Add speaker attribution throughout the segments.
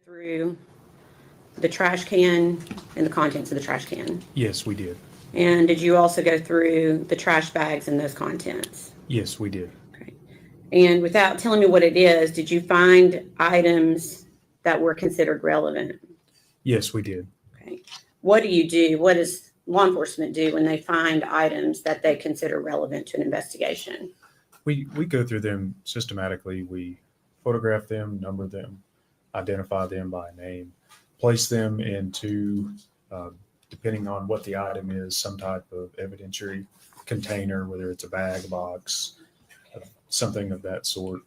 Speaker 1: through the trash can and the contents of the trash can?
Speaker 2: Yes, we did.
Speaker 1: And did you also go through the trash bags and those contents?
Speaker 2: Yes, we did.
Speaker 1: Okay. And without telling me what it is, did you find items that were considered relevant?
Speaker 2: Yes, we did.
Speaker 1: Okay. What do you do? What does law enforcement do when they find items that they consider relevant to an investigation?
Speaker 2: We go through them systematically. We photograph them, number them, identify them by name, place them into, depending on what the item is, some type of evidentiary container, whether it's a bag, a box, something of that sort,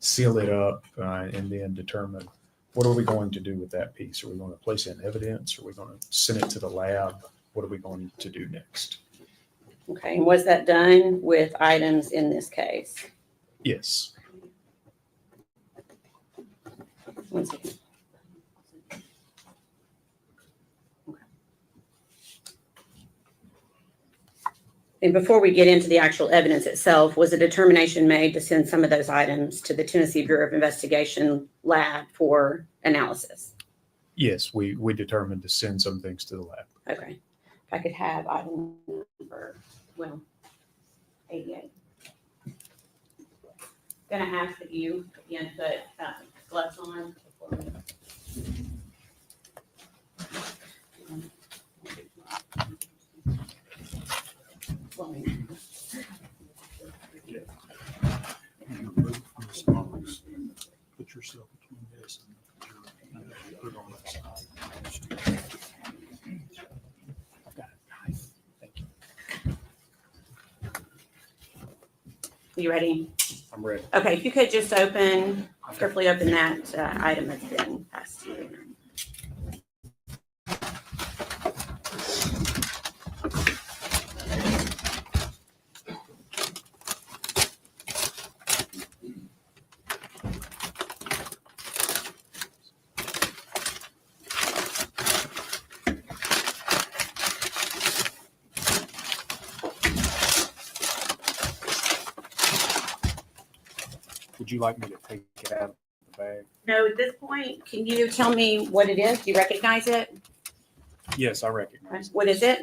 Speaker 2: seal it up, and then determine what are we going to do with that piece? Are we going to place it in evidence? Are we going to send it to the lab? What are we going to do next?
Speaker 1: Okay. And was that done with items in this case?
Speaker 2: Yes.
Speaker 1: One second. Okay. And before we get into the actual evidence itself, was a determination made to send some of those items to the Tennessee Bureau of Investigation lab for analysis?
Speaker 2: Yes, we determined to send some things to the lab.
Speaker 1: Okay. If I could have item number, 88. Gonna ask that you again put gloves on before we.
Speaker 3: Put yourself between this and put it on that side.
Speaker 2: I've got it. Thank you.
Speaker 1: You ready?
Speaker 2: I'm ready.
Speaker 1: Okay, if you could just carefully open that item that's been passed to you.
Speaker 2: Would you like me to take it out of the bag?
Speaker 1: No, at this point, can you tell me what it is? Do you recognize it?
Speaker 2: Yes, I recognize it.
Speaker 1: What is it?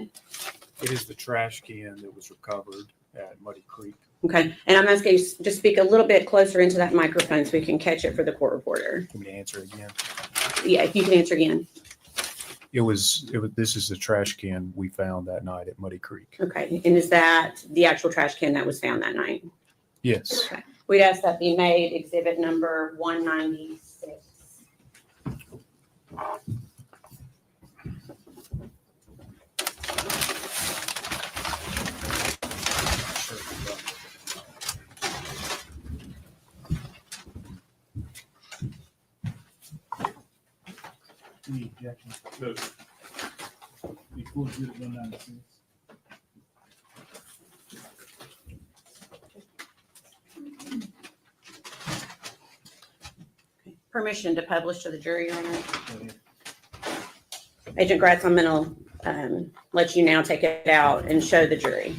Speaker 2: It is the trash can that was recovered at Muddy Creek.
Speaker 1: Okay, and I'm asking you to speak a little bit closer into that microphone so we can catch it for the court reporter.
Speaker 2: Can we answer again?
Speaker 1: Yeah, if you can answer again.
Speaker 2: This is the trash can we found that night at Muddy Creek.
Speaker 1: Okay, and is that the actual trash can that was found that night?
Speaker 2: Yes.
Speaker 1: Okay. We'd ask that be made exhibit number 196.
Speaker 3: Any objections? No. Before we do it, 196.
Speaker 1: Permission to publish to the jury, Your Honor. Agent Gratz, I'm going to let you now take it out and show the jury.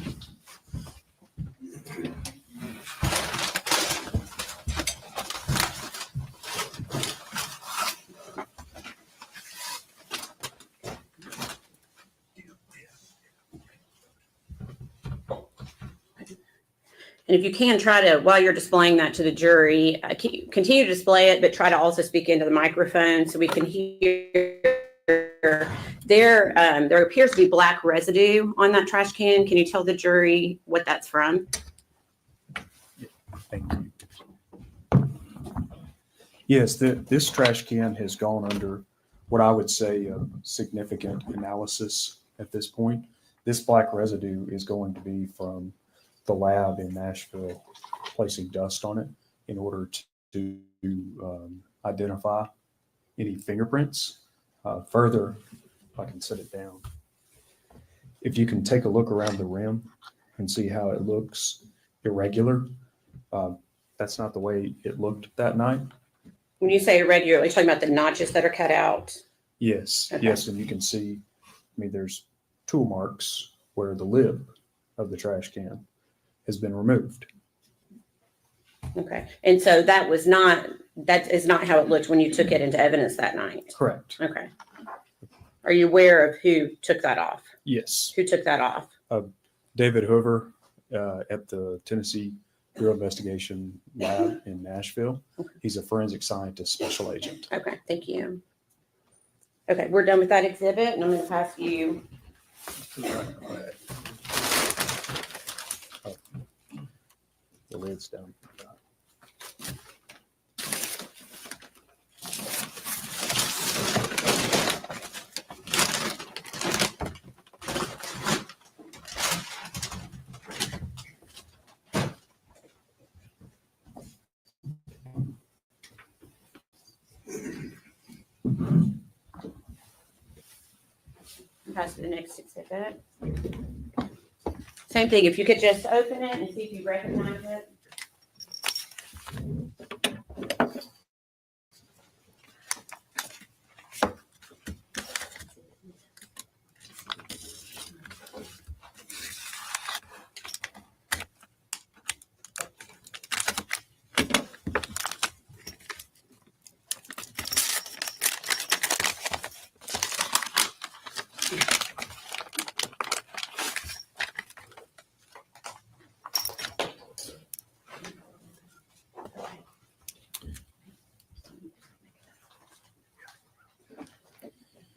Speaker 1: And if you can try to, while you're displaying that to the jury, continue to display it, but try to also speak into the microphone so we can hear. There appears to be black residue on that trash can. Can you tell the jury what that's from?
Speaker 2: Thank you. Yes, this trash can has gone under what I would say a significant analysis at this point. This black residue is going to be from the lab in Nashville placing dust on it in order to identify any fingerprints. Further, if I can set it down, if you can take a look around the rim and see how it looks irregular, that's not the way it looked that night.
Speaker 1: When you say irregular, are you talking about the notches that are cut out?
Speaker 2: Yes,
Speaker 1: Okay.
Speaker 2: yes, and you can see, there's tool marks where the lid of the trash can has been removed.
Speaker 1: Okay. And so that was not that is not how it looked when you took it into evidence that night.
Speaker 2: Correct.
Speaker 1: Okay. Are you aware of who took that off?
Speaker 2: Yes.
Speaker 1: Who took that off?
Speaker 2: David Hoover at the Tennessee Bureau of Investigation Lab in Nashville. He's a forensic scientist special agent.
Speaker 1: Okay, thank you. Okay, we're done with that exhibit, and I'm going to pass you.
Speaker 2: The lid's down.
Speaker 1: Pass to the next exhibit. Same thing, if you could just open it and see if you recognize it.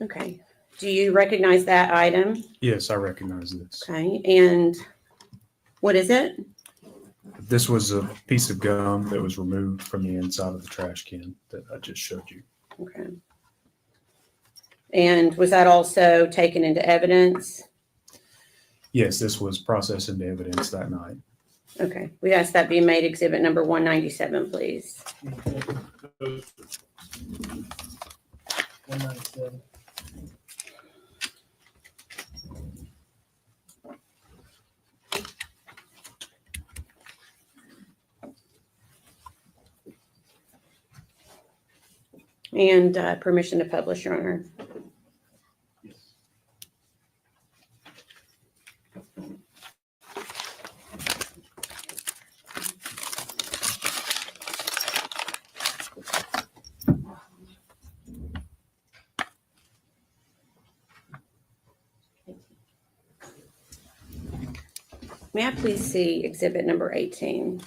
Speaker 1: Okay, do you recognize that item?
Speaker 2: Yes, I recognize this.
Speaker 1: Okay, and what is it?
Speaker 2: This was a piece of gum that was removed from the inside of the trash can that I just showed you.
Speaker 1: Okay. And was that also taken into evidence?
Speaker 2: Yes, this was processed into evidence that night.
Speaker 1: Okay, we ask that be made exhibit number 197, please.
Speaker 3: 197.
Speaker 1: And permission to publish, Your Honor. May I please see exhibit number 18?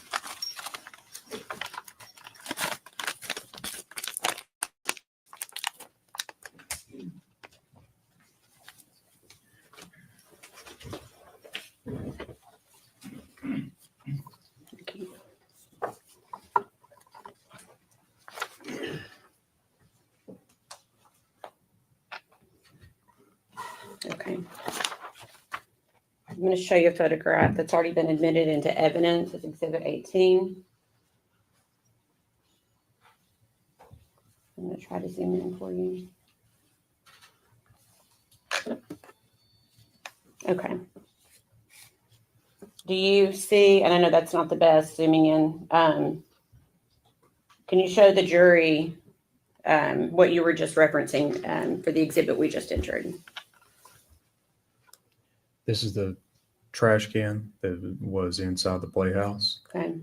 Speaker 1: Okay. I'm going to show you a photograph that's already been admitted into evidence as exhibit 18. I'm going to try to zoom in for you. Okay. Do you see, and I know that's not the best zooming in, can you show the jury what you were just referencing for the exhibit we just entered?
Speaker 2: This is the trash can that was inside the playhouse,
Speaker 1: Okay.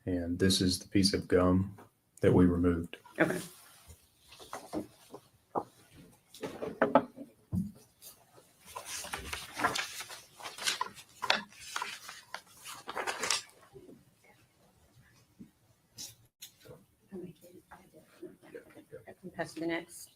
Speaker 2: and this is the piece of gum that we removed.
Speaker 1: Okay. I can pass to the next.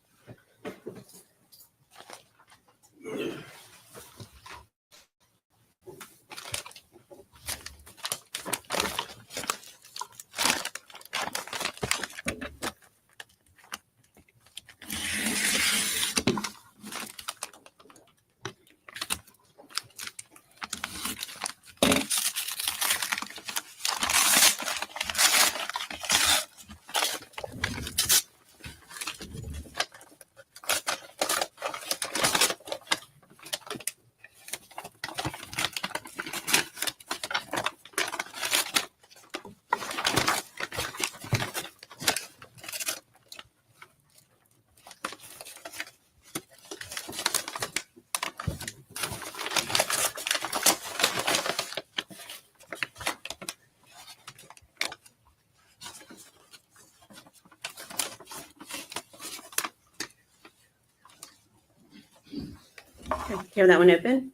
Speaker 1: Okay, you have that one open?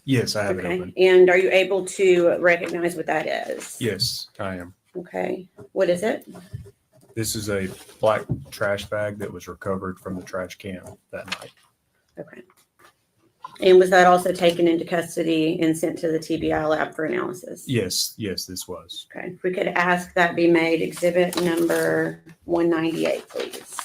Speaker 2: Yes, I have it
Speaker 1: Okay,
Speaker 2: open.
Speaker 1: and are you able to recognize what that is?
Speaker 2: Yes, I am.
Speaker 1: Okay, what is it?
Speaker 2: This is a black trash bag that was recovered from the trash can that night.
Speaker 1: Okay. And was that also taken into custody and sent to the TBI lab for analysis?
Speaker 2: Yes, this was.
Speaker 1: Okay, if we could ask that be made exhibit number 198, please.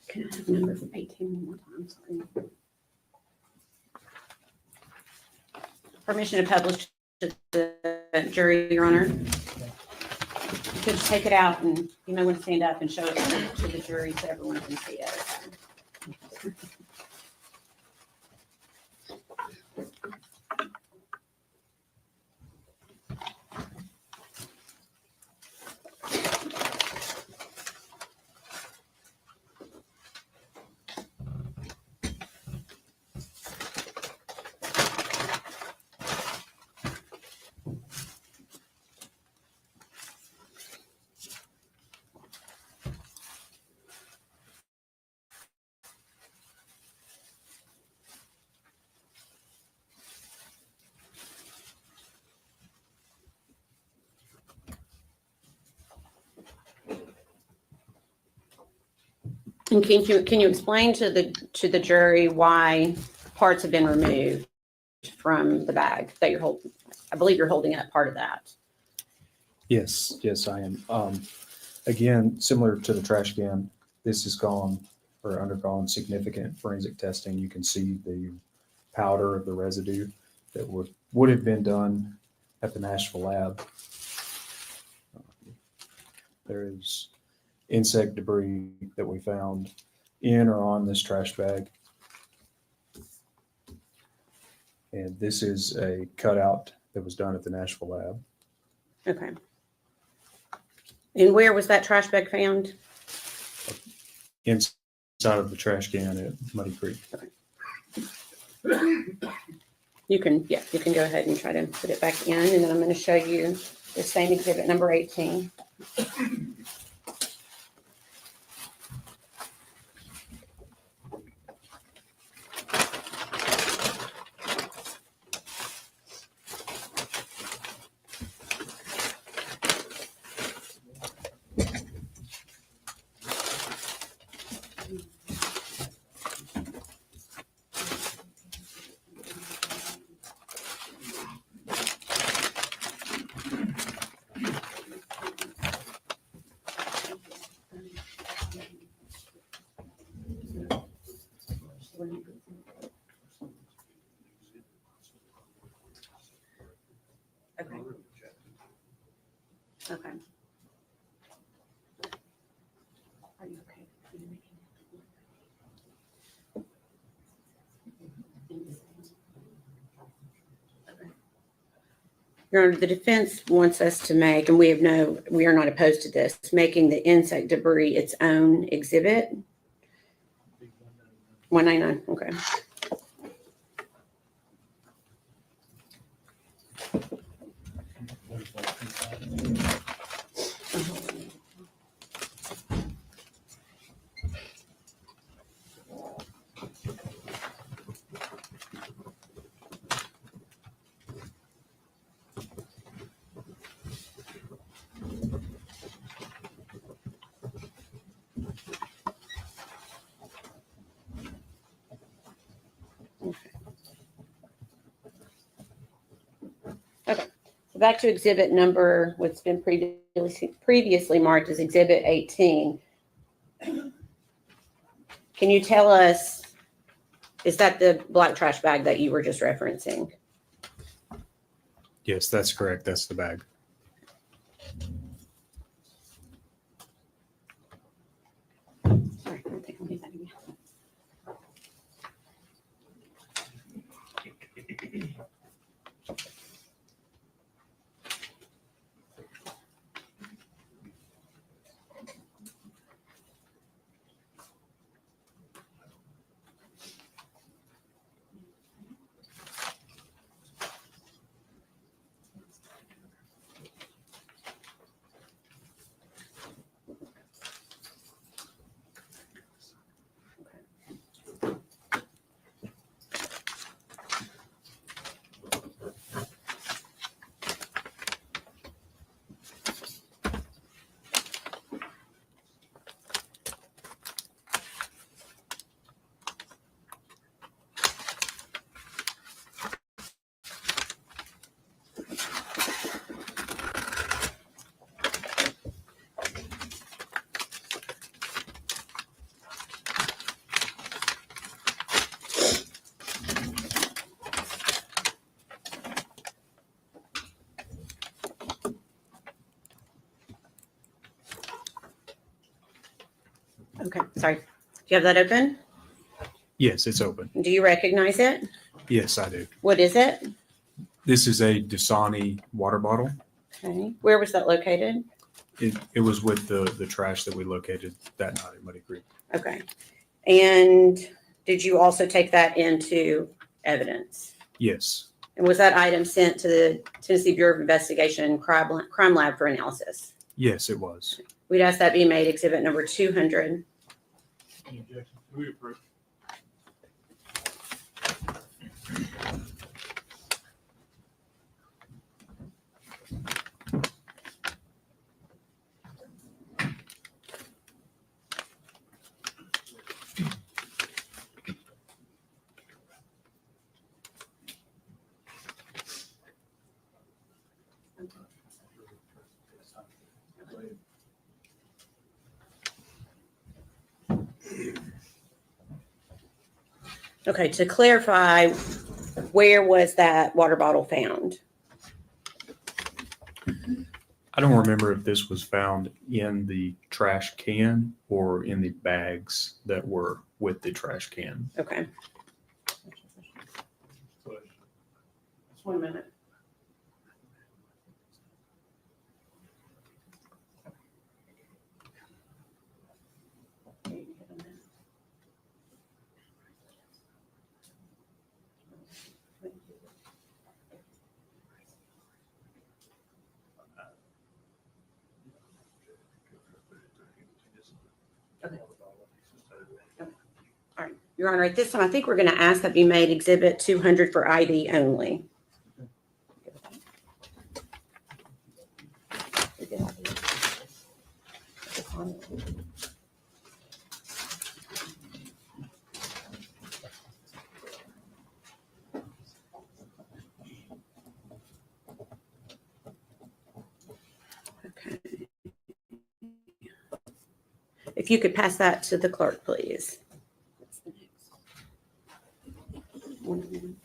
Speaker 1: Can I have number from 18 one more time? Sorry. Permission to publish to the jury, Your Honor. You could just take it out and you may want to stand up and show it to the jury so everyone can see it. And can you explain to the jury why parts have been removed from the bag that you're holding? I believe you're holding up part of that.
Speaker 2: Yes, I am. Again, similar to the trash can, this has undergone significant forensic testing. You can see the powder of the residue that would have been done at the Nashville lab. There is insect debris that we found in or on this trash bag. And this is a cutout that was done at the Nashville lab.
Speaker 1: Okay. And where was that trash bag found?
Speaker 2: Inside of the trash can at Muddy Creek.
Speaker 1: You can go ahead and try to put it back in, and then I'm going to show you the same exhibit number 18. Okay. Okay. Are you okay? Okay. Your Honor, the defense wants us to make, and we are not opposed to this, making the insect debris its own exhibit. 199, okay. Okay, so back to exhibit number, what's been previously marked as exhibit 18. Can you tell us, is that the black trash bag that you were just referencing?
Speaker 2: Yes, that's correct. That's the bag.
Speaker 1: Sorry, I think I'll need that again. Okay, sorry. Do you have that open?
Speaker 2: Yes, it's open.
Speaker 1: Do you recognize it?
Speaker 2: Yes, I do.
Speaker 1: What is it?
Speaker 2: This is a Dasani water bottle.
Speaker 1: Okay. Where was that located?
Speaker 2: It was with the trash that we located that night at Muddy Creek.
Speaker 1: Okay. And did you also take that into evidence?
Speaker 2: Yes.
Speaker 1: And was that item sent to the Tennessee Bureau of Investigation Crime Lab for analysis?
Speaker 2: Yes, it was.
Speaker 1: We'd ask that be made exhibit number 200.
Speaker 3: Any objection? We approve.
Speaker 1: Okay, to clarify, where was that water bottle found?
Speaker 2: I don't remember if this was found in the trash can or in the bags that were with the trash can.
Speaker 1: Okay. Just 1 minute. All right, Your Honor, at this time, I think we're going to ask that be made exhibit 200 for ID only. Okay. If you could pass that to the clerk, please. What's the next? 1 minute.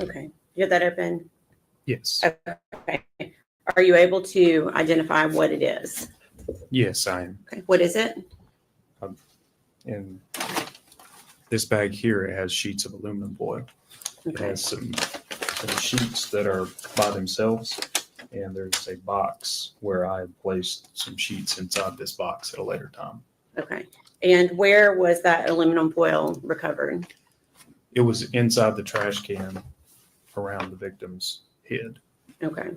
Speaker 1: Okay. You have that open?
Speaker 2: Yes.
Speaker 1: Okay. Are you able to identify what it is?
Speaker 2: Yes, I am.
Speaker 1: Okay. What is it?
Speaker 2: In this bag here, it has sheets of aluminum foil. It
Speaker 1: Okay.
Speaker 2: has some sheets that are by themselves, and there's a box where I placed some sheets inside this box at a later time.
Speaker 1: Okay. And where was that aluminum foil recovered?
Speaker 2: It was inside the trash can around the victim's head.
Speaker 1: Okay.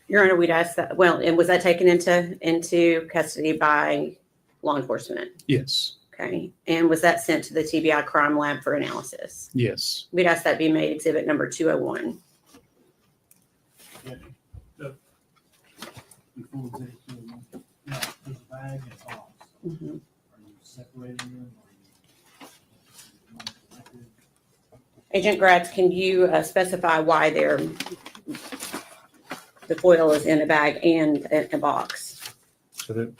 Speaker 1: Your Honor, we'd ask that, well, and was that taken into custody by law enforcement?
Speaker 2: Yes.
Speaker 1: Okay. And was that sent to the TBI crime lab for analysis?
Speaker 2: Yes.
Speaker 1: We'd ask that be made exhibit number 201.
Speaker 3: Before we get to, now, this bag and box,
Speaker 1: Mhm.
Speaker 3: are you separating them? Are you?
Speaker 1: Agent Gratz, can you specify why the foil is in a bag and a box?
Speaker 2: So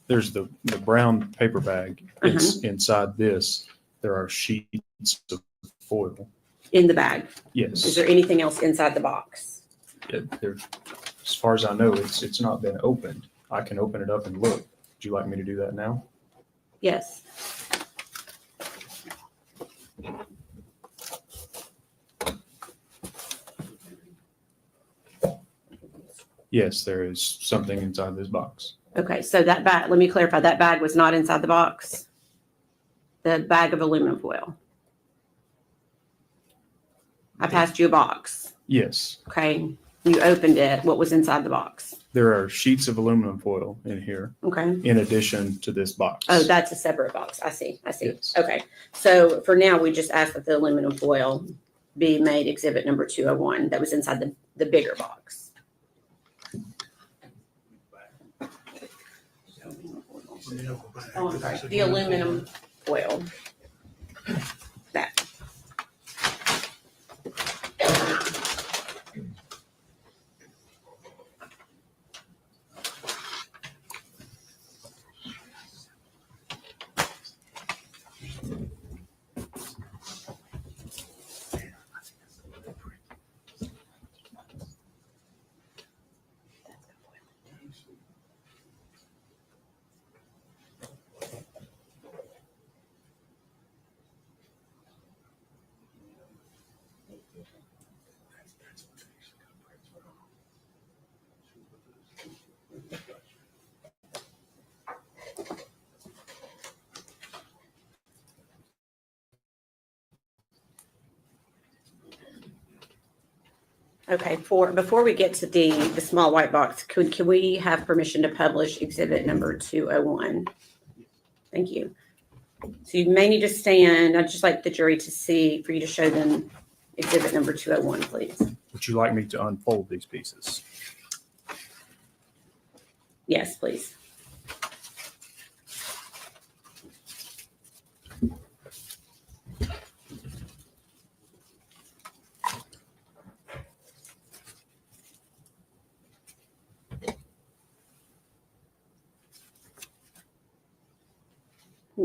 Speaker 2: there's the brown paper bag. It's inside this. There are sheets of foil.
Speaker 1: In the bag.
Speaker 2: Yes.
Speaker 1: Is there anything else inside the box?
Speaker 2: As far as I know, it's not been opened. I can open it up and look. Would you like me to do that now?
Speaker 1: Yes.
Speaker 2: Yes, there is something inside this box.
Speaker 1: Okay, so that bag, let me clarify, that bag was not inside the box? The bag of aluminum foil? I passed you a box,
Speaker 2: Yes,
Speaker 1: okay? You opened it, what was inside the box?
Speaker 2: there are sheets of aluminum foil in here
Speaker 1: Okay.
Speaker 2: in addition to this box.
Speaker 1: Oh, that's a separate box. I see.
Speaker 2: Yes.
Speaker 1: Okay. So for now, we just ask that the aluminum foil be made exhibit number 201 that was inside the bigger box. Oh, I'm sorry. The aluminum foil. That. Okay, before we get to the small white box, can we have permission to publish exhibit number 201? Thank you. So you may need to stand. I'd just like the jury to see, for you to show them exhibit number 201, please.
Speaker 2: Would you like me to unfold these pieces?
Speaker 1: Yes, please.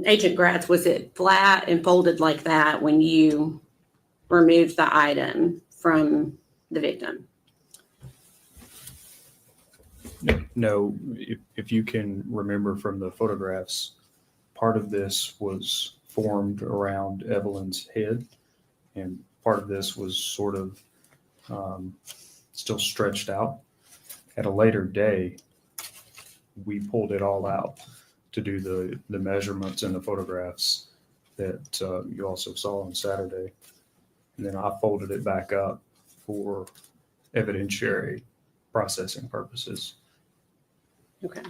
Speaker 1: Agent Gratz, was it flat and folded like that when you removed the item from the victim?
Speaker 2: No, if you can remember from the photographs, part of this was formed around Evelyn's head, and part of this was sort of still stretched out. At a later day, we pulled it all out to do the measurements and the photographs that you also saw on Saturday. And then I folded it back up for evidentiary processing purposes.
Speaker 1: Okay.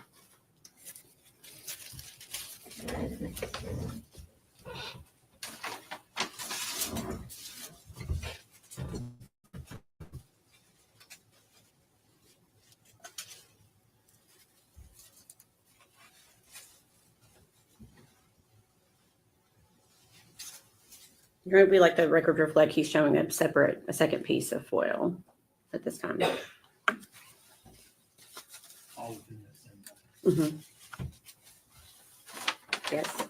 Speaker 1: You're going to be like the record reflect. He's showing a second piece of foil at this time.
Speaker 3: All within that same bag.
Speaker 1: Yes.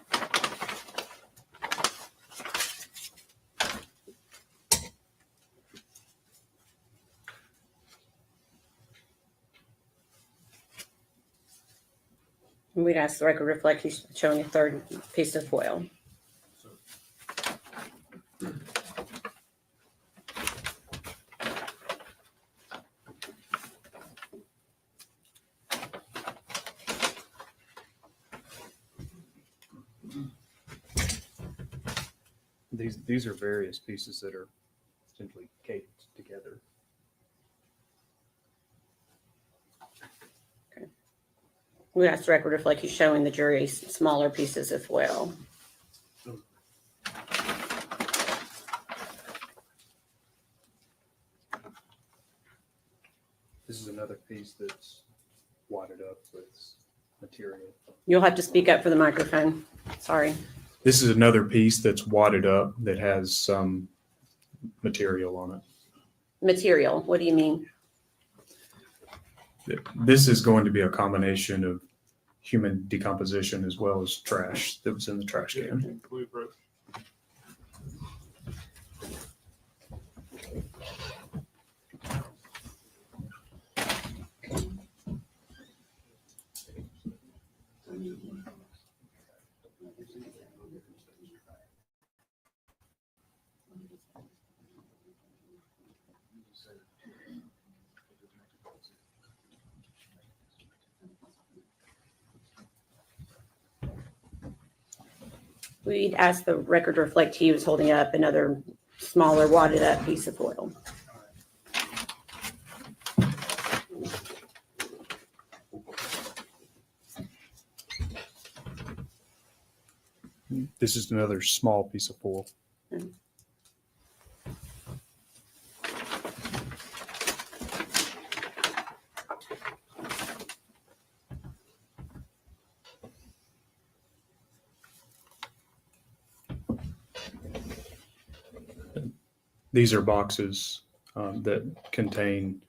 Speaker 1: And we'd ask the record reflect he's showing a third piece of foil.
Speaker 2: These are various pieces that are simply caked together.
Speaker 1: We'd ask the record reflect he's showing the jury smaller pieces of foil.
Speaker 2: This is another piece that's wadded up with material.
Speaker 1: You'll have to speak up for the microphone. Sorry.
Speaker 2: This is another piece that's wadded up that has some material on it.
Speaker 1: Material, what do you mean?
Speaker 2: This is going to be a combination of human decomposition as well as trash that was in the trash can.
Speaker 1: We'd ask the record reflect he was holding up another smaller wadded up piece of foil.
Speaker 2: This is another small piece of foil. These are boxes that contain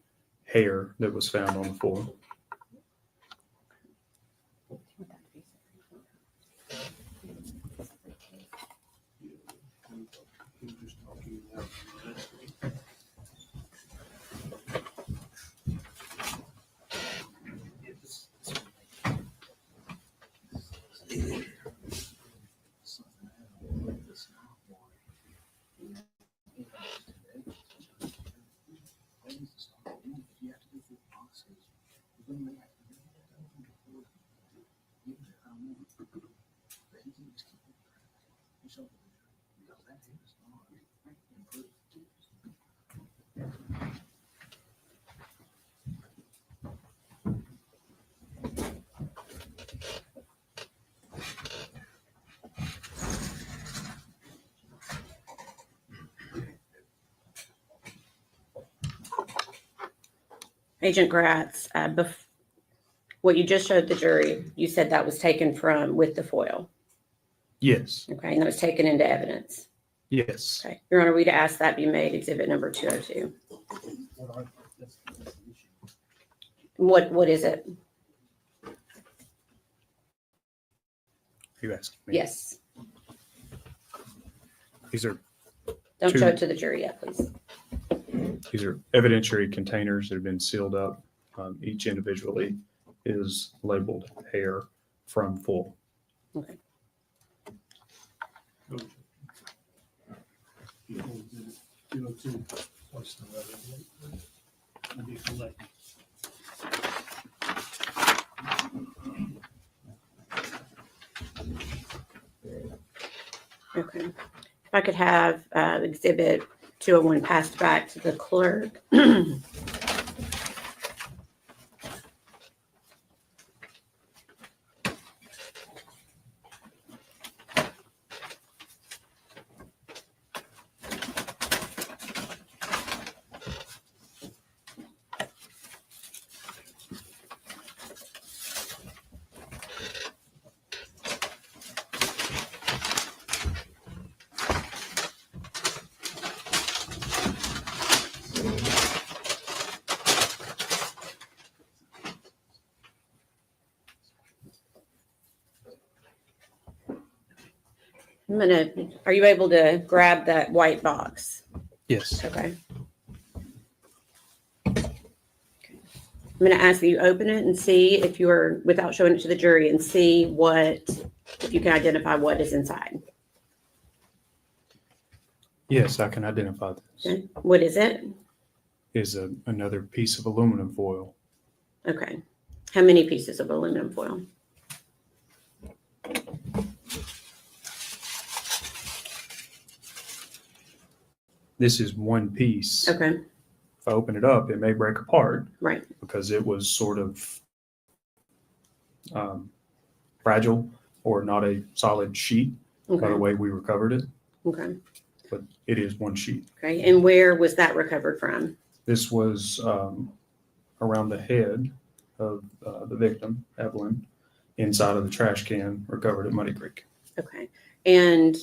Speaker 2: hair that was found on the floor.
Speaker 1: Agent Gratz, what you just showed the jury, you said that was taken from with the foil.
Speaker 2: Yes.
Speaker 1: Okay, and that was taken into evidence.
Speaker 2: Yes.
Speaker 1: Okay, Your Honor, we'd ask that be made exhibit number 202. What is it?
Speaker 2: Are you asking me?
Speaker 1: Yes.
Speaker 2: These are
Speaker 1: Don't
Speaker 2: Two.
Speaker 1: show it to the jury yet, please.
Speaker 2: These are evidentiary containers that have been sealed up. Each individually is labeled hair from full.
Speaker 1: Okay. Okay. If I could have exhibit 201 passed back to the clerk. Are you able to grab that white box?
Speaker 2: Yes.
Speaker 1: Okay. I'm going to ask that you open it and see if you're, without showing it to the jury, and see if you can identify what is inside.
Speaker 2: Yes, I can identify this.
Speaker 1: Okay. What is it?
Speaker 2: Is another piece of aluminum foil.
Speaker 1: Okay. How many pieces of aluminum foil?
Speaker 2: This is one piece.
Speaker 1: Okay.
Speaker 2: If I open it up, it may break apart
Speaker 1: Right.
Speaker 2: because it was sort of fragile or not a solid sheet by the
Speaker 1: Okay.
Speaker 2: way we recovered it,
Speaker 1: Okay.
Speaker 2: but it is one sheet.
Speaker 1: Okay. And where was that recovered from?
Speaker 2: This was around the head of the victim, Evelyn, inside of the trash can recovered at Muddy Creek.
Speaker 1: Okay. And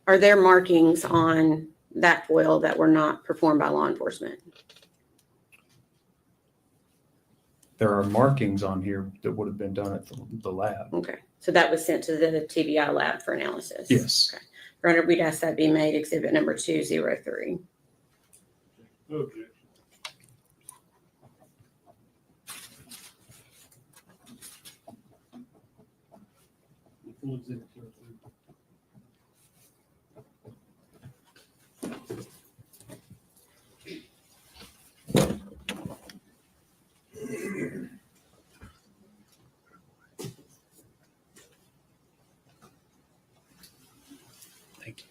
Speaker 1: are there markings on that foil that were not performed by law enforcement?
Speaker 2: There are markings on here that would have been done at the lab.
Speaker 1: Okay. So that was sent to the TBI lab for analysis?
Speaker 2: Yes.
Speaker 1: Okay. Your Honor, we'd ask that be made exhibit number 203.
Speaker 3: No objection. Full exhibit 203.
Speaker 2: Thank you.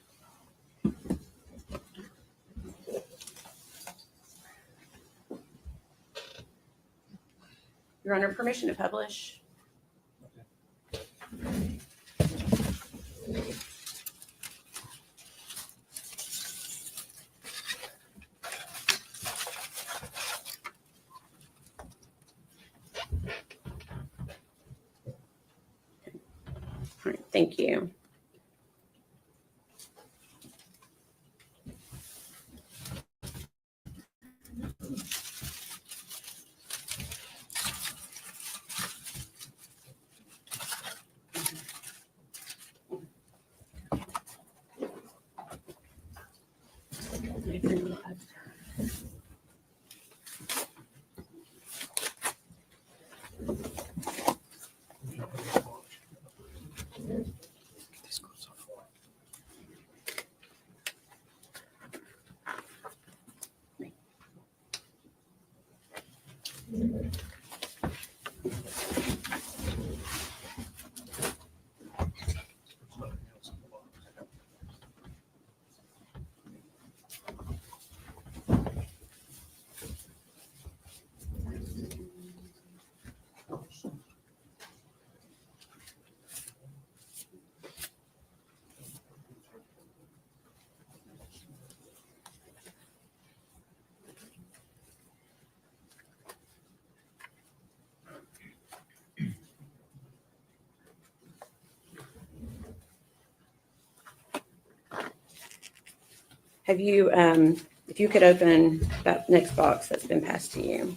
Speaker 1: Your Honor, permission to publish? All right, thank you. Have you, if you could open that next box that's been passed to you.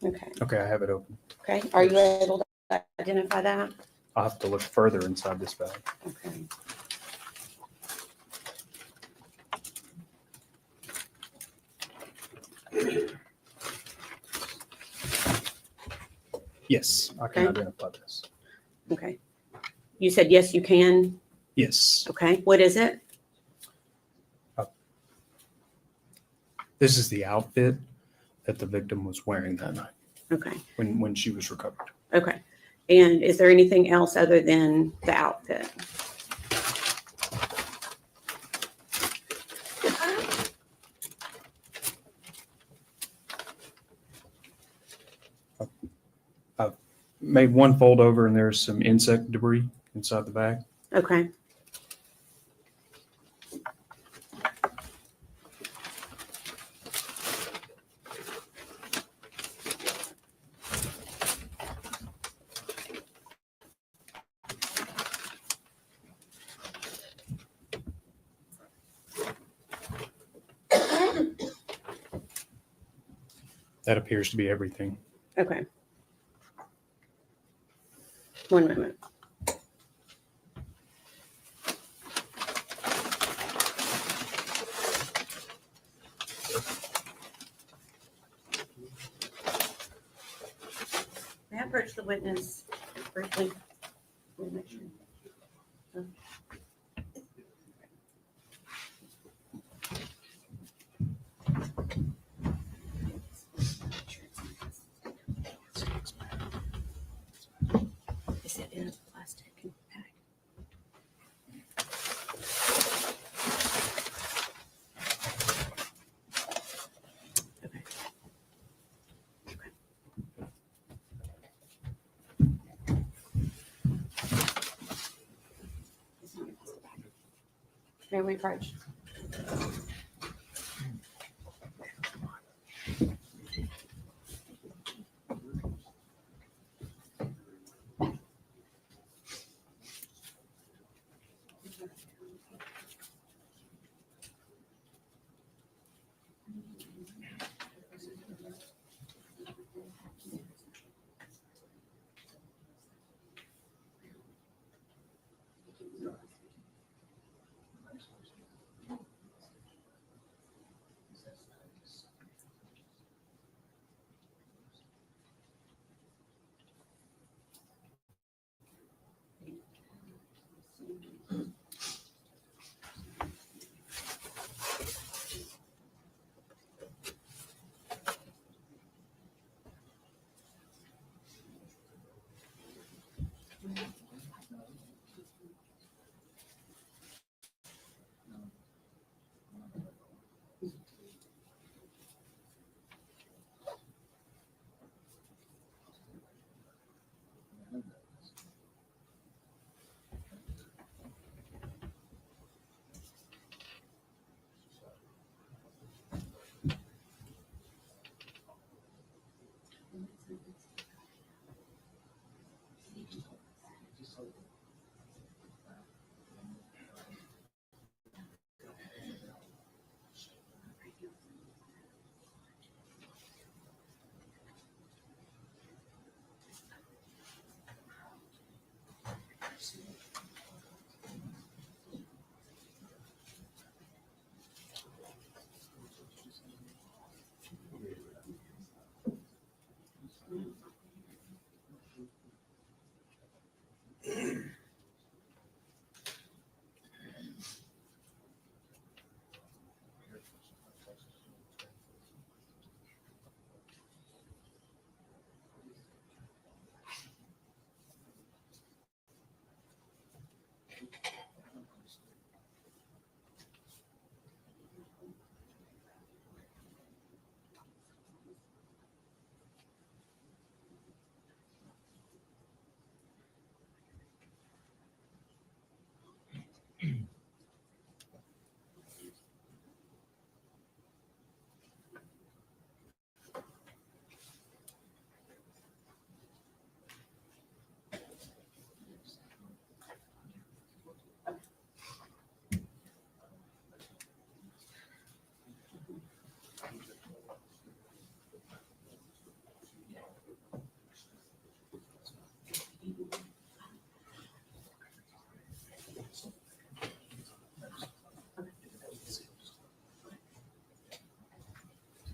Speaker 1: Okay.
Speaker 2: Okay, I have it open.
Speaker 1: Okay. Are you able to identify that?
Speaker 2: I'll have to look further inside this bag.
Speaker 1: Okay.
Speaker 2: Yes, I can
Speaker 1: Okay.
Speaker 2: identify this.
Speaker 1: Okay. You said, yes, you can.
Speaker 2: Yes.
Speaker 1: Okay. What is it?
Speaker 2: This is the outfit that the victim was wearing that night
Speaker 1: Okay.
Speaker 2: when she was recovered.
Speaker 1: Okay. And is there anything else other than the outfit?
Speaker 2: I've made one fold over and there's some insect debris inside the bag.
Speaker 1: Okay.
Speaker 2: That appears to be everything.
Speaker 1: Okay. One moment. May I approach the witness briefly? Let me make sure. Is it in a plastic bag? Okay. It's not in a plastic bag. May we approach?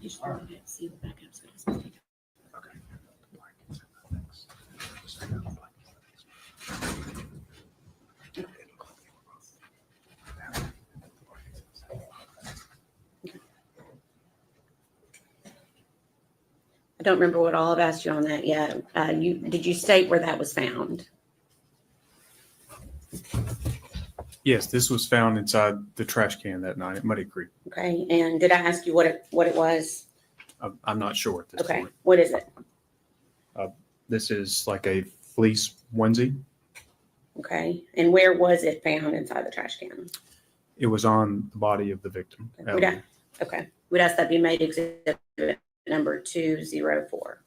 Speaker 1: You just want to see the backup so it doesn't take I don't remember what all I've asked you on that yet. Did you state where that was found?
Speaker 2: Yes, this was found inside the trash can that night at Muddy Creek.
Speaker 1: Okay, and did I ask you what it was?
Speaker 2: I'm not sure at this
Speaker 1: Okay,
Speaker 2: point.
Speaker 1: what is it?
Speaker 2: This is like a fleece onesie.
Speaker 1: Okay, and where was it found inside the trash can?
Speaker 2: It was on the body of the victim. Evelyn.
Speaker 1: Okay, we'd ask that be made exhibit number 204.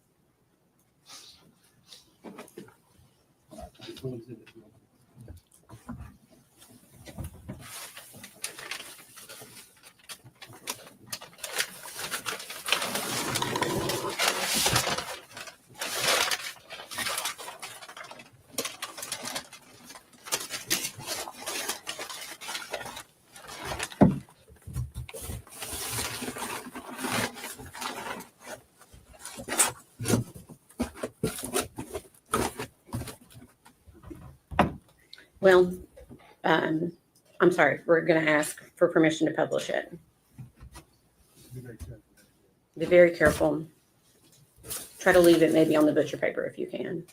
Speaker 1: Well, I'm sorry, we're going to ask for permission to publish it. Be very careful. Try to leave it maybe on the butcher paper if you can.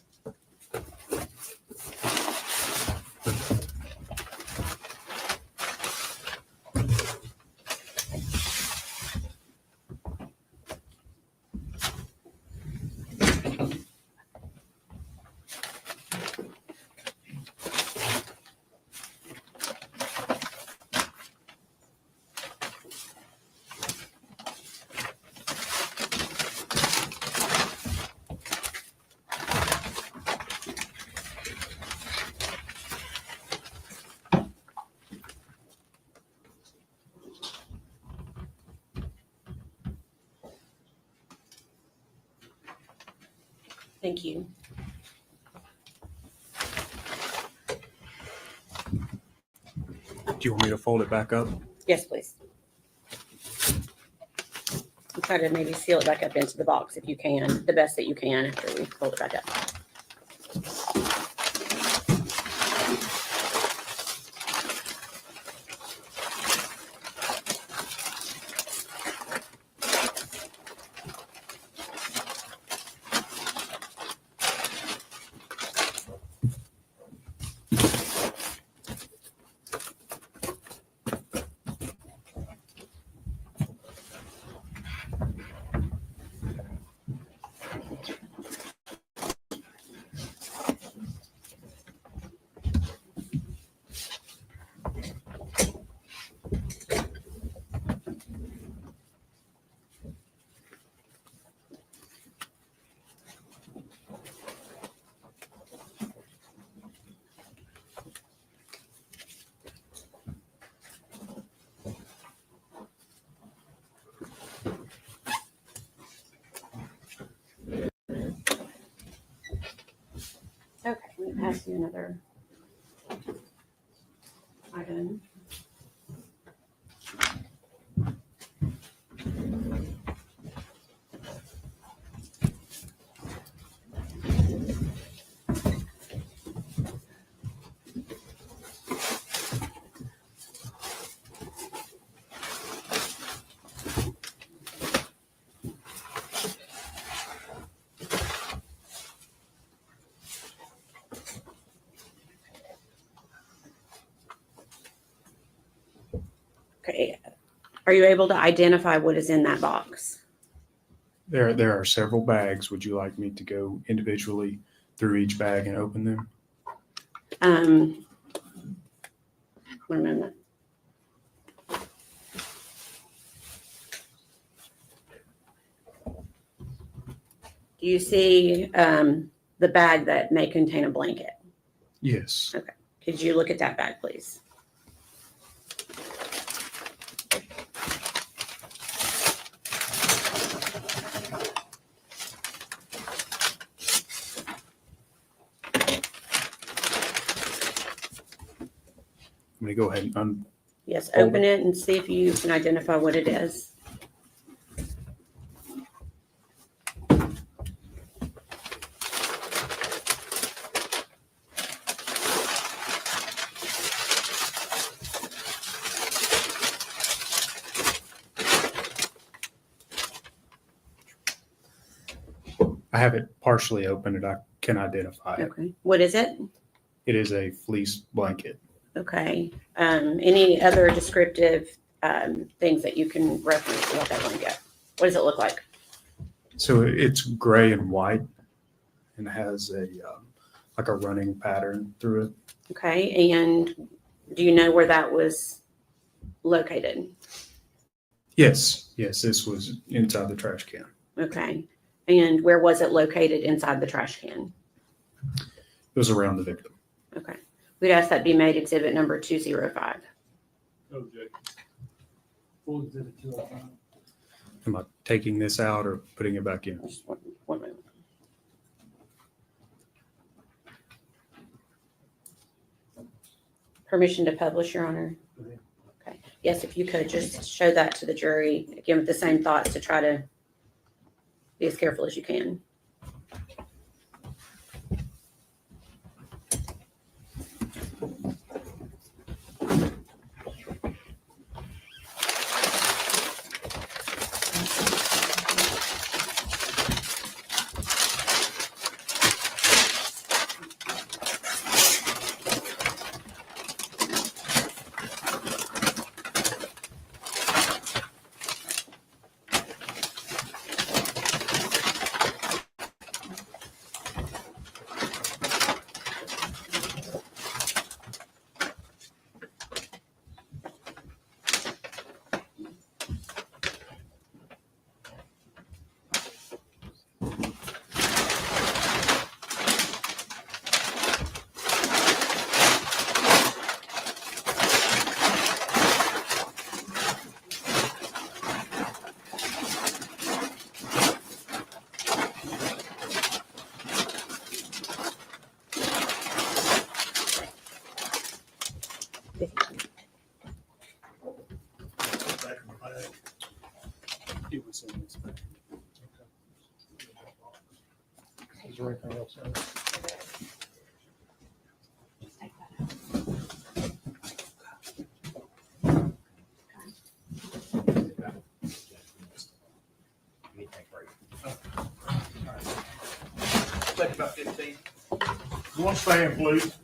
Speaker 1: Thank you.
Speaker 2: Do you want me to fold it back up?
Speaker 1: Yes, please. And try to maybe seal it back up into the box if you can, the best that you can after we fold it back up. Okay, let me pass you another item. Okay, are you able to identify what is in that box?
Speaker 2: There are several bags. Would you like me to go individually through each bag and open them?
Speaker 1: 1 minute. Do you see the bag that may contain a blanket?
Speaker 2: Yes.
Speaker 1: Could you look at that bag, please?
Speaker 2: I'm going to go ahead and
Speaker 1: Yes,
Speaker 2: Hold
Speaker 1: open it and see if you can identify what it is.
Speaker 2: I have it partially open and I can identify it.
Speaker 1: Okay, what is it?
Speaker 2: It is a fleece blanket.
Speaker 1: Okay, any other descriptive things that you can reference about that blanket? What does it look like?
Speaker 2: So it's gray and white and has a like a running pattern through it.
Speaker 1: Okay, and do you know where that was located?
Speaker 2: Yes, this was inside the trash can.
Speaker 1: Okay, and where was it located inside the trash can?
Speaker 2: It was around the victim.
Speaker 1: Okay, we'd ask that be made exhibit number 205.
Speaker 3: Okay. Full exhibit 205.
Speaker 2: Am I taking this out or putting it back in?
Speaker 1: Just one moment. Permission to publish, Your Honor? Okay. Yes, if you could just show that to the jury, again, with the same thoughts to try to be as careful as you can.
Speaker 3: It was in this bag. Is there anything else?
Speaker 4: Take about 15.
Speaker 3: You want to stand, please?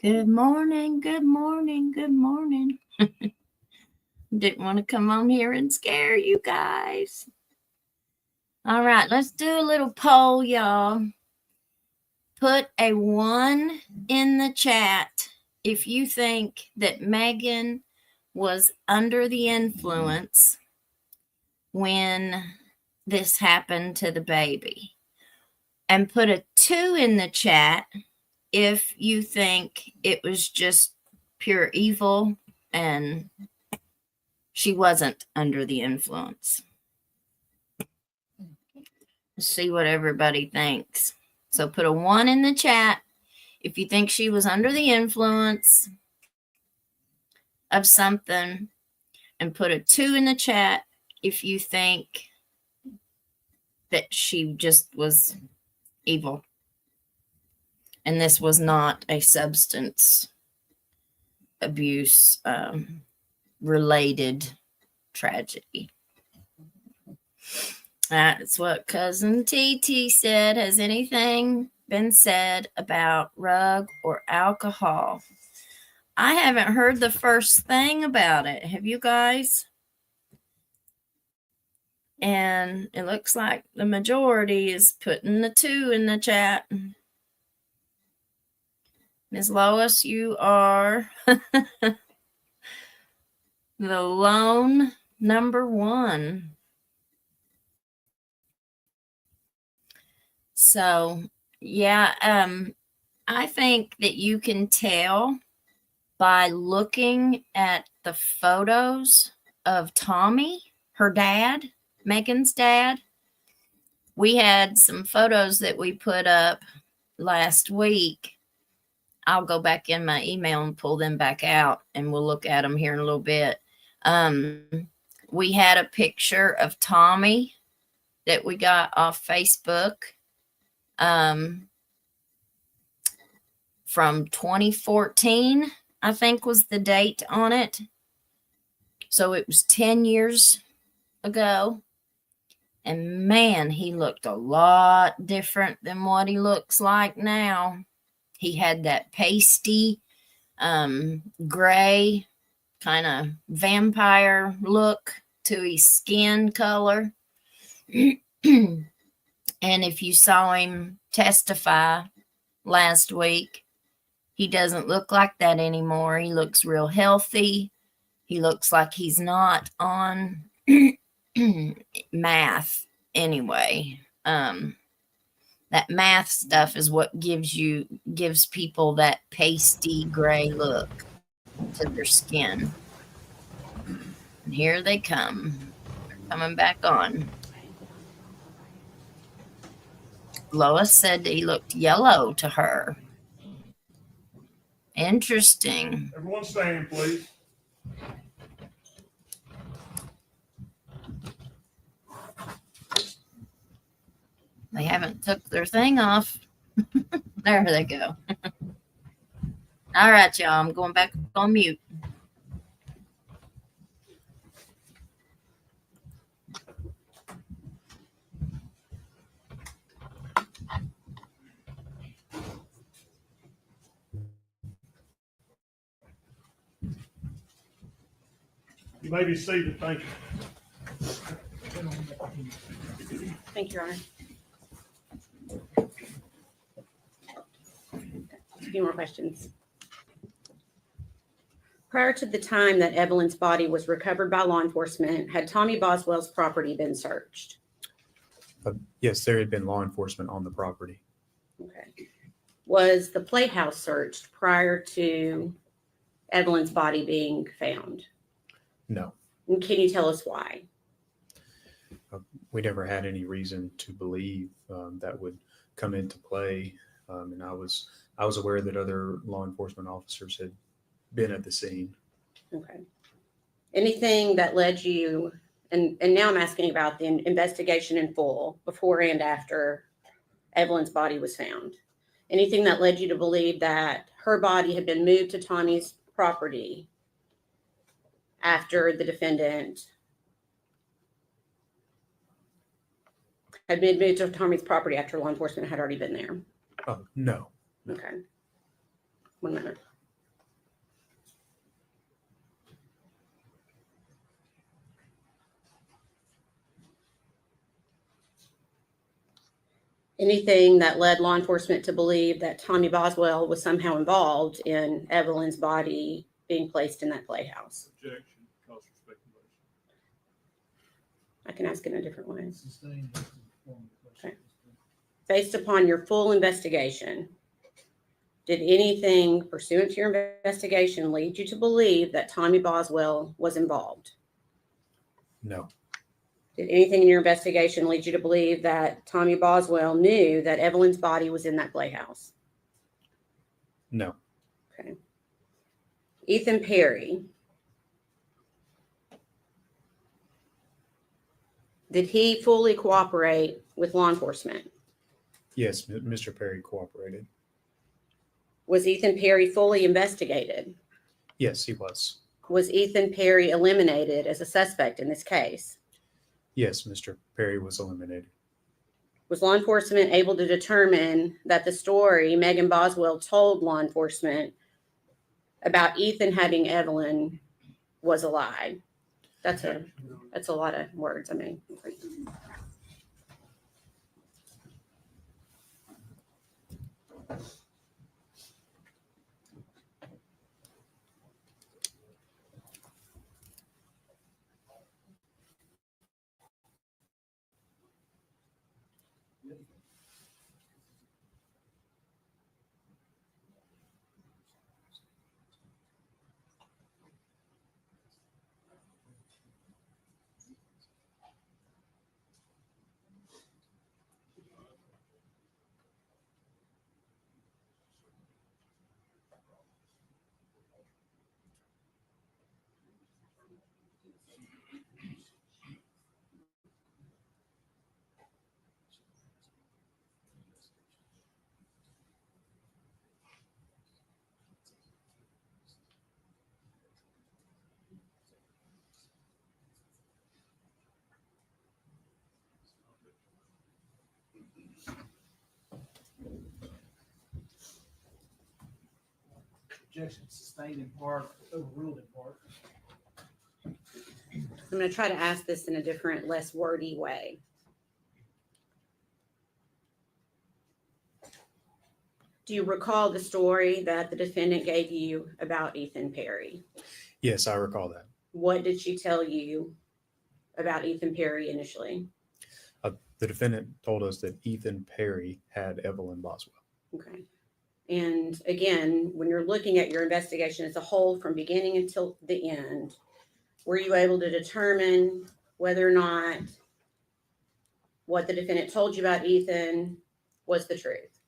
Speaker 4: Good morning, good morning, good morning. Didn't want to come on here and scare you guys. All right, let's do a little poll, y'all. Put a 1 in the chat if you think that Megan was under the influence when this happened to the baby. And put a 2 in the chat if you think it was just pure evil and she wasn't under the influence. Let's see what everybody thinks. So put a 1 in the chat if you think she was under the influence of something, and put a 2 in the chat if you think that she just was evil and this was not a substance abuse related tragedy. That's what Cousin TT said. Has anything been said about rug or alcohol? I haven't heard the first thing about it. Have you guys? And it looks like the majority is putting the 2 in the chat. Ms. Lois, you are the lone number 1. So, yeah, I think that you can tell by looking at the photos of Tommy, her dad, Megan's dad. We had some photos that we put up last week. I'll go back in my email and pull them back out, and we'll look at them here in a little bit. We had a picture of Tommy that we got off Facebook from 2014, I think was the date on it. So it was 10 years ago. And man, he looked a lot different than what he looks like now. He had that pasty, gray, kind of vampire look to his skin color. And if you saw him testify last week, he doesn't look like that anymore. He looks real healthy. He looks like he's not on math anyway. That math stuff is what gives people that pasty gray look to their skin. And here they come. They're coming back on. Lois said he looked yellow to her. Interesting.
Speaker 3: Everyone stand, please.
Speaker 4: They haven't took their thing off. There they go. All right, y'all. I'm going back on mute.
Speaker 3: You may be seated. Thank you.
Speaker 1: Thank you, Your Honor. A few more questions. Prior to the time that Evelyn's body was recovered by law enforcement, had Tommy Boswell's property been searched?
Speaker 2: Yes, there had been law enforcement on the property.
Speaker 1: Okay. Was the playhouse searched prior to Evelyn's body being found?
Speaker 2: No,
Speaker 1: And can you tell us why?
Speaker 2: we never had any reason to believe that would come into play. And I was aware that other law enforcement officers had been at the scene.
Speaker 1: Okay. Anything that led you, and now I'm asking about the investigation in full, before and after Evelyn's body was found. Anything that led you to believe that her body had been moved to Tommy's property after the defendant had been moved to Tommy's property after law enforcement had already been there?
Speaker 2: No.
Speaker 1: Okay. 1 minute. Anything that led law enforcement to believe that Tommy Boswell was somehow involved in Evelyn's body being placed in that playhouse?
Speaker 3: Objection, cause for speculation.
Speaker 1: I can ask it in a different way.
Speaker 3: Sustained.
Speaker 1: Okay. Based upon your full investigation, did anything pursuant to your investigation lead you to believe that Tommy Boswell was involved?
Speaker 2: No.
Speaker 1: Did anything in your investigation lead you to believe that Tommy Boswell knew that Evelyn's body was in that playhouse?
Speaker 2: No.
Speaker 1: Okay. Ethan Perry. Did he fully cooperate with law enforcement?
Speaker 2: Yes, Mr. Perry cooperated.
Speaker 1: Was Ethan Perry fully investigated?
Speaker 2: Yes, he was.
Speaker 1: Was Ethan Perry eliminated as a suspect in this case?
Speaker 2: Yes, Mr. Perry was eliminated.
Speaker 1: Was law enforcement able to determine that the story Megan Boswell told law enforcement about Ethan having Evelyn was a lie? That's a lot of words. I mean,
Speaker 3: Objection sustained in part, overruled in part.
Speaker 1: I'm going to try to ask this in a different, less wordy way. Do you recall the story that the defendant gave you about Ethan Perry?
Speaker 2: Yes, I recall that.
Speaker 1: What did she tell you about Ethan Perry initially?
Speaker 2: The defendant told us that Ethan Perry had Evelyn Boswell.
Speaker 1: Okay. And again, when you're looking at your investigation as a whole from beginning until the end, were you able to determine whether or not what the defendant told you about Ethan was the truth?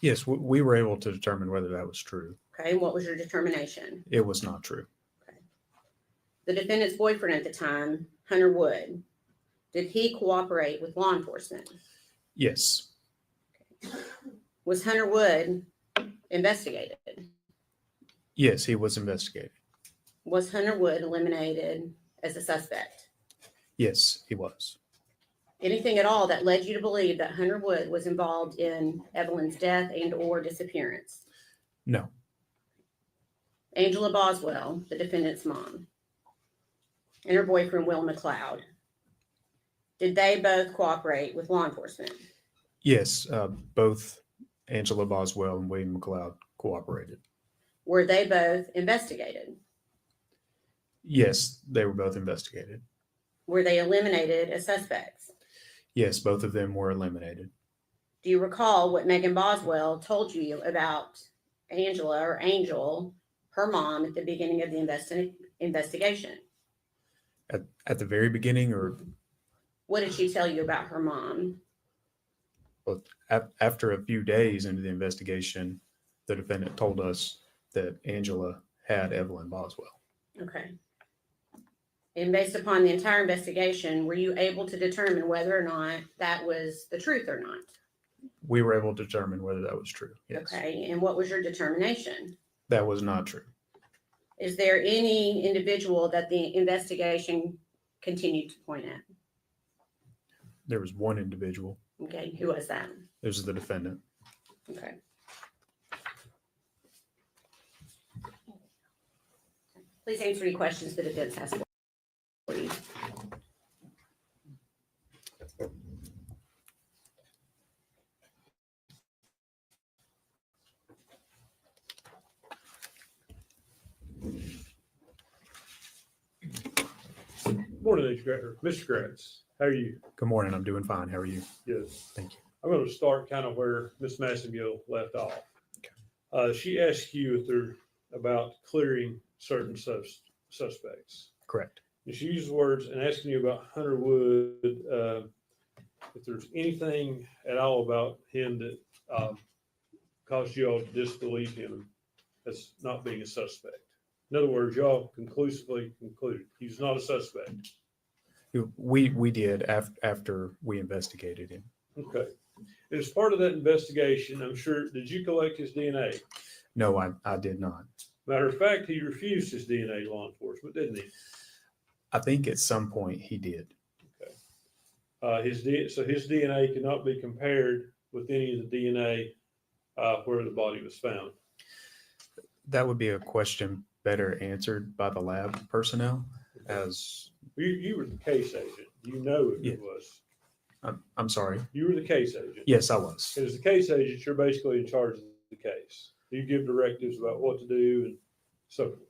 Speaker 2: Yes, we were able to determine whether that was true.
Speaker 1: Okay. And what was your determination?
Speaker 2: It was not true.
Speaker 1: Okay. The defendant's boyfriend at the time, Hunter Wood, did he cooperate with law enforcement?
Speaker 2: Yes.
Speaker 1: Was Hunter Wood investigated?
Speaker 2: Yes, he was investigated.
Speaker 1: Was Hunter Wood eliminated as a suspect?
Speaker 2: Yes, he was.
Speaker 1: Anything at all that led you to believe that Hunter Wood was involved in Evelyn's death and or disappearance?
Speaker 2: No.
Speaker 1: Angela Boswell, the defendant's mom, and her boyfriend, Will McLeod, did they both cooperate with law enforcement?
Speaker 2: Yes, both Angela Boswell and William McLeod cooperated.
Speaker 1: Were they both investigated?
Speaker 2: Yes, they were both investigated.
Speaker 1: Were they eliminated as suspects?
Speaker 2: Yes, both of them were eliminated.
Speaker 1: Do you recall what Megan Boswell told you about Angela or Angel, her mom, at the beginning of the investigation?
Speaker 2: At the very beginning, or
Speaker 1: What did she tell you about her mom?
Speaker 2: well, after a few days into the investigation, the defendant told us that Angela had Evelyn Boswell.
Speaker 1: Okay. And based upon the entire investigation, were you able to determine whether or not that was the truth or not?
Speaker 2: We were able to determine whether that was true. Yes.
Speaker 1: Okay. And what was your determination?
Speaker 2: That was not true.
Speaker 1: Is there any individual that the investigation continued to point at?
Speaker 2: There was one individual.
Speaker 1: Okay. Who was that?
Speaker 2: It was the defendant.
Speaker 1: Okay. Please answer any questions the defense has for you.
Speaker 3: Morning, Mr. Gratz. How are you?
Speaker 2: Good morning. I'm doing fine. How are you?
Speaker 3: Good.
Speaker 2: Thank you.
Speaker 3: I'm going to start kind of where Ms. Massengill left off. She asked you if they're about clearing certain suspects.
Speaker 2: Correct.
Speaker 3: And she used words and asking you about Hunter Wood, if there's anything at all about him that caused you all to disbelieve him as not being a suspect. In other words, y'all conclusively concluded he's not a suspect.
Speaker 2: We did after we investigated him.
Speaker 3: Okay. As part of that investigation, I'm sure, did you collect his DNA?
Speaker 2: No, I did not.
Speaker 3: Matter of fact, he refused his DNA to law enforcement, didn't he?
Speaker 2: I think at some point he did.
Speaker 3: Okay. So his DNA cannot be compared with any of the DNA where the body was found.
Speaker 2: That would be a question better answered by the lab personnel. As
Speaker 3: You were the case agent. You know if it was.
Speaker 2: I'm sorry.
Speaker 3: You were the case agent.
Speaker 2: Yes, I was.
Speaker 3: And as the case agent, you're basically in charge of the case. You give directives about what to do and so forth.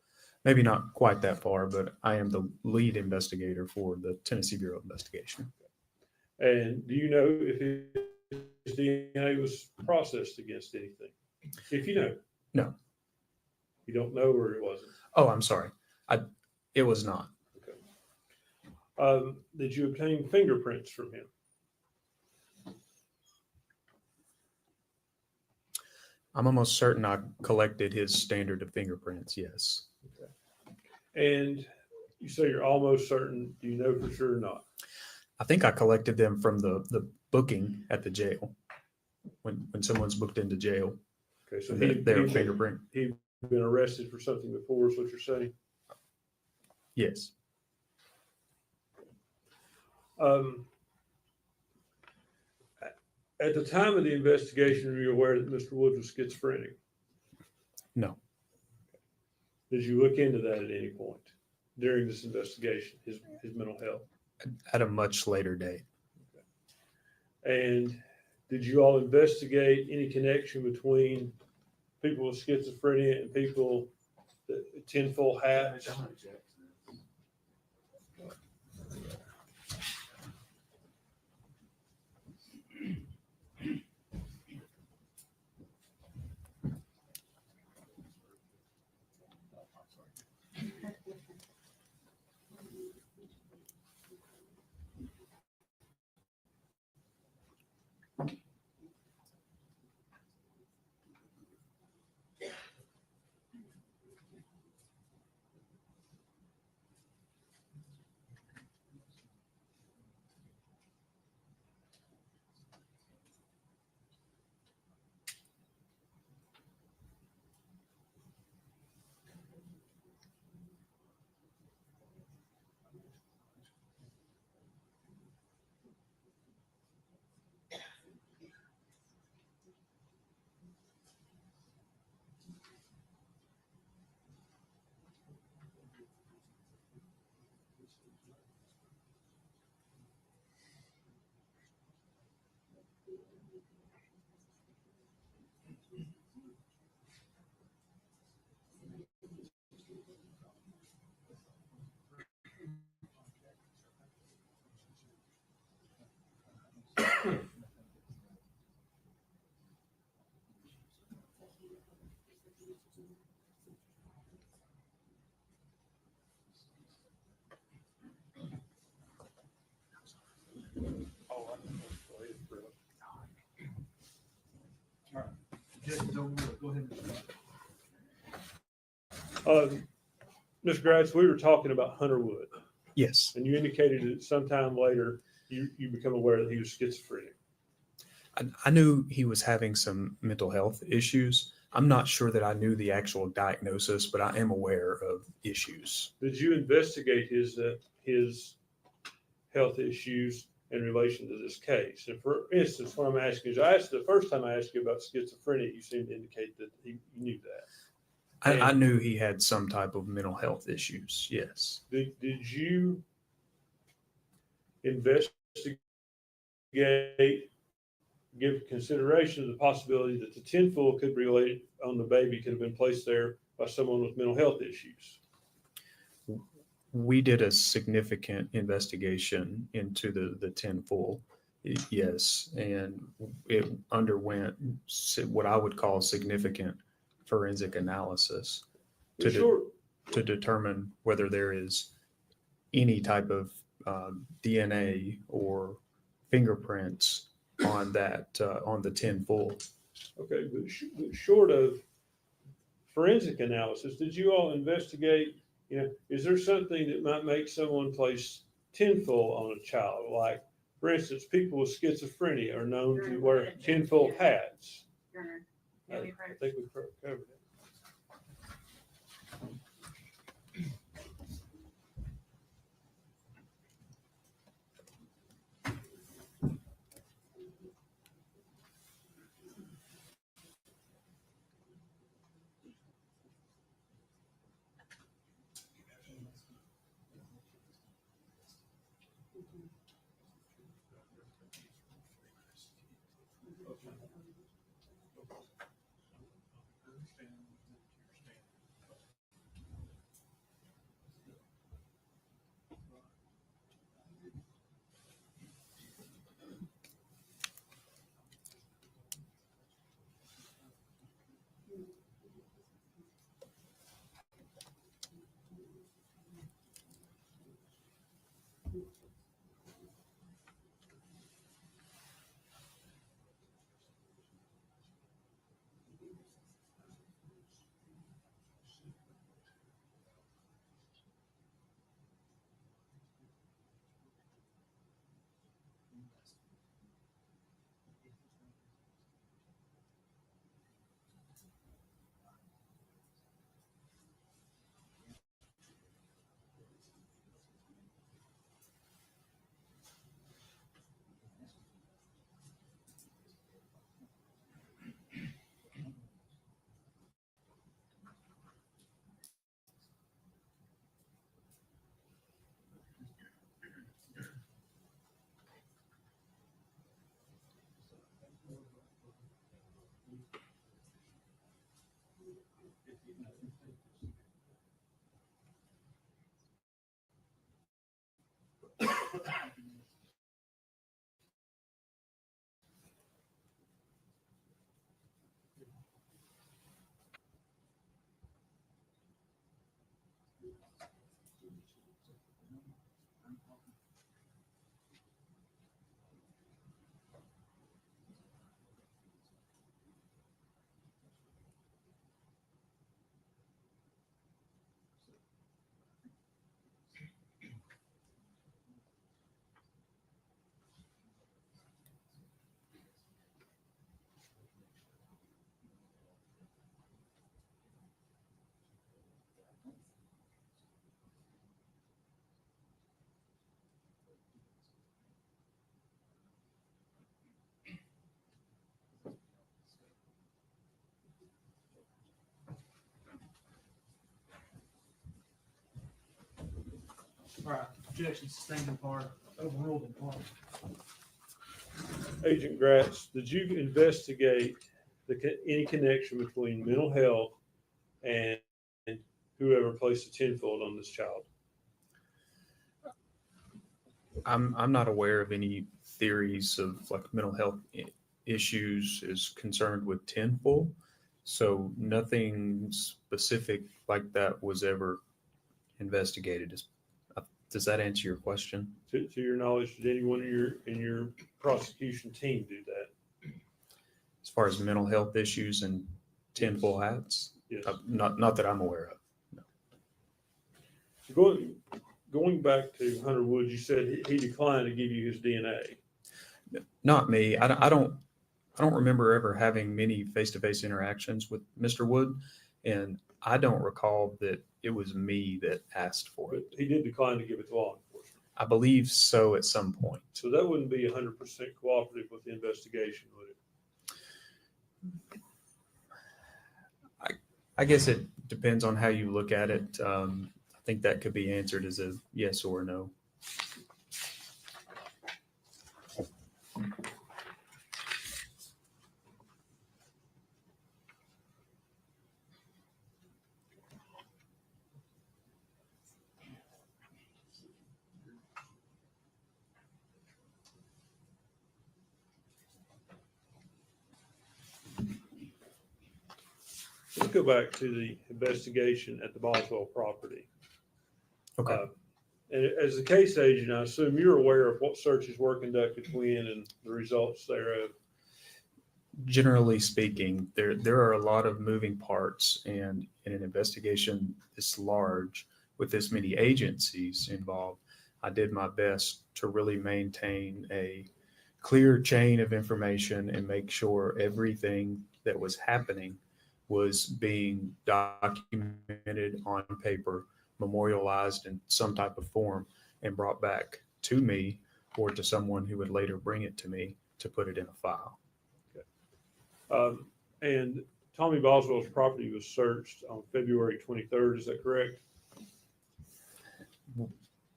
Speaker 2: Maybe not quite that far, but I am the lead investigator for the Tennessee Bureau of Investigation.
Speaker 3: And do you know if his DNA was processed against anything? If you know.
Speaker 2: No.
Speaker 3: You don't know or it wasn't?
Speaker 2: Oh, I'm sorry. It was not.
Speaker 3: Okay. Did you obtain fingerprints from him?
Speaker 2: I'm almost certain I collected his standard of fingerprints. Yes.
Speaker 3: Okay. And you say you're almost certain. Do you know for sure or not?
Speaker 2: I think I collected them from the booking at the jail when someone's booked into jail.
Speaker 3: Okay, so
Speaker 2: their fingerprint.
Speaker 3: He'd been arrested for something before, is what you're saying?
Speaker 2: Yes.
Speaker 3: At the time of the investigation, were you aware that Mr. Woods was schizophrenic?
Speaker 2: No.
Speaker 3: Did you look into that at any point during this investigation, his mental health?
Speaker 2: At a much later date.
Speaker 3: And did you all investigate any connection between people with schizophrenia and people that tinfoil hats?
Speaker 5: Go ahead.
Speaker 3: Mr. Gratz, we were talking about Hunter Wood,
Speaker 2: Yes.
Speaker 3: and you indicated that sometime later you become aware that he was schizophrenic.
Speaker 2: I knew he was having some mental health issues. I'm not sure that I knew the actual diagnosis, but I am aware of issues.
Speaker 3: Did you investigate his health issues in relation to this case? And for instance, what I'm asking is, the first time I asked you about schizophrenia, you seemed to indicate that you knew that.
Speaker 2: I knew he had some type of mental health issues. Yes.
Speaker 3: Did you investigate, give consideration to the possibility that the tinfoil could be related on the baby, could have been placed there by someone with mental health issues?
Speaker 2: We did a significant investigation into the tinfoil. Yes, and it underwent what I would call significant forensic analysis
Speaker 3: The short,
Speaker 2: to determine whether there is any type of DNA or fingerprints on that on the tinfoil.
Speaker 3: okay, but short of forensic analysis, did you all investigate, is there something that might make someone place tinfoil on a child? Like, for instance, people with schizophrenia are known to wear tinfoil hats. I think we covered it.
Speaker 5: All right, objection sustained in part, overruled in part.
Speaker 3: Agent Gratz, did you investigate any connection between mental health and whoever placed the tinfoil on this child?
Speaker 2: I'm not aware of any theories of like mental health issues is concerned with tinfoil. So nothing specific like that was ever investigated. Does that answer your question?
Speaker 3: To your knowledge, did anyone in your prosecution team do that?
Speaker 2: As far as mental health issues and tinfoil hats?
Speaker 3: Yes.
Speaker 2: Not that I'm aware of.
Speaker 3: No. Going back to Hunter Woods, you said he declined to give you his DNA.
Speaker 2: Not me. I don't remember ever having many face-to-face interactions with Mr. Wood, and I don't recall that it was me that asked for
Speaker 3: But
Speaker 2: it.
Speaker 3: he did decline to give it to law enforcement.
Speaker 2: I believe so at some point.
Speaker 3: So that wouldn't be 100% cooperative with the investigation, would it?
Speaker 2: I guess it depends on how you look at it. I think that could be answered as a yes or no.
Speaker 3: let's go back to the investigation at the Boswell property.
Speaker 2: Okay.
Speaker 3: And as a case agent, I assume you're aware of what searches were conducted when and the results thereof.
Speaker 2: Generally speaking, there are a lot of moving parts, and in an investigation this large with this many agencies involved, I did my best to really maintain a clear chain of information and make sure everything that was happening was being documented on paper, memorialized in some type of form, and brought back to me or to someone who would later bring it to me to put it in a file.
Speaker 3: And Tommy Boswell's property was searched on February 23rd, is that correct?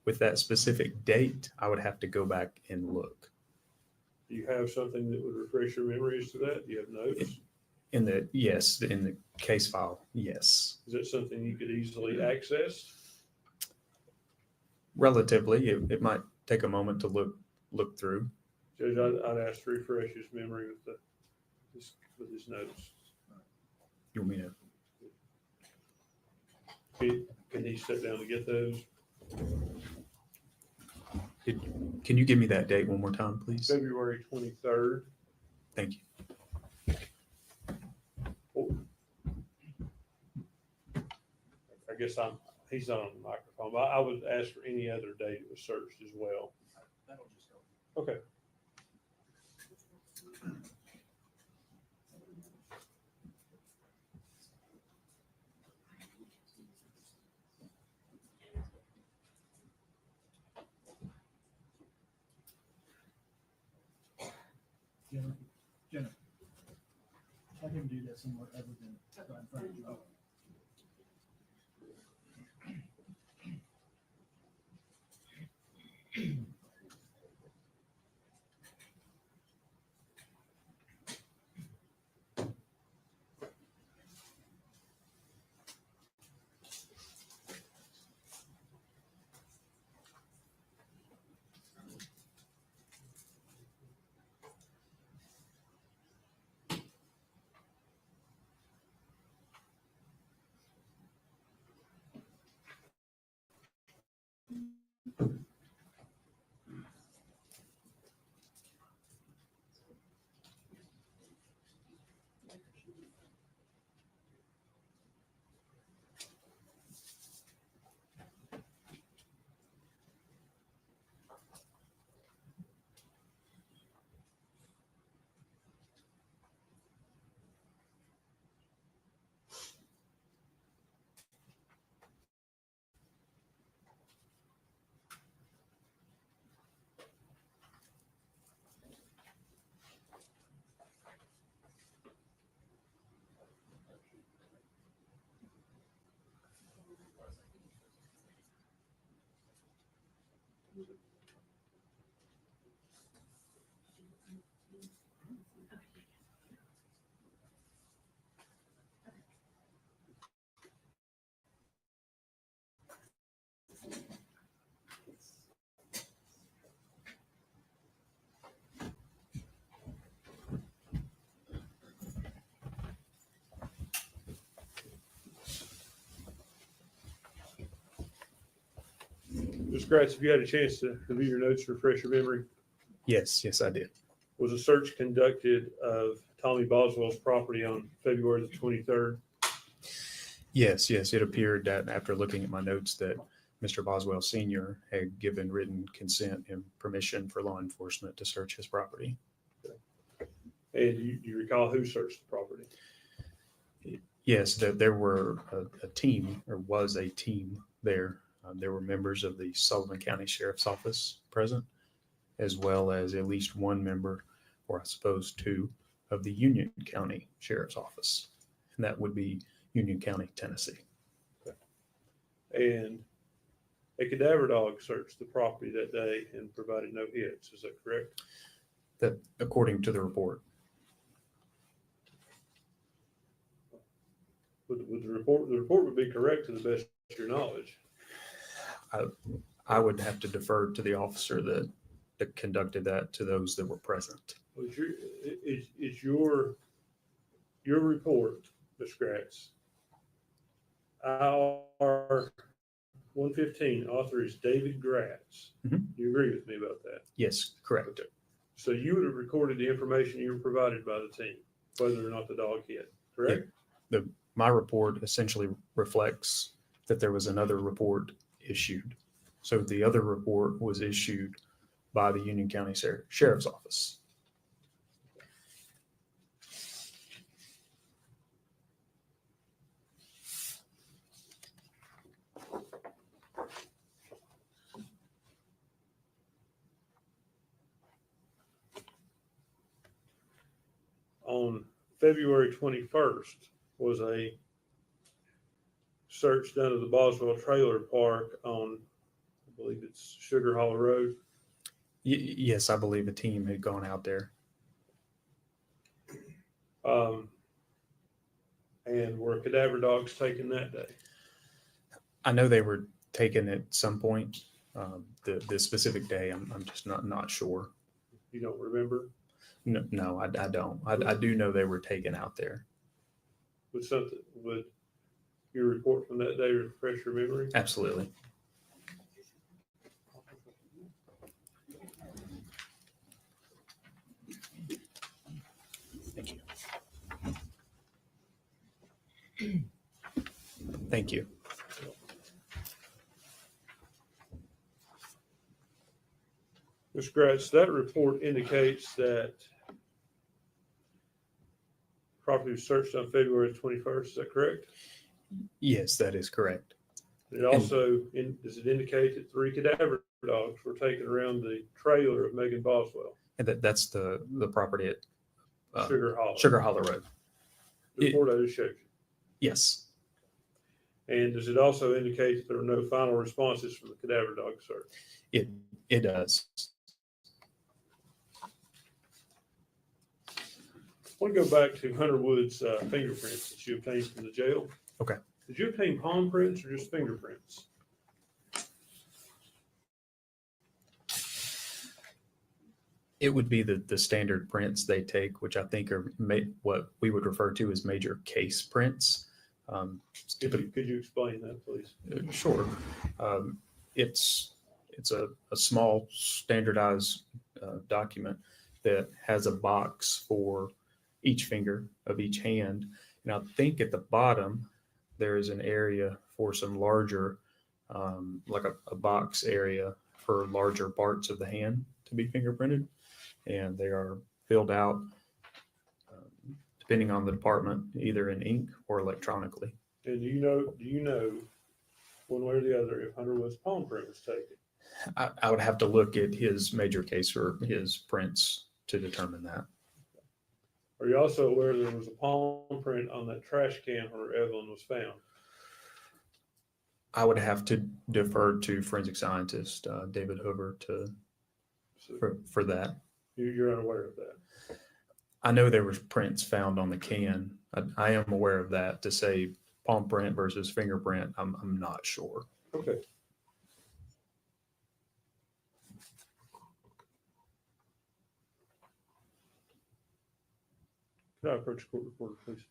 Speaker 2: With that specific date, I would have to go back and look.
Speaker 3: Do you have something that would refresh your memory as to that? Do you have notes?
Speaker 2: In the case file, yes.
Speaker 3: Is that something you could easily access?
Speaker 2: Relatively, it might take a moment to look through.
Speaker 3: Judge, I'd ask to refresh his memory with his notes.
Speaker 2: You want me to?
Speaker 3: Can he sit down to get those?
Speaker 2: Can you give me that date one more time, please?
Speaker 3: February 23rd.
Speaker 2: Thank you.
Speaker 3: I guess he's not on the microphone, but I would ask for any other date it was searched as well.
Speaker 5: That'll just help.
Speaker 3: Okay.
Speaker 5: Jennifer, let him do that somewhere other than right in front of you.
Speaker 3: Mr. Gratz, if you had a chance to review your notes, refresh your memory,
Speaker 2: Yes, I did.
Speaker 3: was a search conducted of Tommy Boswell's property on February the 23rd?
Speaker 2: Yes, it appeared that after looking at my notes that Mr. Boswell Sr. had given written consent and permission for law enforcement to search his property.
Speaker 3: And you recall who searched the property?
Speaker 2: Yes, there were a team, or was a team there. There were members of the Sullivan County Sheriff's Office present, as well as at least one member, or I suppose two, of the Union County Sheriff's Office. And that would be Union County, Tennessee.
Speaker 3: And a cadaver dog searched the property that day and provided no hits. Is that correct?
Speaker 2: That, according to the report.
Speaker 3: Would the report would be correct to the best of your knowledge?
Speaker 2: I would have to defer to the officer that conducted that to those that were present.
Speaker 3: Is your report Ms. Gratz. Our 115 author is David Gratz.
Speaker 2: Mhm.
Speaker 3: You agree with me about that?
Speaker 2: Yes, correct.
Speaker 3: Okay. So you would have recorded the information you were provided by the team, whether or not the dog hit, correct?
Speaker 2: My report essentially reflects that there was another report issued. So the other report was issued by the Union County Sheriff's Office.
Speaker 3: On February 21st was a search done of the Boswell Trailer Park on, I believe it's Sugar Hollow Road.
Speaker 2: Yes, I believe a team had gone out there.
Speaker 3: And were cadaver dogs taken that day?
Speaker 2: I know they were taken at some point. The specific day, I'm just not sure.
Speaker 3: You don't remember?
Speaker 2: No, I don't. I do know they were taken out there.
Speaker 3: Would your report from that day refresh your memory?
Speaker 2: Absolutely. Thank you. Thank you.
Speaker 3: Ms. Gratz, that report indicates that property was searched on February 21st. Is that correct?
Speaker 2: Yes, that is correct.
Speaker 3: It also, does it indicate that 3 cadaver dogs were taken around the trailer of Megan Boswell?
Speaker 2: And that's the property at
Speaker 3: Sugar Hollow.
Speaker 2: Sugar Hollow Road.
Speaker 3: The report I just showed you.
Speaker 2: Yes.
Speaker 3: And does it also indicate that there were no final responses from the cadaver dog search?
Speaker 2: It does.
Speaker 3: I want to go back to Hunter Wood's fingerprints that you obtained from the jail.
Speaker 2: Okay.
Speaker 3: Did you obtain palm prints or just fingerprints?
Speaker 2: It would be the standard prints they take, which I think are what we would refer to as major case prints.
Speaker 3: Could you explain that, please?
Speaker 2: Sure. It's a small standardized document that has a box for each finger of each hand. And I think at the bottom, there is an area for some larger, like a box area for larger parts of the hand to be fingerprinted. And they are filled out, depending on the department, either in ink or electronically.
Speaker 3: And do you know one way or the other if Hunter Wood's palm print was taken?
Speaker 2: I would have to look at his major case or his prints to determine that.
Speaker 3: Are you also aware there was a palm print on that trash can where Evelyn was found?
Speaker 2: I would have to defer to forensic scientist David Hoover for that.
Speaker 3: You're unaware of that?
Speaker 2: I know there was prints found on the can. I am aware of that. To say palm print versus fingerprint, I'm not sure.
Speaker 3: Okay. Can I approach the court reporter, please?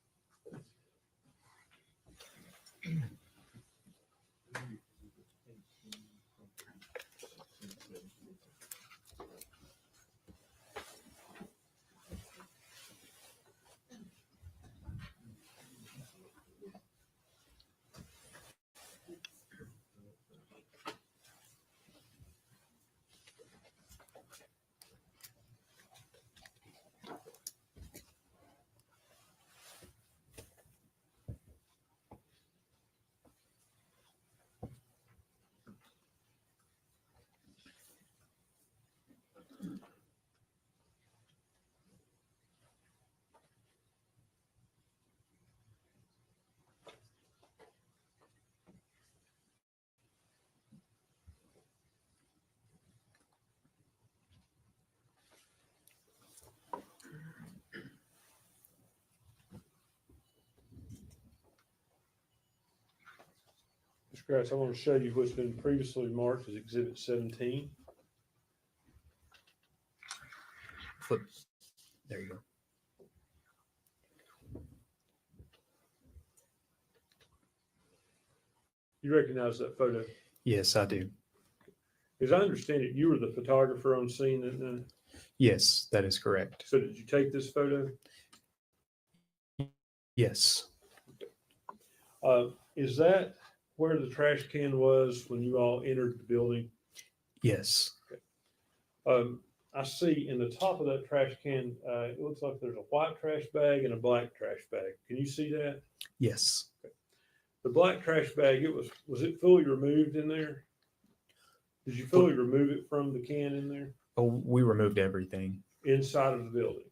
Speaker 3: Mr. Grass, I want to show you what's been previously marked as Exhibit 17.
Speaker 2: Flip. There you go.
Speaker 3: You recognize that photo?
Speaker 2: Yes, I do.
Speaker 3: As I understand it, you were the photographer on scene, and
Speaker 2: Yes, that is correct.
Speaker 3: so did you take this photo?
Speaker 2: Yes.
Speaker 3: Is that where the trash can was when you all entered the building?
Speaker 2: Yes.
Speaker 3: I see in the top of that trash can, it looks like there's a white trash bag and a black trash bag. Can you see that?
Speaker 2: Yes.
Speaker 3: The black trash bag, was it fully removed in there? Did you fully remove it from the can in there?
Speaker 2: Oh, we removed everything.
Speaker 3: Inside of the building?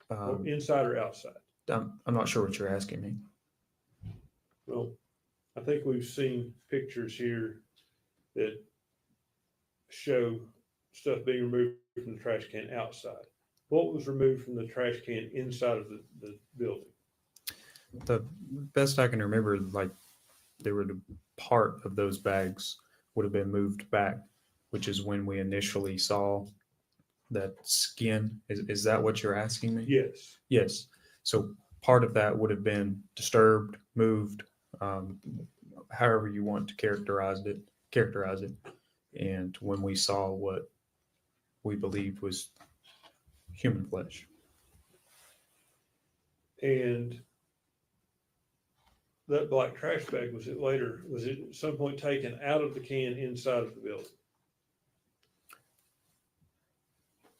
Speaker 3: Or inside or outside?
Speaker 2: I'm not sure what you're asking me.
Speaker 3: Well, I think we've seen pictures here that show stuff being removed from the trash can outside. What was removed from the trash can inside of the building?
Speaker 2: The best I can remember, like there were the part of those bags would have been moved back, which is when we initially saw that skin. Is that what you're asking me?
Speaker 3: Yes.
Speaker 2: Yes. So part of that would have been disturbed, moved, however you want to characterize it. And when we saw what we believed was human flesh.
Speaker 3: And that black trash bag, was it at some point taken out of the can inside of the building?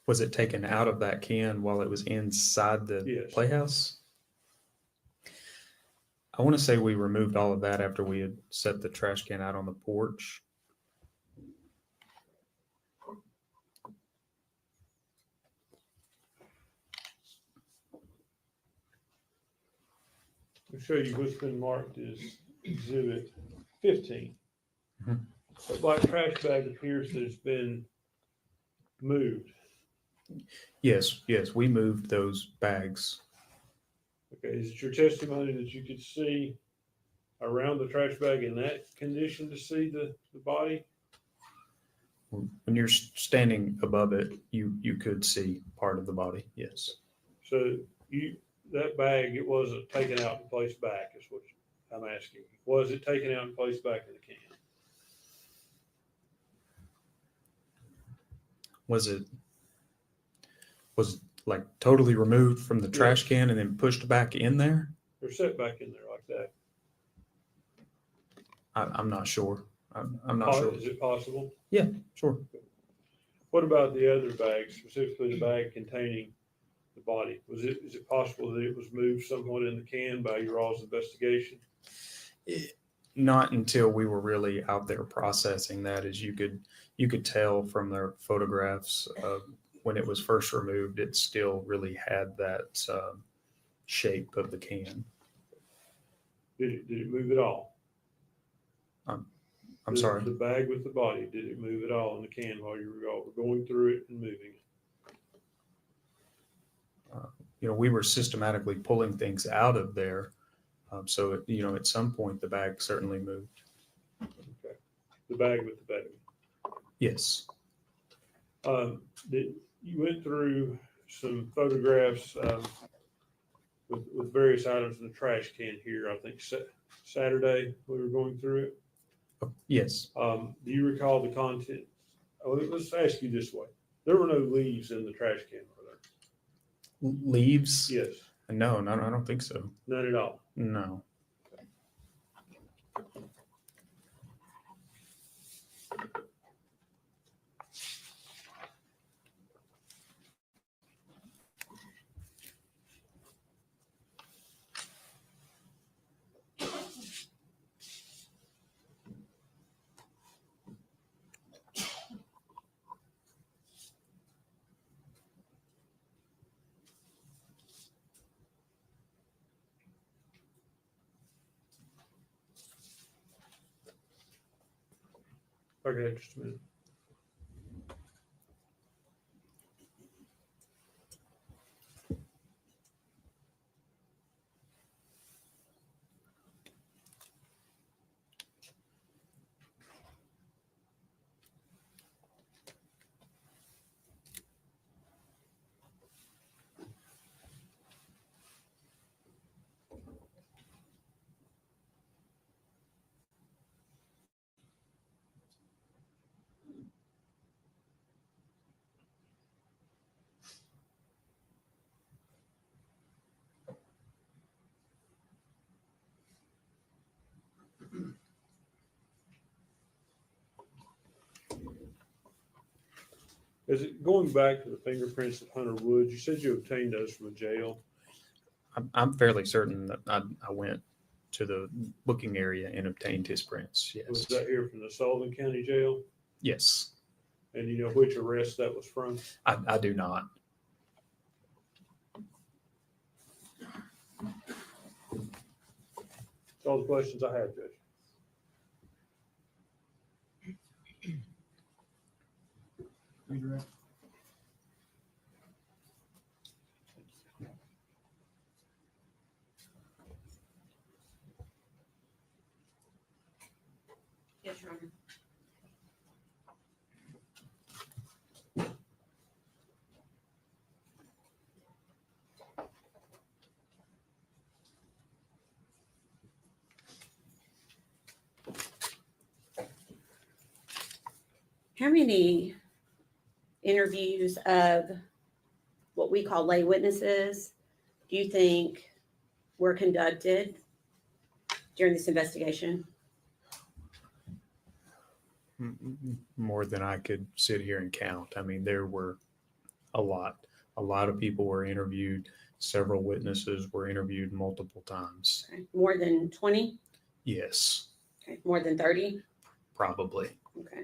Speaker 2: Was it taken out of that can while it was inside the
Speaker 3: Yes.
Speaker 2: playhouse? I want to say we removed all of that after we had set the trash can out on the porch.
Speaker 3: I'll show you what's been marked as exhibit 15.
Speaker 2: Mhm.
Speaker 3: The black trash bag appears that it's been moved.
Speaker 2: Yes, we moved those bags.
Speaker 3: Okay, is it your testimony that you could see around the trash bag in that condition to see the body?
Speaker 2: When you're standing above it, you could see part of the body. Yes.
Speaker 3: So that bag, it wasn't taken out and placed back, is what I'm asking. Was it taken out and placed back in the can?
Speaker 2: Was it like totally removed from the trash can and then pushed back in there?
Speaker 3: Or set back in there like that?
Speaker 2: I'm not sure. I'm not sure.
Speaker 3: Is it possible?
Speaker 2: Yeah, sure.
Speaker 3: What about the other bags, specifically the bag containing the body? Is it possible that it was moved somewhat in the can by your all's investigation?
Speaker 2: Not until we were really out there processing that. As you could tell from their photographs when it was first removed, it still really had that shape of the can.
Speaker 3: Did it move at all?
Speaker 2: I'm sorry.
Speaker 3: The bag with the body, did it move at all in the can while you all were going through it and moving it?
Speaker 2: We were systematically pulling things out of there. So, at some point the bag certainly moved.
Speaker 3: Okay. The bag with the baby.
Speaker 2: Yes.
Speaker 3: You went through some photographs with various items in the trash can here. I think Saturday we were going through it.
Speaker 2: Yes.
Speaker 3: Do you recall the content? Oh, let's ask you this way. There were no leaves in the trash can, were there?
Speaker 2: Leaves?
Speaker 3: Yes.
Speaker 2: No, I don't think so.
Speaker 3: None at all.
Speaker 2: No.
Speaker 3: Okay, just a minute. Is it going back to the fingerprints at Hunter Woods? You said you obtained those from a jail.
Speaker 2: I'm fairly certain that I went to the booking area and obtained his prints.
Speaker 3: Was
Speaker 2: Yes.
Speaker 3: that here from the Sullivan County Jail?
Speaker 2: Yes.
Speaker 3: And you know which arrest that was from?
Speaker 2: I do not.
Speaker 3: That's all the questions I have, Judge.
Speaker 5: Redirect.
Speaker 1: Yes, Your Honor. How many interviews of what we call lay witnesses do you think were conducted during this investigation?
Speaker 2: More than I could sit here and count. I mean, there were a lot. A lot of people were interviewed. Several witnesses were interviewed multiple times.
Speaker 1: Okay. More than 20?
Speaker 2: Yes,
Speaker 1: Okay. More than 30?
Speaker 2: probably.
Speaker 1: Okay.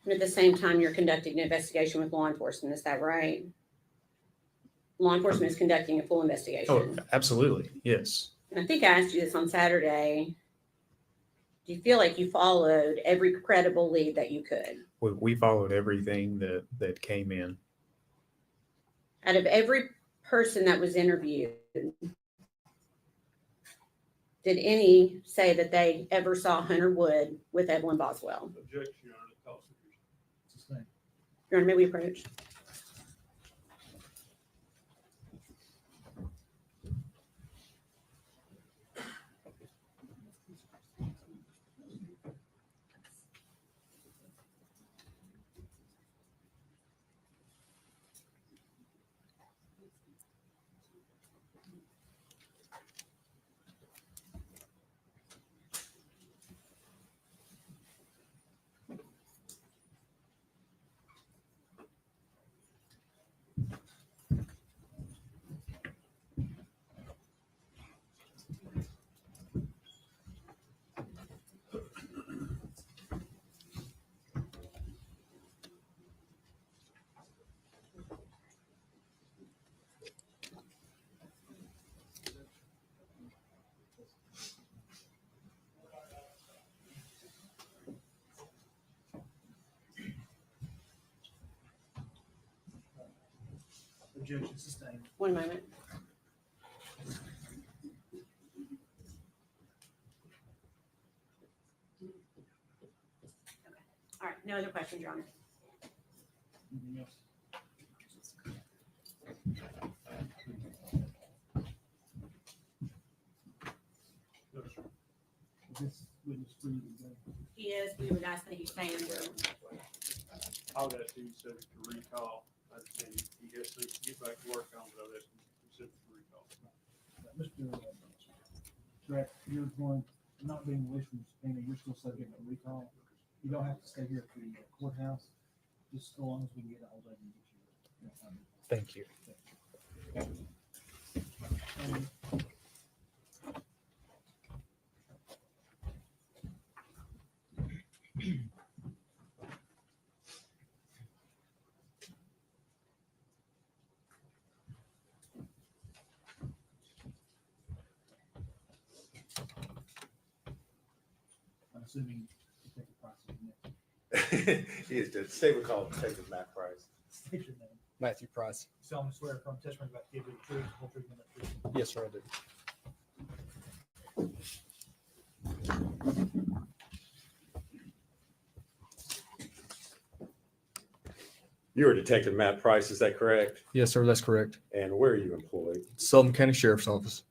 Speaker 1: And at the same time, you're conducting an investigation with law enforcement, is that right? Law enforcement is conducting a full
Speaker 2: Oh,
Speaker 1: investigation.
Speaker 2: absolutely. Yes.
Speaker 1: And I think I asked you this on Saturday. Do you feel like you followed every credible lead that you could?
Speaker 2: We followed everything that came in.
Speaker 1: Out of every person that was interviewed, did any say that they ever saw Hunter Wood with Evelyn Boswell?
Speaker 3: Objection, Your Honor. The call is
Speaker 5: Sustain.
Speaker 1: Your Honor, may we approach?
Speaker 5: Objection sustained.
Speaker 1: One moment. All right, no other questions, Your Honor.
Speaker 5: Anything else?
Speaker 3: No, sir.
Speaker 5: Is this witness free to go?
Speaker 1: He is, we would ask that he stay under.
Speaker 3: I'll ask you subject to recall. I understand he has to get back to work on, but I'll ask him subject to recall.
Speaker 5: Mr. Brett, you're going, not being released from subpoena, you're still subject to recall. You don't have to stay here at the courthouse, just so long as we can get a hold of you.
Speaker 2: Thank you.
Speaker 5: I'm assuming you take the process next.
Speaker 6: He is the state would call Detective Matt Price.
Speaker 5: State your name.
Speaker 7: Matthew Price.
Speaker 5: Solemnly swear from testimony about the truth, the whole truth, and the truth.
Speaker 7: Yes, sir, I do.
Speaker 6: You are Detective Matt Price, is that correct?
Speaker 7: Yes, sir, that's correct.
Speaker 6: And where are you employed?
Speaker 7: Sullivan County Sheriff's Office.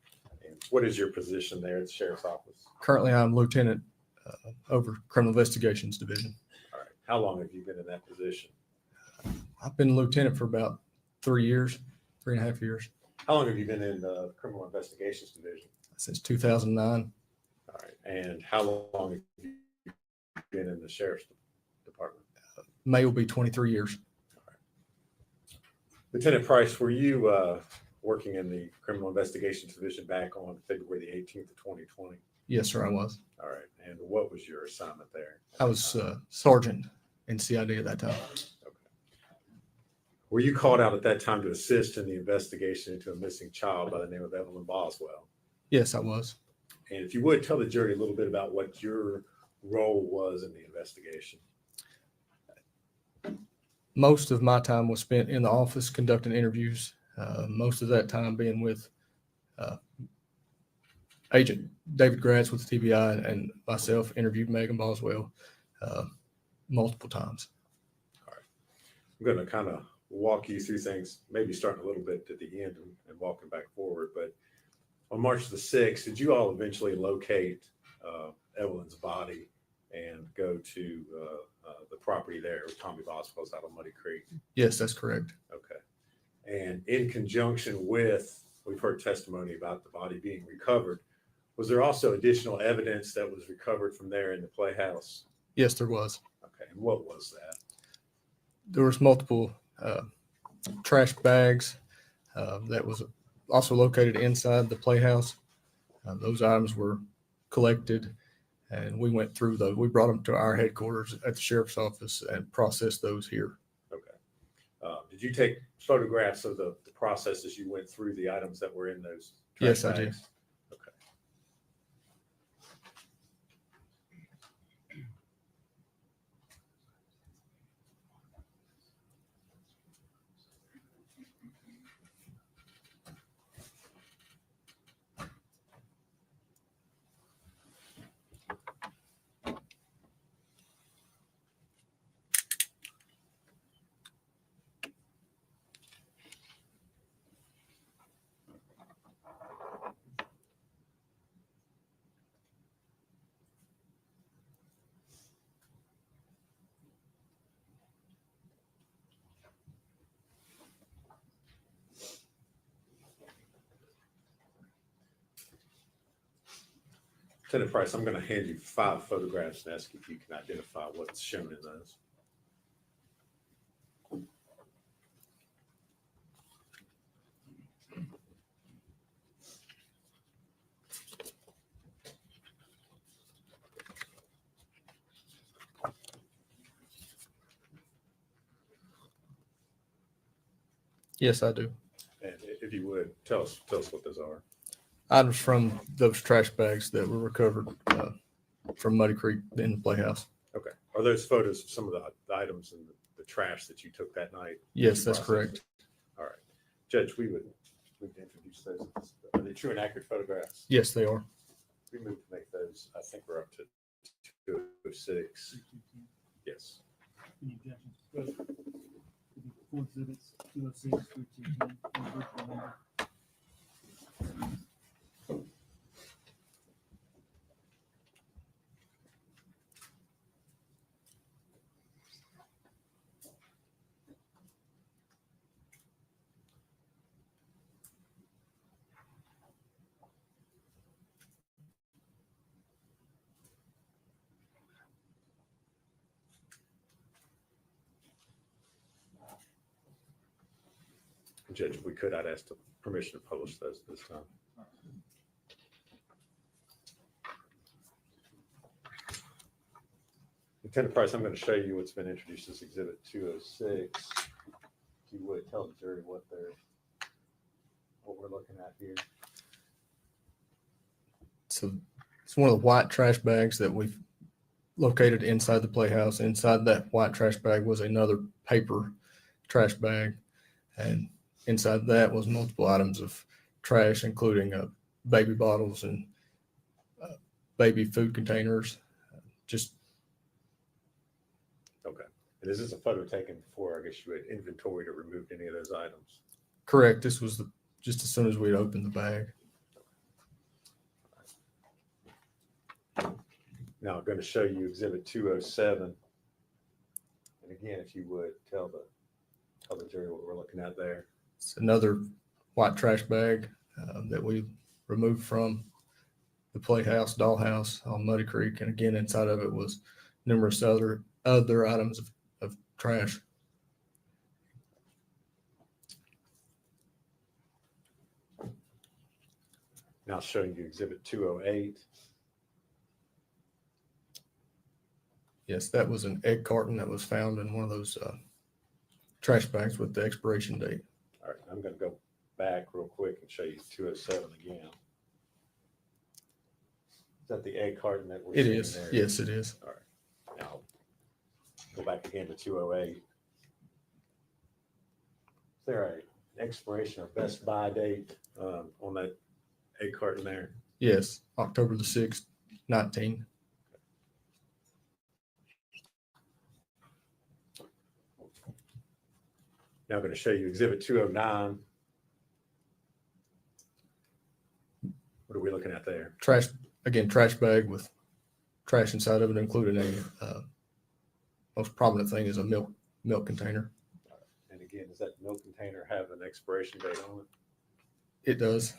Speaker 6: And what is your position there at the Sheriff's Office?
Speaker 7: Currently, I'm Lieutenant over Criminal Investigations Division.
Speaker 6: All right. How long have you been in that position?
Speaker 7: I've been lieutenant for about 3 years, 3.5 years,
Speaker 6: How long have you been in the Criminal Investigations Division?
Speaker 7: since 2009.
Speaker 6: All right. And how long have you been in the Sheriff's
Speaker 7: May will be 23 years.
Speaker 6: Lieutenant Price, were you working in the Criminal Investigations Division back on February the 18th of 2020?
Speaker 7: Yes, sir, I was.
Speaker 6: All right. And what was your assignment there?
Speaker 7: I was sergeant in CID at that time.
Speaker 6: Okay. Were you called out at that time to assist in the investigation into a missing child by the name of Evelyn Boswell?
Speaker 7: Yes, I was.
Speaker 6: And if you would, tell the jury a little bit about what your role was in the investigation.
Speaker 7: Most of my time was spent in the office conducting interviews, most of that time being with Agent David Gratz with the TBI, and myself interviewed Megan Boswell multiple times.
Speaker 6: All right. I'm going to kind of walk you through things, maybe starting a little bit at the end and walking back forward. But on March the 6th, did you all eventually locate Evelyn's body and go to the property there where Tommy Boswell's out on Muddy Creek?
Speaker 7: Yes, that's correct.
Speaker 6: Okay. And in conjunction with, we've heard testimony about the body being recovered, was there also additional evidence that was recovered from there in the playhouse?
Speaker 7: Yes, there was.
Speaker 6: Okay. And what was that?
Speaker 7: There was multiple trash bags that was also located inside the playhouse. Those items were collected, and we went through those. We brought them to our headquarters at the sheriff's office and processed those here.
Speaker 6: Okay. Did you take photographs of the process as you went through the items that were in those trash
Speaker 7: Yes, I did.
Speaker 6: bags? Okay. Lieutenant Price, I'm going to hand you 5 photographs and ask if you can identify what's shown in those.
Speaker 7: Yes, I do.
Speaker 6: And if you would, tell us what those are.
Speaker 7: Items from those trash bags that were recovered from Muddy Creek in the playhouse.
Speaker 6: Okay. Are those photos of some of the items in the trash that you took that night?
Speaker 7: Yes, that's
Speaker 6: Processed?
Speaker 7: correct.
Speaker 6: All right. Judge, we'd introduce those. Are they true and accurate photographs?
Speaker 7: Yes, they are.
Speaker 6: We moved to make those, I think we're up to 206. Yes.
Speaker 5: Any objections? Good. Four exhibits, 206 through 210.
Speaker 6: Judge, if we could, I'd ask the permission to publish those this time. Lieutenant Price, I'm going to show you what's been introduced as Exhibit 206. If you would, tell the jury what we're looking at here.
Speaker 7: So it's one of the white trash bags that we've located inside the playhouse. Inside that white trash bag was another paper trash bag, and inside that was multiple items of trash, including baby bottles and baby food containers. Just
Speaker 6: Okay. And is this a photo taken before, I guess, you had inventoried or removed any of those items?
Speaker 7: correct. This was just as soon as we'd opened the bag.
Speaker 6: Now I'm going to show you Exhibit 207. And again, if you would, tell the jury what we're looking at there.
Speaker 7: It's another white trash bag that we removed from the playhouse, dollhouse on Muddy Creek. And again, inside of it was numerous other items of trash.
Speaker 6: Now showing you exhibit 208.
Speaker 7: Yes, that was an egg carton that was found in one of those trash bags with the expiration date.
Speaker 6: All right, I'm going to go back real quick and show you 207 again. Is that the egg carton that we're
Speaker 7: It
Speaker 6: seeing
Speaker 7: is.
Speaker 6: there?
Speaker 7: Yes, it is.
Speaker 6: All right. Now go back again to 208. Is there an expiration or best buy date on that egg carton there?
Speaker 7: Yes, October the 6th, 19.
Speaker 6: Now I'm going to show you exhibit 209. What are we looking at there?
Speaker 7: Trash, again, trash bag with trash inside of it, including a most prominent thing is a milk container.
Speaker 6: And again, does that milk container have an expiration date on it?
Speaker 7: It does.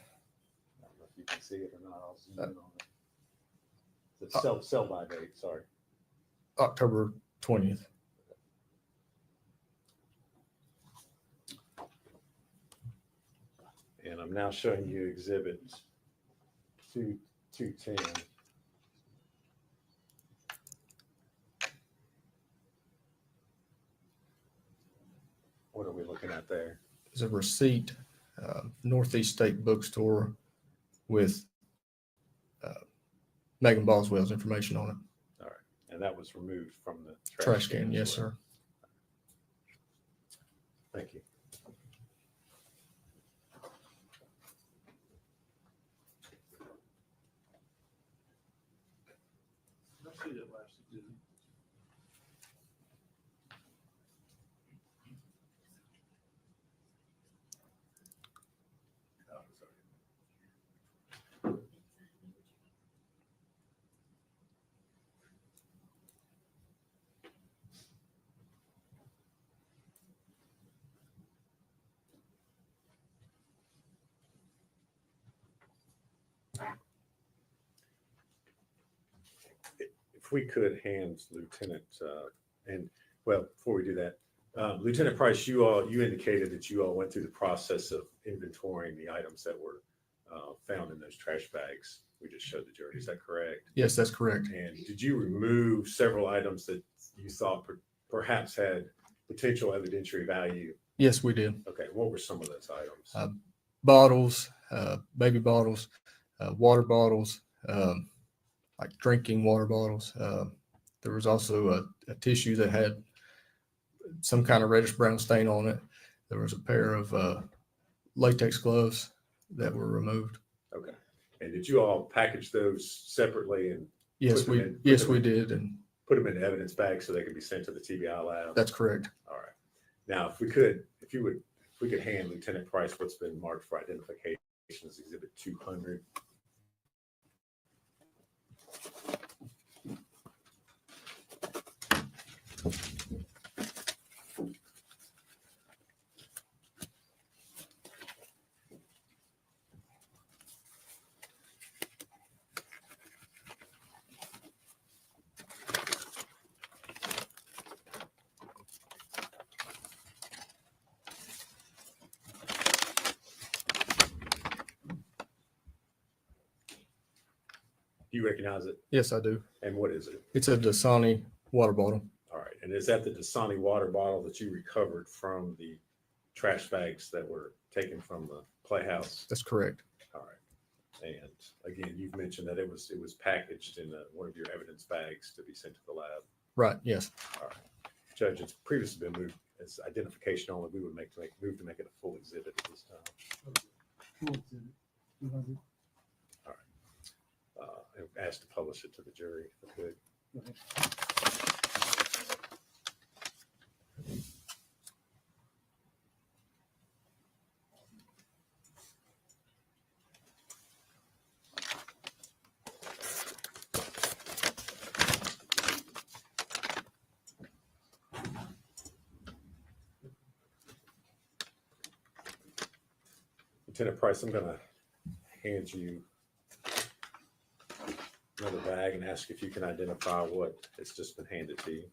Speaker 6: I don't know if you can see it or not. I'll zoom in on it. It's sell by date, sorry.
Speaker 7: October 20th.
Speaker 6: And I'm now showing you exhibit 210. What are we looking at there?
Speaker 7: Is a receipt, Northeast State Bookstore with Megan Boswell's information on it.
Speaker 6: All right. And that was removed from the
Speaker 7: Trash can,
Speaker 6: as
Speaker 7: yes,
Speaker 6: well.
Speaker 7: sir.
Speaker 6: Thank you.
Speaker 3: I see that last exhibit. Oh, sorry.
Speaker 6: If we could hand Lieutenant, and well, before we do that, Lieutenant Price, you indicated that you all went through the process of inventorying the items that were found in those trash bags we just showed the jury. Is that correct?
Speaker 7: Yes, that's correct.
Speaker 6: And did you remove several items that you thought perhaps had potential evidentiary value?
Speaker 7: Yes, we did.
Speaker 6: Okay, what were some of those items?
Speaker 7: Bottles, baby bottles, water bottles, like drinking water bottles. There was also a tissue that had some kind of reddish brown stain on it. There was a pair of latex gloves that were removed.
Speaker 6: Okay. And did you all package those separately and
Speaker 7: Yes,
Speaker 6: Put them in-
Speaker 7: we did, and
Speaker 6: put them in evidence bags so they could be sent to the TBI lab?
Speaker 7: that's correct.
Speaker 6: All right. Now, if we could hand Lieutenant Price what's been marked for identification as Exhibit 200. Do you recognize it?
Speaker 7: Yes, I do.
Speaker 6: And what is it?
Speaker 7: It's a Dasani water bottle.
Speaker 6: All right. And is that the Dasani water bottle that you recovered from the trash bags that were taken from the playhouse?
Speaker 7: That's correct.
Speaker 6: All right. And again, you've mentioned that it was packaged in one of your evidence bags to be sent to the lab.
Speaker 7: Right. Yes.
Speaker 6: All right. Judge, it's previously been moved as identification only. We would move to make it a full exhibit at this time.
Speaker 5: Full exhibit, 200.
Speaker 6: And asked to publish it to the jury if we could.
Speaker 5: Go ahead.
Speaker 6: Lieutenant Price, I'm going to hand you another bag and ask if you can identify what has just been handed to you.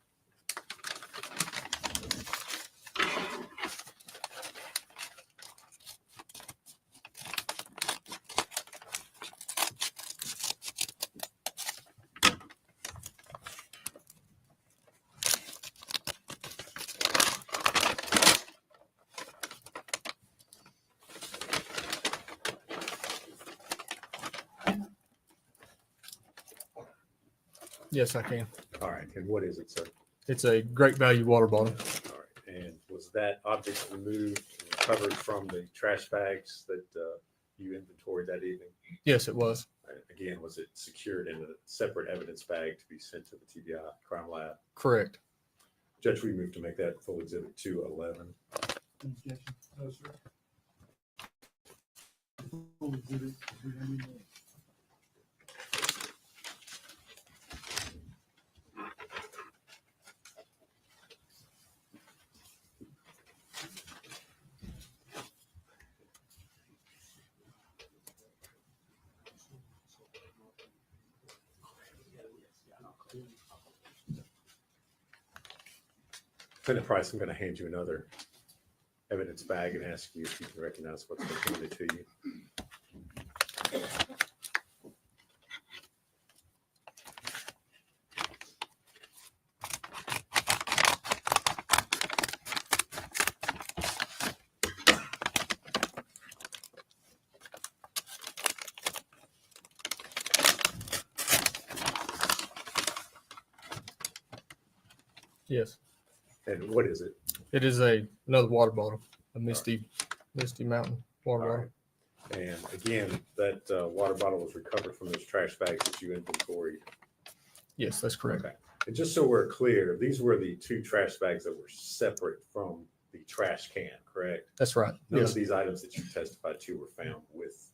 Speaker 7: Yes, I can.
Speaker 6: All right, and what is it, sir?
Speaker 7: It's a great value water bottle.
Speaker 6: All right, and was that object removed and recovered from the trash bags that you inventoried that evening?
Speaker 7: Yes, it was.
Speaker 6: Again, was it secured in a separate evidence bag to be sent to the TBI crime lab?
Speaker 7: Correct.
Speaker 6: Judge, we move to make that full exhibit 211.
Speaker 5: Any objection?
Speaker 3: No, sir.
Speaker 5: Full exhibit 308.
Speaker 6: Defendant Price, I'm going to hand you another evidence bag and ask you if you can recognize what's been handed to you.
Speaker 7: Yes.
Speaker 6: And what is it?
Speaker 7: It is another water bottle, a Misty Mountain water
Speaker 6: All
Speaker 7: bottle.
Speaker 6: right. And again, that water bottle was recovered from those trash bags that you inventoried.
Speaker 7: Yes, that's correct.
Speaker 6: Okay. And just so we're clear, these were the two trash bags that were separate from the trash can, correct?
Speaker 7: That's right.
Speaker 6: None
Speaker 7: Yes,
Speaker 6: of these items that you testified to were found with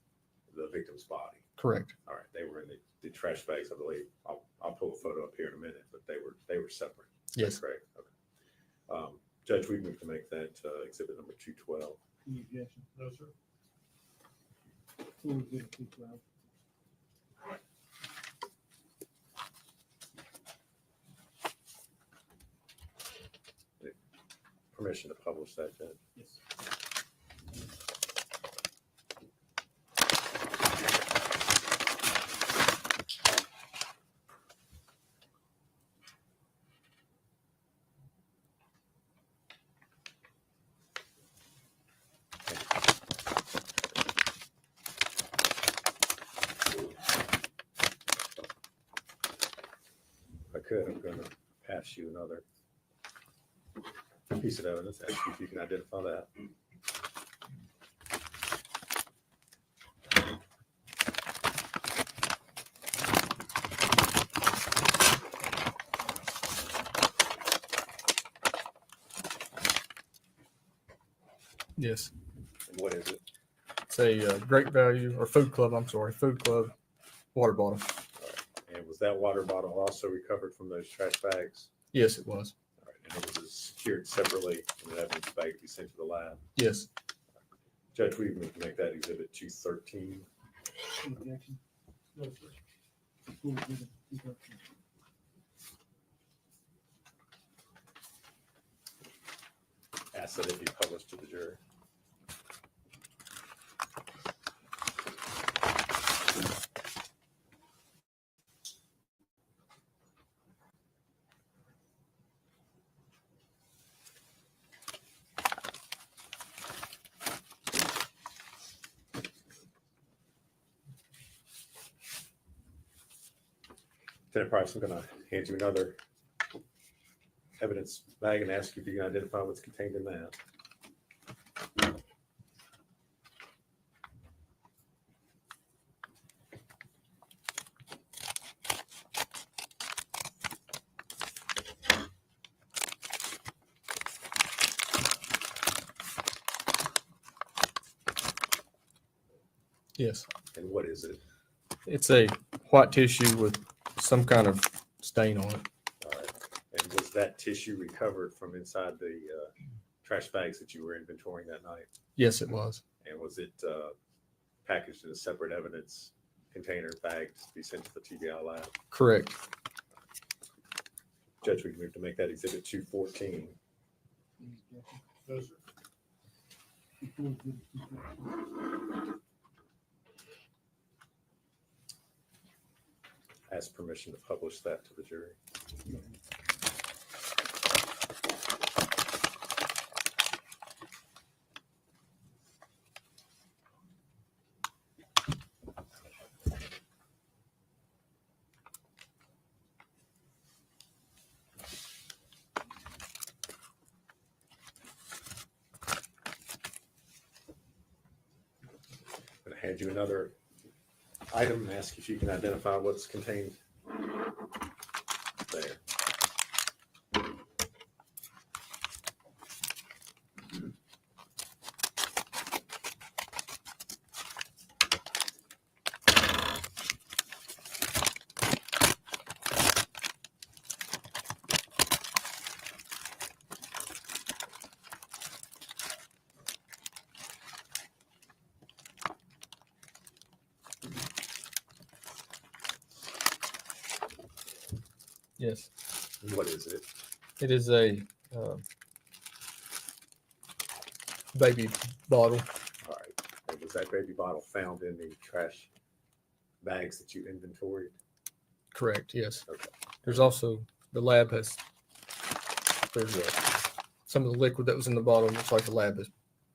Speaker 6: the victim's body.
Speaker 7: correct.
Speaker 6: All right, they were in the trash bags, I believe. I'll pull a photo up here in a minute, but they were separate. Is that
Speaker 7: Yes.
Speaker 6: correct. Okay. Judge, we move to make that exhibit number 212.
Speaker 5: Any objection?
Speaker 3: No, sir.
Speaker 5: Full exhibit 212.
Speaker 6: Permission to publish that, Judge.
Speaker 5: Yes.
Speaker 6: If I could, I'm going to pass you another piece of evidence. Ask you if you can identify that.
Speaker 7: Yes.
Speaker 6: And what is it?
Speaker 7: It's a great value or food club water bottle.
Speaker 6: And was that water bottle also recovered from those trash bags?
Speaker 7: Yes, it was.
Speaker 6: All right, and it was secured separately in an evidence bag to be sent to the lab.
Speaker 7: Yes.
Speaker 6: Judge, we move to make that exhibit 213.
Speaker 5: Any objection?
Speaker 3: No, sir.
Speaker 5: Full exhibit 213.
Speaker 6: Ask that it be published to the jury. Lieutenant Price, I'm going to hand you another evidence bag and ask you if you can identify what's contained in that.
Speaker 7: Yes.
Speaker 6: And what is it?
Speaker 7: It's a white tissue with some kind of stain on it.
Speaker 6: All right. And was that tissue recovered from inside the trash bags that you were inventorying that night?
Speaker 7: Yes, it was.
Speaker 6: And was it packaged in a separate evidence container bag to be sent to the TBI lab?
Speaker 7: Correct.
Speaker 6: Judge, we can move to make that exhibit 214.
Speaker 5: Any objection?
Speaker 3: No, sir.
Speaker 5: Before we do the 215.
Speaker 6: Ask permission to publish that to the jury. I'm going to hand you another item and ask if you can identify what's contained there.
Speaker 7: Yes,
Speaker 6: What is it?
Speaker 7: it is a baby bottle.
Speaker 6: All right. And was that baby bottle found in the trash bags that you inventoried?
Speaker 7: Correct. Yes.
Speaker 6: Okay.
Speaker 7: There's also the lab has. There's some of the liquid that was in the bottle. Looks like the lab has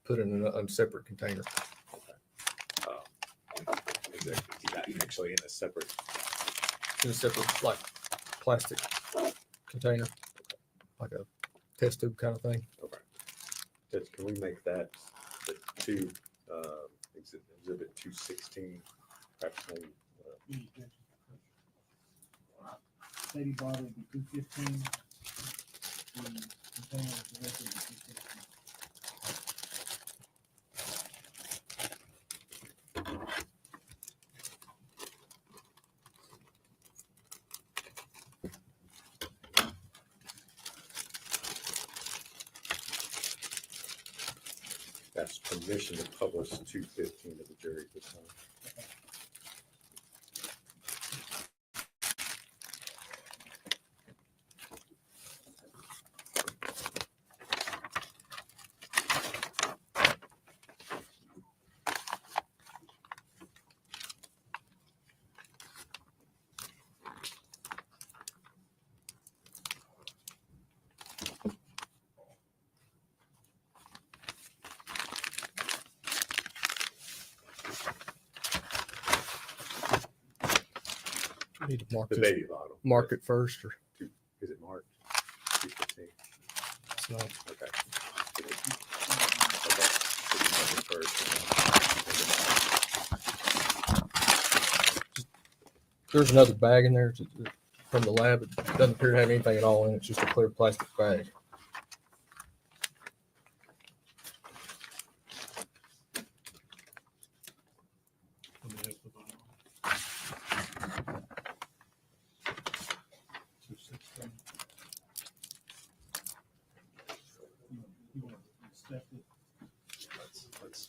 Speaker 7: put it in a separate container.
Speaker 6: Is that actually in a separate?
Speaker 7: In a separate like plastic container, like a test tube kind of thing.
Speaker 6: Okay. Judge, can we make that the two, exhibit 216, perhaps maybe,
Speaker 5: Any objection? Baby bottle would be 215. The container is directly 216.
Speaker 6: that's permission to publish 215 to the jury this time.
Speaker 7: Need to mark
Speaker 6: The
Speaker 7: this,
Speaker 6: baby bottle.
Speaker 7: mark it first, or
Speaker 6: Is it marked? 215.
Speaker 7: it's not.
Speaker 6: Okay. Okay. First.
Speaker 7: There's another bag in there from the lab. It doesn't appear to have anything at all in it. It's just a clear plastic bag.
Speaker 5: You want to inspect it?
Speaker 6: Let's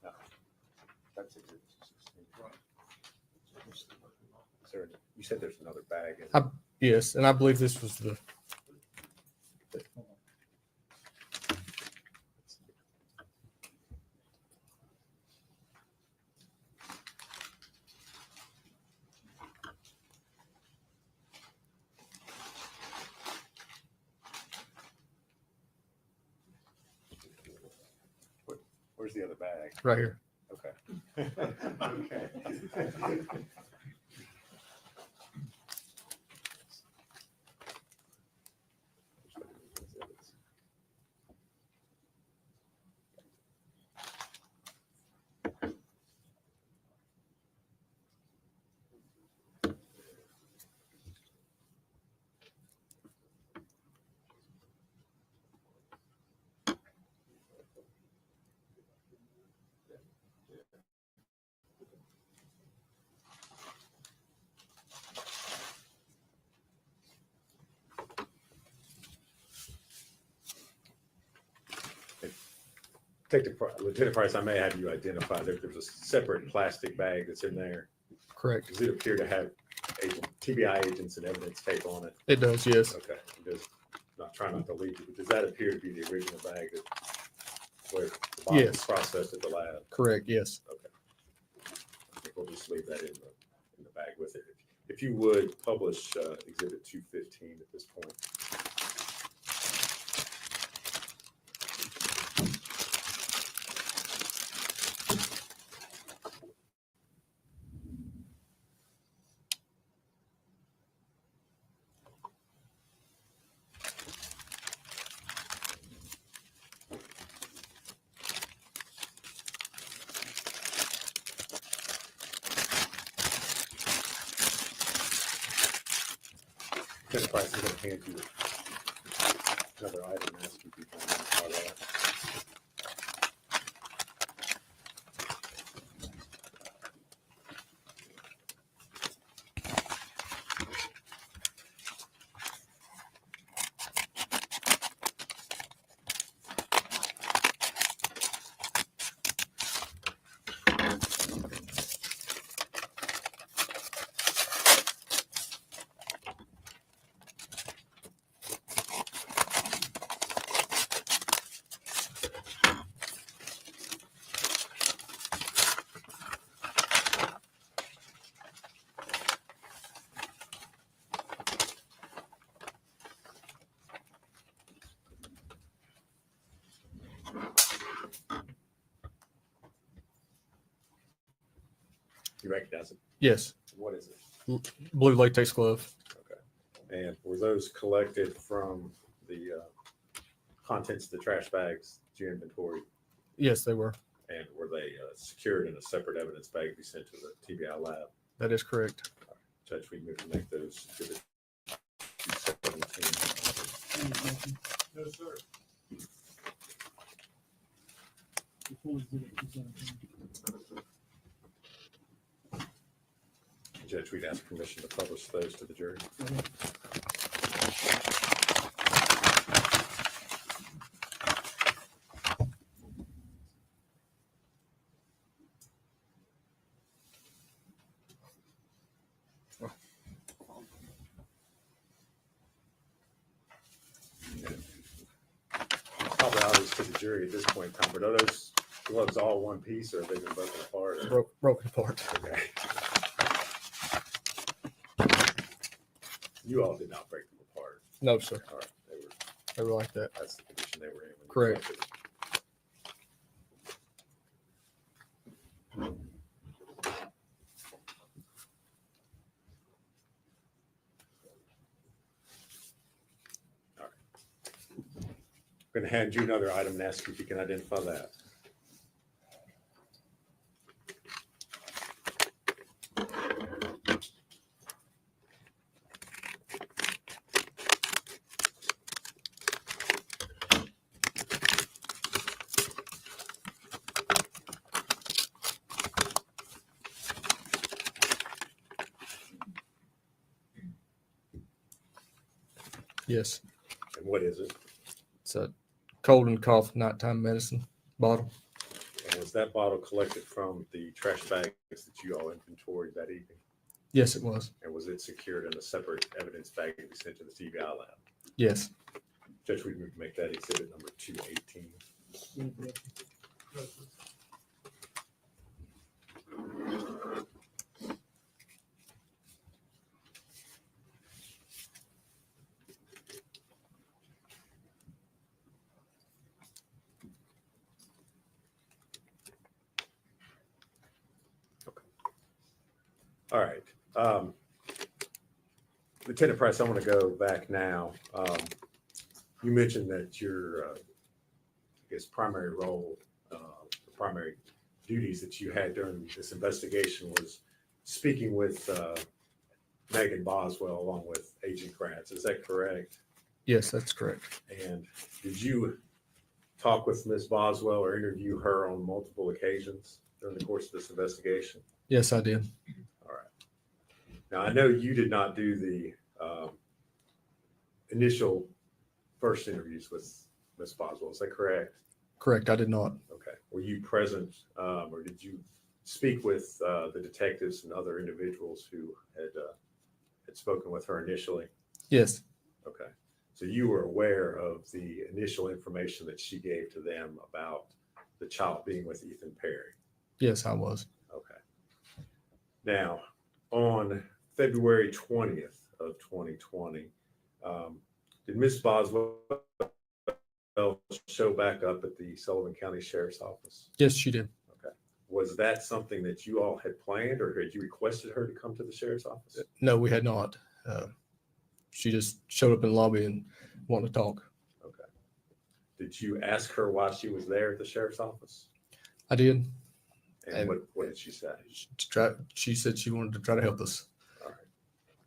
Speaker 6: No, that's exhibit 216. Is there, you said there's another bag in
Speaker 7: Yes, and I believe this was the.
Speaker 6: Where's the other bag?
Speaker 7: Right here.
Speaker 6: Okay. Okay. Lieutenant Price, I may have you identify there's a separate plastic bag that's in there.
Speaker 7: Correct.
Speaker 6: Does it appear to have TBI agents and evidence tape on it?
Speaker 7: It does, yes.
Speaker 6: Okay, I'm just not trying not to lead you, but does that appear to be the original bag that where the body was
Speaker 7: Yes.
Speaker 6: processed at the lab?
Speaker 7: Correct, yes.
Speaker 6: Okay. I think we'll just leave that in the bag with it. If you would publish Exhibit 215 at this point. Lieutenant Price, I'm going to hand you another item and ask you if you can identify that. You recognize it?
Speaker 7: Yes.
Speaker 6: What is it?
Speaker 7: Blue latex glove.
Speaker 6: Okay. And were those collected from the contents of the trash bags that you inventoried?
Speaker 7: Yes, they were.
Speaker 6: And were they secured in a separate evidence bag to be sent to the TBI lab?
Speaker 7: That is correct.
Speaker 6: Judge, we can make those Exhibit 217.
Speaker 3: No, sir.
Speaker 5: Before exhibit 217.
Speaker 6: Judge, we'd ask permission to publish those to the jury.
Speaker 5: Go ahead.
Speaker 6: Probably obvious to the jury at this point in time, but are those gloves all one piece or have they been broken apart?
Speaker 7: Broken apart.
Speaker 6: Okay. You all did not break them apart.
Speaker 7: No, sir.
Speaker 6: All right.
Speaker 7: They were like that.
Speaker 6: That's the condition they were in. when you
Speaker 7: Correct.
Speaker 6: collected them. All right. I'm going to hand you another item and ask you if you can identify that.
Speaker 7: Yes.
Speaker 6: And what is it?
Speaker 7: It's a cold and cough nighttime medicine bottle.
Speaker 6: And was that bottle collected from the trash bags that you all inventoried that evening?
Speaker 7: Yes, it was.
Speaker 6: And was it secured in a separate evidence bag to be sent to the TBI lab?
Speaker 7: Yes.
Speaker 6: Judge, we can make that exhibit number 218.
Speaker 5: Any objection?
Speaker 3: No, sir.
Speaker 6: All right. Lieutenant Price, I want to go back now. You mentioned that your, I guess, primary role, the primary duties that you had during this investigation was speaking with Megan Boswell along with Agent Kratz. Is that correct?
Speaker 7: Yes, that's correct.
Speaker 6: And did you talk with Ms. Boswell or interview her on multiple occasions during the course of this investigation?
Speaker 7: Yes, I did.
Speaker 6: All right. Now, I know you did not do the initial first interviews with Ms. Boswell. Is that correct?
Speaker 7: Correct, I did not.
Speaker 6: Okay. Were you present, or did you speak with the detectives and other individuals who had spoken with her initially?
Speaker 7: Yes,
Speaker 6: Okay. So you were aware of the initial information that she gave to them about the child being with Ethan Perry?
Speaker 7: yes, I was.
Speaker 6: Okay. Now, on February 20th of 2020, did Ms. Boswell show back up at the Sullivan County Sheriff's Office?
Speaker 7: Yes, she did.
Speaker 6: Okay. Was that something that you all had planned, or had you requested her to come to the Sheriff's Office?
Speaker 7: No, we had not. She just showed up in the lobby and wanted to talk.
Speaker 6: Okay. Did you ask her why she was there at the Sheriff's Office?
Speaker 7: I did.
Speaker 6: And what did she say?
Speaker 7: She said she wanted to try to help us.
Speaker 6: All right.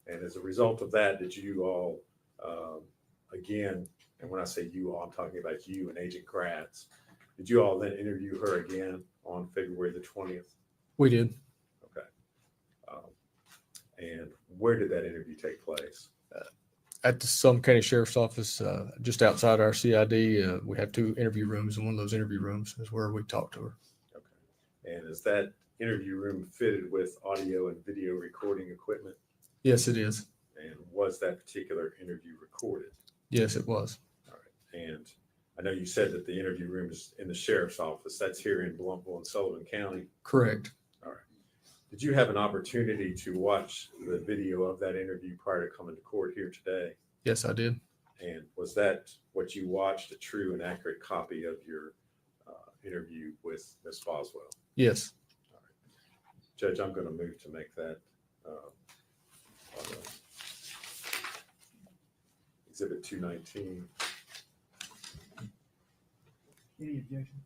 Speaker 6: And as a result of that, did you all, again, and when I say you all, I'm talking about you and Agent Gratz, did you all then interview her again on February the 20th?
Speaker 7: We did.
Speaker 6: Okay. And where did that interview take place?
Speaker 7: At the Sullivan County Sheriff's Office, just outside our CID, we have 2 interview rooms, and one of those interview rooms is where we talked to her.
Speaker 6: Okay. And is that interview room fitted with audio and video recording equipment?
Speaker 7: Yes, it is.
Speaker 6: And was that particular interview recorded?
Speaker 7: Yes, it was.
Speaker 6: All right. And I know you said that the interview room is in the Sheriff's Office. That's here in Blumpville and Sullivan County.
Speaker 7: Correct.
Speaker 6: All right. Did you have an opportunity to watch the video of that interview prior to coming to court here today?
Speaker 7: Yes, I did.
Speaker 6: And was that what you watched, a true and accurate copy of your interview with Ms. Boswell?
Speaker 7: Yes.
Speaker 6: All right. Judge, I'm going to move to make that Exhibit 219.
Speaker 5: Any objection?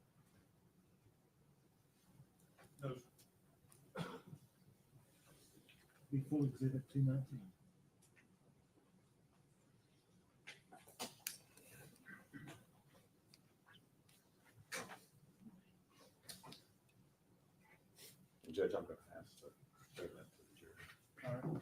Speaker 3: No.
Speaker 5: Before exhibit 219.
Speaker 6: And Judge, I'm going to ask to show that to the jury.
Speaker 5: All right.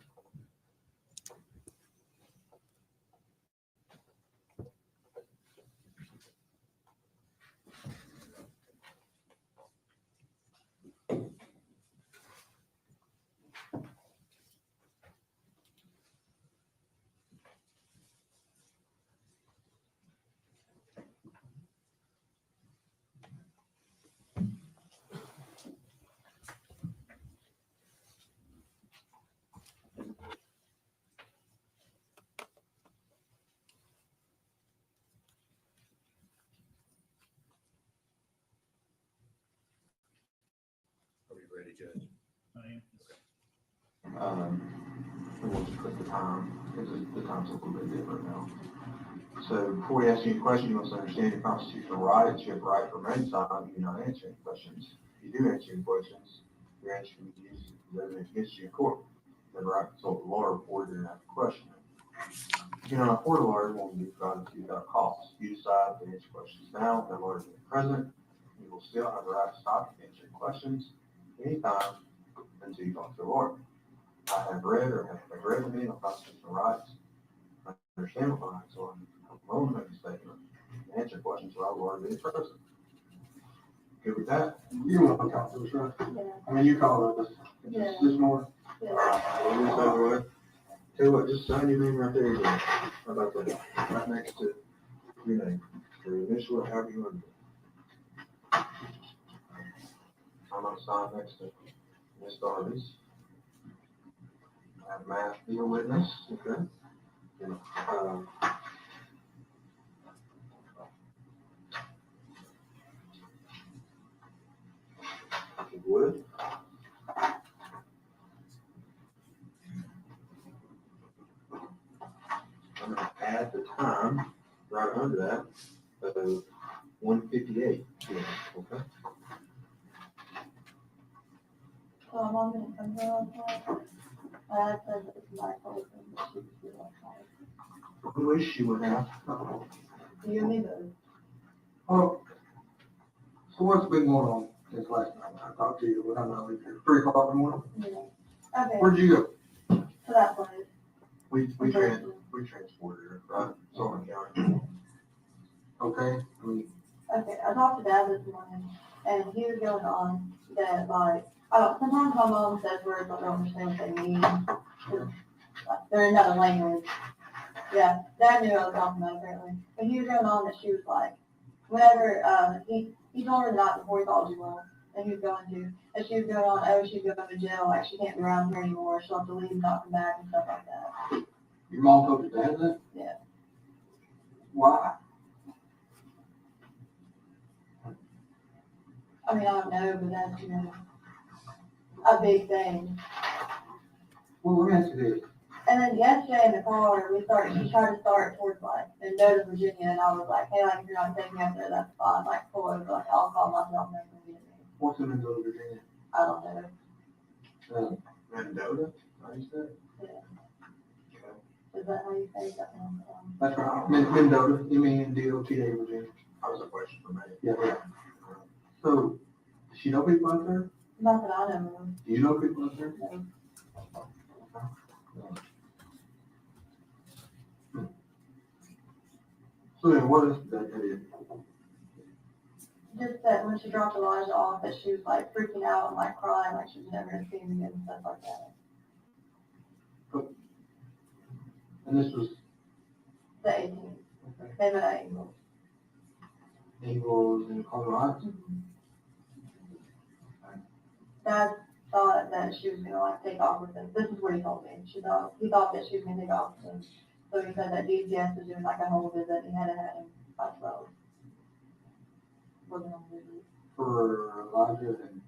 Speaker 6: Are we ready, Judge?
Speaker 5: I am.
Speaker 8: We'll just put the time, because the time's a little bit different now. So before we ask you any questions, you must understand your constitutional rights. You have the right to remain silent if you're not answering questions. If you do answer any questions, your answer can be used as evidence against you in court. You have the right to consult a lawyer before you're after questioning. If you're not a court lawyer, it won't be provided to you without cost. You decide to answer questions now, the lawyer being present. You will still have the right to stop and answer questions anytime until you talk to a lawyer. I have read or have read the meaning of constitutional rights. I understand what my rights are. I'm willing to make a statement and answer questions without a lawyer being present. Good with that? You want to talk to us, right?
Speaker 9: Yeah.
Speaker 8: I mean, you called us this morning.
Speaker 9: Yeah.
Speaker 8: Well, this over with. Tell you what, just sign your name right there again. How about that? Right next to your name. Or initial, however you want to do it. I'm going to sign next to Ms. Darby's. I have Matt be a witness, okay? And, if you would. I'm gonna add the time right under that of 1:58 p.m., okay?
Speaker 9: I'm gonna come here on time. I said it's my fault and she was here on time.
Speaker 8: I wish you would have.
Speaker 9: You and me both.
Speaker 8: Oh, so what's been going on since last night when I talked to you? What I'm gonna leave here, 3 o'clock in the morning?
Speaker 9: Yeah. Okay,
Speaker 8: Where'd you go?
Speaker 9: to that place.
Speaker 8: We transported her, right? Sullivan County. Okay, I mean,
Speaker 9: Okay, I talked to Dad this morning, and he was going on that, like, I don't, sometimes my mom says words I don't understand what they mean. 'Cause, like, they're in another language. Yeah, Dad knew what I was talking about apparently. But he was going on that she was like, whenever, he told her that before he called you all, and he was going to, and she was going on, oh, she's going to jail, like she can't be around here anymore, she'll have to leave and not come back and stuff like that.
Speaker 8: Your mom told your dad that?
Speaker 9: Yeah.
Speaker 8: Why?
Speaker 9: I mean, I don't know, but that's, you know, a big thing.
Speaker 8: Well, let me ask you this.
Speaker 9: And then yesterday in the car, she tried to start towards like, Mendota, Virginia, and I was like, hey, like, if you're not taking me up there, that's fine, like, pull over, like, I'll call myself and everything. Get me.
Speaker 8: What's in Mendota, Virginia?
Speaker 9: I don't know.
Speaker 8: Mendota, how you say it?
Speaker 9: Is that how you say that?
Speaker 8: That's right. Mendota, M-E-N-D-O-T-A, Virginia. That was a question for me. Yeah. So, does she know people out there?
Speaker 9: Not that I know of.
Speaker 8: Do you know people out there?
Speaker 9: No.
Speaker 8: So then what is that idea?
Speaker 9: Just that when she dropped Elijah off, that she was like freaking out and like crying, like she was never gonna see him again and stuff like that.
Speaker 8: And this was
Speaker 9: The 18th. They met at Eagles.
Speaker 8: Eagles in Colorado.
Speaker 9: Dad thought that she was gonna like take off with him. This is what he told me. He thought that she was gonna take off with him. So he said that DCS was doing like a home visit. He had him by 12. Wasn't home visit.
Speaker 8: For Elijah and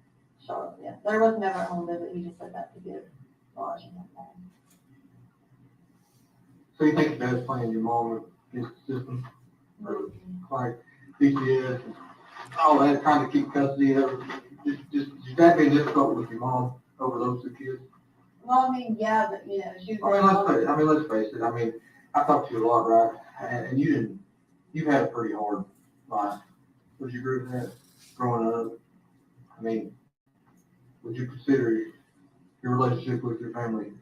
Speaker 9: Charlotte, yeah. There was never a home visit. He just said that to give Washington time.
Speaker 8: so you think Dad's playing your mom against the system? Or like DCS and all that, trying to keep custody of it? Just that being difficult with your mom over those two kids?
Speaker 9: Well, I mean, yeah, but you know, she was.
Speaker 8: Let's face it. I mean, I talked to you a lot, right? And you've had a pretty hard life. Would you agree with that? Growing up, I mean, would you consider your relationship with your family,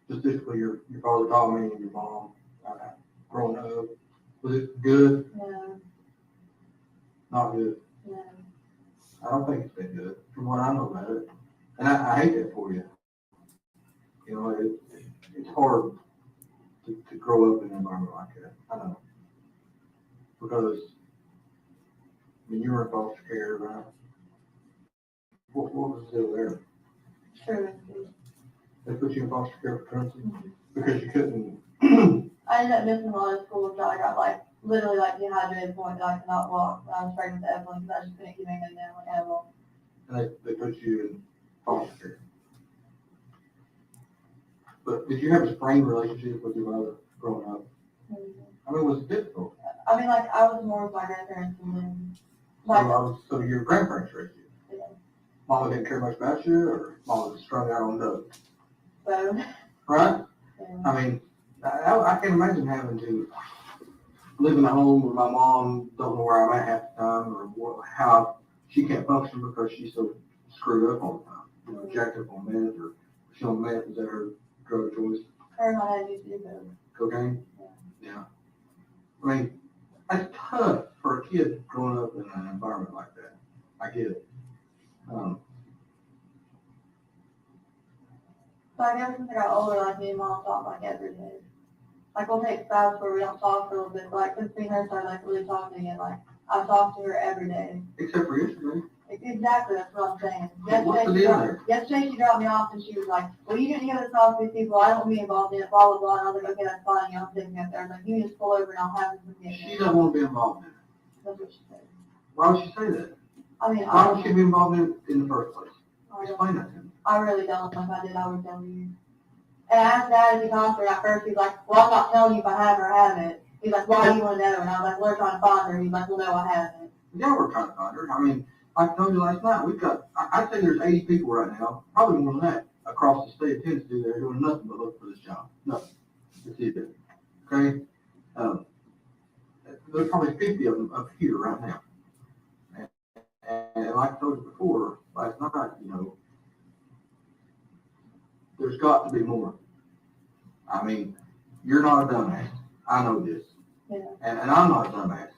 Speaker 8: specifically your father Tommy and your mom, growing up, was it good?
Speaker 9: No,
Speaker 8: Not good.
Speaker 9: no.
Speaker 8: I don't think it's been good from what I know about it. And I hate that for you. You know, it's hard to grow up in an environment like that. I know. Because, I mean, you were in foster care, right? What was the deal there?
Speaker 9: True.
Speaker 8: They put you in foster care for truancy because you couldn't.
Speaker 9: I ended up missing a lot of school until I got like literally like dehydrated to the point that I could not walk when I was pregnant with Evelyn because I just couldn't keep anything down like Evelyn.
Speaker 8: And they put you in foster care. But did you have a strained relationship with your mother growing up? I mean, was it difficult?
Speaker 9: I mean, like I was more with my grandparents and then like
Speaker 8: So your grandparents raised you?
Speaker 9: Yeah.
Speaker 8: Mama didn't care much about you, or Mama was strung out on drugs?
Speaker 9: so
Speaker 8: Right?
Speaker 9: yeah.
Speaker 8: I mean, I can't imagine having to live in a home where my mom don't know where I'm at half the time, or how she can't function because she's so screwed up all the time. You know, jacked up on meth, or she on meth, is that her drug of choice?
Speaker 9: Her and my dad used to do both.
Speaker 8: Cocaine? Yeah. I mean, that's tough for a kid growing up in an environment like that. I get it.
Speaker 9: So I guess since I got older, like me and mom talk like every day. Like we'll take spouts where we don't talk for a little bit, but like since me and her started like really talking again, like I talk to her every day.
Speaker 8: Except for yesterday.
Speaker 9: Exactly, that's what I'm saying.
Speaker 8: What's the deal there?
Speaker 9: Yesterday she dropped me off and she was like, well, you didn't get to talk to these people, I don't want to be involved in it, blah, blah, blah. And I was like, okay, that's fine, I'm taking up there. I was like, you just pull over and I'll have them with
Speaker 8: She
Speaker 9: me.
Speaker 8: doesn't want to be involved in it.
Speaker 9: That's what she said.
Speaker 8: Why would she say that?
Speaker 9: I mean,
Speaker 8: Why would she be involved in it in the first place? Explain that to me.
Speaker 9: I really don't. If I did, I would tell you. And I asked Dad if he talked to her at first. He's like, well, I'm not telling you if I have or haven't. He's like, why do you want to know? And I was like, we're trying to find her. He's like, well, no, I haven't.
Speaker 8: Yeah, we're trying to find her. I mean, like I told you last night, we've got, I'd say there's 80 people right now, probably more than that, across the state of Tennessee that are doing nothing but look for this job. Nothing. That's it. Okay? There's probably 50 of them up here right now. And like I told you before, last night, you know, there's got to be more. I mean, you're not a dumbass. I know this.
Speaker 9: Yeah.
Speaker 8: And I'm not a dumbass.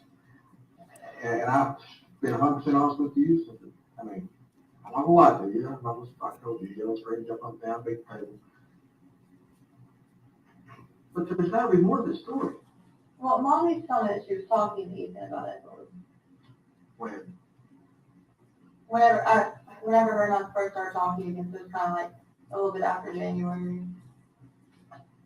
Speaker 8: And I've been 100% honest with you. So, I mean, I'm not gonna lie to you. I'm not gonna, I told you, yell, scream, jump up and down, big table. But there's gotta be more to the story.
Speaker 9: Well, Molly's telling me that she was talking to Ethan about it.
Speaker 8: When
Speaker 9: Whenever her and I first started talking, because it was kind of like a little bit after January.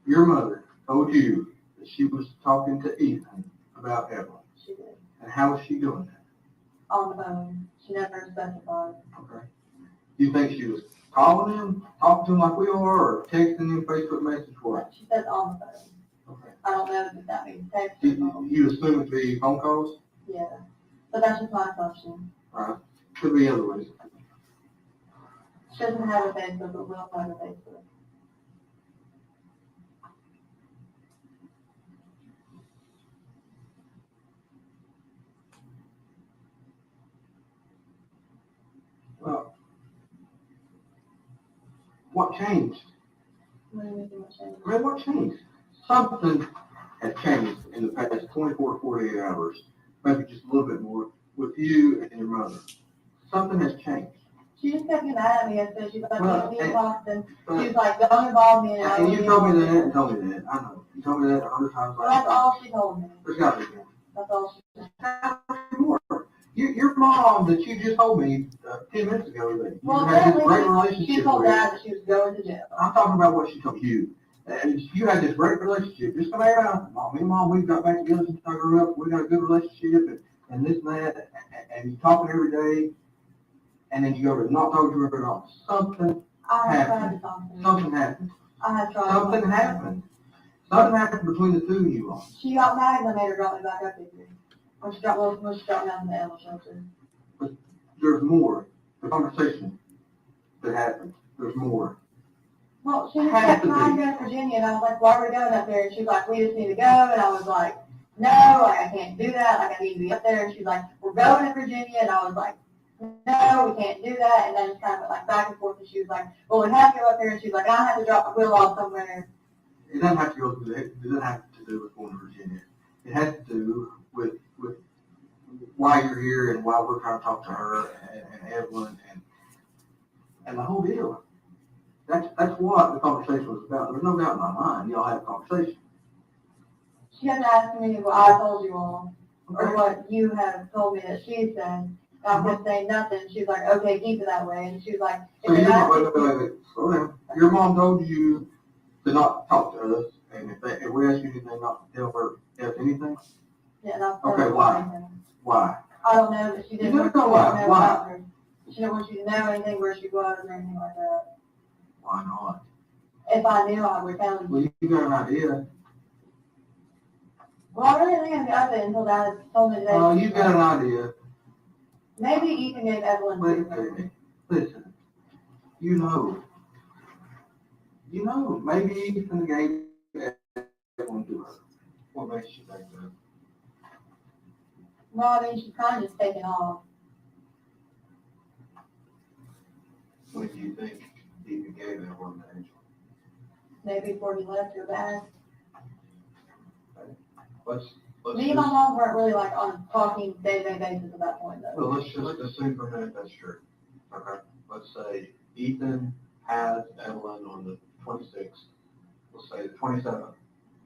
Speaker 8: your mother told you that she was talking to Ethan about Evelyn.
Speaker 9: She did.
Speaker 8: And how was she doing that?
Speaker 9: On the phone. She never specified.
Speaker 8: Okay. Do you think she was calling him, talking to him like we are, or texting him Facebook message for it?
Speaker 9: She said on the phone.
Speaker 8: Okay.
Speaker 9: I don't know if that means text or
Speaker 8: You,
Speaker 9: phone.
Speaker 8: you assume it to be phone calls?
Speaker 9: Yeah. But that's just my assumption.
Speaker 8: Right. Could be other ways.
Speaker 9: She doesn't have a Facebook, but will have a Facebook.
Speaker 8: Well, what changed?
Speaker 9: What do you mean, what changed?
Speaker 8: I mean, what changed? Something has changed in the past 24 to 48 hours, maybe just a little bit more, with you and your mother. Something has changed.
Speaker 9: She just kept getting mad at me and said she's like,
Speaker 8: Well,
Speaker 9: me and Boston. She
Speaker 8: But,
Speaker 9: was like, don't involve me in it.
Speaker 8: and you told me that and told me that. I know. You told me that 100 times
Speaker 9: Well,
Speaker 8: last
Speaker 9: that's all she told me.
Speaker 8: There's got to be more.
Speaker 9: That's all she said.
Speaker 8: How much more? Your mom that you just told me 10 minutes ago that you
Speaker 9: Well,
Speaker 8: had this great
Speaker 9: apparently, she
Speaker 8: relationship
Speaker 9: told
Speaker 8: with.
Speaker 9: Dad that she was going to jail.
Speaker 8: I'm talking about what she told you. And you had this great relationship. Just come out. Me and Mom, we've got back together since I grew up. We got a good relationship and this and that. And you talking every day. And then you go to not talk to her at all. Something
Speaker 9: I had tried
Speaker 8: happened.
Speaker 9: to talk to her.
Speaker 8: Something happened.
Speaker 9: I had tried.
Speaker 8: Something happened. Something happened between the two of you all.
Speaker 9: She got mad and I made her drop me back up here. When she dropped me down in the animal shelter.
Speaker 8: There's more. The conversation that happened. There's more.
Speaker 9: Well, she just
Speaker 8: Had
Speaker 9: kept
Speaker 8: to
Speaker 9: trying
Speaker 8: be.
Speaker 9: to go to Virginia, and I was like, why are we going up there? And she's like, we just need to go. And I was like, no, like, I can't do that. Like, I need to be up there. And she's like, we're going to Virginia. And I was like, no, we can't do that. And then it's kind of went like back and forth. And she was like, well, we have to go up there. And she's like, I have to drop my wheel off somewhere.
Speaker 8: It doesn't have to go through that. It doesn't have to do with going to Virginia. It has to do with why you're here and why we're trying to talk to her and Evelyn and the whole deal. That's what the conversation was about. There's no doubt in my mind. Y'all had a conversation.
Speaker 9: She kept asking me what I told you all, or
Speaker 8: Okay?
Speaker 9: what you have told me that she said. And I kept saying nothing. She's like, okay, keep it that way. And she was like,
Speaker 8: So
Speaker 9: if
Speaker 8: your
Speaker 9: you're
Speaker 8: mom,
Speaker 9: asking
Speaker 8: wait. Slow down. Your mom told you to not talk to us, and if we ask you anything, not to tell her anything.
Speaker 9: yeah, that's
Speaker 8: Okay, why? Why?
Speaker 9: I don't know, but she didn't
Speaker 8: You
Speaker 9: want
Speaker 8: don't
Speaker 9: to
Speaker 8: know
Speaker 9: know
Speaker 8: why.
Speaker 9: about her. She didn't want you to know anything where she was or anything like that.
Speaker 8: Why not?
Speaker 9: If I knew, I would tell you.
Speaker 8: Well, you got an idea.
Speaker 9: Well, I really didn't have it until Dad told me today.
Speaker 8: You got an idea.
Speaker 9: Maybe Ethan gave Evelyn to
Speaker 8: Listen, you know, maybe Ethan gave Evelyn to her. What makes you think that?
Speaker 9: Well, I mean, she's kind of just taken off.
Speaker 8: When do you think Ethan gave Evelyn to Angel?
Speaker 9: Maybe before he left her back.
Speaker 8: Let's
Speaker 9: Me and my mom weren't really like on a talking day-to-day basis at that point, though.
Speaker 8: well, let's just assume for a minute that's true. Okay, let's say Ethan has Evelyn on the 26th. Let's say the 27th.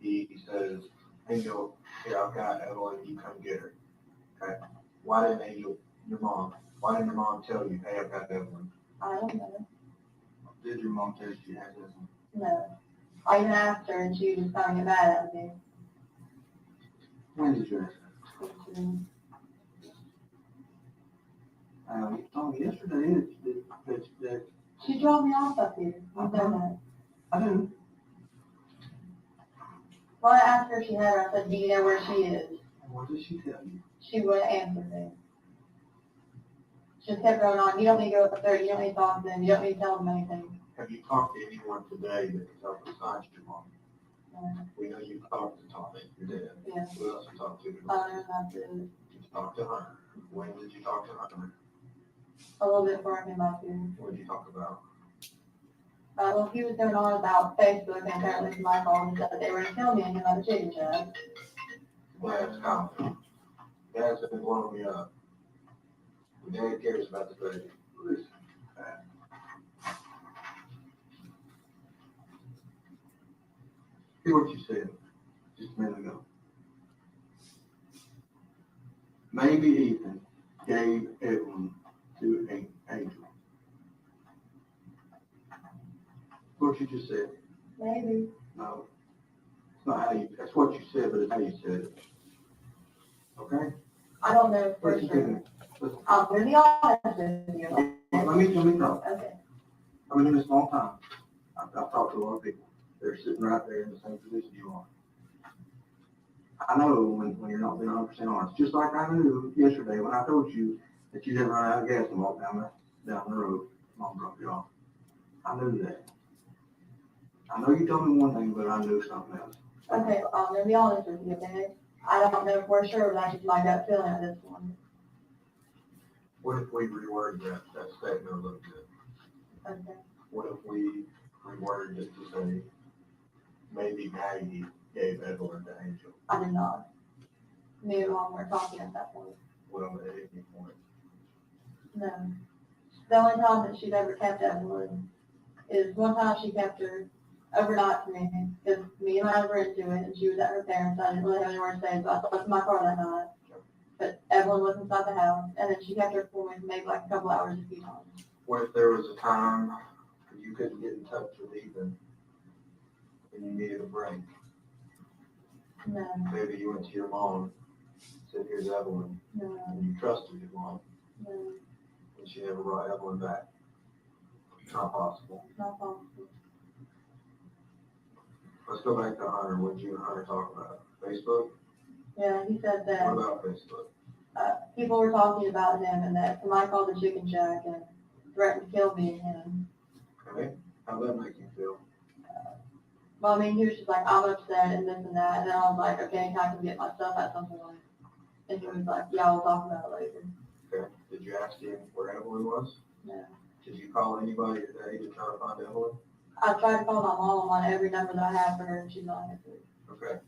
Speaker 8: He says, Angel, here, I've got Evelyn, you come get her. Okay, why didn't Angel, why didn't your mom tell you, hey, I've got Evelyn?
Speaker 9: I don't know.
Speaker 8: Did your mom tell you she has Evelyn?
Speaker 9: No. I even asked her, and she was just kind of get mad at me.
Speaker 8: When did you ask her? You told me yesterday that
Speaker 9: She dropped me off up here. You know that.
Speaker 8: I do.
Speaker 9: Well, I asked her if she had her. I said, do you know where she is?
Speaker 8: And what did she tell you?
Speaker 9: She wouldn't answer me. She just kept going on. You don't need to go up there. You don't need to talk to them. You don't need to tell them anything.
Speaker 8: Have you talked to anyone today that can help besides your mom?
Speaker 9: No.
Speaker 8: We know you talked to Tommy, your dad.
Speaker 9: Yeah.
Speaker 8: Who else you talked to?
Speaker 9: I don't know about this.
Speaker 8: Did you talk to Hunter? When did you talk to Hunter?
Speaker 9: A little bit before I came up here.
Speaker 8: What did you talk about?
Speaker 9: Well, he was going on about Facebook, and apparently somebody called and said that they were going to kill me and him at a chicken shack.
Speaker 8: Well, that's confident. Dad's been blowing me up. Dad cares about the budget. Listen. Hear what you said just a minute ago. Maybe Ethan gave Evelyn to Angel. What you just said.
Speaker 9: Maybe.
Speaker 8: No. It's not how you, that's what you said, but it's how you said it. Okay?
Speaker 9: I don't know for
Speaker 8: Listen to
Speaker 9: sure.
Speaker 8: me. Listen.
Speaker 9: I'm gonna be honest with you.
Speaker 8: Let me talk.
Speaker 9: Okay.
Speaker 8: I've been in this a long time. I've talked to a lot of people. They're sitting right there in the same position you are. I know when you're not being 100% honest. Just like I knew yesterday when I told you that you didn't run out of gas and walk down the road. Mom dropped you off. I knew that. I know you told me one thing, but I knew something else.
Speaker 9: Okay, I'm gonna be honest with you, okay? I don't know for sure, but I just my gut feeling at this one.
Speaker 8: What if we reworded that statement a little bit?
Speaker 9: Okay.
Speaker 8: What if we reworded it to say, maybe Maggie gave Evelyn to Angel?
Speaker 9: I did not. Me and Mom were talking at that point.
Speaker 8: Well, at any point.
Speaker 9: No. The only time that she's ever kept Evelyn is one time she kept her overnight for me, because me and I were into it, and she was at her parents'. I didn't really have anywhere to stay, so I slept in my car that night. But Evelyn was inside the house, and then she kept her for me for maybe like a couple hours a few times.
Speaker 8: What if there was a time you couldn't get in touch with Ethan and you needed a break?
Speaker 9: No,
Speaker 8: Maybe you went to your mom, said, here's Evelyn,
Speaker 9: no,
Speaker 8: and you trusted your mom,
Speaker 9: no,
Speaker 8: and she never brought Evelyn back. It's not possible.
Speaker 9: not possible.
Speaker 8: Let's go back to Hunter. What did you and Hunter talk about? Facebook?
Speaker 9: Yeah, he said
Speaker 8: What
Speaker 9: that
Speaker 8: about Facebook?
Speaker 9: people were talking about him and that somebody called the chicken shack and threatened to kill me and him.
Speaker 8: Okay, how'd that make you feel?
Speaker 9: Well, I mean, he was just like, I'm upset and this and that. And then I was like, okay, can I come get my stuff at some point? And he was like, yeah, we'll talk about it later.
Speaker 8: Okay, did you ask him where Evelyn was?
Speaker 9: No.
Speaker 8: Did you call anybody today to try to find Evelyn?
Speaker 9: I tried to call my mom on every number that I have for her and she's not answering.
Speaker 8: Okay,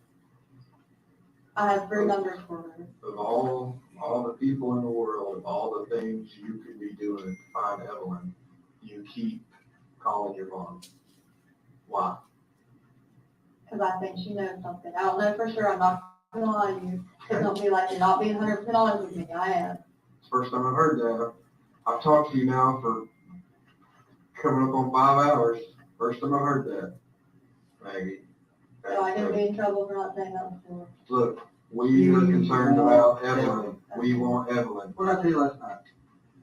Speaker 9: I have 3 numbers for her.
Speaker 8: of all the people in the world, of all the things you could be doing to find Evelyn, you keep calling your mom. Why?
Speaker 9: Because I think she knows something. I don't know for sure. I'm not going to lie to you. It's don't be like you're not being 100% honest with me. I am.
Speaker 8: It's the first time I've heard that. I've talked to you now for coming up on 5 hours. First time I've heard that, Maggie.
Speaker 9: So I can be in trouble for not saying that before.
Speaker 8: Look, we are concerned about Evelyn. We want Evelyn. What did I tell you last night?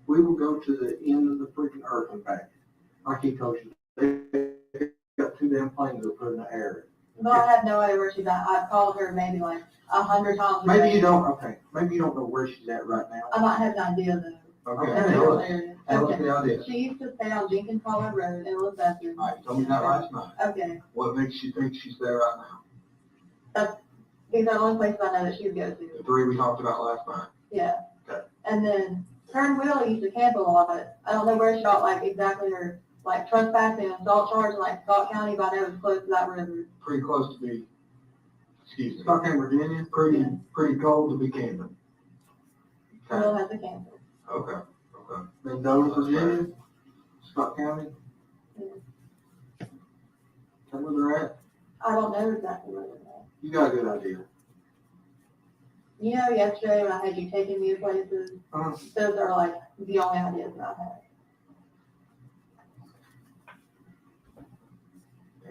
Speaker 8: We will go to the end of the freaking earth and back. I keep coaching. They got 2 damn planes that put in the air.
Speaker 9: But I have no idea where she's at. I've called her maybe like 100 times.
Speaker 8: Maybe you don't, okay. Maybe you don't know where she's at right now.
Speaker 9: I might have an idea though.
Speaker 8: Okay,
Speaker 9: That's
Speaker 8: tell us.
Speaker 9: area.
Speaker 8: Tell us
Speaker 9: Okay.
Speaker 8: the idea.
Speaker 9: She used to stay on Jenkins Hollow Road in Elizabeth.
Speaker 8: All right, you told me that last night.
Speaker 9: Okay.
Speaker 8: What makes you think she's there right now?
Speaker 9: These are the only places I know that she would go to.
Speaker 8: The 3 we talked about last night.
Speaker 9: Yeah.
Speaker 8: Okay.
Speaker 9: And then her and Willie used to camp a lot. I don't know where she got like exactly her like trespassing and assault charge in like Scott County, but I know it's close to that river.
Speaker 8: Pretty close to be, excuse me, Scott County, Virginia, pretty cold to be camping.
Speaker 9: Will
Speaker 8: Okay,
Speaker 9: has a camper.
Speaker 8: okay. Mendoza, Virginia, Scott County.
Speaker 9: Yeah.
Speaker 8: Tell me where they're at.
Speaker 9: I don't know exactly where they're at.
Speaker 8: You got a good idea.
Speaker 9: You know, yesterday when I had you taking me to places,
Speaker 8: Uh-huh.
Speaker 9: those are like the only ideas that I have.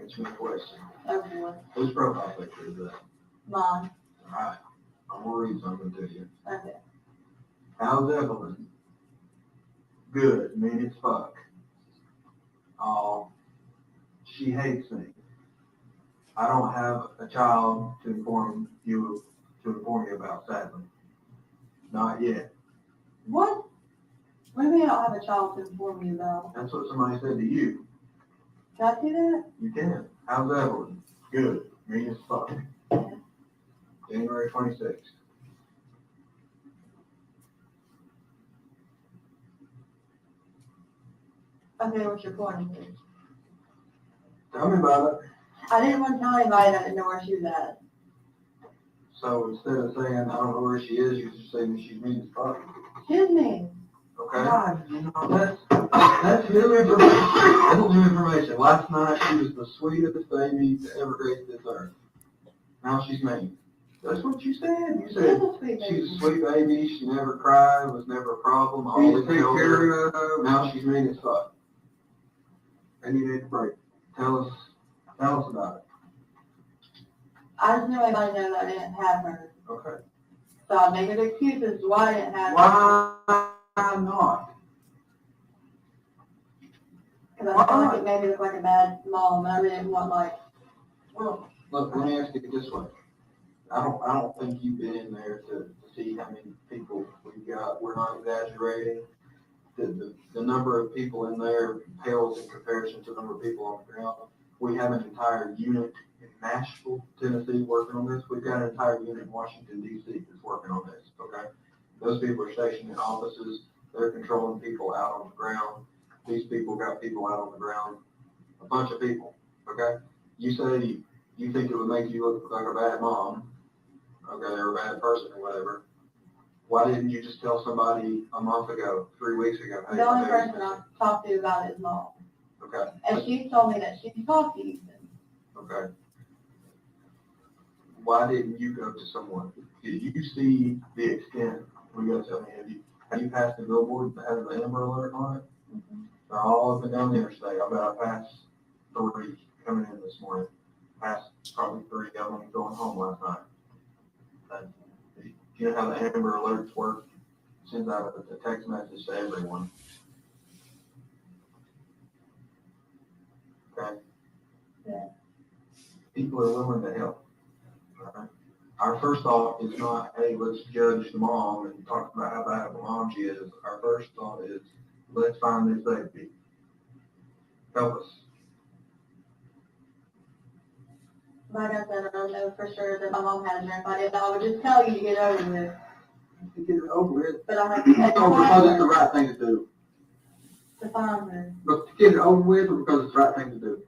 Speaker 8: Answer my question.
Speaker 9: Oh boy,
Speaker 8: Whose profile picture is that?
Speaker 9: mine.
Speaker 8: All right, I'm gonna read something to you.
Speaker 9: Okay.
Speaker 8: How's Evelyn? Good, mean as fuck. She hates me. I don't have a child to inform you about, sadly. Not yet.
Speaker 9: What? What do you mean I don't have a child to inform you about?
Speaker 8: That's what somebody said to you.
Speaker 9: Can I see that?
Speaker 8: You can. How's Evelyn? Good, mean as fuck. January 26th.
Speaker 9: Okay, what's your point?
Speaker 8: Tell me about it.
Speaker 9: I didn't want to tell anybody that I didn't know where she was at.
Speaker 8: So instead of saying, I don't know where she is, you just saying she's mean as fuck.
Speaker 9: Excuse me.
Speaker 8: Okay? God, you know, that's new information. That's new information. Last night, she was the sweetest baby to ever grace this earth. Now she's mean. That's what you said. You said she's a sweet baby. She never cried. Was never a problem. Always take care of. Now she's mean as fuck. And you need a break. Tell us about it.
Speaker 9: I just knew everybody knew that I didn't have her.
Speaker 8: Okay.
Speaker 9: So I'm making excuses why I didn't have her.
Speaker 8: Why not?
Speaker 9: Because I feel like it made me look like a bad mom, and I really didn't want like.
Speaker 8: Well, look, let me ask you this way. I don't think you've been in there to see how many people we've got. We're not exaggerating. The number of people in there pales in comparison to the number of people on the ground. We have an entire unit in Nashville, Tennessee working on this. We've got an entire unit in Washington, D.C. that's working on this, okay? Those people are stationed in offices. They're controlling people out on the ground. These people got people out on the ground, a bunch of people, okay? You say you think it would make you look like a bad mom, okay, or a bad person or whatever. Why didn't you just tell somebody a month ago, 3 weeks ago? Hey,
Speaker 9: The only
Speaker 8: my baby's
Speaker 9: person I
Speaker 8: missing?
Speaker 9: talked to about it is mom.
Speaker 8: Okay,
Speaker 9: And she told me that she can talk to you.
Speaker 8: okay. Why didn't you go to someone? Did you see the extent? We got to tell me, have you passed the billboard that has the Amber Alert on it?
Speaker 9: Mm-hmm.
Speaker 8: They're all up and down the interstate. I bet I passed 3 coming in this morning. Passed probably 3 going home last night. And you know how the Amber Alerts work? Sends out a text message to everyone. Okay?
Speaker 9: Yeah.
Speaker 8: People are willing to help. All right? Our first thought is not, hey, let's judge the mom and talk about how bad of a mom she is. Our first thought is, let's find this baby. Help us.
Speaker 9: Like I said, I don't know for sure that my mom had a drink. I would just tell you to get over with.
Speaker 8: To get it over with.
Speaker 9: But I have to
Speaker 8: It's over because it's the right thing to do.
Speaker 9: to find her.
Speaker 8: But to get it over with or because it's the right thing to do?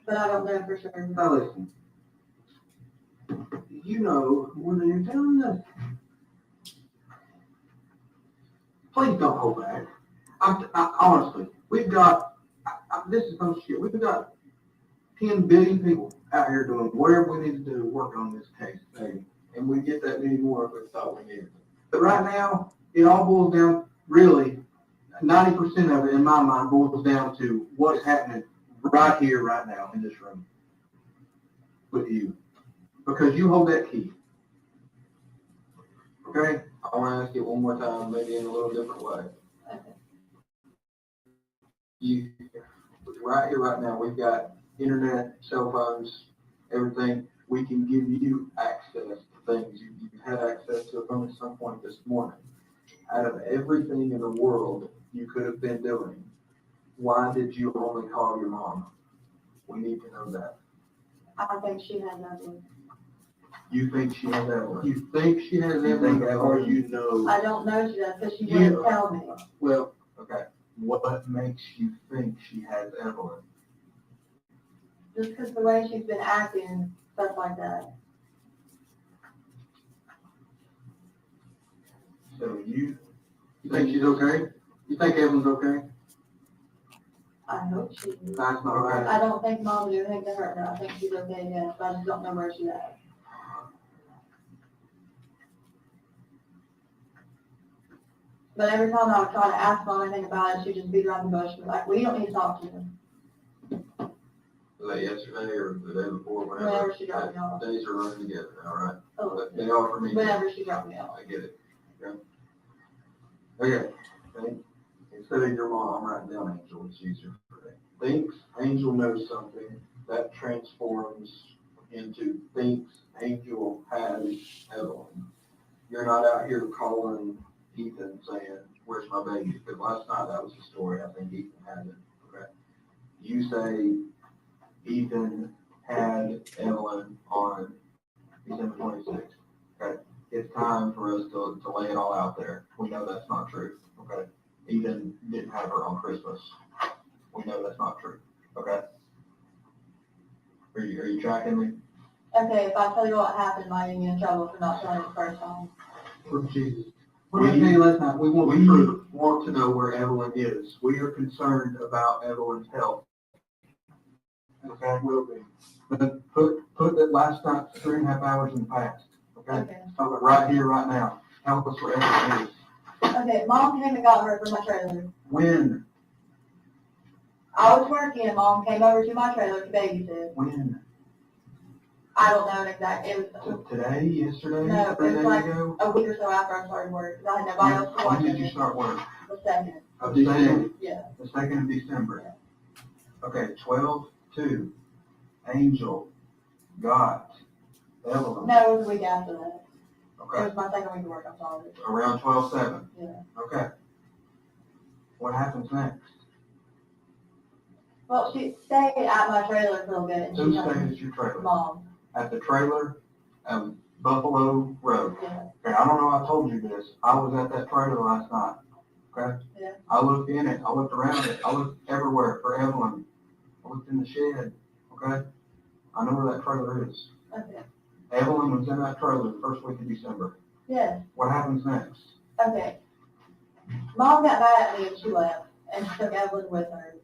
Speaker 9: But I don't know for sure.
Speaker 8: Now listen. You know more than you're telling us. Please don't hold back. Honestly, we've got, this is no shit, we've got 10 billion people out here doing whatever we need to do, working on this case, baby. And we get that many more if we thought we needed. But right now, it all boils down, really, 90% of it, in my mind, boils down to what's happening right here, right now, in this room with you. Because you hold that key. Okay? I want to ask you one more time, maybe in a little different way. You, right here, right now, we've got internet, cell phones, everything. We can give you access to things. You had access to a phone at some point this morning. Out of everything in the world you could have been doing, why did you only call your mom? We need to know that.
Speaker 9: I think she has Evelyn.
Speaker 8: You think she has Evelyn? You think she has Evelyn, or you know?
Speaker 9: I don't know she does because she didn't tell me.
Speaker 8: Well, okay. What makes you think she has Evelyn?
Speaker 9: Just because the way she's been acting, stuff like that.
Speaker 8: So you think she's okay? You think Evelyn's okay?
Speaker 9: I hope she is.
Speaker 8: That's not right.
Speaker 9: I don't think mom would do anything to hurt her. I think she's okay, yes, but I just don't know where she's at. But every time I would try to ask mom anything about it, she'd just beat around the bush and be like, well, you don't need to talk to him.
Speaker 8: Was that yesterday or the day before?
Speaker 9: Whenever she dropped me off.
Speaker 8: Days are running together, all right?
Speaker 9: Oh,
Speaker 8: But they are for me.
Speaker 9: whenever she dropped me off.
Speaker 8: I get it. Okay. Instead of your mom writing down Angel, it's easier for them. Thinks Angel knows something, that transforms into thinks Angel has Evelyn. You're not out here calling Ethan saying, where's my baby? Because last night that was the story. I think Ethan had it. Okay. You say Ethan had Evelyn on December 26th. Okay. It's time for us to lay it all out there. We know that's not true. Okay. Ethan didn't have her on Christmas. We know that's not true. Okay. Are you tracking me?
Speaker 9: Okay, if I tell you what happened, am I gonna get in trouble for not telling you the first time?
Speaker 8: For Jesus. What did I tell you last night? We want to know where Evelyn is. We are concerned about Evelyn's health. Okay, will be. But put that last night, 3.5 hours in the past. Okay?
Speaker 9: Okay.
Speaker 8: Okay, right here, right now. Help us where Evelyn is.
Speaker 9: Okay, mom came and got her from my trailer.
Speaker 8: When?
Speaker 9: I was working and mom came over to my trailer to babysit.
Speaker 8: When?
Speaker 9: I don't know exactly. It was
Speaker 8: Today, yesterday,
Speaker 9: No, it
Speaker 8: 3
Speaker 9: was
Speaker 8: days
Speaker 9: like
Speaker 8: ago?
Speaker 9: a week or so after I started work. 'Cause I had nobody else to watch
Speaker 8: When did you
Speaker 9: it.
Speaker 8: start work?
Speaker 9: The second.
Speaker 8: Of December?
Speaker 9: Yeah.
Speaker 8: The 2nd of December. Okay, 12/2. Angel got Evelyn.
Speaker 9: No, it was a week after that. It
Speaker 8: Okay,
Speaker 9: was my second week of work, I'm sorry.
Speaker 8: around 12/7.
Speaker 9: Yeah.
Speaker 8: Okay. What happens next?
Speaker 9: Well, she stayed at my trailer for a little bit and
Speaker 8: Who
Speaker 9: she
Speaker 8: stayed
Speaker 9: told
Speaker 8: at your trailer?
Speaker 9: mom.
Speaker 8: At the trailer, Buffalo Road.
Speaker 9: Yeah.
Speaker 8: Okay, I don't know if I told you this. I was at that trailer last night. Okay?
Speaker 9: Yeah.
Speaker 8: I looked in it, I looked around it, I looked everywhere for Evelyn. I looked in the shed. Okay? I know where that trailer is.
Speaker 9: Okay.
Speaker 8: Evelyn was in that trailer the first week of December.
Speaker 9: Yeah.
Speaker 8: What happens next?
Speaker 9: Okay. Mom got mad at me and she left and she took Evelyn with her.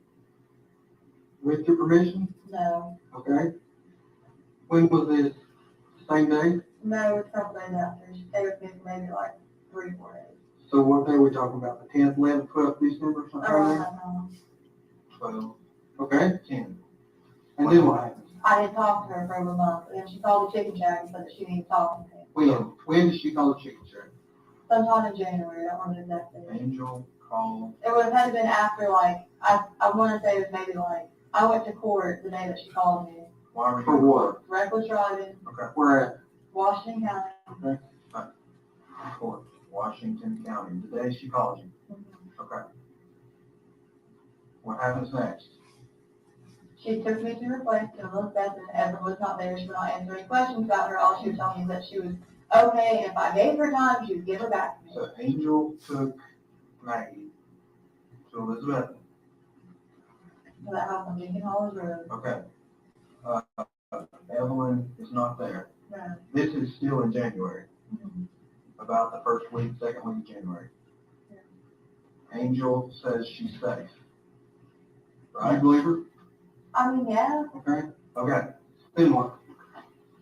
Speaker 8: With your permission?
Speaker 9: No.
Speaker 8: Okay? When was this? Same day?
Speaker 9: No, it was a couple days after. She stayed with me for maybe like 3-4 days.
Speaker 8: So what day are we talking about? The 10th, 11th, 12th December, something
Speaker 9: Around
Speaker 8: like that?
Speaker 9: that time.
Speaker 8: 12. Okay, 10. And then what happens?
Speaker 9: I didn't talk to her for over a month, and then she called the chicken shack and said that she needed to talk to me.
Speaker 8: When did she call the chicken shack?
Speaker 9: Sometime in January, I don't remember the exact date.
Speaker 8: Angel called.
Speaker 9: It would have had to been after, like, I want to say it was maybe like, I went to court the day that she called me.
Speaker 8: Why were you? For what?
Speaker 9: Reckless driving,
Speaker 8: Okay, where at?
Speaker 9: Washington County.
Speaker 8: Okay. Court, Washington County, the day she called you. Okay. What happens next?
Speaker 9: She took me to her place to look at and Evelyn was not there. She would not answer any questions about her. All she was telling me is that she was okay, and if I gave her time, she would give her back to me.
Speaker 8: So Angel took Maggie to Elizabeth.
Speaker 9: To that house on Beacon Hollows Road.
Speaker 8: Okay. Evelyn is not there.
Speaker 9: No.
Speaker 8: This is still in January,
Speaker 9: Mhm.
Speaker 8: about the first week, second week of January.
Speaker 9: Yeah.
Speaker 8: Angel says she's safe. Right? You believe her?
Speaker 9: I mean, yeah.
Speaker 8: Okay. Okay. Then what?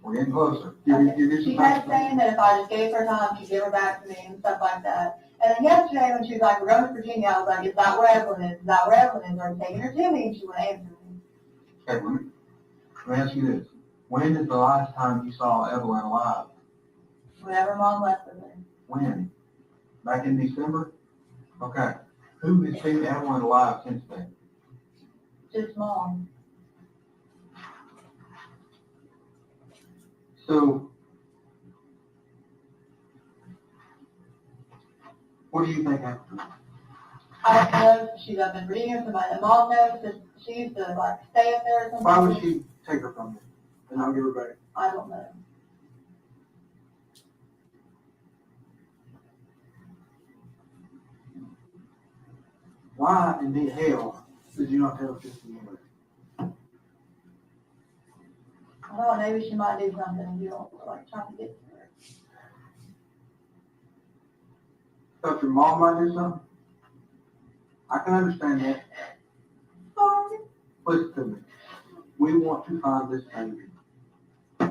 Speaker 8: We're getting closer.
Speaker 9: She kept saying that if I just gave her time, she'd give her back to me and stuff like that. And then yesterday when she was like, we're going to Virginia, I was like, is that where Evelyn is? Is that where Evelyn is? Are you taking her to me? And she wouldn't answer me.
Speaker 8: Okay, let me ask you this. When is the last time you saw Evelyn alive?
Speaker 9: Whenever mom left with her.
Speaker 8: When? Back in December? Okay. Who has seen Evelyn alive since then?
Speaker 9: Just mom.
Speaker 8: So, what do you think happened?
Speaker 9: I don't know if she's up in Virginia or somebody that mom knows that she used to like stay up there or something.
Speaker 8: Why would she take her from you and not give her back?
Speaker 9: I don't know.
Speaker 8: Why in the hell did you not tell us this to begin with?
Speaker 9: I thought maybe she might do something and you don't like trying to get to her.
Speaker 8: Thought your mom might do something? I can understand that.
Speaker 9: Sorry.
Speaker 8: Listen to me. We want to find this baby.
Speaker 9: I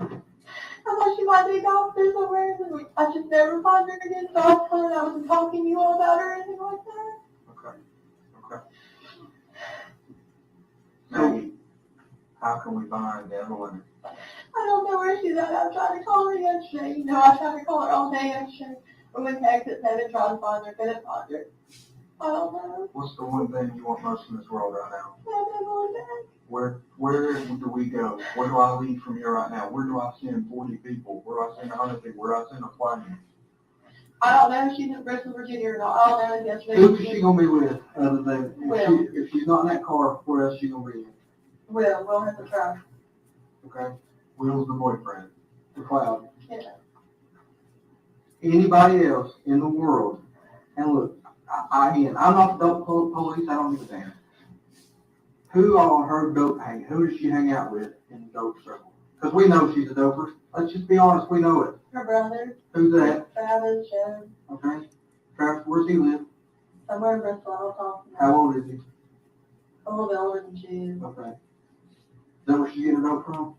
Speaker 9: thought she might be gone there somewhere and I just never find her again. So I was telling her I wasn't talking to you all about her or anything like that.
Speaker 8: Okay. Maggie, how can we find Evelyn?
Speaker 9: I don't know where she's at. I tried to call her yesterday. You know, I tried to call her all day yesterday. We went to exit 7, tried to find her, couldn't find her. I don't know.
Speaker 8: What's the one thing you want most in this world right now?
Speaker 9: I don't know.
Speaker 8: Where do we go? Where do I leave from here right now? Where do I send 40 people? Where do I send 100 people? Where do I send a plane?
Speaker 9: I don't know if she's in Bristol, Virginia or not. I don't know if yesterday.
Speaker 8: Who is she gonna be with other than
Speaker 9: Will.
Speaker 8: if she's not in that car? Where else is she gonna be in?
Speaker 9: We'll have to try.
Speaker 8: Okay, Will's the boyfriend, the cloud.
Speaker 9: Yeah.
Speaker 8: Anybody else in the world? And look, I'm not the dope police. I don't give a damn. Who on her dope hang? Who does she hang out with in the dope circle? Cause we know she's a doper. Let's just be honest, we know it.
Speaker 9: Her brother,
Speaker 8: Who's that?
Speaker 9: Travis, Joe,
Speaker 8: Okay. Travis, where's he live?
Speaker 9: somewhere in Bristol, I don't talk to
Speaker 8: How
Speaker 9: him.
Speaker 8: old is he?
Speaker 9: A little bit older than she is.
Speaker 8: Okay. Is that where she get her dope from?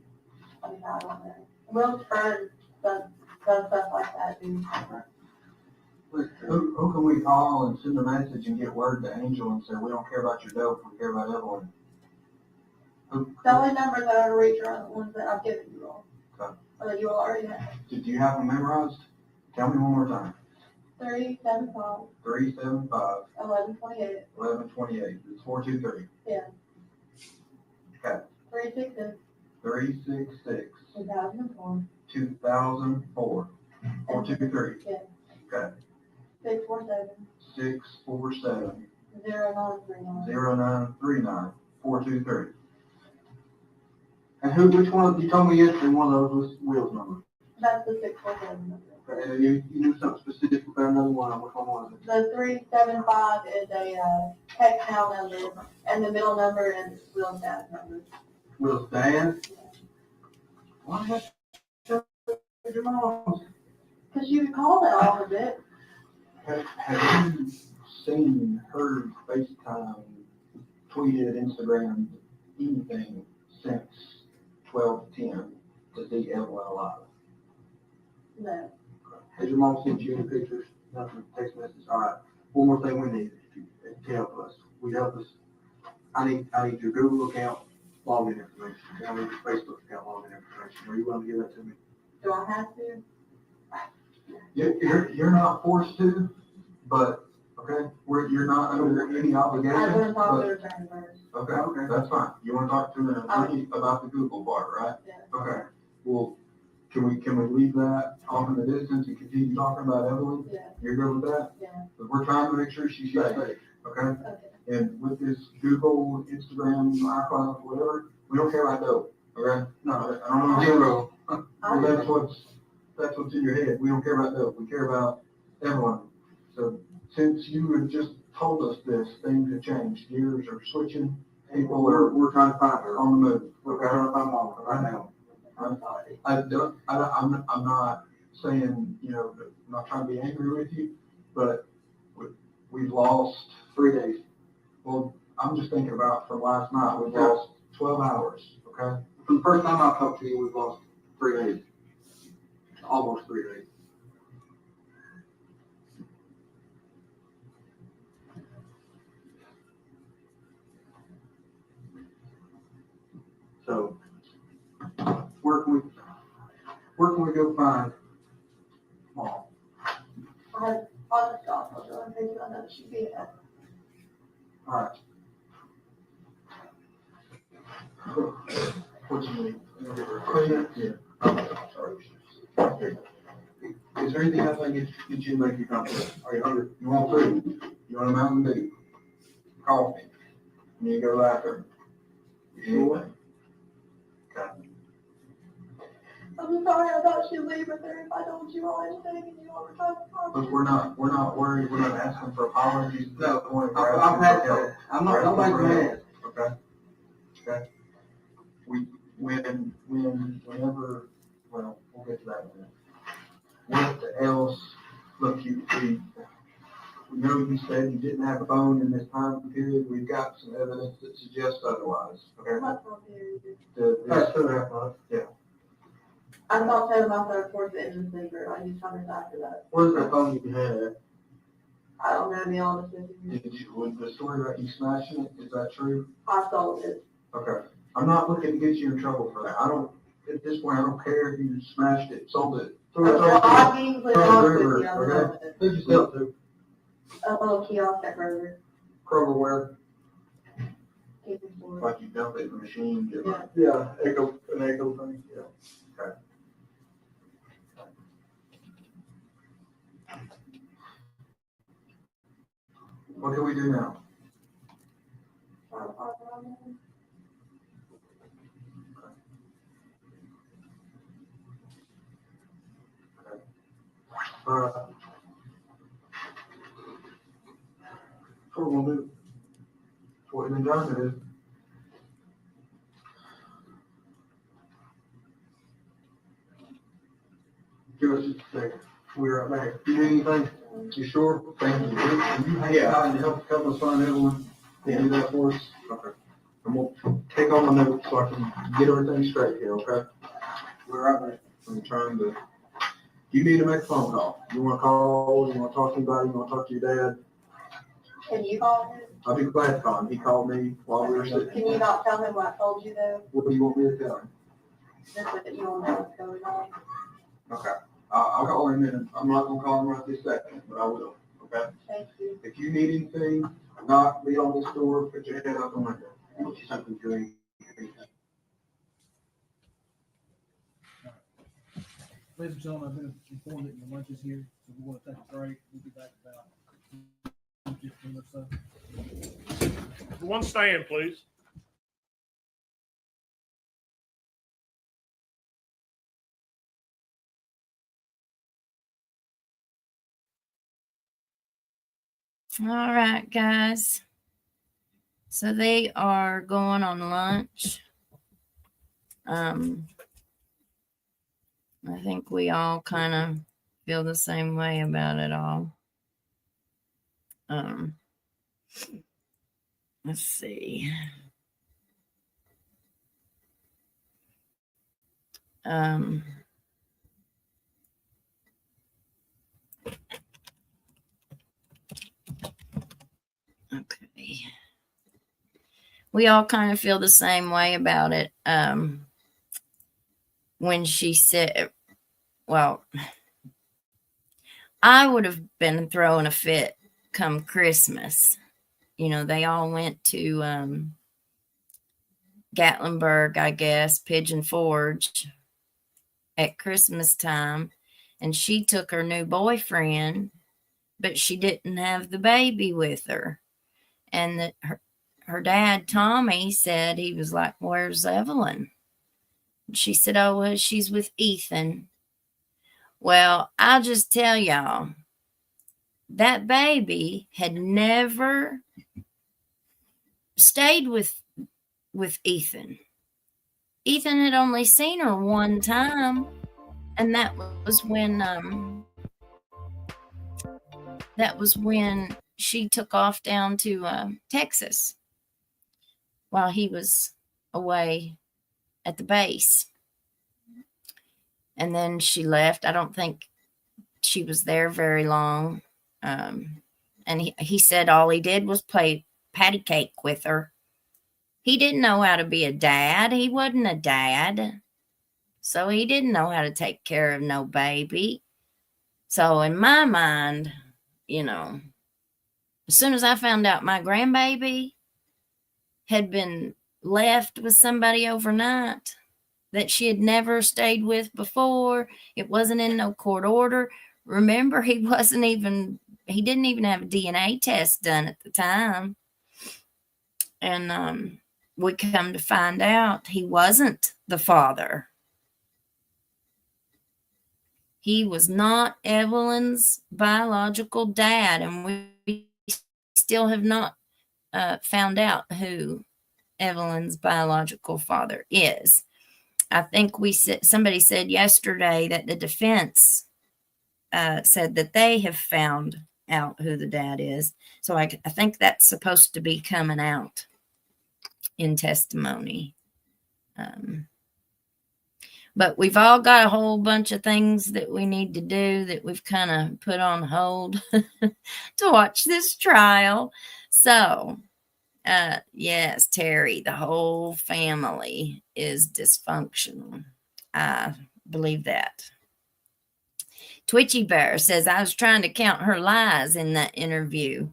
Speaker 9: I mean, I don't know. Will's friend does stuff like that, dude.
Speaker 8: Who can we call and send a message and get word to Angel and say, we don't care about your dope, we care about Evelyn?
Speaker 9: The only numbers that I reach are the ones that I've given you all.
Speaker 8: Okay.
Speaker 9: Or that you all already have.
Speaker 8: Do you have them memorized? Tell me one more time.
Speaker 9: 375
Speaker 8: 375
Speaker 9: 1128
Speaker 8: 1128. It's 423.
Speaker 9: 366
Speaker 8: 366
Speaker 9: 2004
Speaker 8: 2004. 423.
Speaker 9: Yeah.
Speaker 8: Okay.
Speaker 9: 647
Speaker 8: 647
Speaker 9: 0939.
Speaker 8: 0939 423. And which one, you told me yesterday one of those was Will's number.
Speaker 9: That's the 647 number.
Speaker 8: Okay, and you knew something specific about another one, which one was it?
Speaker 9: The 375 is a text now number, and the middle number is Will's dad's number.
Speaker 8: Will's dad? Why is that your mom's?
Speaker 9: Because you called it all of it.
Speaker 8: Have you seen her FaceTime, tweeted, Instagram, anything since 12/10 to see Evelyn alive?
Speaker 9: No.
Speaker 8: Has your mom sent you any pictures? Nothing, text message? All right. One more thing we need to help us. Would help us. I need your Google account login information. I need your Facebook account login information. Are you willing to give that to me?
Speaker 9: Do I have to?
Speaker 8: You're not forced to, but okay, you're not under any obligation.
Speaker 9: I wouldn't talk
Speaker 8: but-
Speaker 9: to her attorney first.
Speaker 8: Okay, that's fine. You want to talk to an attorney about the Google part, right?
Speaker 9: Yeah.
Speaker 8: Okay. Well, can we leave that off in the distance and continue talking about Evelyn?
Speaker 9: Yeah.
Speaker 8: You're good with that?
Speaker 9: Yeah.
Speaker 8: Because we're trying to make sure she's safe, okay?
Speaker 9: Okay.
Speaker 8: And with this Google, Instagram, iCloud, whatever, we don't care about dope, okay? No, I don't know zero. Well, that's what's in your head. We don't care about dope. We care about Evelyn. So since you have just told us this, things have changed. Gears are switching. People are, we're trying to find her on the move. We're trying to find her right now.
Speaker 9: I'm sorry.
Speaker 8: I'm not saying, I'm not trying to be angry with you, but we've lost 3 days. Well, I'm just thinking about from last night, we've lost 12 hours, okay? From the first time I talked to you, we've lost 3 days. Almost 3 days. So, where can we go find Mom?
Speaker 9: I'll just stop. I'll go and think I know she'd be at.
Speaker 8: All right. What you need? Yeah. Sorry. Is there anything else I can get you to make you comfortable? Are you hungry? You want food? You want a Mountain Dew? Coffee? You need to go to the bathroom? You sure? Okay.
Speaker 9: I'm sorry, I thought she'd leave with her if I told you all anything and you all were trying to talk.
Speaker 8: But we're not worried, we're not asking for apologies. No,
Speaker 10: I've had help. I'm not, nobody's mad.
Speaker 8: Okay. Okay. Whenever, well, we'll get to that in a minute. What else, look, we know you said you didn't have a phone in this time period. We've got some evidence that suggests otherwise, okay?
Speaker 9: What phone period?
Speaker 8: That's 2.5 months, yeah.
Speaker 9: I thought 7 months or 4th in December. I used something after that.
Speaker 8: Where's that phone you had?
Speaker 9: I don't know, to be honest with you.
Speaker 8: Was the story about you smashing it, is that true?
Speaker 9: I sold it.
Speaker 8: Okay. I'm not looking to get you in trouble for that. At this point, I don't care if you smashed it, sold it.
Speaker 9: Well, I'll be completely honest with you. I
Speaker 8: Okay.
Speaker 9: sold it.
Speaker 8: Who'd you sell it to?
Speaker 9: A little kiosk at Kroger.
Speaker 8: Kroger where?
Speaker 9: Keep it for-
Speaker 8: Like you dump it in the machine, get
Speaker 9: Yeah.
Speaker 8: like. Yeah, an echo thing, yeah. Okay. What can we do now? Alright. That's what we'll do. That's what we've been trying to do. appreciate it. We're right back. You need anything? You sure? Thank you. Can you hang out and help us find Evelyn? Can you do that for us? Okay. I'm gonna take all my notes so I can get everything straight here, okay? We're right back. I'm trying to, you need to make a phone call. You wanna call, you wanna talk to anybody, you wanna talk to your dad?
Speaker 9: Can you call him?
Speaker 8: I'll be glad to call him. He called me while we were sitting.
Speaker 9: Can you not tell him what I told you though?
Speaker 8: What do you want me to tell him?
Speaker 9: Just that you don't know what's going on.
Speaker 8: Okay. I'll call him in. I'm not gonna call him right this second, but I will, okay?
Speaker 9: Thank you.
Speaker 8: If you need anything, knock me on this door, put your head up on my door. If something doing.
Speaker 5: Ladies and gentlemen, I've been informed that your lunch is here, so we're gonna take a break. We'll be back about 15 or so.
Speaker 3: One stand, please.
Speaker 4: All right, guys. So they are going on lunch. I think we all kind of feel the same way about it all. Let's see. Okay. We all kind of feel the same way about it. When she said, well, I would have been throwing a fit come Christmas. You know, they all went to Gatlinburg, I guess, Pigeon Forge at Christmas time. And she took her new boyfriend, but she didn't have the baby with her. And her dad, Tommy, said, he was like, where's Evelyn? And she said, oh, well, she's with Ethan. Well, I'll just tell y'all, that baby had never stayed with Ethan. Ethan had only seen her one time, and that was when she took off down to Texas while he was away at the base. And then she left. I don't think she was there very long. And he said all he did was play patty cake with her. He didn't know how to be a dad. He wasn't a dad. So he didn't know how to take care of no baby. So in my mind, you know, as soon as I found out my grandbaby had been left with somebody overnight that she had never stayed with before, it wasn't in no court order. Remember, he didn't even have a DNA test done at the time. And we come to find out he wasn't the father. He was not Evelyn's biological dad, and we still have not found out who Evelyn's biological father is. I think somebody said yesterday that the defense said that they have found out who the dad is. So I think that's supposed to be coming out in testimony. But we've all got a whole bunch of things that we need to do that we've kind of put on hold to watch this trial. So, yes, Terry, the whole family is dysfunctional. I believe that. Twitchy Bear says, I was trying to count her lies in that interview.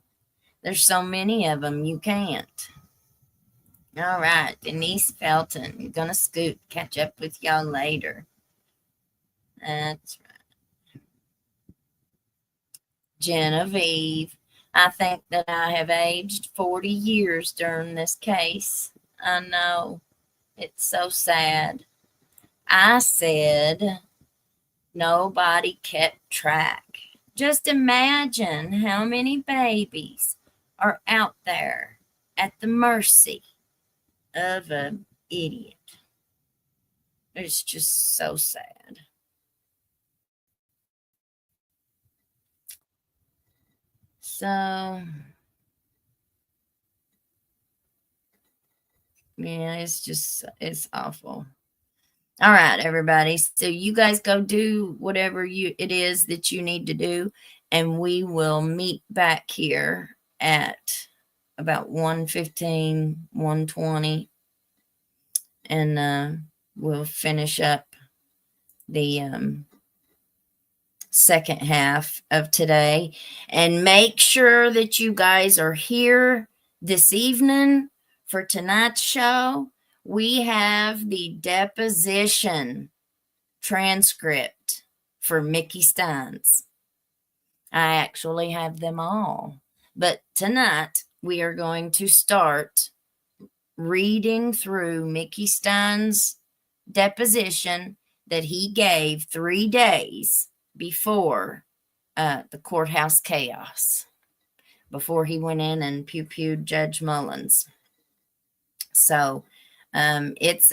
Speaker 4: There's so many of them, you can't. All right, Denise Felton, you're going to scoot. Catch up with y'all later. That's right. Genevieve, I think that I have aged 40 years during this case. I know. It's so sad. I said nobody kept track. Just imagine how many babies are out there at the mercy of an idiot. It's just so sad. So, yeah, it's awful. All right, everybody. So you guys go do whatever it is that you need to do, and we will meet back here at about 1:15, 1:20, and we'll finish up the second half of today. And make sure that you guys are here this evening for tonight's show. We have the deposition transcript for Mickey Steins. I actually have them all. But tonight we are going to start reading through Mickey Stein's deposition that he gave 3 days before the courthouse chaos, before he went in and pew-pewed Judge Mullins. So it's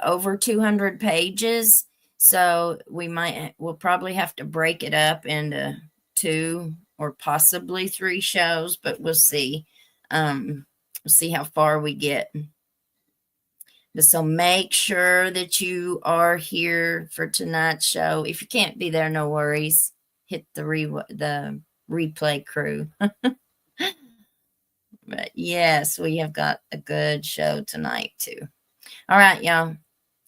Speaker 4: over 200 pages. So we'll probably have to break it up into 2 or possibly 3 shows, but we'll see. We'll see how far we get. So make sure that you are here for tonight's show. If you can't be there, no worries. Hit the replay crew. But yes, we have got a good show tonight too. All right, y'all.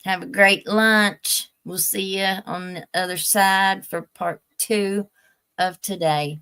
Speaker 4: Have a great lunch. We'll see you on the other side for part 2 of today.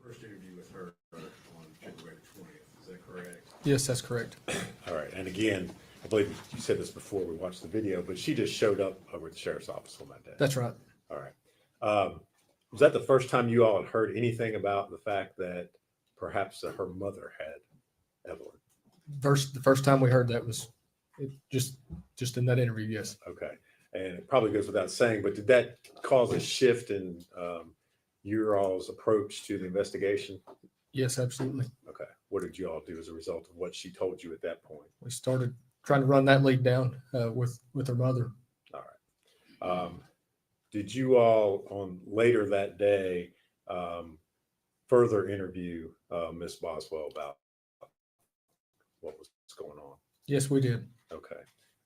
Speaker 6: First interview with her on February 20th, is that correct?
Speaker 7: Yes, that's correct.
Speaker 6: All right, and again, I believe you said this before we watched the video, but she just showed up over at the sheriff's office on that day.
Speaker 7: That's right.
Speaker 6: All right. Was that the first time you all had heard anything about the fact that perhaps her mother had Evelyn?
Speaker 7: The first time we heard that was just in that interview. Yes.
Speaker 6: Okay. And it probably goes without saying, but did that cause a shift in your all's approach to the investigation?
Speaker 7: Yes, absolutely.
Speaker 6: Okay. What did you all do as a result of what she told you at that point?
Speaker 7: We started trying to run that lead down with her mother.
Speaker 6: All right. Did you all on later that day further interview Miss Boswell about what was going on?
Speaker 7: Yes, we did.
Speaker 6: Okay.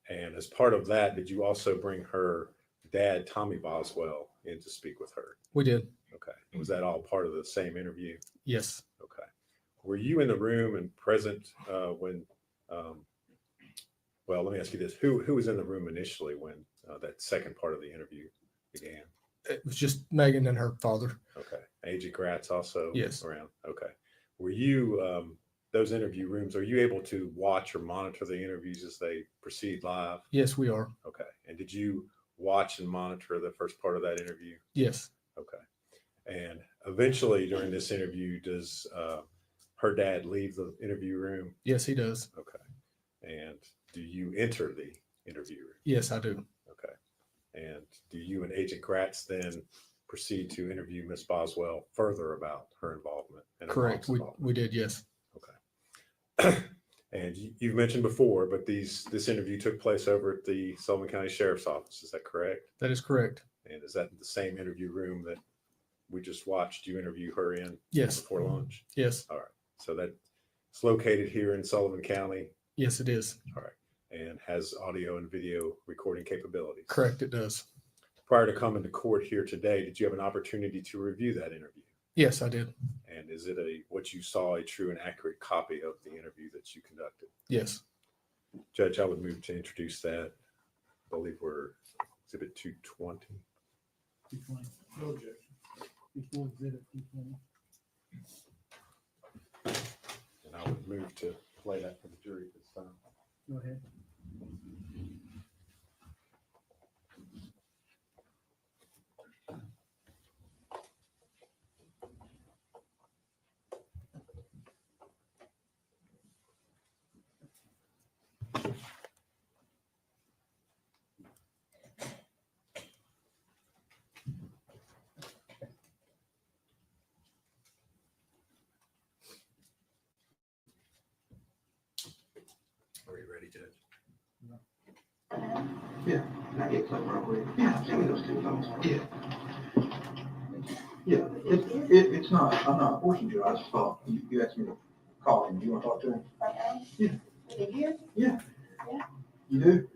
Speaker 6: And as part of that, did you also bring her dad, Tommy Boswell, in to speak with her?
Speaker 7: We did.
Speaker 6: Okay. Was that all part of the same interview?
Speaker 7: Yes.
Speaker 6: Okay. Were you in the room and present when, well, let me ask you this. Who was in the room initially when that second part of the interview began?
Speaker 7: It was just Megan and her father.
Speaker 6: Okay. Agent Gratz also
Speaker 7: Yes.
Speaker 6: around? Okay. Were you, those interview rooms, are you able to watch or monitor the interviews as they proceed live?
Speaker 7: Yes, we are.
Speaker 6: Okay. And did you watch and monitor the first part of that interview?
Speaker 7: Yes.
Speaker 6: Okay. And eventually during this interview, does her dad leave the interview room?
Speaker 7: Yes, he does.
Speaker 6: Okay. And do you enter the interview room?
Speaker 7: Yes, I do.
Speaker 6: Okay. And do you and Agent Gratz then proceed to interview Miss Boswell further about her involvement? And her
Speaker 7: Correct.
Speaker 6: mom's involvement?
Speaker 7: We did. Yes.
Speaker 6: Okay. And you've mentioned before, but this interview took place over at the Sullivan County Sheriff's Office. Is that correct?
Speaker 7: That is correct.
Speaker 6: And is that the same interview room that we just watched you interview her in?
Speaker 7: Yes.
Speaker 6: Before lunch?
Speaker 7: Yes.
Speaker 6: All right. So that's located here in Sullivan County.
Speaker 7: Yes, it is.
Speaker 6: All right. And has audio and video recording capabilities.
Speaker 7: Correct. It does.
Speaker 6: Prior to coming to court here today, did you have an opportunity to review that interview?
Speaker 7: Yes, I did.
Speaker 6: And is it what you saw a true and accurate copy of the interview that you conducted?
Speaker 7: Yes.
Speaker 6: Judge, I would move to introduce that. I believe we're exhibit 220.
Speaker 5: 220. No objection. Before exhibit 220.
Speaker 6: And I would move to play that for the jury this time.
Speaker 5: Go ahead.
Speaker 6: Are you ready, Judge?
Speaker 8: Yeah, can I get something real quick? Yeah, send me those two thumbs. Yeah. Yeah, it's not, I'm not forcing you, I just thought, you asked me to call him, do you want to talk to him?
Speaker 9: Right now?
Speaker 8: Yeah.
Speaker 9: Is he here?
Speaker 8: Yeah.
Speaker 9: Yeah.
Speaker 8: You do?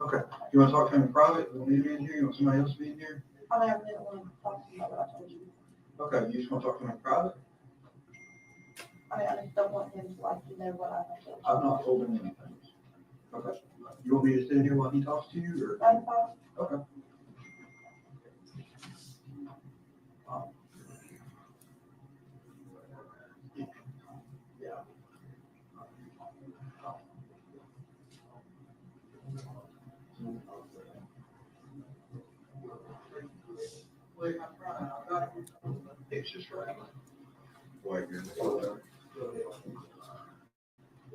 Speaker 8: Okay, you want to talk to him in private, you want me to be in here, you want somebody else to be in here?
Speaker 9: I mean, I didn't want to talk to you about what I told you.
Speaker 8: Okay, you just want to talk to him in private?
Speaker 9: I mean, I just don't want him to like, know what I have told you.
Speaker 8: I've not told him anything. Okay, you want me to sit here while he talks to you, or?
Speaker 9: That's fine.
Speaker 8: Okay. Yeah. It's just right.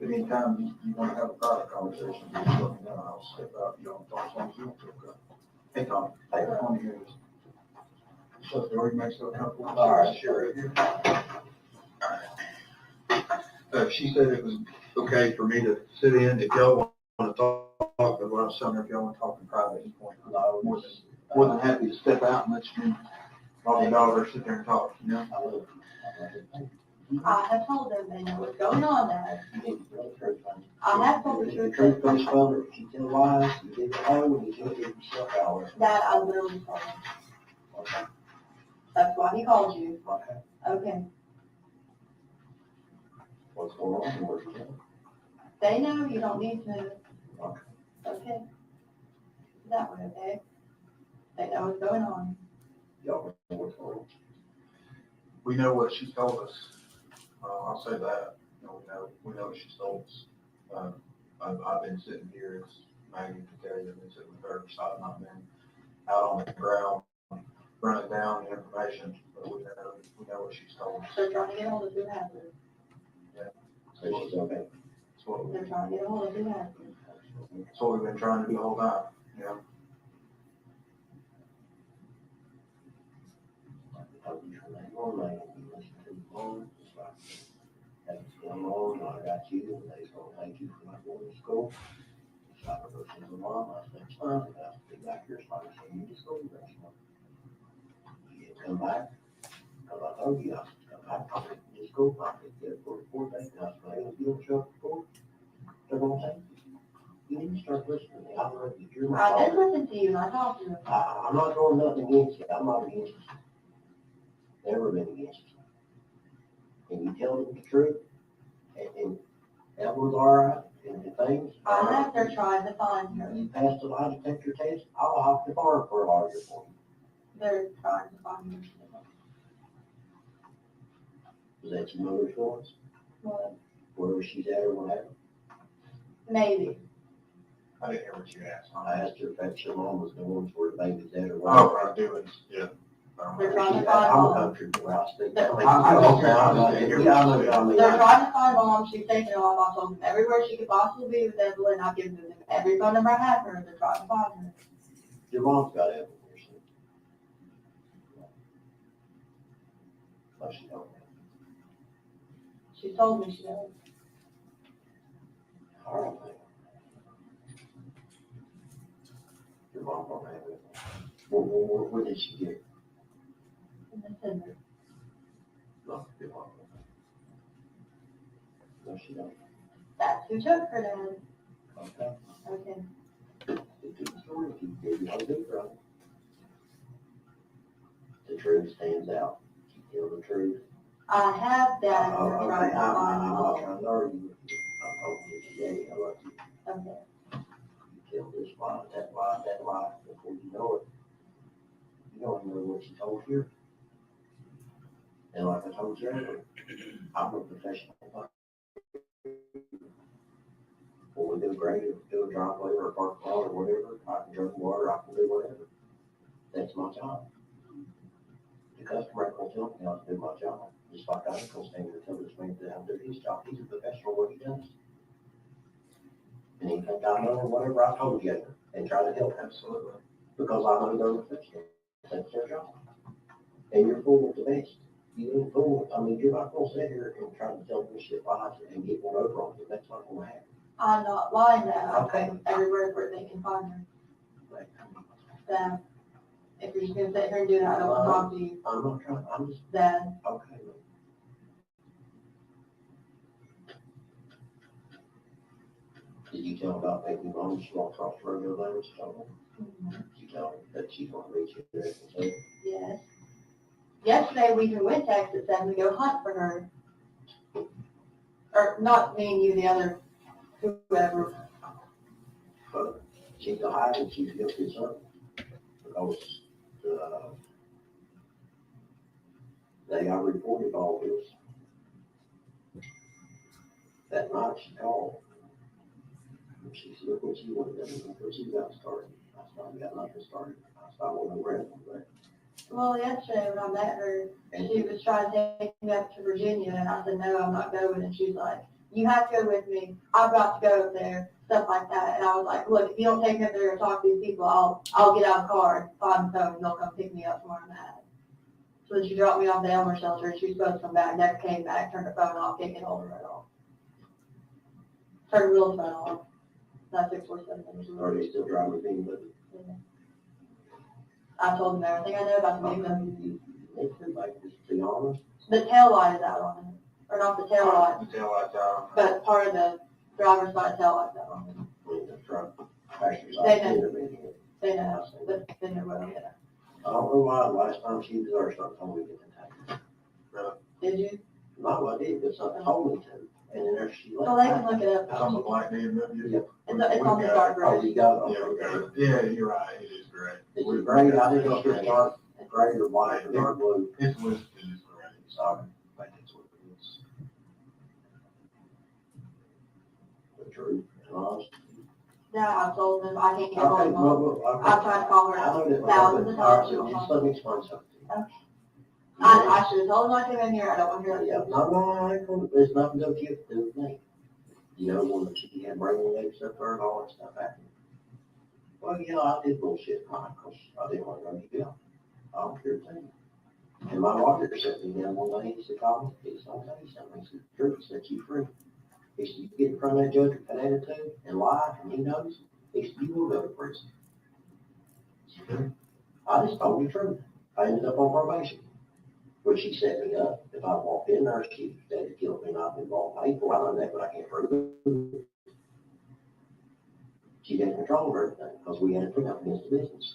Speaker 8: Anytime you want to have a private conversation, you just let me know, I'll step out, you don't talk, as long as you don't feel good. Hey, Tom, hey, come on here. So if you already makes it comfortable. All right, sure. She said it was okay for me to sit in, if y'all want to talk, but what I was telling her, if y'all want to talk in private at any point, I'm more than happy to step out and let you, all the daughter sit there and talk, you know?
Speaker 9: I have told them they know what's going on now. I have told the truth.
Speaker 10: Truth comes from her. If you tell lies, you give it all, and you give yourself hours.
Speaker 9: That I literally told him. That's why he called you.
Speaker 10: Okay.
Speaker 9: Okay.
Speaker 10: What's going on? Where's it going?
Speaker 9: They know you don't need to.
Speaker 10: Okay.
Speaker 9: Okay. That way, okay? They know what's going on.
Speaker 10: Y'all know what's going on.
Speaker 8: We know what she told us. I'll say that, you know, we know what she told us. I've been sitting here, as Megan can tell you, I've been sitting with her, so I've not been out on the ground running down the information, but we know what she's told us.
Speaker 9: They're trying to get hold of who has it.
Speaker 10: So she's okay.
Speaker 8: That's what
Speaker 9: They're trying to get hold of who has it.
Speaker 8: that's what we've been trying to do the whole time, you know?
Speaker 10: That's going on, I got you, and they gonna thank you for not going to school. So I go to the mom, I said, fine, I got to be back here, so I said, you just go to the restaurant. You didn't come back, because I told you, I said, come back, I said, just go, I said, get it for 4 days, and I said, if you don't show up for 4, they're gonna thank you. You need to start listening, I love you, you're my
Speaker 9: I did
Speaker 10: father.
Speaker 9: listen to you and I talked to you.
Speaker 10: I'm not doing nothing against you, I'm not against you. Never been against you. And you tell them the truth, and Evelyn's all right, and the things.
Speaker 9: I have her trying to find her.
Speaker 10: You passed the lie detector test, I'll hop the bar for a lawyer for you.
Speaker 9: They're trying to find her.
Speaker 10: Is that your mother's voice?
Speaker 9: What?
Speaker 10: Wherever she's at or whatever?
Speaker 9: Maybe.
Speaker 8: I didn't hear what you asked.
Speaker 10: I asked her if that's your mom was the ones where the baby's at or
Speaker 8: Oh,
Speaker 10: whatever.
Speaker 8: I do it, yeah.
Speaker 9: They're trying to
Speaker 10: I'm
Speaker 9: find
Speaker 10: a
Speaker 9: mom.
Speaker 10: country boy, I speak.
Speaker 9: They're-
Speaker 10: I don't know, I know what I mean.
Speaker 9: They're trying to find mom. She's taking her off. I told them everywhere she could possibly be with Evelyn. I've given them every phone number I have for her. They're trying to find her.
Speaker 10: Your mom's got Evelyn here, so. No, she don't.
Speaker 9: She told me she does.
Speaker 10: All right, man. Your mom don't have it. What did she get?
Speaker 9: In December.
Speaker 10: No, your mom don't. No, she don't.
Speaker 9: That's who took her, Dad.
Speaker 10: Okay.
Speaker 9: Okay.
Speaker 10: It took the story, if you gave you all the right. The truth stands out. You tell the truth.
Speaker 9: I have Dad.
Speaker 10: I'm
Speaker 9: They're
Speaker 10: not
Speaker 9: trying to find mom.
Speaker 10: trying to argue with you. I'm hoping that you daddy, I love you.
Speaker 9: Okay.
Speaker 10: You tell this lie, that lie, before you know it. You don't know what you told you. And like I told you earlier, I'm a professional. When we do grade, or do a driveway or a park lot or whatever, I can drink water, I can do whatever. That's my job. The customer ain't gonna tell me how to do my job, just like I ain't gonna stand there and tell this man how to do his job. He's a professional, what he does. And he think I know whatever I told you and try to help, absolutely. Because I know they're professional. That's their job. And you're full of the best. You ain't fool. I mean, you're not gonna sit here and try to tell me shit lies and get one over on you. That's not gonna happen.
Speaker 9: I'm not lying, Dad. I
Speaker 10: Okay.
Speaker 9: told them everywhere where they can find her. Dad, if you're just gonna sit here and do that, I don't want to talk to you.
Speaker 10: I'm not trying, I'm just,
Speaker 9: Dad,
Speaker 10: okay. Man. Did you tell about Megan Boswell? She walked across the road the other day, she told her. She told her that she's gonna reach you there and say,
Speaker 9: yes. Yesterday, we even went Texas and we go hunt for her. Or not me and you, the other, whoever.
Speaker 10: but she's a hide and she's guilty of something. Because, they got reported all this. That night she called. And she said, look what she wanted to do, look what she got started. I said, I got nothing started. I said, I want to grab them, but.
Speaker 9: Well, yesterday when I met her, she was trying to take me up to Virginia and I said, no, I'm not going. And she's like, you have to go with me. I've got to go up there, stuff like that. And I was like, look, if you don't take me up there and talk to these people, I'll get out of the car and find the phone and they'll come pick me up from where I'm at. So then she dropped me off the Elmer shelter and she was supposed to come back, never came back, turned her phone off, can't get hold of her at all. Turned Will's phone off. That's 647.
Speaker 10: Are they still driving with me, but
Speaker 9: I told them everything I know about the vehicle.
Speaker 10: they could like just be honest.
Speaker 9: The tail light is out on it, or not the tail light,
Speaker 8: The tail lights out.
Speaker 9: but part of the driver's side tail light's out on it.
Speaker 10: I mean, the truck, passenger
Speaker 9: They
Speaker 10: side,
Speaker 9: know.
Speaker 10: intermediate.
Speaker 9: They know, but they know well, yeah.
Speaker 10: I don't know why, last time she was there, something told me to get the tank.
Speaker 9: Did you?
Speaker 10: Not what I did, but something told me to, and then there she left.
Speaker 9: Well, they can look it
Speaker 8: It's on the
Speaker 9: up.
Speaker 8: black BMW.
Speaker 10: Yep.
Speaker 9: It's on the dark
Speaker 10: Oh,
Speaker 9: road.
Speaker 10: you got it,
Speaker 8: Yeah,
Speaker 10: okay.
Speaker 8: okay. Yeah, you're right, it is gray.
Speaker 10: Is it gray? I didn't know if it was dark, gray or white or dark blue.
Speaker 8: It's listed as gray, so I think it's what it is.
Speaker 10: The truth, and honest.
Speaker 9: Yeah, I told them I can't get hold
Speaker 10: Okay,
Speaker 9: of them.
Speaker 10: well, okay.
Speaker 9: I've tried to call her
Speaker 10: I know that,
Speaker 9: thousands of
Speaker 10: all right,
Speaker 9: times. She won't
Speaker 10: just
Speaker 9: call.
Speaker 10: let me explain something.
Speaker 9: Okay. I should have told them I came in here. I don't want to hear
Speaker 10: Yeah,
Speaker 9: that.
Speaker 10: no, I ain't gonna, there's nothing to do with me. You know, when she had brain waves up there and all that stuff happened. Well, yeah, I did bullshit, because I didn't want to go to jail. I don't care a thing. And And my lawyer sat me down one day, he said, Colin, he said, I'll tell you something. He said, the truth set you free. He said, you get in front of that judge with that attitude and lie, and he knows, he said, you will go to prison. I just told you the truth. I ended up on probation, which she set me up. If I walked in there, she said to kill me, not involved in hateful. I know that, but I can't prove it. She didn't control of everything because we had to put up against the business.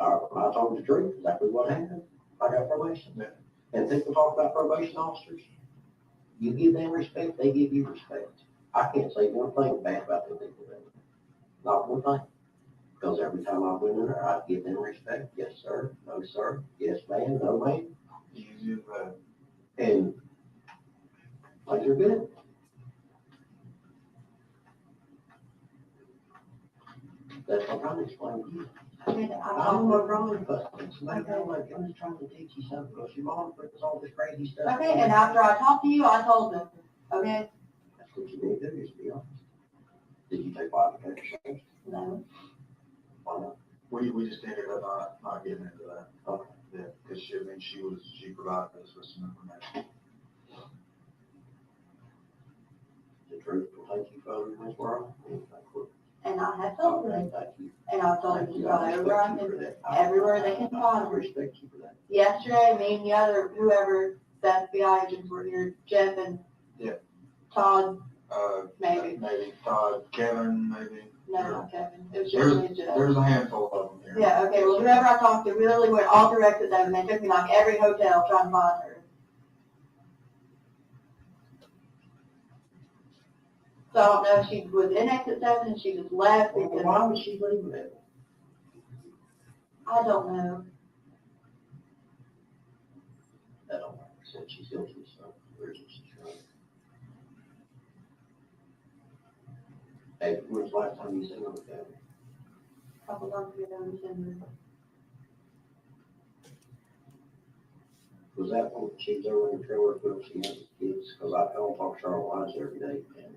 Speaker 10: I told the truth, exactly what happened. I got probation.
Speaker 8: Yeah.
Speaker 10: And people talk about probation officers. You give them respect, they give you respect. I can't say one thing bad about them people. Not one thing. Because every time I went in there, I'd give them respect. Yes, sir. No, sir. Yes, ma'am. No, ma'am.
Speaker 8: You,
Speaker 10: And things are good. That's what I'm trying to explain to you.
Speaker 9: Okay,
Speaker 10: I don't know wrong with us. Somebody don't like, I'm just trying to teach you something because your mom puts all this crazy stuff.
Speaker 9: Okay, and after I talked to you, I told them, okay?
Speaker 10: That's what you need to do, is be honest. Did you take lie detector?
Speaker 9: No.
Speaker 10: Why not?
Speaker 8: we just ended up not getting into that.
Speaker 10: Okay.
Speaker 8: Yeah, because she provided us with some information.
Speaker 10: The truth will take you further in this world.
Speaker 9: And I have told them,
Speaker 10: Okay, thank you.
Speaker 9: and I've told them to
Speaker 10: Thank you.
Speaker 9: go
Speaker 10: I
Speaker 9: everywhere I
Speaker 10: respect you
Speaker 9: can.
Speaker 10: for that.
Speaker 9: everywhere they can
Speaker 10: I
Speaker 9: find me.
Speaker 10: respect you for that.
Speaker 9: Yesterday, me and the other, whoever, the FBI agents were here, Jeff and
Speaker 8: Yeah.
Speaker 9: Todd,
Speaker 8: Maybe Todd, Kevin, maybe.
Speaker 9: no, not Kevin, it was just me and Jeff.
Speaker 8: There's a handful of them here.
Speaker 9: Yeah, okay, well, whoever I talked to, we literally went all directed them, and they took me like every hotel trying to find her. So I don't know if she was in exit 7 and she just left
Speaker 10: Well,
Speaker 9: because,
Speaker 10: why would she leave it?
Speaker 9: I don't know.
Speaker 10: That don't make sense. She's guilty, so where's she from? Hey, when's the last time you seen her with that?
Speaker 9: A couple months ago, in December.
Speaker 10: Was that when she was over in the trailer when she had the kids? Because I call Charlotte Wise every day and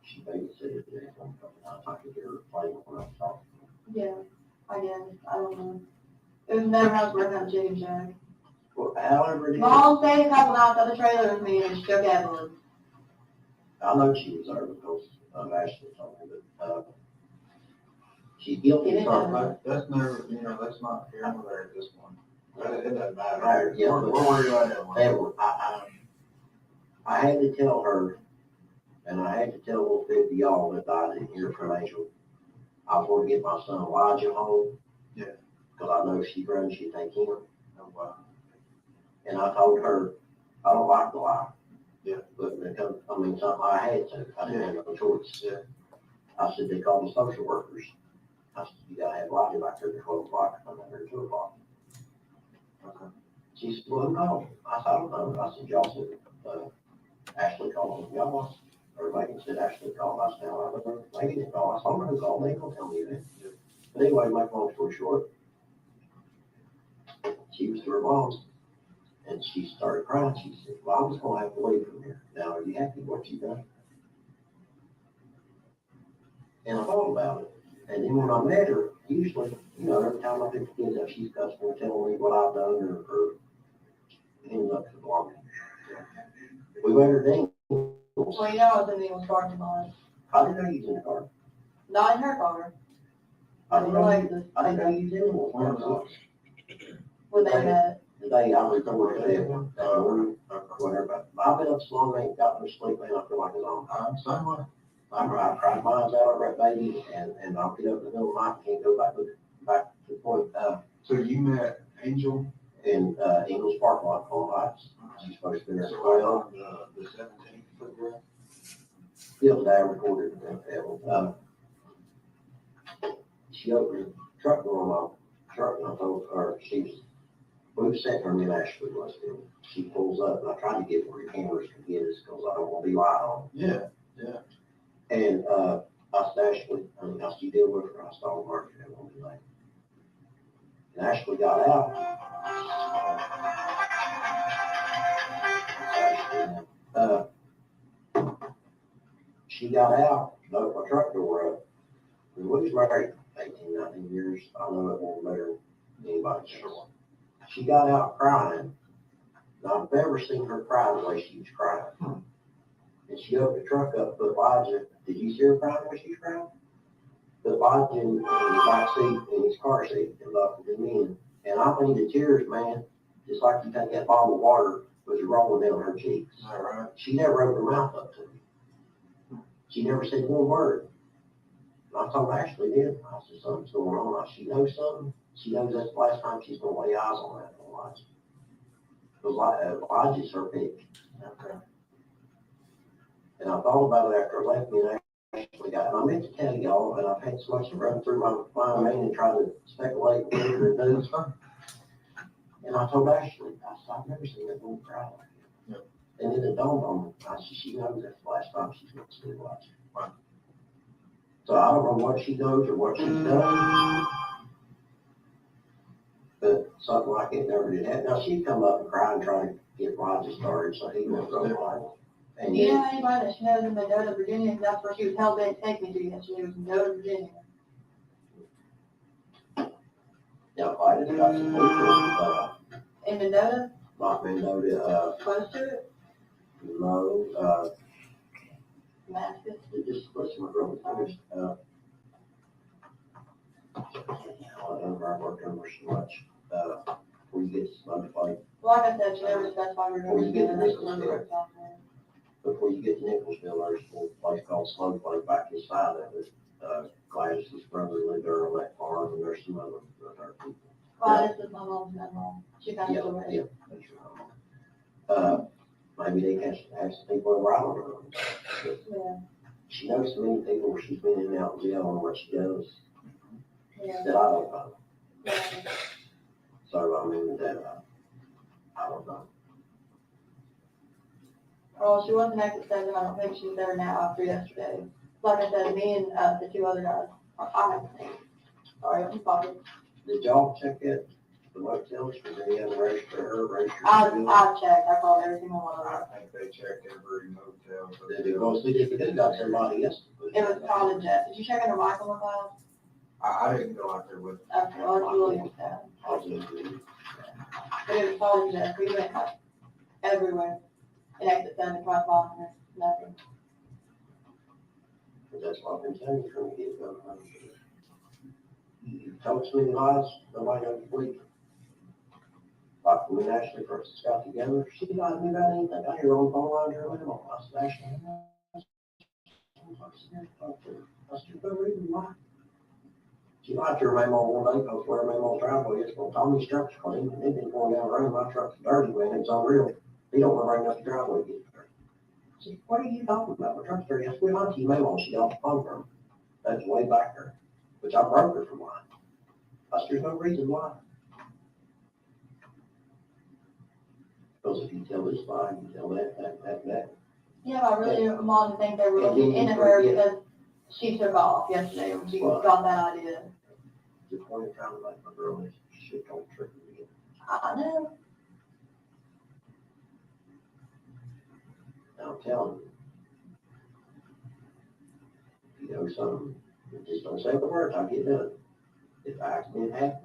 Speaker 10: she babysitted there one couple times. I could hear her playing when I was talking.
Speaker 9: Yeah, I guess, I don't know. It was never when I was working on Chicken Shack.
Speaker 10: Well, however it is,
Speaker 9: Mom stayed a couple nights at the trailer with me and she took Evelyn.
Speaker 10: I know she was there because Ashley told me, but she's guilty.
Speaker 9: It is
Speaker 10: So,
Speaker 8: That's never, that's not here nor there at this point. It doesn't matter.
Speaker 10: Right, yeah,
Speaker 8: We're worried about that
Speaker 10: Evelyn,
Speaker 8: one.
Speaker 10: I had to tell her, and I had to tell little 50 y'all that I didn't hear from Angel. I was going to get my son Elijah home.
Speaker 8: Yeah.
Speaker 10: Because I know she'd run, she'd take him.
Speaker 8: Oh, wow.
Speaker 10: And I told her, I don't like the lie.
Speaker 8: Yeah.
Speaker 10: But because, something I had to, I didn't have no choice.
Speaker 8: Yeah.
Speaker 10: I said, they call the social workers. I said, you gotta have Elijah back there at 12 o'clock, I'm not there at 2 o'clock.
Speaker 8: Okay.
Speaker 10: She said, well, no. I said, I don't know. I said, y'all said, Ashley called y'all. Or Megan said Ashley called. I said, I don't know. Megan didn't call. I said, I'm gonna call. They ain't gonna tell me that. But anyway, make long story short, she was to her mom's and she started crying. She said, well, I'm just gonna have to leave from here. Now, are you happy with what you done? And I thought about it. And then when I met her, usually, every time I pick the kids up, she's customer telling me what I've done or ends up to belong. We went her down.
Speaker 9: Well, I was in the old car tonight.
Speaker 10: I didn't know you was in the car.
Speaker 9: Not in her car.
Speaker 10: I didn't know
Speaker 9: Like,
Speaker 10: you was in the car.
Speaker 9: when they met.
Speaker 10: The day I recorded that morning, whatever. I've been up so long, I ain't got no sleep, man. I feel like it's on.
Speaker 8: Same way.
Speaker 10: I cried my eyes out over that baby, and I'll get up in the middle of the night and can't go back to the point.
Speaker 8: So you met Angel?
Speaker 10: In Ingles Park lot on Heights. She's supposed to be there at
Speaker 8: So
Speaker 10: 12.
Speaker 8: on the 17th February?
Speaker 10: The other day I recorded that. She opened the truck door on my truck and I told her we were sitting her in Ashley was there. She pulls up and I tried to get where the cameras could get us because I don't want to be lied on.
Speaker 8: Yeah.
Speaker 10: And I said, Ashley, I still deal with her. I saw her market at one night. And Ashley got out. She got out, opened my truck door up. We was married 18, 19 years. I know it won't better than anybody else. She got out crying. I've never seen her cry the way she was crying. And she opened the truck up, put lights in. Did you see her crying when she was crying? Put lights in the back seat, in his car seat, and locked him in. And I mean the tears, man, just like you take that bottle of water, was rolling down her cheeks.
Speaker 8: Is that right?
Speaker 10: She never opened her mouth up to me. She never said one word. And I told Ashley then, I said, something's going on. She knows something. She knows that's the last time she's gonna lay eyes on that Elijah. Because Elijah's her pick.
Speaker 8: Okay.
Speaker 10: And I thought about it after I left me and Ashley got, and I meant to tell y'all, and I've had so much to run through my mind and try to speculate what we're gonna do. And I told Ashley, I said, I've never seen that woman cry like that.
Speaker 8: Yep.
Speaker 10: And then it dawned on me, I said, she knows that's the last time she's gonna see Elijah.
Speaker 8: Right.
Speaker 10: So I don't know what she knows or what she's done. But something like it never did happen. Now, she'd come up and cry and try to get Elijah started so he wouldn't go hard. And
Speaker 9: Do you
Speaker 10: then,
Speaker 9: know anybody that she knows in Mendota, Virginia? 'Cause that's where she was hell bent to take me to yesterday, was Mendota, Virginia.
Speaker 10: now, if I just got some people,
Speaker 9: In Mendota,
Speaker 10: not Mendota,
Speaker 9: close to it,
Speaker 10: no,
Speaker 9: Damascus.
Speaker 10: just listen to real fast. I don't know, I worked on her so much, before you get to Slow Fight,
Speaker 9: Like I said, she never specified her
Speaker 10: Well, you get
Speaker 9: name.
Speaker 10: the Nichols there. before you get to Nicholsville, there's a place called Slow Fight back inside of it. Gladys's brother lived there on that farm, and there's some other people.
Speaker 9: Well, this is my mom's mom. She passed
Speaker 10: Yeah,
Speaker 9: away.
Speaker 10: yeah, that's right. Maybe they can have some people around her. But
Speaker 9: Yeah,
Speaker 10: she knows so many people where she's been in and out of jail and what she does
Speaker 9: yeah,
Speaker 10: that I don't know.
Speaker 9: yeah.
Speaker 10: So, I mean, that, I don't know.
Speaker 9: Well, she wasn't exit 7. I don't think she's there now after yesterday. Like I said, me and the two other guys. I sorry, I'm talking.
Speaker 10: Did y'all check it, the motels, was any other register her, register?
Speaker 9: I checked. I called every single one of them.
Speaker 8: I think they checked every motel.
Speaker 10: Did they go see if they got somebody else?
Speaker 9: It was probably Jeff. Did you check under Michael McLeod?
Speaker 8: I didn't go out there with.
Speaker 9: Okay, well, it's Williams then.
Speaker 10: I'll just do
Speaker 9: But it was probably Jeff. We went like everywhere. And exit 7, twice Boston, nothing.
Speaker 10: it. That's what I've been telling you from the get-go. You told so many lies, nobody knows to believe you. Like when Ashley first got together, she lied to me about anything. I hear on the phone line her with I said, Ashley, I said, no reason why. She lied to her mama one day, because where her mama's driveway is, well, Tommy's truck's clean, and they've been going down the road, my truck's dirty, man, it's unreal. He don't want to bring up the driveway to get dirty. I said, what are you talking about? My truck's dirty. I said, we lied to you, mama, she got the phone from her. That's way back there, which I broke her for lying. I said, there's no reason why. Because if you tell this lie, you tell that.
Speaker 9: Yeah, I really didn't want to think they were looking into her because she took off yesterday when she got that idea.
Speaker 10: The point of trying to make my girl is shit don't trick me.
Speaker 9: I know.
Speaker 10: I'm telling you. If you know something, just don't say the words, I'll get done. If accident happens,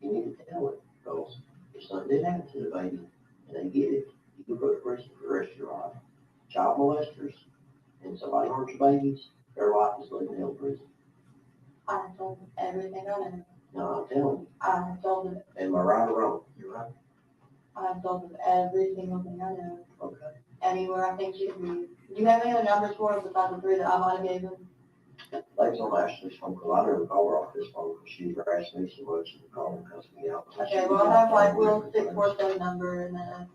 Speaker 10: you need to tell it, because if something did happen to the baby and they get it, you can go to prison for the rest of your life. Child molesters and somebody harms your babies, their life is living in prison.
Speaker 9: I told them everything I know.
Speaker 10: No, I'm telling you,
Speaker 9: I told them,
Speaker 10: am I right or wrong? You're right.
Speaker 9: I told them every single thing I know.
Speaker 10: Okay.
Speaker 9: Anywhere I think she could be. Do you have any other numbers for her besides the 3 that I might have gave them?
Speaker 10: Thanks on Ashley's phone call. I never call her off this phone because she harassed me so much and called and cussed me out.
Speaker 9: Okay, well, I have like Will's 647 number and then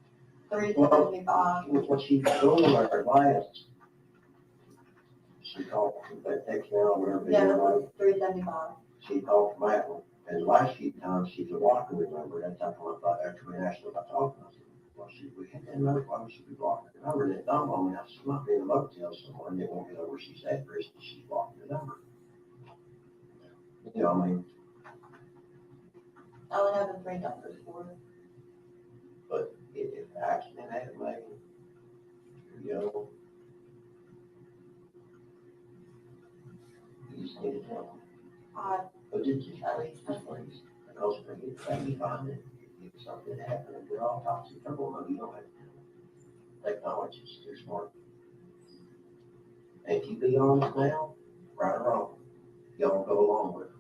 Speaker 9: a 375.
Speaker 10: What she was doing on her last, she called from that text now, whatever.
Speaker 9: Yeah, 375.
Speaker 10: She called from that one. And the last few times she's a blocking the number. That's how I thought after we asked her about talking. I said, well, we had that number. Why would she be blocking the number? And it dawned on me, I said, she might be in a motel somewhere and they won't know where she's at. Chris, she's blocking the number. You know, I mean,
Speaker 9: I only have the 3 numbers for her.
Speaker 10: but if the accident happened, Megan, you're young. You just need to tell them.
Speaker 9: I
Speaker 10: But just please. Because when you find it, if something happened, and we're all toxic trouble, no, you don't have to. Technology is too smart. And if you be honest now, right or wrong, y'all go along with it.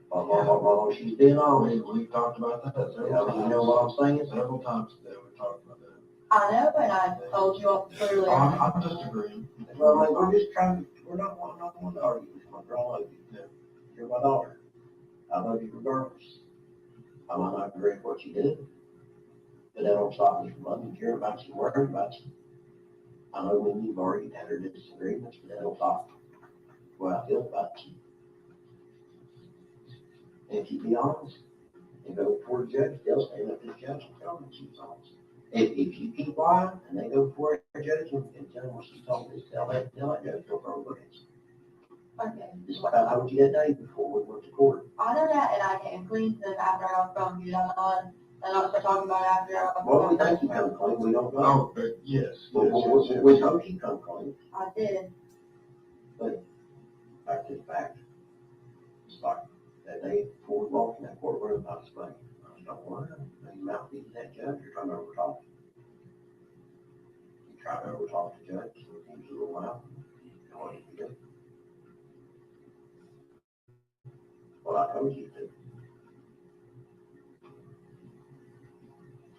Speaker 10: While she's being honest,
Speaker 8: We've talked about that several
Speaker 10: you
Speaker 8: times.
Speaker 10: know what I'm saying?
Speaker 8: Several times today, we talked about that.
Speaker 9: I know, and I told you all clearly.
Speaker 8: I'm just agreeing.
Speaker 10: Well, like, we're just trying to, we're not going to argue with my girl. I love you. You're my daughter. I love you regardless. I might not agree with what you did, but that don't stop me from loving you, caring about you, worrying about you. I know when you've already had our disagreements, but that don't stop what I feel about you. And if you be honest and go before the judge, they'll stand up to the judge and tell them she's honest. If you keep lying and they go before a judge and tell them what she told me, tell that judge go throw buckets.
Speaker 9: Okay.
Speaker 10: Just like I told you that day before we went to court.
Speaker 9: I know that, and I came clean to them after I got from you. I'm not start talking about it after I got
Speaker 10: Well, we think you come clean, we don't know.
Speaker 8: Oh, but yes.
Speaker 10: We hope you come clean,
Speaker 9: I did.
Speaker 10: back to the fact. It's like that day before we walked in that courtroom, I was like, I just don't want to, you mouthpiece that judge, you're trying to overtalk. You try to overtalk the judge, so he's a little loud. You know what you do? Well, I told you to.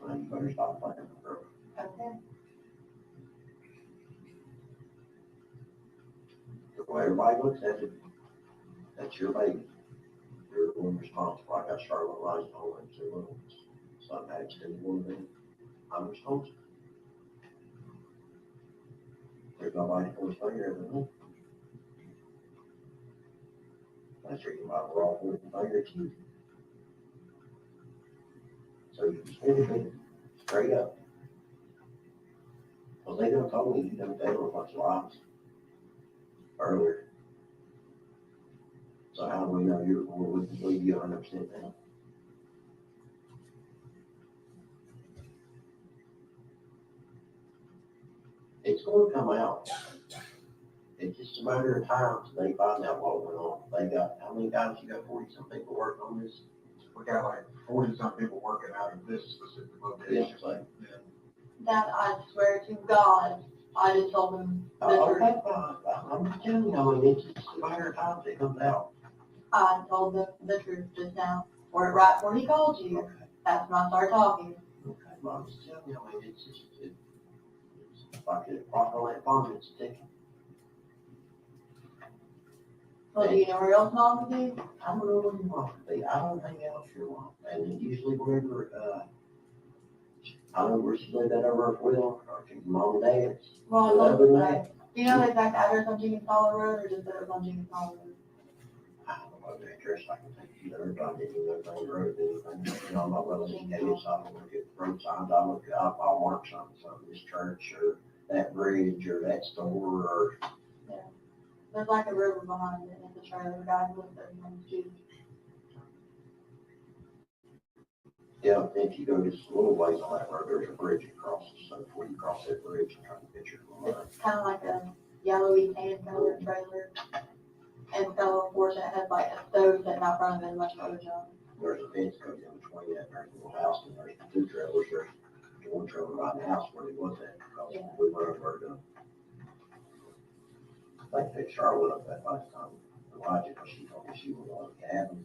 Speaker 10: So now you better stop playing with her.
Speaker 9: Okay.
Speaker 10: The way everybody looks at it, that's your baby. You're the one responsible. I got Charlotte Rising home and 2 little ones. Son had extended one of them. I'm responsible. There's nobody who's bigger than me. That's the reason why we're all going to figure it too. So you just need to be straight up. Because they done told me you done tell a bunch of lies earlier. So how do we know you're, we believe you 100% now? It's going to come out. It's just a matter of time till they find out what went on. They got, how many guys you got, 40-some people working on this?
Speaker 8: We got like 40-some people working out of this specific location.
Speaker 10: Yes, like,
Speaker 9: That I swear to God, I just told them the truth.
Speaker 10: okay, fine. I'm just telling you, I mean, it's just a matter of time till it comes out.
Speaker 9: I told them the truth just now. Or right before he called you.
Speaker 10: Okay,
Speaker 9: That's when I started talking.
Speaker 10: well, I'm just telling you, I mean, it's just, it's like a clock on that phone, it's ticking.
Speaker 9: Well, do you know where else mom would be?
Speaker 10: I don't know what you want to be. I don't hang out sure want. And usually whenever, I don't know where she lived at over at Will, or to your mom and dad's.
Speaker 9: Well,
Speaker 10: But
Speaker 9: I
Speaker 10: other than
Speaker 9: told
Speaker 10: that,
Speaker 9: them, do you know the exact address on Jenkins Hollow Road, or just that it was on Jenkins Hollow Road?
Speaker 10: I don't know the address, I can take you there, but I didn't know if they wrote anything. You know, I'm not really educated, so I don't look at road signs. I look at, I'll mark something, this church, or that bridge, or that store, or.
Speaker 9: There's like a river behind it, and it's a trailer, guy who lives there, and too.
Speaker 10: Yeah, if you go just a little ways on that road, there's a bridge across, so before you cross that bridge, I'm trying to picture it.
Speaker 9: It's kind of like a yellowy tan color trailer. And it's got a little portion that has like a stove sitting out front of it and much other junk.
Speaker 10: There's a fence goes in between that, there's a little house, and there's 2 trailers, there's one trailer right in the house where it was at, because we went over to. I think they Charlotte up that last time, Elijah, because she told me she was on the cabin.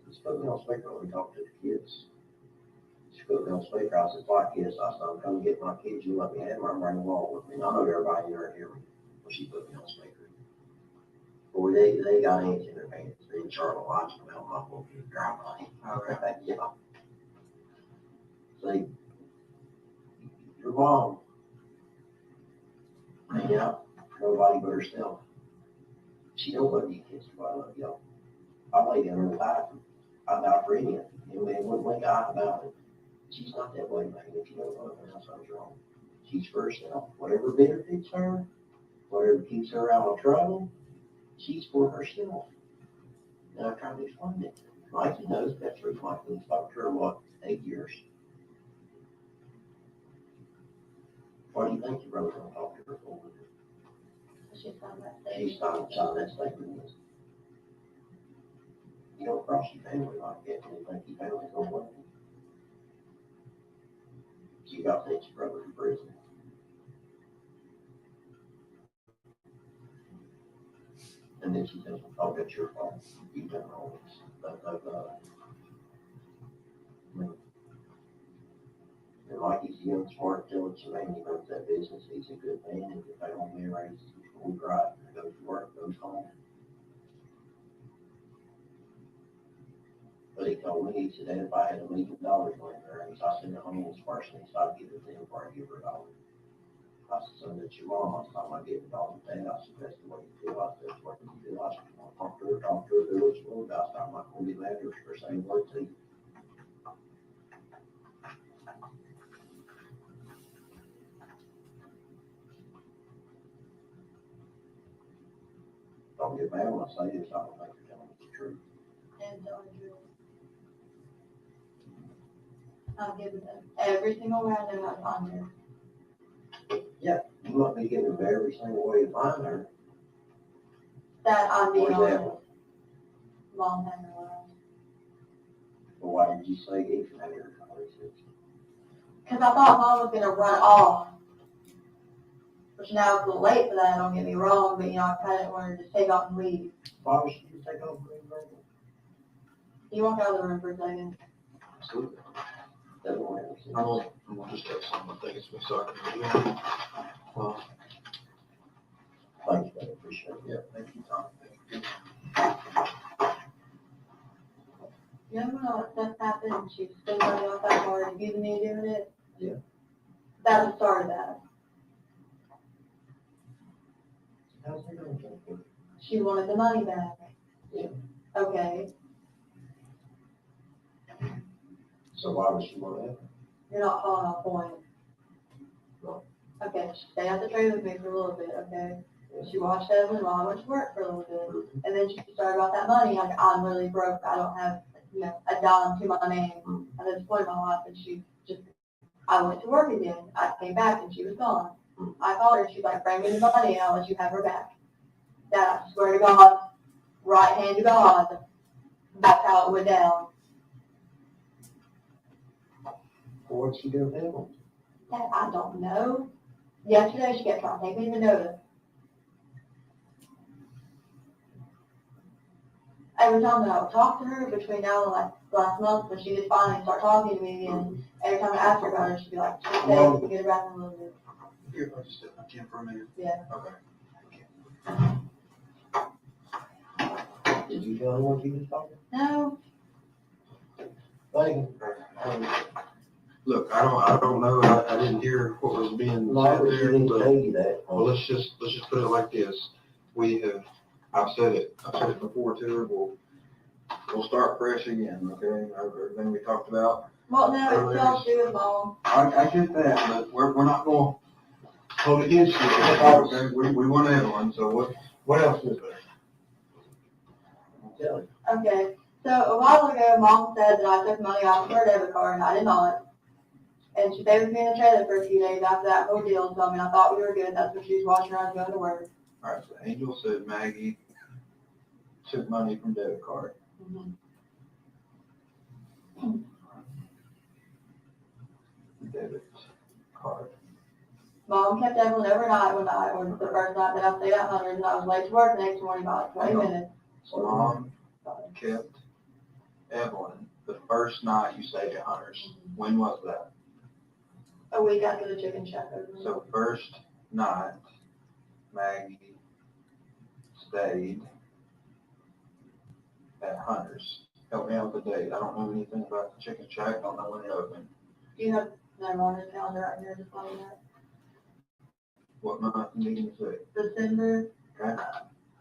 Speaker 10: Just put me on speaker when we talked to the kids. She put me on speaker, I said, "Why kids?" I said, "I'm coming to get my kids, you let me have them, I'm running along with me." And I know everybody here hear me, when she put me on speaker. Boy, they got ants in their pants, me and Charlotte watching them out my book, drive by. Okay, yeah. See, your mom, hang out, nobody but herself. She don't love you kids, but I love y'all. I lay down and die for, I die for any of you. Man, wouldn't blink an eye about it. She's not that way, man. If you don't love her, that's something's wrong. She's for herself. Whatever benefits her, whatever keeps her out of trouble, she's for herself. And I tried to explain it. Mikey knows that's the reason Mikey's talked to her, what, 8 years? Why do you think your brother's gonna talk to her for?
Speaker 9: She's on that thing.
Speaker 10: She's not signing that statement. You don't cross your family like that, and you think your family's gonna win. You got to take your brother to prison. And then she says, oh, that's your fault. You've done all this. And like he's young, smart, diligent man, he runs that business, he's a good man, and if they don't marry, he's right, goes to work, goes home. But he told me, he said, if I had $1 million laying there, I send it home this person, so I'd give it to him before I give her $1. I said, so that's your mom, I said, I'm gonna give it $1 a day, I said, that's the way you feel, I said, that's what you do, I said, I'll talk to her, do what's wrong, I said, I'm not gonna be mad at her for saying word to you. Don't get mad when I say this, I don't think you're telling me the truth.
Speaker 9: And I'll give them every single random I find her.
Speaker 10: Yeah, you want me to give him every single way to find her.
Speaker 9: That I'd be
Speaker 10: Where's
Speaker 9: on
Speaker 10: that?
Speaker 9: long time ago.
Speaker 10: Well, why did you say he can have your conversation?
Speaker 9: Because I thought Mom was gonna run off. Which now it's a little late for that, don't get me wrong, but you know, I kind of wanted to just take off and leave.
Speaker 10: Why would she just take off and leave?
Speaker 9: You walk out of the room for a second.
Speaker 10: Absolutely. Doesn't want to see.
Speaker 7: I'm gonna just have someone think it's me, so I can. Well,
Speaker 10: Thank you, I appreciate it.
Speaker 7: yeah, thank you, Tom. Thank you.
Speaker 9: You know when all that stuff happened and she was still running off that hard and accusing me of doing it?
Speaker 10: Yeah.
Speaker 9: That was started that.
Speaker 10: How's it going?
Speaker 9: She wanted the money back.
Speaker 10: Yeah.
Speaker 9: Okay,
Speaker 10: So why would she want that?
Speaker 9: you're not calling on point.
Speaker 10: No.
Speaker 9: Okay, she stayed at the trade with me for a little bit, okay? She watched Evelyn while I went to work for a little bit. And then she started about that money, like, I'm really broke, I don't have, you know, a dime to my name. At this point in my life, and she just, I went to work again. I came back and she was gone. I called her, she's like, bring me the money and I'll let you have her back. That, I swear to God, right hand to God, that's how it went down.
Speaker 10: What'd she do with him?
Speaker 9: That I don't know. Yesterday she kept trying to take me to notice. Every time that I would talk to her between now and like last month, when she did finally start talking to me again, every time I asked her about her, she'd be like, just stay, get her back in a little bit.
Speaker 7: Here, I'll just step back in for a minute.
Speaker 9: Yeah.
Speaker 7: Okay.
Speaker 10: Did you tell her what you was talking?
Speaker 9: No,
Speaker 10: Thank you.
Speaker 7: Look, I don't know, I didn't hear what was being
Speaker 10: No,
Speaker 7: said
Speaker 10: but she
Speaker 7: there,
Speaker 10: didn't
Speaker 7: but,
Speaker 10: tell you that.
Speaker 7: well, let's just put it like this. I've said it before to her, we'll start fresh again, okay? Everything we talked about.
Speaker 9: well, no, it's still she was Mom.
Speaker 7: I get that, but we're not gonna hold it against you, okay? We want Evelyn, so what else is there?
Speaker 10: I'll tell you.
Speaker 9: Okay, so a while ago, Mom said that I took money off of her debit card, and I did not. And she stayed with me in the trailer for a few days after that whole deal, so I mean, I thought we were good. That's when she was watching around going to work.
Speaker 7: All right, so Angel said Maggie took money from debit card.
Speaker 9: Mhm.
Speaker 7: Debit card.
Speaker 9: Mom kept Evelyn overnight one night, or the first night that I stayed at Hunter's, and I was late to work the next morning by like 20 minutes.
Speaker 7: So Mom kept Evelyn the first night you stayed at Hunter's. When was that?
Speaker 9: A week after the chicken shack opened.
Speaker 7: So first night, Maggie stayed at Hunter's. Help me out with the date. I don't know anything about the chicken shack. Don't know when it opened.
Speaker 9: Do you have their Hunter's calendar right here, just like that?
Speaker 7: What month meeting is it?
Speaker 9: December,
Speaker 7: Okay.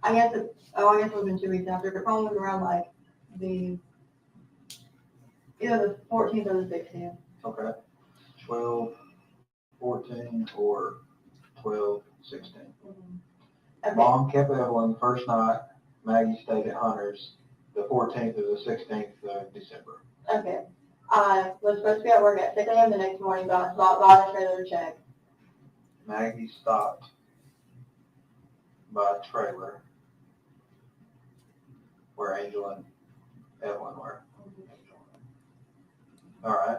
Speaker 9: I guess it would have been 2 weeks after, but probably around like either the 14th or the 16th.
Speaker 7: Okay. 12, 14, or 12, 16.
Speaker 9: Okay.
Speaker 7: Mom kept Evelyn the first night. Maggie stayed at Hunter's the 14th or the 16th of December.
Speaker 9: Okay. I was supposed to be at work at 6 a.m. the next morning, but I stopped by the trailer to check.
Speaker 7: Maggie stopped by a trailer where Angel and
Speaker 8: Evelyn were. All right,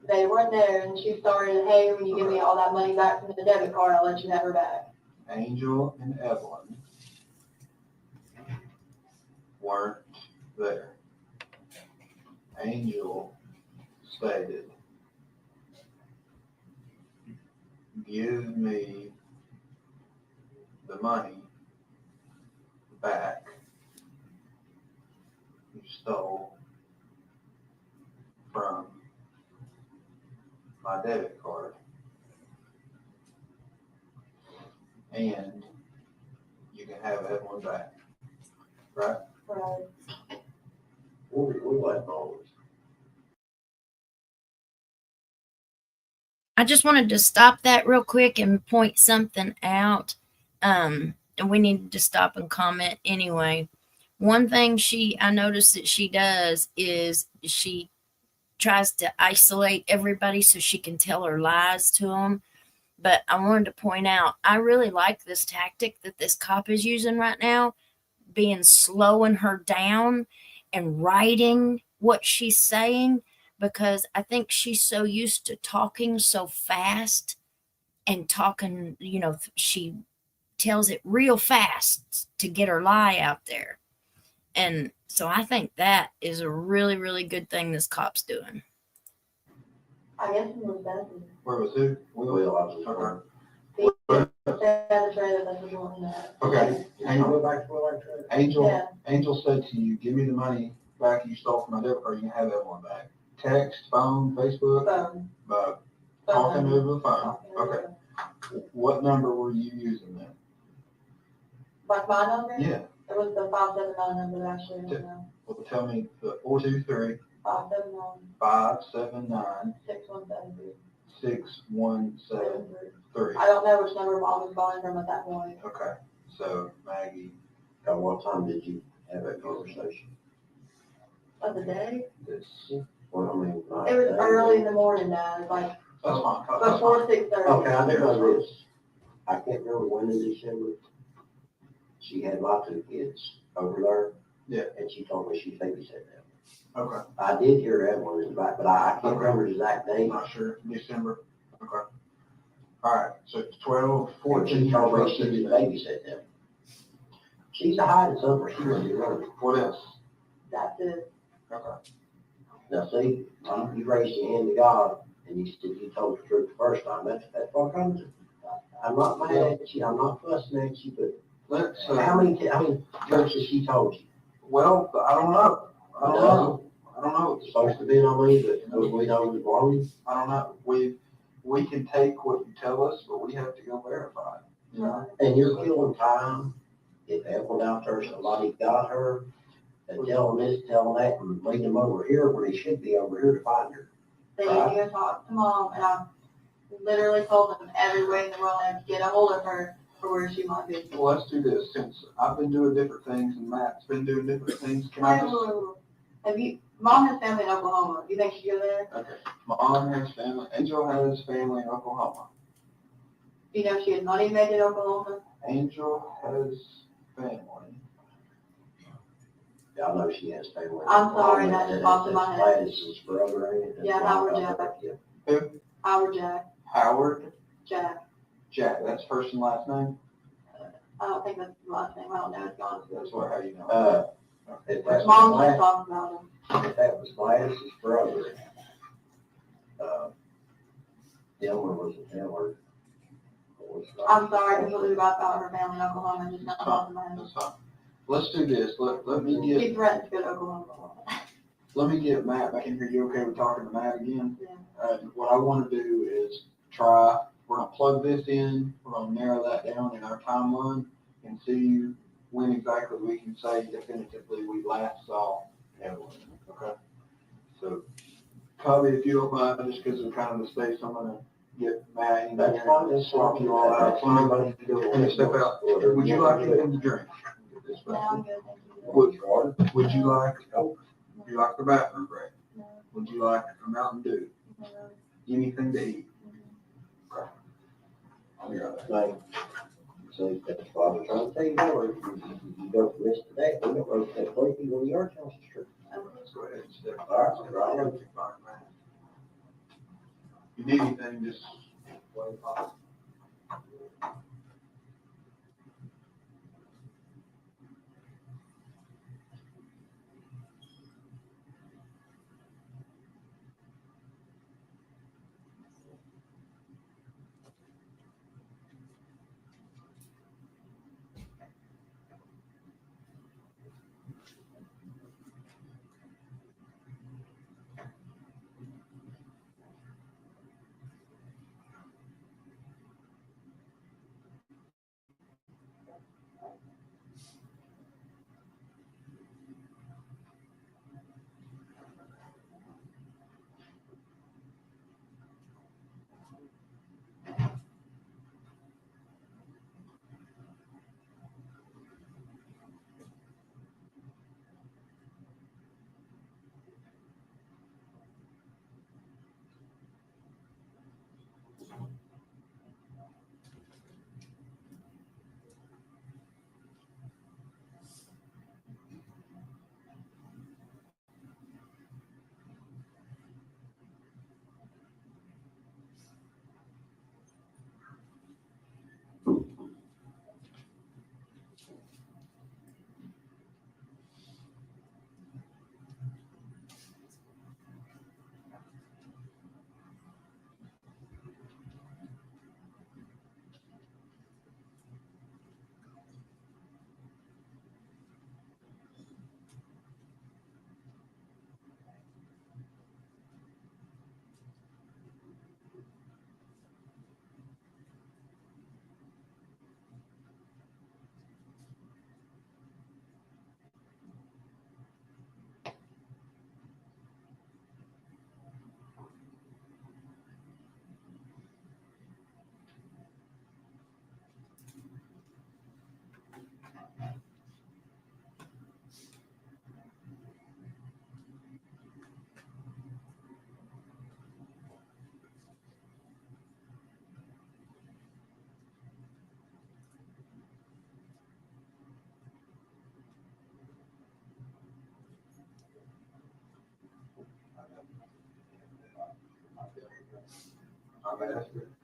Speaker 9: They weren't there, and she started, hey, when you give me all that money back from the debit card, I'll let you have her back.
Speaker 8: Angel and Evelyn weren't there. Angel stated, give me the money back you stole from my debit card. And you can have Evelyn back, right?
Speaker 9: Right.
Speaker 10: We like those.
Speaker 4: I just wanted to stop that real quick and point something out. And we needed to stop and comment anyway. One thing I noticed that she does is she tries to isolate everybody so she can tell her lies to them. But I wanted to point out, I really like this tactic that this cop is using right now, being slowing her down and writing what she's saying, because I think she's so used to talking so fast and talking, she tells it real fast to get her lie out there. And so I think that is a really, really good thing this cop's doing.
Speaker 9: I guess it was better.
Speaker 8: Where was who?
Speaker 10: Will, I was
Speaker 8: Okay.
Speaker 9: The trailer that was doing that.
Speaker 8: Okay.
Speaker 10: Can you go back to what I said?
Speaker 8: Angel,
Speaker 9: Yeah.
Speaker 8: Angel said to you, give me the money back you stole from my debit card, you can have Evelyn back. Text, phone, Facebook,
Speaker 9: Phone.
Speaker 8: talking over the phone.
Speaker 9: Talking over
Speaker 8: Okay. What number were you using then?
Speaker 9: Like my number?
Speaker 8: Yeah.
Speaker 9: It was the 579 number actually.
Speaker 8: Well, tell me the 423 579
Speaker 9: 6173.
Speaker 8: 6173.
Speaker 9: I don't know which number mom was calling from at that point.
Speaker 8: Okay. So Maggie,
Speaker 10: At what time did you have that conversation?
Speaker 9: Of the day?
Speaker 10: Well, I mean.
Speaker 9: It was early in the morning now, like
Speaker 8: that's fine. That's fine.
Speaker 9: before 6:30.
Speaker 10: Okay, I know this. I can't remember when in December. She had my two kids over there.
Speaker 8: Yeah.
Speaker 10: And she told me she babysat them.
Speaker 8: Okay.
Speaker 10: I did hear Evelyn in the back, but I can't remember the exact
Speaker 8: I'm
Speaker 10: date.
Speaker 8: not sure. December. Okay. All right. So it's 12,
Speaker 10: And
Speaker 8: 14
Speaker 10: she told me she
Speaker 8: years.
Speaker 10: did babysit them. She's a hiding somewhere. She wouldn't be running.
Speaker 8: What else?
Speaker 9: That's it.
Speaker 8: Okay.
Speaker 10: Now, see, you raised your hand to God, and you told the truth the first time. That's what comes. I'm not mad at you. I'm not fussing at you, but
Speaker 8: Let's,
Speaker 10: how many times has she told you?
Speaker 8: well, I don't know. I don't know.
Speaker 10: It's supposed to be on me, but we don't belong.
Speaker 8: I don't know. We can take what you tell us, but we have to go verify it. You know?
Speaker 10: And you're killing time. If Evelyn out there, somebody got her, and tell them this, tell them that, and lead them over here where they should be over here to find her.
Speaker 9: They need to go talk to mom, and I literally told them every way in the world I have to get a hold of her for where she might be.
Speaker 8: Well, let's do this. Since I've been doing different things and Matt's been doing different things, can I just?
Speaker 9: Mom has family in Oklahoma. Do you think she'd go there?
Speaker 8: Okay. Mom has family. Angel has family in Oklahoma.
Speaker 9: Do you know if she has money made in Oklahoma?
Speaker 8: Angel has family.
Speaker 10: Yeah, I know she has family.
Speaker 9: I'm sorry, that just popped in my head.
Speaker 10: Gladys's brother, ain't it?
Speaker 9: Yeah, Howard Jack.
Speaker 8: Who?
Speaker 9: Howard Jack.
Speaker 8: Howard
Speaker 9: Jack.
Speaker 8: Jack. That's first and last name.
Speaker 9: I don't think that's the last name. I don't know. It's gone.
Speaker 8: That's what how you know.
Speaker 10: If that's
Speaker 9: Mom
Speaker 10: Glad-
Speaker 9: just talked about him.
Speaker 10: if that was Gladys's brother, Dylan was a Dylan.
Speaker 9: I'm sorry, I completely forgot about her family in Oklahoma. Just not talking about him.
Speaker 8: That's fine. Let's do this. Let me
Speaker 9: She
Speaker 8: get
Speaker 9: threatened to go to Oklahoma.
Speaker 8: Matt back in here. You okay with talking to Matt again?
Speaker 9: Yeah.
Speaker 8: What I want to do is try. We're gonna plug this in. We're gonna narrow that down in our timeline and see when exactly we can say definitively we last saw Evelyn. Okay. So, Cubby, if you don't mind, just because of kind of the space, I'm gonna get Matt in
Speaker 10: That's
Speaker 8: there
Speaker 10: fine,
Speaker 8: and swap you all out. Let me step out. Would you like anything to drink? Get this
Speaker 9: No,
Speaker 8: back.
Speaker 9: I'm good. Thank you.
Speaker 8: Would you like the bathroom break?
Speaker 9: No.
Speaker 8: Would you like a Mountain Dew?
Speaker 9: No.
Speaker 8: Anything to eat? Okay. I'll be right back.
Speaker 10: So that's why we're trying to tell you more. You go for this today, we don't rotate for you, go to your house, sure.
Speaker 8: Let's go ahead and step.
Speaker 10: All right, all right.
Speaker 8: You need anything, just.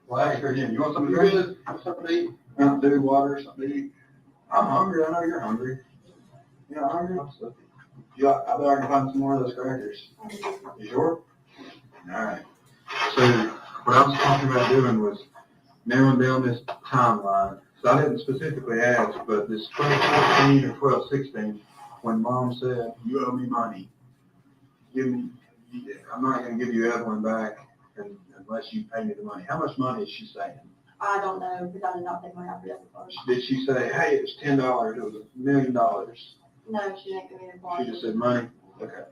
Speaker 8: Well, ask her again. You want something to drink? Something to eat? Mountain Dew, water, something to eat? I'm hungry. I know you're hungry. You know, hungry? I'm sleepy. I bet I can find some more of those crackers. You sure? All right. So what I was talking about doing was narrowing down this timeline. So I didn't specifically ask, but this 12/14 or 12/16, when Mom said, "You owe me money, give me," I'm not going to give you Evelyn back unless you pay me the money. How much money is she saying?
Speaker 9: I don't know, because I did not take my affidavit first.
Speaker 8: Did she say, "Hey, it was $10, it was $1 million"?
Speaker 9: No, she didn't give me the
Speaker 8: She
Speaker 9: form.
Speaker 8: just said money? Okay.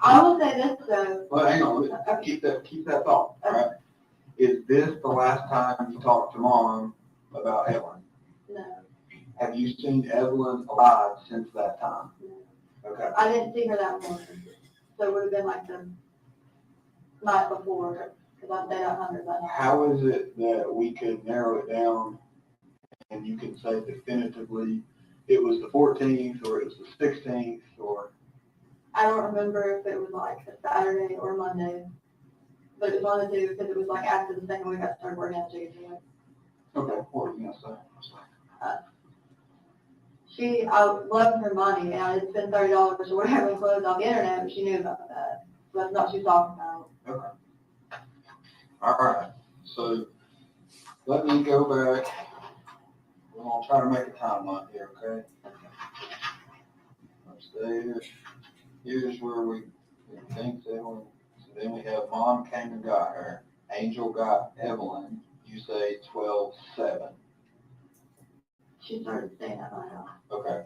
Speaker 9: I will say this though.
Speaker 8: Well, hang on, keep that thought, all right? Is this the last time you talked to Mom about Evelyn?
Speaker 9: No,
Speaker 8: Have you seen Evelyn alive since that time?
Speaker 9: no.
Speaker 8: Okay.
Speaker 9: I didn't see her that morning, so it would have been like the night before, because I stayed out hundred that night.
Speaker 8: How is it that we could narrow it down and you can say definitively it was the 14th or it was the 16th or?
Speaker 9: I don't remember if it was like a Saturday or Monday, but it was one of the two, because it was like after the second week I started working at JJ.
Speaker 8: Okay, what were you gonna say?
Speaker 9: I loved her money, and I did spend $30 or whatever in clothes on the internet, but she knew about that. So that's not what she was talking about.
Speaker 8: Okay. All right, so let me go back. We're gonna try to make a timeline here, okay? Let's stay. Here's where we think that so then we have Mom came and got her. Angel got Evelyn. You say 12/7.
Speaker 9: She started staying at my house.
Speaker 8: Okay.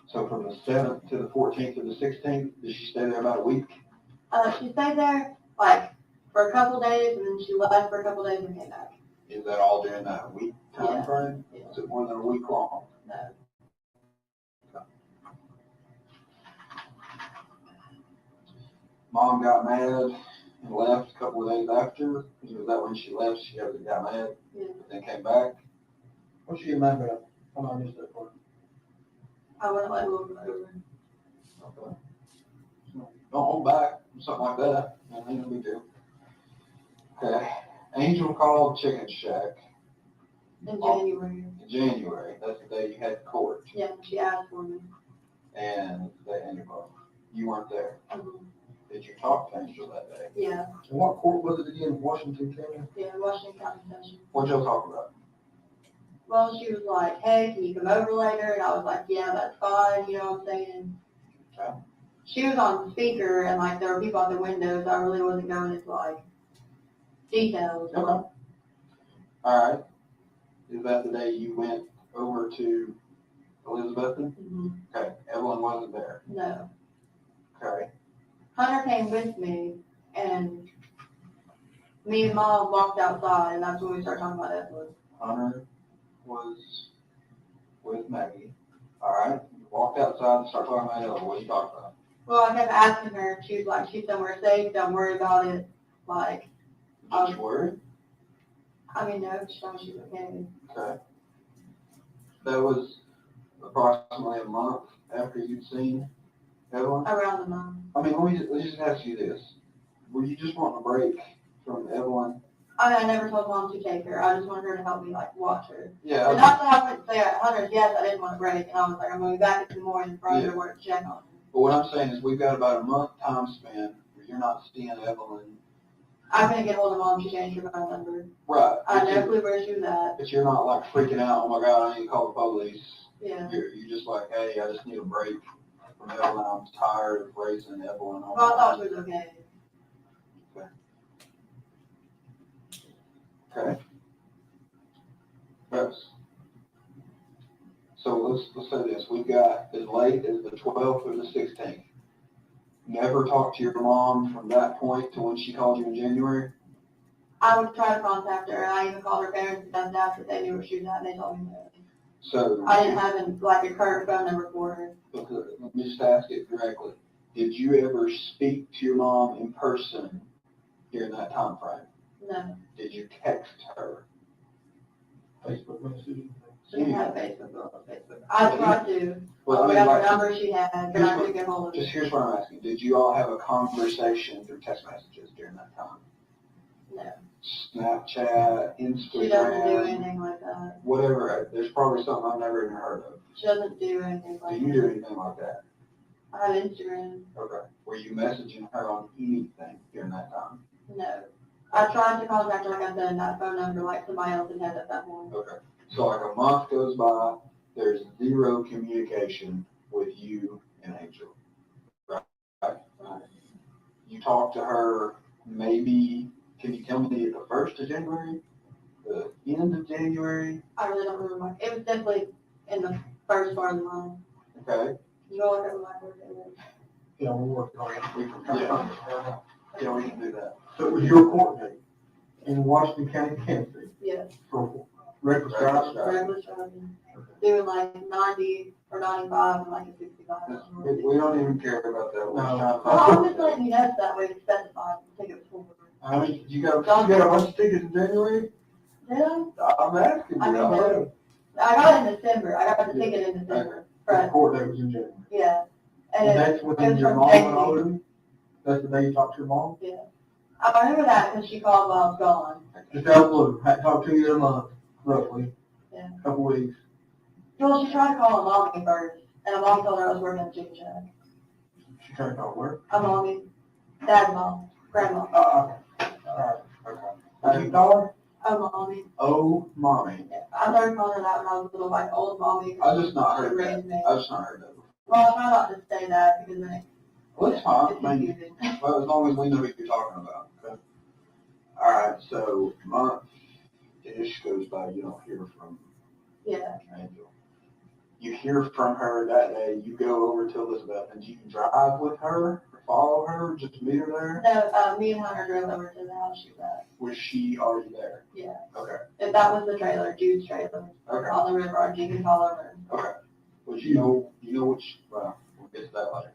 Speaker 8: So from the 7th to the 14th to the 16th, did she stay there about a week?
Speaker 9: She stayed there like for a couple days, and then she left for a couple days and came back.
Speaker 8: Is that all during that week time
Speaker 9: Yeah.
Speaker 8: frame?
Speaker 9: Yeah.
Speaker 8: Is it more than a week long?
Speaker 9: No.
Speaker 8: Mom got mad and left a couple of days after. Was that when she left? She got mad
Speaker 9: Yeah.
Speaker 8: and then came back? What's she mad about? Come on, just that part.
Speaker 9: I wouldn't let Will go over.
Speaker 8: Okay. So, don't hold back, something like that, ain't no big deal. Okay, Angel called Chicken Shack
Speaker 9: In January.
Speaker 8: in January, that's the day you had court,
Speaker 9: Yeah, she asked for me.
Speaker 8: and they ended up, you weren't there.
Speaker 9: Mhm.
Speaker 8: Did you talk to Angel that day?
Speaker 9: Yeah,
Speaker 8: And what court was it again, Washington County?
Speaker 9: yeah, Washington County Tennessee.
Speaker 8: What'd y'all talk about?
Speaker 9: Well, she was like, hey, can you come over later? And I was like, yeah, that's fine, you know what I'm saying?
Speaker 8: Okay.
Speaker 9: She was on speaker and like there were people at the windows. I really wasn't going into like details.
Speaker 8: Okay. All right, is that the day you went over to Elizabethton?
Speaker 9: Mhm.
Speaker 8: Okay, Evelyn wasn't there.
Speaker 9: No.
Speaker 8: Okay,
Speaker 9: Hunter came with me and me and Mom walked outside and that's when we started talking about Evelyn.
Speaker 8: Hunter was with Maggie. All right, you walked outside and started talking about Evelyn. What did you talk about?
Speaker 9: Well, I kept asking her, she was like, she's somewhere safe, don't worry about it. Like,
Speaker 8: Did you worry?
Speaker 9: I mean, no, she told me she's okay.
Speaker 8: Okay. That was approximately a month after you'd seen Evelyn?
Speaker 9: Around the month.
Speaker 8: I mean, let me just ask you this. Were you just wanting a break from Evelyn?
Speaker 9: I never told Mom to take her. I just wanted her to help me, like, watch her.
Speaker 8: Yeah.
Speaker 9: And not to have to say at Hunter's, yes, I didn't want a break. And I was like, I'm going to be back in the morning for her to work to check on her.
Speaker 8: But what I'm saying is we've got about a month time span where you're not seeing Evelyn.
Speaker 9: I couldn't get hold of Mom. She changed her phone number.
Speaker 8: Right.
Speaker 9: I had no clue where she was at.
Speaker 8: But you're not like freaking out, oh my God, I need to call the police.
Speaker 9: Yeah.
Speaker 8: You're just like, hey, I just need a break from Evelyn. I'm tired of raising Evelyn.
Speaker 9: Well, I thought she was okay.
Speaker 8: Okay. Yes. So let's say this. We've got as late as the 12th or the 16th. Never talked to your mom from that point to when she called you in January?
Speaker 9: I would try to contact her, and I even called her parents and stuff after they knew where she was at, and they told me no.
Speaker 8: So
Speaker 9: I didn't have a current phone number for her.
Speaker 8: let me just ask it directly. Did you ever speak to your mom in person during that time frame?
Speaker 9: No.
Speaker 8: Did you text her? Facebook message?
Speaker 9: She didn't have Facebook. I tried to.
Speaker 8: Well, I mean,
Speaker 9: whatever
Speaker 8: like,
Speaker 9: number she had, but I couldn't get hold of
Speaker 8: just
Speaker 9: it.
Speaker 8: here's what I'm asking. Did you all have a conversation through text messages during that time?
Speaker 9: No.
Speaker 8: Snapchat,
Speaker 9: She doesn't do
Speaker 8: Instagram,
Speaker 9: anything like that.
Speaker 8: whatever. There's probably something I've never even heard of.
Speaker 9: She doesn't do anything
Speaker 8: Do
Speaker 9: like
Speaker 8: you
Speaker 9: that.
Speaker 8: do anything like that?
Speaker 9: I have Instagram.
Speaker 8: Okay. Were you messaging her on anything during that time?
Speaker 9: No. I tried to contact her, like I said, in that phone number, like somebody else had had at that point.
Speaker 8: Okay. So like a month goes by, there's zero communication with you and Angel. Right? You talk to her maybe, can you tell me the 1st of January? The end of January?
Speaker 9: I really don't remember. It was definitely in the first part of the month.
Speaker 8: Okay.
Speaker 9: You go look at my birthday.
Speaker 8: Yeah, we're working on it. Yeah, we can do that. So it was your court date in Washington County, Tennessee?
Speaker 9: Yes.
Speaker 8: For reckless driving?
Speaker 9: Reckless driving. Doing like 90 or 95 and like a 65.
Speaker 8: We don't even care about that.
Speaker 9: Well, I'm just letting you know so that way it's specified the ticket before.
Speaker 8: I mean, you got a bunch of tickets in January?
Speaker 9: Did I?
Speaker 8: I'm asking you.
Speaker 9: I mean, I got it in December. I got the ticket in December.
Speaker 8: The court date was in January.
Speaker 9: Yeah.
Speaker 8: And that's
Speaker 9: it
Speaker 8: when
Speaker 9: was
Speaker 8: your
Speaker 9: from
Speaker 8: mom
Speaker 9: Casey.
Speaker 8: went over to you? That's the day you talked to your mom?
Speaker 9: Yeah. I remember that because she called while I was gone.
Speaker 8: Just out of the blue, hadn't talked to you in a month, roughly.
Speaker 9: Yeah.
Speaker 8: Couple weeks.
Speaker 9: Well, she tried to call a mommy first, and a mom told her I was working at Chicken Shack.
Speaker 8: She tried to call where?
Speaker 9: A mommy. Dad's mom. Grandma.
Speaker 8: Okay. Alright, okay. How do you call her?
Speaker 9: A mommy.
Speaker 8: Oh, mommy.
Speaker 9: Yeah. I started calling her that when I was little, like old mommy.
Speaker 8: I just not
Speaker 9: She
Speaker 8: heard that.
Speaker 9: raised me.
Speaker 8: I just not heard that.
Speaker 9: Well, I try not to say that because then
Speaker 8: Well, it's fine.
Speaker 9: it's
Speaker 8: I mean,
Speaker 9: confusing.
Speaker 8: well, as long as we know what you're talking about. Okay. Alright, so month-ish goes by, you don't hear from
Speaker 9: Yeah.
Speaker 8: Angel. You hear from her that day, you go over to Elizabeth, and do you drive with her or follow her, just meet her there?
Speaker 9: No, me and Hunter drove over to the house she was at.
Speaker 8: Was she already there?
Speaker 9: Yeah.
Speaker 8: Okay.
Speaker 9: If that was the trailer, Jude's trailer,
Speaker 8: Okay.
Speaker 9: on the river, or you can call over.
Speaker 8: Okay. Well, you know which, well, we'll get to that later.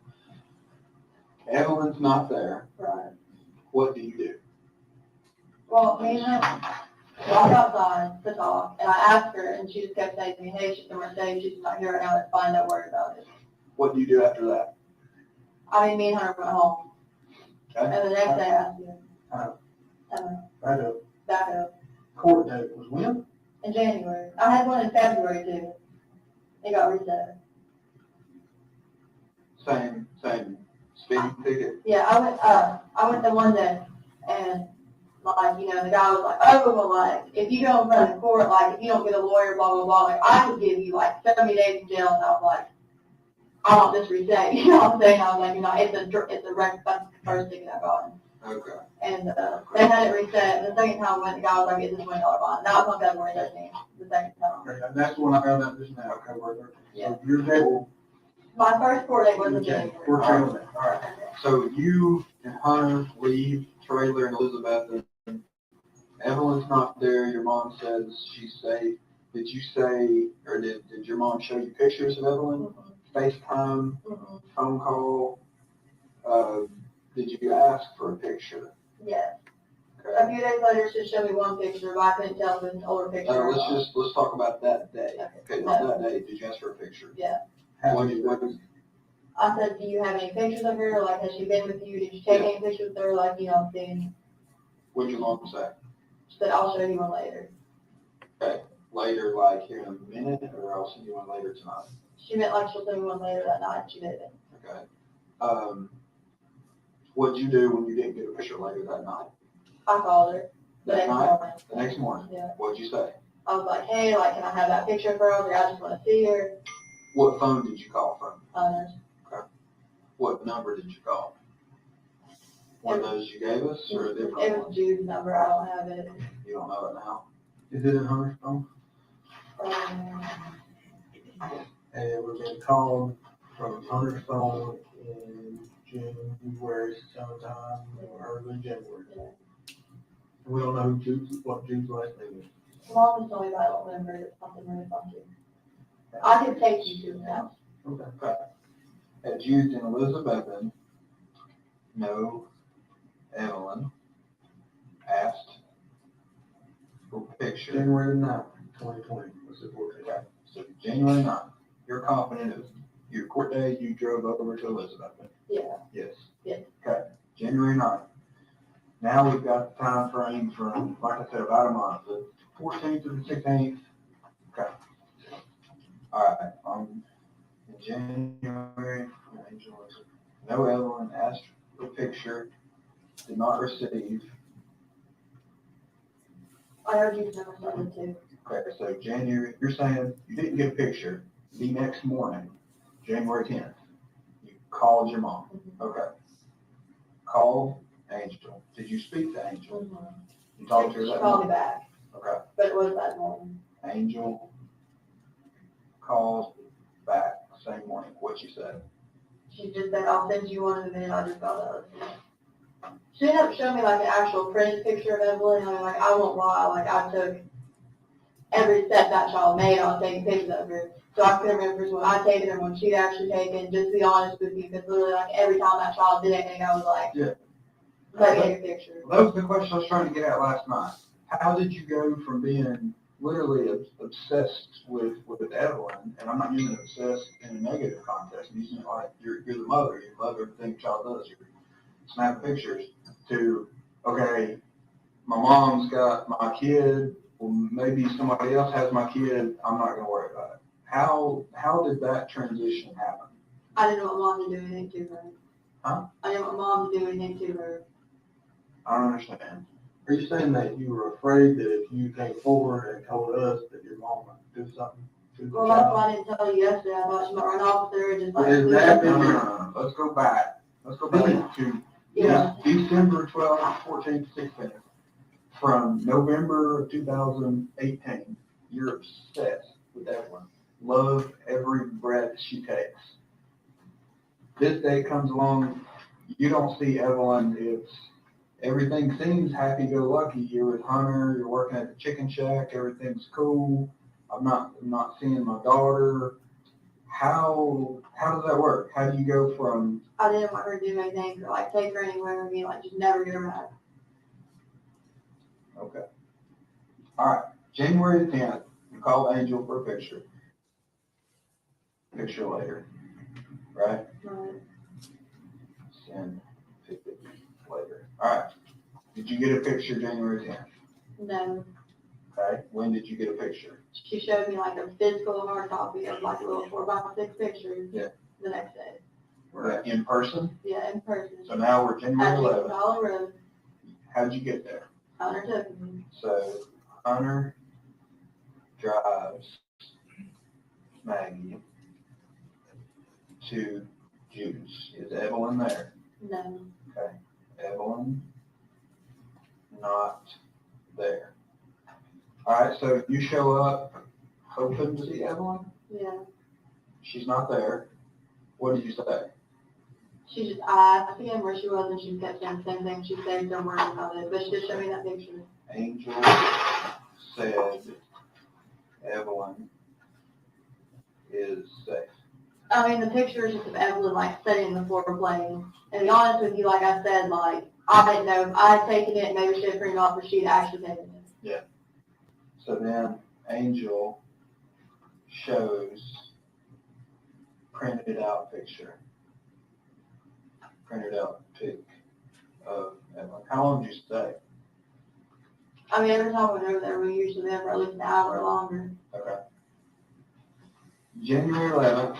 Speaker 8: Evelyn's not there.
Speaker 9: Right.
Speaker 8: What do you do?
Speaker 9: Well, me and Hunter, walked outside to talk, and I asked her, and she just kept saying to me, hey, she's gonna stay, she's not here right now, it's fine, don't worry about it.
Speaker 8: What do you do after that?
Speaker 9: I mean, me and her went home,
Speaker 8: Okay.
Speaker 9: and the next day I asked you.
Speaker 10: Right up.
Speaker 9: Back up,
Speaker 10: Court date was when?
Speaker 9: in January. I had one in February too. It got reset.
Speaker 8: Same speeding ticket?
Speaker 9: Yeah, I went the one day, and like, you know, the guy was like, oh, well, like, if you go in front of court, like, if you don't get a lawyer, blah, blah, blah, like, I could give you like 70 days in jail, and I was like, I want this reset, you know what I'm saying? I was like, you know, it's a record, that's the first ticket I got.
Speaker 8: Okay.
Speaker 9: And, they had it reset, and the second time I went, the guy was like, get this $20 bond. That was on February 13th, the second time.
Speaker 8: Okay, and that's when I found out this now, okay, we're,
Speaker 9: Yeah.
Speaker 8: so you're there.
Speaker 9: My first court date was in January.
Speaker 8: We're trailing it, all right. So you and Hunter leave trailer and Elizabeth, and Evelyn's not there, your mom says she's safe. Did you say, or did your mom show you pictures of Evelyn? FaceTime,
Speaker 9: Mhm.
Speaker 8: phone call? Did you ask for a picture?
Speaker 9: Yes. A few days later, she showed me one picture, but I couldn't tell if it was an older picture or not.
Speaker 8: Let's talk about that day. Okay, not that day, did you ask for a picture?
Speaker 9: Yeah.
Speaker 8: What did you,
Speaker 9: I said, do you have any pictures of her? Like, has she been with you? Did you take any pictures with her? Like, you know what I'm saying?
Speaker 8: what'd your mom say?
Speaker 9: She said, I'll show you one later.
Speaker 8: Later, like here in a minute, or I'll send you one later tonight?
Speaker 9: She meant like she'll send me one later that night. She didn't.
Speaker 8: Okay. What'd you do when you didn't get a picture later that night?
Speaker 9: I called her the
Speaker 8: That
Speaker 9: next
Speaker 8: night?
Speaker 9: morning.
Speaker 8: The next morning?
Speaker 9: Yeah.
Speaker 8: What'd you say?
Speaker 9: I was like, hey, like, can I have that picture of her? I was like, I just want to see her.
Speaker 8: What phone did you call from?
Speaker 9: Hunters.
Speaker 8: What number did you call? One of those you gave us, or a different
Speaker 9: It
Speaker 8: one?
Speaker 9: was Jude's number. I don't have it.
Speaker 8: You don't know it now? Is it in Hunter's phone?
Speaker 10: And it was been called from Hunter's phone in January sometime, early January.
Speaker 9: Yeah.
Speaker 10: We don't know what Jude's last name is.
Speaker 9: Mom just told me, but I don't remember. It's something really funky. I could take you to his house.
Speaker 8: Okay. Had Jude and Elizabeth no Evelyn asked for a picture?
Speaker 10: January 9th, 2020 was the court date.
Speaker 8: Okay, so January 9th, you're confident it was your court day, you drove over to Elizabeth?
Speaker 9: Yeah.
Speaker 8: Yes.
Speaker 9: Yes.
Speaker 8: Okay, January 9th. Now we've got the time frame from, like I said, about a month, the 14th to the 16th. Okay. All right, in January, no Evelyn asked for a picture, did not receive.
Speaker 9: I heard you never started too.
Speaker 8: Okay, so January, you're saying you didn't get a picture. The next morning, January 10th, you called your mom. Okay. Called Angel. Did you speak to Angel? You talked to her
Speaker 9: She
Speaker 8: that
Speaker 9: called me
Speaker 8: morning?
Speaker 9: back,
Speaker 8: Okay.
Speaker 9: but it was that morning.
Speaker 8: Angel called back same morning. What you said?
Speaker 9: She just said, I'll send you one in a minute. I just found out. She ended up showing me like an actual printed picture of Evelyn. I mean, like, I won't lie. Like, I took every step that child made. I was taking pictures of her. So I couldn't remember when I taken her, when she'd actually taken, just to be honest with you, because literally, like, every time that child did anything, I was like,
Speaker 8: Yeah.
Speaker 9: let me take a picture.
Speaker 8: Well, that was the question I was trying to get at last night. How did you go from being literally obsessed with Evelyn, and I'm not using obsessed in a negative context, I'm using it like you're the mother, you love everything a child does, you snap pictures, to, okay, my mom's got my kid, well, maybe somebody else has my kid, I'm not gonna worry about it. How did that transition happen?
Speaker 9: I didn't want mom to do anything to her.
Speaker 8: Huh?
Speaker 9: I didn't want mom to do anything to her.
Speaker 8: I don't understand.
Speaker 10: Are you saying that you were afraid that if you came forward and told us that your mom would do something to the
Speaker 9: Well, that's
Speaker 10: child?
Speaker 9: why I didn't tell you yesterday. I thought she might run off there and just like.
Speaker 10: Is that
Speaker 8: No. Let's go back. Let's go back to
Speaker 9: Yeah.
Speaker 8: December 12th, 14th, 16th. From November of 2018, you're obsessed with Evelyn. Love every breath she takes. This day comes along, you don't see Evelyn. Everything seems happy-go-lucky. You're with Hunter, you're working at the chicken shack, everything's cool. I'm not seeing my daughter. How does that work? How do you go from?
Speaker 9: I didn't want her to do anything or like take her anywhere with me, like just never get her back.
Speaker 8: Okay. All right, January the 10th, you called Angel for a picture. Picture later, right?
Speaker 9: Right.
Speaker 8: Send 50 later. All right. Did you get a picture January 10th?
Speaker 9: No,
Speaker 8: Okay. When did you get a picture?
Speaker 9: she showed me like a physical hard copy of like a little 4x6 picture.
Speaker 8: Yeah.
Speaker 9: The next day.
Speaker 8: Right. In person?
Speaker 9: Yeah, in person.
Speaker 8: So now we're January
Speaker 9: At
Speaker 8: 11th.
Speaker 9: Dollar Road,
Speaker 8: How'd you get there?
Speaker 9: Hunter took me.
Speaker 8: So Hunter drives Maggie to Juice. Is Evelyn there?
Speaker 9: No,
Speaker 8: Okay. Evelyn not there. All right, so you show up hoping to see Evelyn?
Speaker 9: yeah.
Speaker 8: She's not there. What did you say?
Speaker 9: She just, I forget where she was and she kept saying the same thing. She said, don't worry about it, but she just showed me that picture.
Speaker 8: Angel said Evelyn is safe.
Speaker 9: I mean, the picture is just of Evelyn like sitting in the floor playing. And to be honest with you, like I said, like I didn't know if I had taken it, maybe she had printed off, or she'd actually taken it.
Speaker 8: So then Angel shows printed out picture. Printed out pic of Evelyn. How long did you stay?
Speaker 9: I mean, every time we went over there, we usually there for at least an hour or longer.
Speaker 8: Okay. January 11th.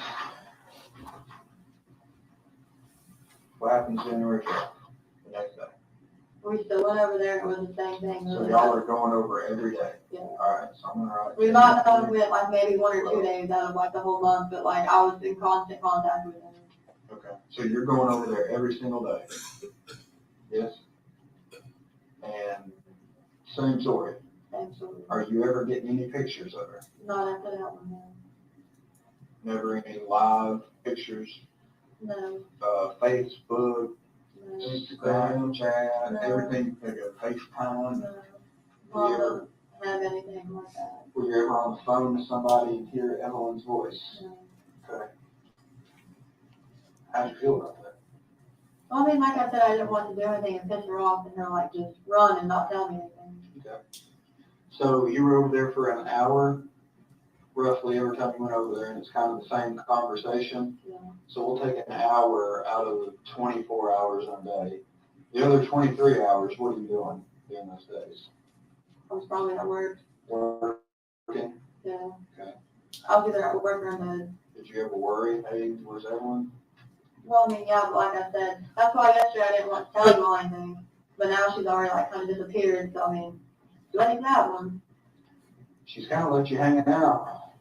Speaker 8: What happens January 12th? The next day.
Speaker 9: We still went over there and it was the same thing.
Speaker 8: So y'all are going over every day?
Speaker 9: Yeah.
Speaker 8: All right, so I'm gonna write.
Speaker 9: We might have went like maybe 1 or 2 days out of like the whole month, but like I was in constant contact with them.
Speaker 8: Okay, so you're going over there every single day? Yes? And same story.
Speaker 9: Absolutely.
Speaker 8: Are you ever getting any pictures of her?
Speaker 9: Not after that one, no.
Speaker 8: Never any live pictures?
Speaker 9: No,
Speaker 8: Facebook,
Speaker 9: no,
Speaker 8: Instagram, chat,
Speaker 9: No.
Speaker 8: everything, like a FaceTime?
Speaker 9: no. Mom doesn't have anything like that.
Speaker 8: Were you ever on the phone to somebody and hear Evelyn's voice?
Speaker 9: No.
Speaker 8: Okay. How do you feel about that?
Speaker 9: Well, I mean, like I said, I didn't want to do anything and piss her off and her like just run and not tell me anything.
Speaker 8: Okay. So you were over there for an hour, roughly every time you went over there, and it's kind of the same conversation.
Speaker 9: Yeah.
Speaker 8: So we'll take an hour out of the 24 hours in a day. The other 23 hours, what are you doing during those days?
Speaker 9: I was probably at work.
Speaker 8: Working?
Speaker 9: Yeah.
Speaker 8: Okay.
Speaker 9: I was either at work or in bed.
Speaker 8: Did you ever worry, hey, where's Evelyn?
Speaker 9: Well, I mean, yeah, but like I said, that's why yesterday I didn't want to tell you all anything. But now she's already like kind of disappeared, so I mean, let him have one.
Speaker 8: She's kind of let you hanging out.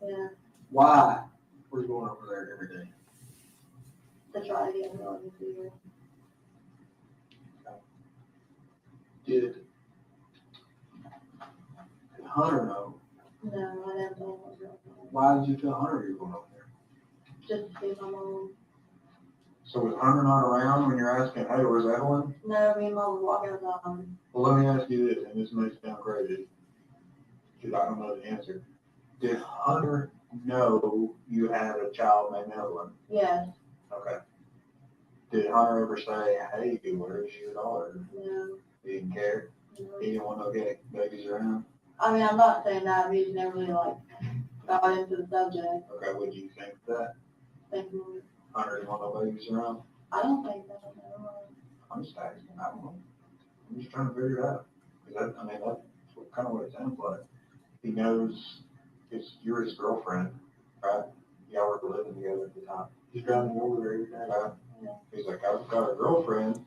Speaker 9: Yeah,
Speaker 8: Why? We're going over there every day.
Speaker 9: to try to get her on this year.
Speaker 8: Did Hunter know?
Speaker 9: No, I never told her.
Speaker 8: Why did you tell Hunter you were going over there?
Speaker 9: Just to see my mom.
Speaker 8: So was Hunter not around when you're asking, hey, where's Evelyn?
Speaker 9: No, me and mom was walking outside.
Speaker 8: Well, let me ask you this, and this may sound crazy, because I don't know the answer. Did Hunter know you had a child named Evelyn?
Speaker 9: Yes,
Speaker 8: Okay. Did Hunter ever say, hey, where's your daughter?
Speaker 9: no,
Speaker 8: He didn't care?
Speaker 9: no.
Speaker 8: He didn't want no babies around?
Speaker 9: I mean, I'm not saying that, we just never really like got into the subject.
Speaker 8: Okay, what do you think of that?
Speaker 9: Thank you.
Speaker 8: Hunter didn't want no babies around?
Speaker 9: I don't think that, no.
Speaker 8: I'm just asking, I don't know. I'm just trying to figure it out. 'Cause that, I mean, that's kind of what it sounds like. He knows you're his girlfriend, right? Y'all were living together at the time. He's driving you over there every day, right?
Speaker 9: Yeah.
Speaker 8: He's like, I've got a girlfriend.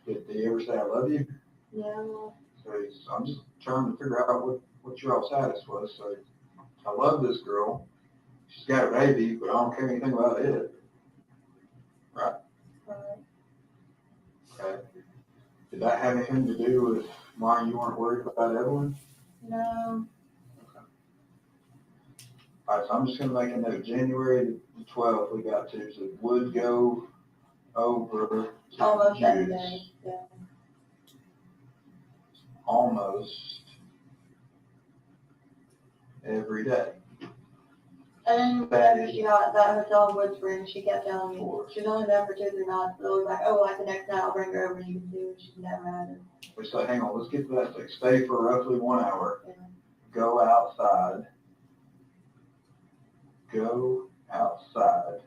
Speaker 8: Did he ever say I love you?
Speaker 9: Yeah, well,
Speaker 8: So I'm just trying to figure out what your all status was. So I love this girl. She's got a baby, but I don't care anything about it. Right?
Speaker 9: right.
Speaker 8: Okay. Did that have anything to do with why you weren't worried about Evelyn?
Speaker 9: No,
Speaker 8: All right, so I'm just gonna make a note. January the 12th, we got to, so would go over to
Speaker 9: almost every
Speaker 8: Jude's.
Speaker 9: day, yeah.
Speaker 8: Almost every day.
Speaker 9: And then whenever she got at that hotel in Wood Springs, she kept telling me, she was only there for 2 or 3 nights, but it was like, oh, like the next night I'll bring her over and you can see what she's never had it.
Speaker 8: We say, hang on, let's get to that. Like, stay for roughly 1 hour.
Speaker 9: Yeah.
Speaker 8: Go outside. Go outside.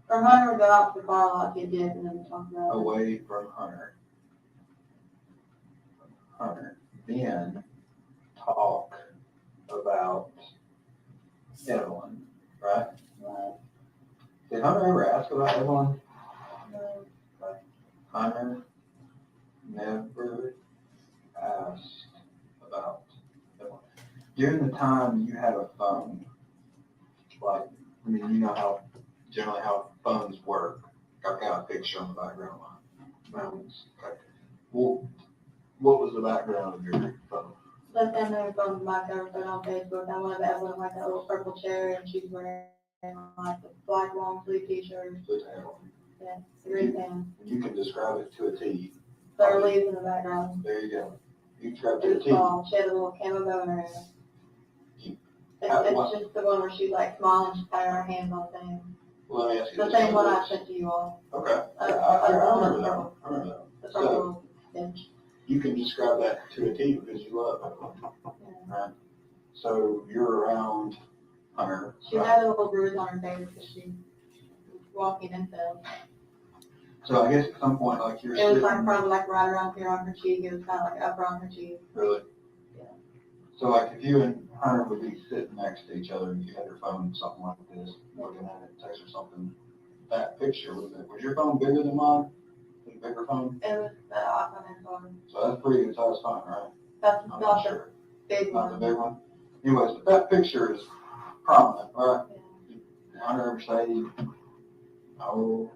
Speaker 9: Or Hunter would go out to the car lot, get Dick, and then talk about it.
Speaker 8: Away from Hunter. Then talk about Evelyn, right?
Speaker 9: Right.
Speaker 8: Did Hunter ever ask about Evelyn?
Speaker 9: No.
Speaker 8: Hunter never asked about Evelyn. During the time you had a phone, like, I mean, you know how, generally how phones work. I've got a picture on the background line. Phones. Okay. Well, what was the background of your phone?
Speaker 9: But then they were going back over on Facebook. I wanted Evelyn like that little purple chair, and she's wearing like the black long sleeve t-shirt. Yeah, green pan.
Speaker 8: You can describe it to a T.
Speaker 9: There are leaves in the background.
Speaker 8: There you go. You can describe it
Speaker 9: It
Speaker 8: to a
Speaker 9: was
Speaker 8: T.
Speaker 9: fall. She had a little camo bow in her hair. It's just the one where she's like smiling, she's patting her hands on things.
Speaker 8: Well, let me ask you
Speaker 9: The
Speaker 8: this.
Speaker 9: same one I sent to you all.
Speaker 8: Okay. I remember that one. I remember that one.
Speaker 9: The purple bench.
Speaker 8: You can describe that to a T because you love Evelyn,
Speaker 9: Yeah.
Speaker 8: right? So you're around Hunter.
Speaker 9: She had a little bruise on her face because she was walking and fell.
Speaker 8: So I guess at some point, like you're
Speaker 9: It was
Speaker 8: sitting.
Speaker 9: like probably like right around here on her cheek. It was kind of like up around her cheek.
Speaker 8: Really?
Speaker 9: Yeah.
Speaker 8: So like if you and Hunter would be sitting next to each other and you had your phone, something like this, looking at it, text or something, that picture, was your phone bigger than mine? Was it a bigger phone?
Speaker 9: It was the iPhone phone.
Speaker 8: So that's pretty good size phone, right?
Speaker 9: That's
Speaker 8: I'm
Speaker 9: not
Speaker 8: not
Speaker 9: the
Speaker 8: sure.
Speaker 9: big
Speaker 8: Not the
Speaker 9: one.
Speaker 8: big one? Anyways, but that picture is prominent, right?
Speaker 9: Yeah.
Speaker 8: Did Hunter ever say, oh,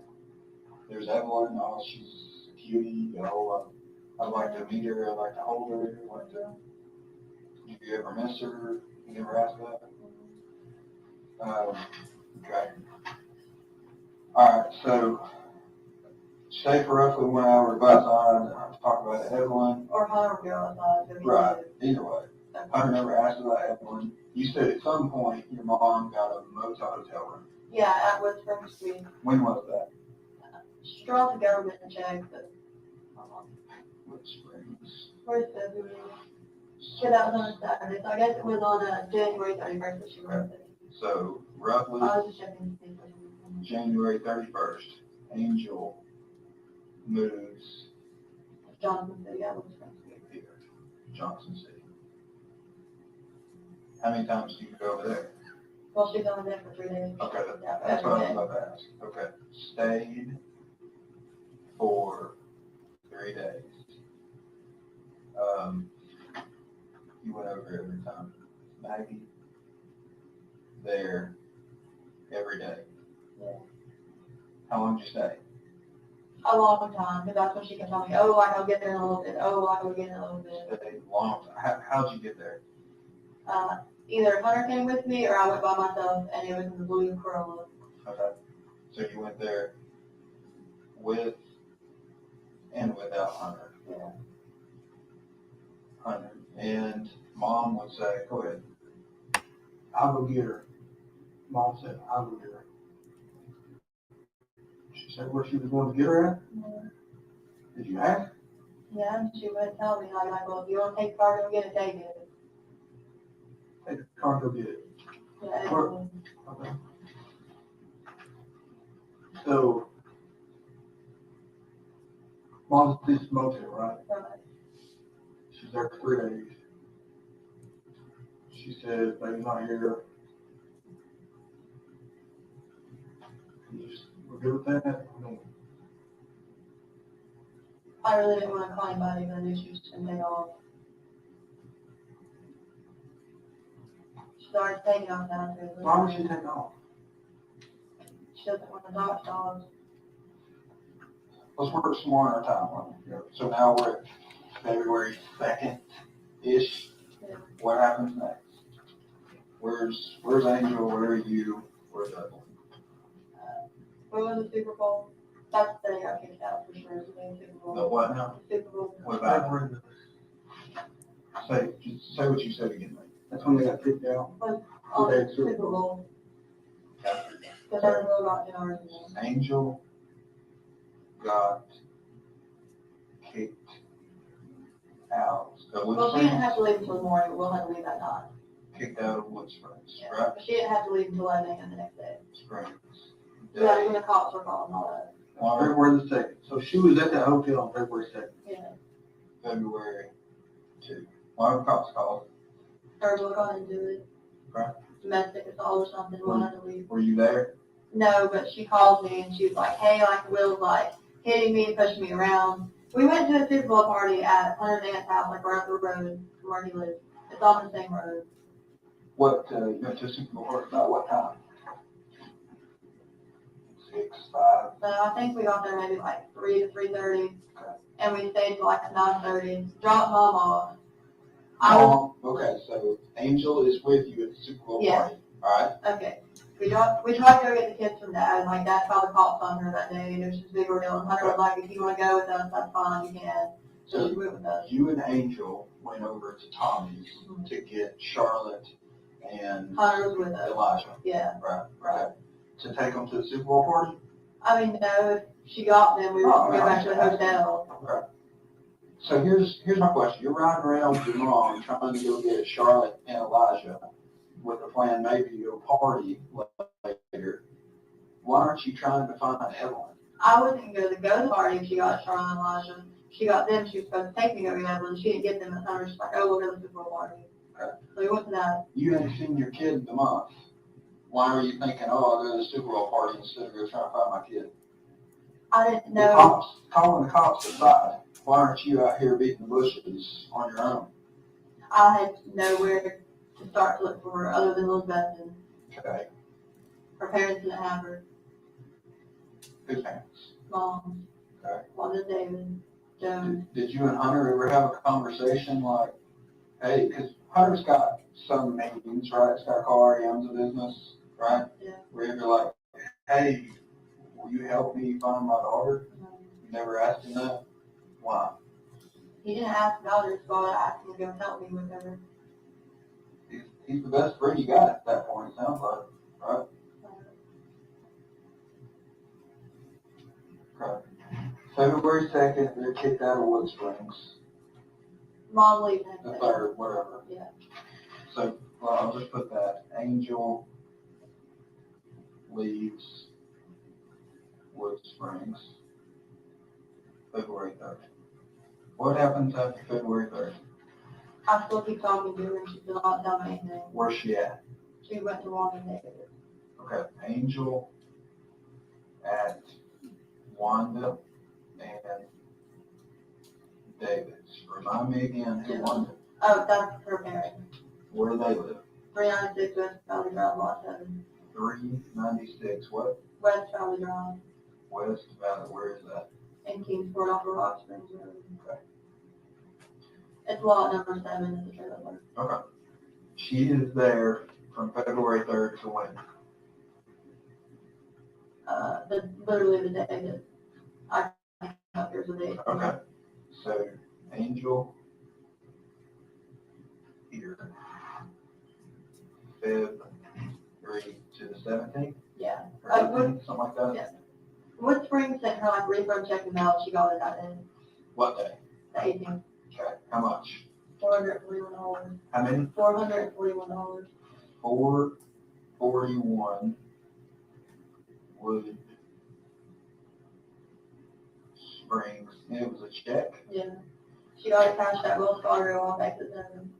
Speaker 8: there's Evelyn, oh, she's a cutie, oh, I'd like to meet her, I'd like to hold her, I'd like to, did you ever miss her? You never asked that? Okay. All right, so stay for roughly 1 hour, go outside, talk about Evelyn.
Speaker 9: Or Hunter would go outside.
Speaker 8: Right, either way. Hunter never asked about Evelyn. You said at some point your mom got a motel hotel room.
Speaker 9: Yeah, at Wood Springs Street.
Speaker 8: When was that?
Speaker 9: She draws the government check, but
Speaker 8: Which Springs?
Speaker 9: where's February? Yeah, that was on a Saturday, so I guess it was on January 31st that she wrote it.
Speaker 8: So roughly
Speaker 9: I was just checking to see if it was.
Speaker 8: January 31st, Angel moves
Speaker 9: Jonathan said, yeah, Wood Springs.
Speaker 8: here, Johnson City. How many times do you go over there?
Speaker 9: Well, she's only there for 3 days.
Speaker 8: Okay,
Speaker 9: Yeah,
Speaker 8: that's what I was
Speaker 9: every day.
Speaker 8: about to ask. Okay, stayed for 3 days. You went over every time. Maggie, there, every day.
Speaker 9: Yeah.
Speaker 8: How long did you stay?
Speaker 9: A long time, because that's when she kept telling me, oh, I'll get there in a little bit, oh, I'll get in a little bit.
Speaker 8: Stayed a long time. How'd you get there?
Speaker 9: Either Hunter came with me or I went by myself, and it was in the blue Corolla.
Speaker 8: Okay. So you went there with and without Hunter.
Speaker 9: Yeah.
Speaker 8: Hunter. And mom would say, go ahead. I'll go get her. Mom said, I'll go get her. She said where she was going to get her at?
Speaker 9: Yeah.
Speaker 8: Did you ask?
Speaker 9: Yeah, and she would tell me, like, well, if you want to take the car, go get it, take it.
Speaker 8: Take the car, go get it.
Speaker 9: Yeah,
Speaker 8: Where-
Speaker 9: it was-
Speaker 8: Okay. So, mom's at this motel, right? She's there for 3 days. She said, baby's not here. You just, we're good with that? I mean,
Speaker 9: I really didn't want to call anybody, but I knew she was going to take off. She started taking off down there.
Speaker 8: why would she take off?
Speaker 9: She doesn't want to adopt dogs.
Speaker 8: Let's work some more on our timeline. So now we're at February 2nd-ish.
Speaker 9: Yeah.
Speaker 8: What happens next? Where's Angel? Where are you? Where's Evelyn?
Speaker 9: What was the Super Bowl? That's the day I kicked out for sure. The Super Bowl.
Speaker 8: The what now?
Speaker 9: Super Bowl.
Speaker 8: What about? Say what you said again, mate. That's when they got kicked out.
Speaker 9: On the
Speaker 8: Okay, Super
Speaker 9: Super Bowl. Cause her will got yours.
Speaker 8: Angel got kicked out of Wood
Speaker 9: Well, she didn't have
Speaker 8: Springs,
Speaker 9: to leave until the morning, but we'll have to leave that night.
Speaker 8: kicked out of Wood Springs,
Speaker 9: Yeah.
Speaker 8: right?
Speaker 9: But she didn't have to leave until 11 a.m. the next day.
Speaker 8: Springs.
Speaker 9: Yeah, when the cops were calling and all that.
Speaker 8: Well,
Speaker 5: February the second. So she was at that hotel on February second.
Speaker 9: Yeah.
Speaker 8: February 2. Why were the cops called?
Speaker 9: Or we'll go ahead and do it.
Speaker 8: Okay.
Speaker 9: Domestic assault or something, we'll have to leave.
Speaker 8: Were you there?
Speaker 9: No, but she called me and she was like, hey, like Will's like hitting me, pushing me around. We went to a Super Bowl party at Hunter's aunt's house, like right up the road from where he lives. It's on the same road.
Speaker 8: What, you went to Super Bowl party about what time? 6, 5.
Speaker 9: So I think we got there maybe like 3 to 3:30, and we stayed till like 9:30. Dropped mom off.
Speaker 8: Okay, so Angel is with you at the Super Bowl
Speaker 9: Yeah.
Speaker 8: party, all right?
Speaker 9: Okay. We tried to go get the kids from dad, and like dad called the cops on her that day. It was just a big ordeal. And Hunter was like, if you want to go with us, that's fine, you can. So she went with us.
Speaker 8: You and Angel went over to Tommy's to get Charlotte and
Speaker 9: Hunter was with us.
Speaker 8: Elijah,
Speaker 9: Yeah.
Speaker 8: right? To take them to the Super Bowl party?
Speaker 9: I mean, no, if she got them, we were going to go back to the hotel.
Speaker 8: Okay. So here's my question. You're riding around with your mom trying to go get Charlotte and Elijah with a plan maybe to go party later. Why aren't you trying to find Evelyn?
Speaker 9: I wasn't going to go to the party if she got Charlotte and Elijah. She got them. She was supposed to take me to go get Evelyn. She didn't get them. And Hunter was just like, oh, we'll go to the Super Bowl party.
Speaker 8: Okay.
Speaker 9: So we went to that.
Speaker 8: You hadn't seen your kid in a month. Why are you thinking, oh, I'll go to the Super Bowl party instead of go trying to find my kid?
Speaker 9: I didn't
Speaker 8: The
Speaker 9: know.
Speaker 8: cops, calling the cops aside, why aren't you out here beating the bushes on your own?
Speaker 9: I had nowhere to start to look for her other than Elizabeth, and
Speaker 8: Okay,
Speaker 9: her parents didn't have her.
Speaker 8: whose parents?
Speaker 9: Mom,
Speaker 8: Okay.
Speaker 9: Wanda, David, Joan.
Speaker 8: Did you and Hunter ever have a conversation like, hey, because Hunter's got some meetings, right? He's got a car, he owns a business, right?
Speaker 9: Yeah.
Speaker 8: Where you're like, hey, will you help me find my daughter? You never asked him that? Why?
Speaker 9: He didn't ask about her, so I asked him to go help me with her.
Speaker 8: He's the best friend you got at that point, it sounds like, right? Okay. February 2nd, they're kicked out of Wood Springs.
Speaker 9: Mom leaving.
Speaker 8: The 3rd, whatever.
Speaker 9: Yeah.
Speaker 8: So, well, I'll just put that. Angel leaves Wood Springs February 3rd. What happens after February 3rd?
Speaker 9: I still keep talking to her, and she's still not done anything.
Speaker 8: Where's she at?
Speaker 9: She went to Wanda and David.
Speaker 8: Okay, Angel at Wanda and David's. Remind me again who Wanda,
Speaker 9: Oh, that's her parents.
Speaker 8: where do they live?
Speaker 9: 396 West Valley Drive, Lot 7.
Speaker 8: 396, what?
Speaker 9: West Valley Drive
Speaker 8: West Valley, where is that?
Speaker 9: in Kingsport off of Rock Springs Road.
Speaker 8: Okay.
Speaker 9: It's lot number 7 in the trailer.
Speaker 8: Okay. She is there from February 3rd to when?
Speaker 9: Literally the day that I came up here's the date.
Speaker 8: Okay. So Angel here, February to the 17th
Speaker 9: Yeah.
Speaker 8: or 18th, something like that?
Speaker 9: Yeah. Wood Springs sent her like refund check and mail. She got it that day,
Speaker 8: What day?
Speaker 9: the 18th.
Speaker 8: Okay. How much?
Speaker 9: $441.
Speaker 8: How many?
Speaker 9: $441.
Speaker 8: 441 Wood Springs. And it was a check.
Speaker 9: Yeah. She got it cashed at Wells Fargo on exit 7.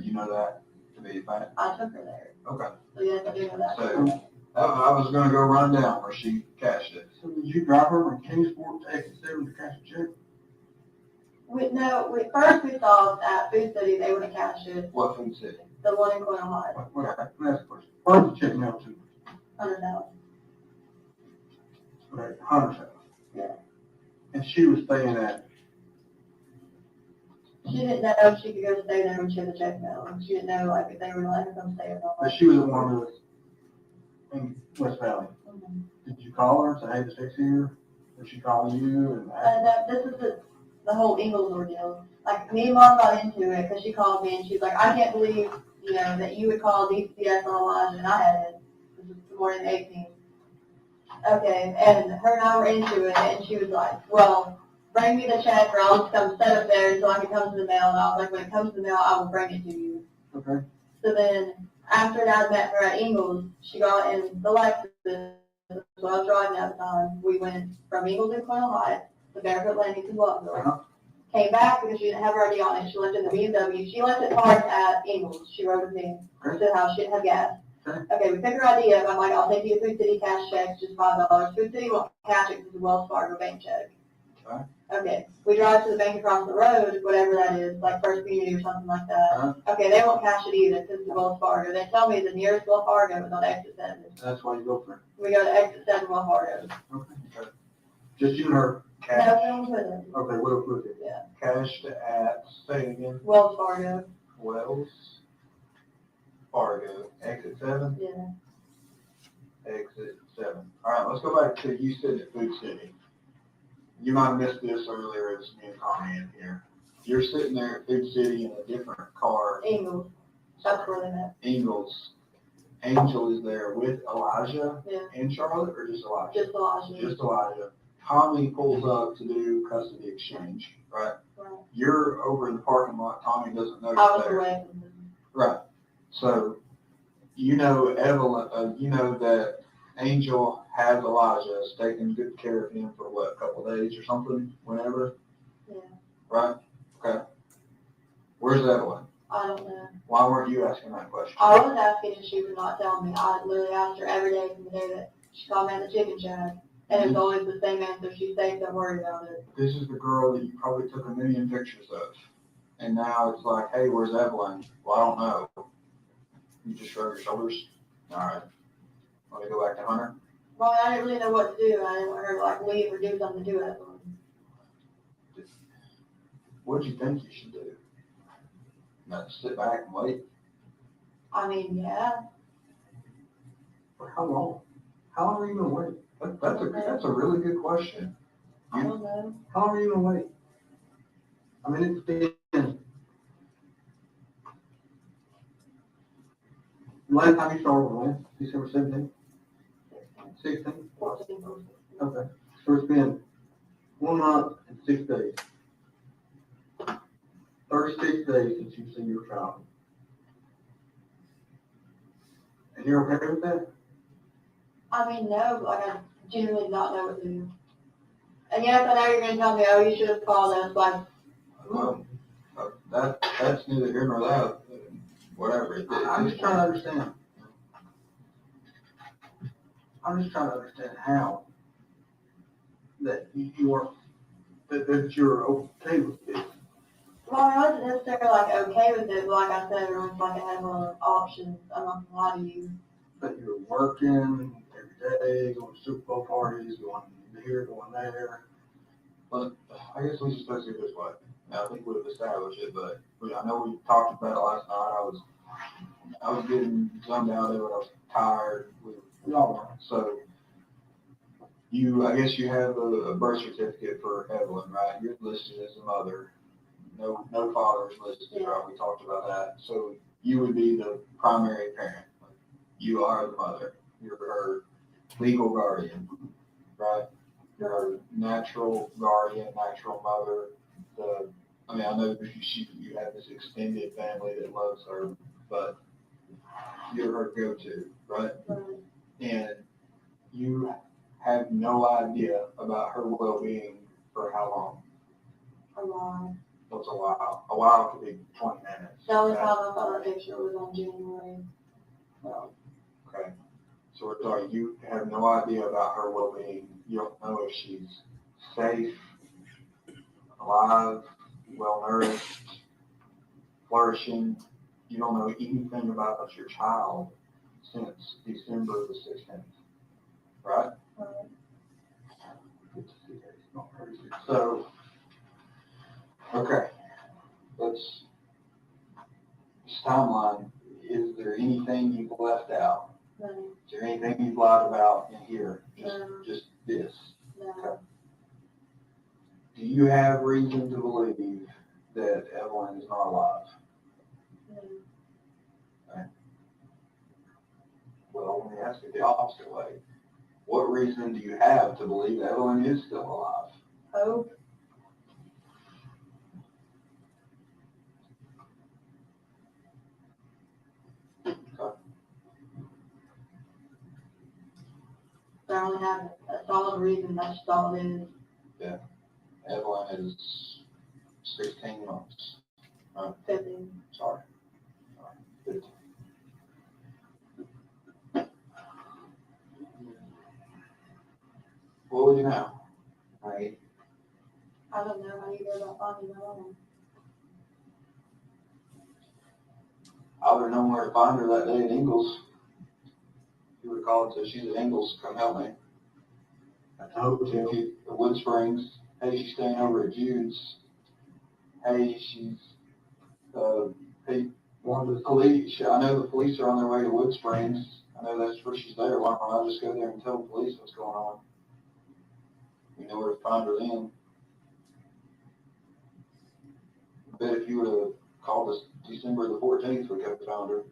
Speaker 8: You know that to be a fact?
Speaker 9: I took her there.
Speaker 8: Okay.
Speaker 9: So yes, I do know that.
Speaker 8: So I was going to go run down where she cashed it.
Speaker 5: So did you drive her from Kingsport to exit 7 to cash a check?
Speaker 9: First we saw at Food City, they wouldn't cash it.
Speaker 8: What food city?
Speaker 9: The one in Coin Ohio,
Speaker 5: Wait, let me ask a question. Where's the check mail to?
Speaker 9: 100,000.
Speaker 5: Right, Hunter's house.
Speaker 9: Yeah.
Speaker 5: And she was staying at,
Speaker 9: She didn't know if she could go stay there when she had the check mail. She didn't know like if they were letting her come stay or not.
Speaker 5: but she was at one of those in West Valley.
Speaker 9: Mhm.
Speaker 5: Did you call her and say, hey, the check's here? Or she call you and ask?
Speaker 9: This is the whole Ingles ordeal. Like, me and Mom got into it because she called me and she's like, I can't believe, that you would call DCS on Elijah and I hadn't. This is morning, the 18th. Okay, and her and I were into it, and she was like, well, bring me the check or I'll just come set up there until I can come to the mail. And I was like, when it comes to the mail, I will bring it to you.
Speaker 8: Okay.
Speaker 9: So then, after I met her at Ingles, she got in the Lexus. So I was driving at the time. We went from Ingles to Cornell Heights to Barefoot Landing to Boswell.
Speaker 8: Uh-huh.
Speaker 9: Came back because she didn't have her ID on it. She left in the BMW. She left it parked at Ingles. She rode with me to the house. She didn't have gas. Okay, we pick her ID up. I'm like, I'll take you a Food City cash check, it's just $5. Food City won't cash it because it's a Wells Fargo bank check.
Speaker 8: Okay.
Speaker 9: Okay, we drive to the bank across the road, whatever that is, like First Community or something like that.
Speaker 8: Uh-huh.
Speaker 9: Okay, they won't cash it either because it's Wells Fargo. They tell me the nearest Wells Fargo is on exit 7.
Speaker 8: That's why you go for it.
Speaker 9: We go to exit 7 Wells Fargo.
Speaker 8: Okay. Just you and her,
Speaker 9: No,
Speaker 8: cash.
Speaker 9: we don't put it.
Speaker 8: Okay, we'll put it.
Speaker 9: Yeah.
Speaker 8: Cash at, say it again,
Speaker 9: Wells Fargo,
Speaker 8: Wells Fargo, exit 7,
Speaker 9: yeah.
Speaker 8: exit 7. All right, let's go back to you said at Food City. You might have missed this earlier as me and Connie in here. You're sitting there at Food City in a different car.
Speaker 9: Ingles, that's where they met.
Speaker 8: Ingles. Angel is there with Elijah
Speaker 9: Yeah.
Speaker 8: and Charlotte, or just Elijah?
Speaker 9: Just Elijah.
Speaker 8: Just Elijah. Tommy pulls up to do custody exchange, right?
Speaker 9: Right.
Speaker 8: You're over in the parking lot. Tommy doesn't know
Speaker 9: I
Speaker 8: you're
Speaker 9: was
Speaker 8: there.
Speaker 9: away from them.
Speaker 8: Right. So, you know Evelyn, you know that Angel has Elijah, is taking good care of him for what, a couple of days or something, whenever?
Speaker 9: Yeah.
Speaker 8: Right? Okay. Where's Evelyn?
Speaker 9: I don't know.
Speaker 8: Why weren't you asking that question?
Speaker 9: I was asking and she would not tell me. I literally asked her every day from the day that she called me at the chicken shack. And it was always the same answer. She's safe, don't worry about it.
Speaker 8: This is the girl that you probably took a million pictures of. And now it's like, hey, where's Evelyn? Well, I don't know. You just shrug your shoulders. All right. Want to go back to Hunter?
Speaker 9: Well, I didn't really know what to do. I didn't want her to like leave or do something to do it.
Speaker 8: What do you think you should do? Not sit back and wait?
Speaker 9: I mean, yeah.
Speaker 8: For how long? How long are you going to wait? That's a really good question.
Speaker 9: I don't know.
Speaker 8: How long are you going to wait? I mean, it's been... Last time you started when? December 17th? 16th?
Speaker 9: 14.
Speaker 8: Okay. So it's been 1 month and 6 days. 36 days since you've seen your child. And you're okay with that?
Speaker 9: I mean, no, like I genuinely not know what to do. And yes, I know you're going to tell me, oh, you should have called us. Like,
Speaker 8: Well, that's neither here nor there. Whatever. I'm just trying to understand. I'm just trying to understand how that you're okay with this.
Speaker 9: well, I wasn't necessarily like okay with it, but like I said, it was like I had a lot of options. I'm not gonna lie to you.
Speaker 8: But you're working every day, going to Super Bowl parties, going here, going there. But I guess we should supposed to do this way. Now, I think we've established it, but I know we talked about it last night. I was getting zoned out of it. I was tired. We all were. So I guess you have a birth certificate for Evelyn, right? You're listed as a mother. No father's listed, right? We talked about that. So you would be the primary parent. You are the mother. You're her legal guardian, right? You're her natural guardian, natural mother. I know that you have this extended family that loves her, but you're her go-to, right? And you have no idea about her well-being for how long?
Speaker 9: A lot.
Speaker 8: What's a while? A while could be 20 minutes.
Speaker 9: The only time I saw that picture was on January.
Speaker 8: Okay. So we're talking, you have no idea about her well-being. You don't know if she's safe, alive, well-nourished, flourishing. You don't know anything about your child since December the 16th, right? So, okay, this timeline, is there anything you've left out?
Speaker 9: No.
Speaker 8: Is there anything you've lied about in here?
Speaker 9: No.
Speaker 8: Just this?
Speaker 9: No.
Speaker 8: Do you have reason to believe that Evelyn is not alive?
Speaker 9: No.
Speaker 8: Well, well, let me ask it the opposite way. What reason do you have to believe Evelyn is still alive?
Speaker 9: Hope. I only have a solid reason, that's all it is.
Speaker 8: Evelyn is 16 months.
Speaker 9: 15.
Speaker 8: Sorry. 15. What would you know? Right?
Speaker 9: I don't know how you go about finding her own.
Speaker 8: I would have known where to find her that day at Ingles. You would have called and said, she's at Ingles, come help me.
Speaker 10: At the hotel.
Speaker 8: The Wood Springs. Hey, she's staying over at Jude's. Hey, she's, hey, one of the police, I know the police are on their way to Wood Springs. I know that's where she's there. Why don't I just go there and tell the police what's going on? We know where to find her then. I bet if you would have called us December the 14th, we could have found her.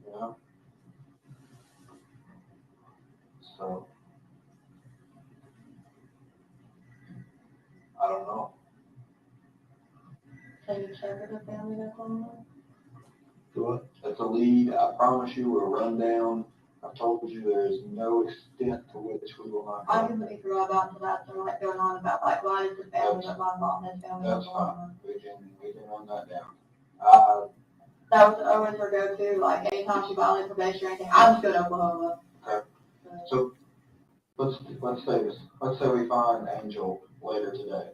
Speaker 8: You know? So, I don't know.
Speaker 9: Can you check with the family that's on there?
Speaker 10: Do what?
Speaker 8: That's a lead. I promise you we'll run down. I've told you there is no extent to which we will not
Speaker 9: I
Speaker 8: go.
Speaker 9: can make sure about to that, so like going on about like why is the family that my mom has family
Speaker 8: That's
Speaker 9: that's on
Speaker 8: fine.
Speaker 9: there.
Speaker 8: We can run that down.
Speaker 9: That was always her go-to, like anytime she violated probation or anything, I just go to Oklahoma.
Speaker 8: Okay.
Speaker 9: So,
Speaker 8: Let's say this. Let's say we find Angel later today.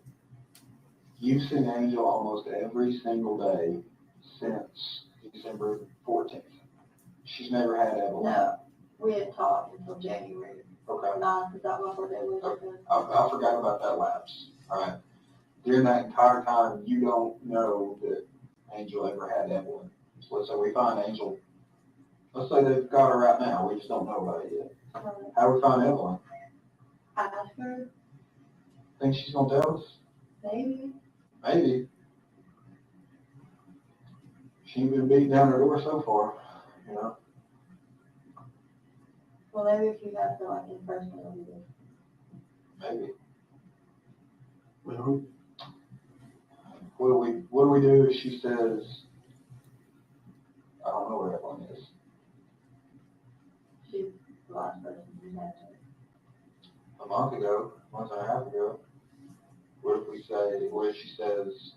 Speaker 8: You've seen Angel almost every single day since December 14th. She's never had Evelyn.
Speaker 9: no, we didn't talk until January
Speaker 8: Okay.
Speaker 9: 9th, because that was what they was.
Speaker 8: I forgot about that lapse. All right. During that entire time, you don't know that Angel ever had Evelyn. So let's say we find Angel. Let's say they've got her right now. We just don't know about it yet. How do we find Evelyn?
Speaker 9: I asked her,
Speaker 8: Think she's gonna tell us?
Speaker 9: maybe.
Speaker 8: Maybe. She ain't been beating down her door so far, you know.
Speaker 9: Well, maybe if you have to like in person, it'll be good.
Speaker 8: Maybe.
Speaker 10: Well,
Speaker 8: What do we do if she says, I don't know where Evelyn is?
Speaker 9: She's the last person who had it.
Speaker 8: A month ago, month and a half ago. What if she says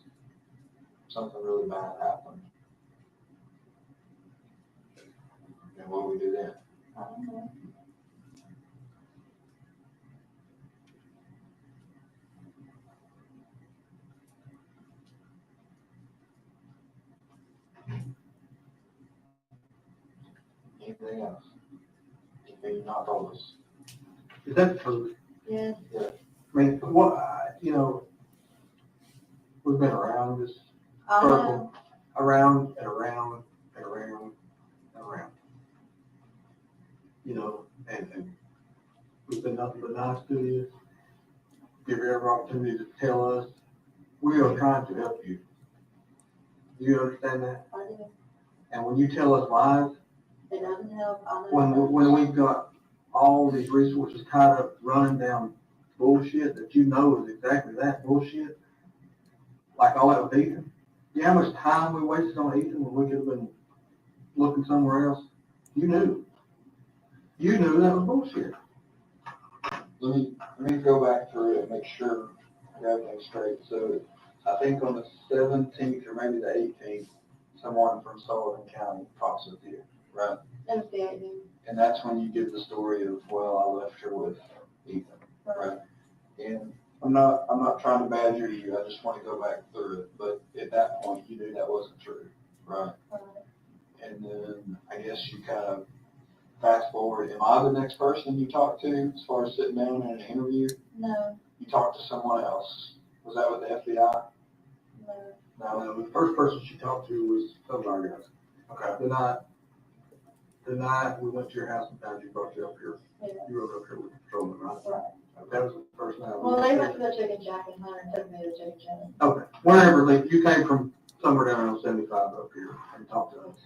Speaker 8: something really bad happened? And what do we do then?
Speaker 9: I don't know.
Speaker 8: Anything else? Anything you've not told us?
Speaker 10: is that true?
Speaker 9: Yeah,
Speaker 10: I mean, what, you know, we've been around this
Speaker 9: I don't know.
Speaker 10: circle, around and around and around and around. You know, and we've been nothing but nice to you. Give you every opportunity to tell us. We are trying to help you. Do you understand that?
Speaker 9: I do.
Speaker 10: And when you tell us lies,
Speaker 9: It doesn't help. I know.
Speaker 10: when we've got all these resources tied up running down bullshit that you know is exactly that bullshit, like all that with Ethan. You know how much time we wasted on Ethan when we could have been looking somewhere else? You knew. You knew that was bullshit.
Speaker 8: Let me go back through it and make sure I got everything straight. So I think on the 17th or maybe the 18th, someone from Sullivan County talks with you, right?
Speaker 9: It was the 18th.
Speaker 8: And that's when you give the story of, well, I left her with Ethan, right? And I'm not trying to badger you. I just want to go back through it. But at that point, you knew that wasn't true, right? And then I guess you kind of fast forward. Am I the next person you talk to as far as sitting down in an interview?
Speaker 9: No,
Speaker 8: You talked to someone else. Was that with the FBI?
Speaker 9: no.
Speaker 10: No, the first person she talked to was some of our guys.
Speaker 8: Okay.
Speaker 10: The night we went to your house and found you, brought you up here.
Speaker 9: Yeah.
Speaker 10: You rode up here with the patrolman, right?
Speaker 9: Right.
Speaker 10: That was the first night.
Speaker 9: Well, they went to the chicken shack and Hunter took me to the chicken shack.
Speaker 10: Okay, whenever you came from somewhere down on 75 up here and talked to us.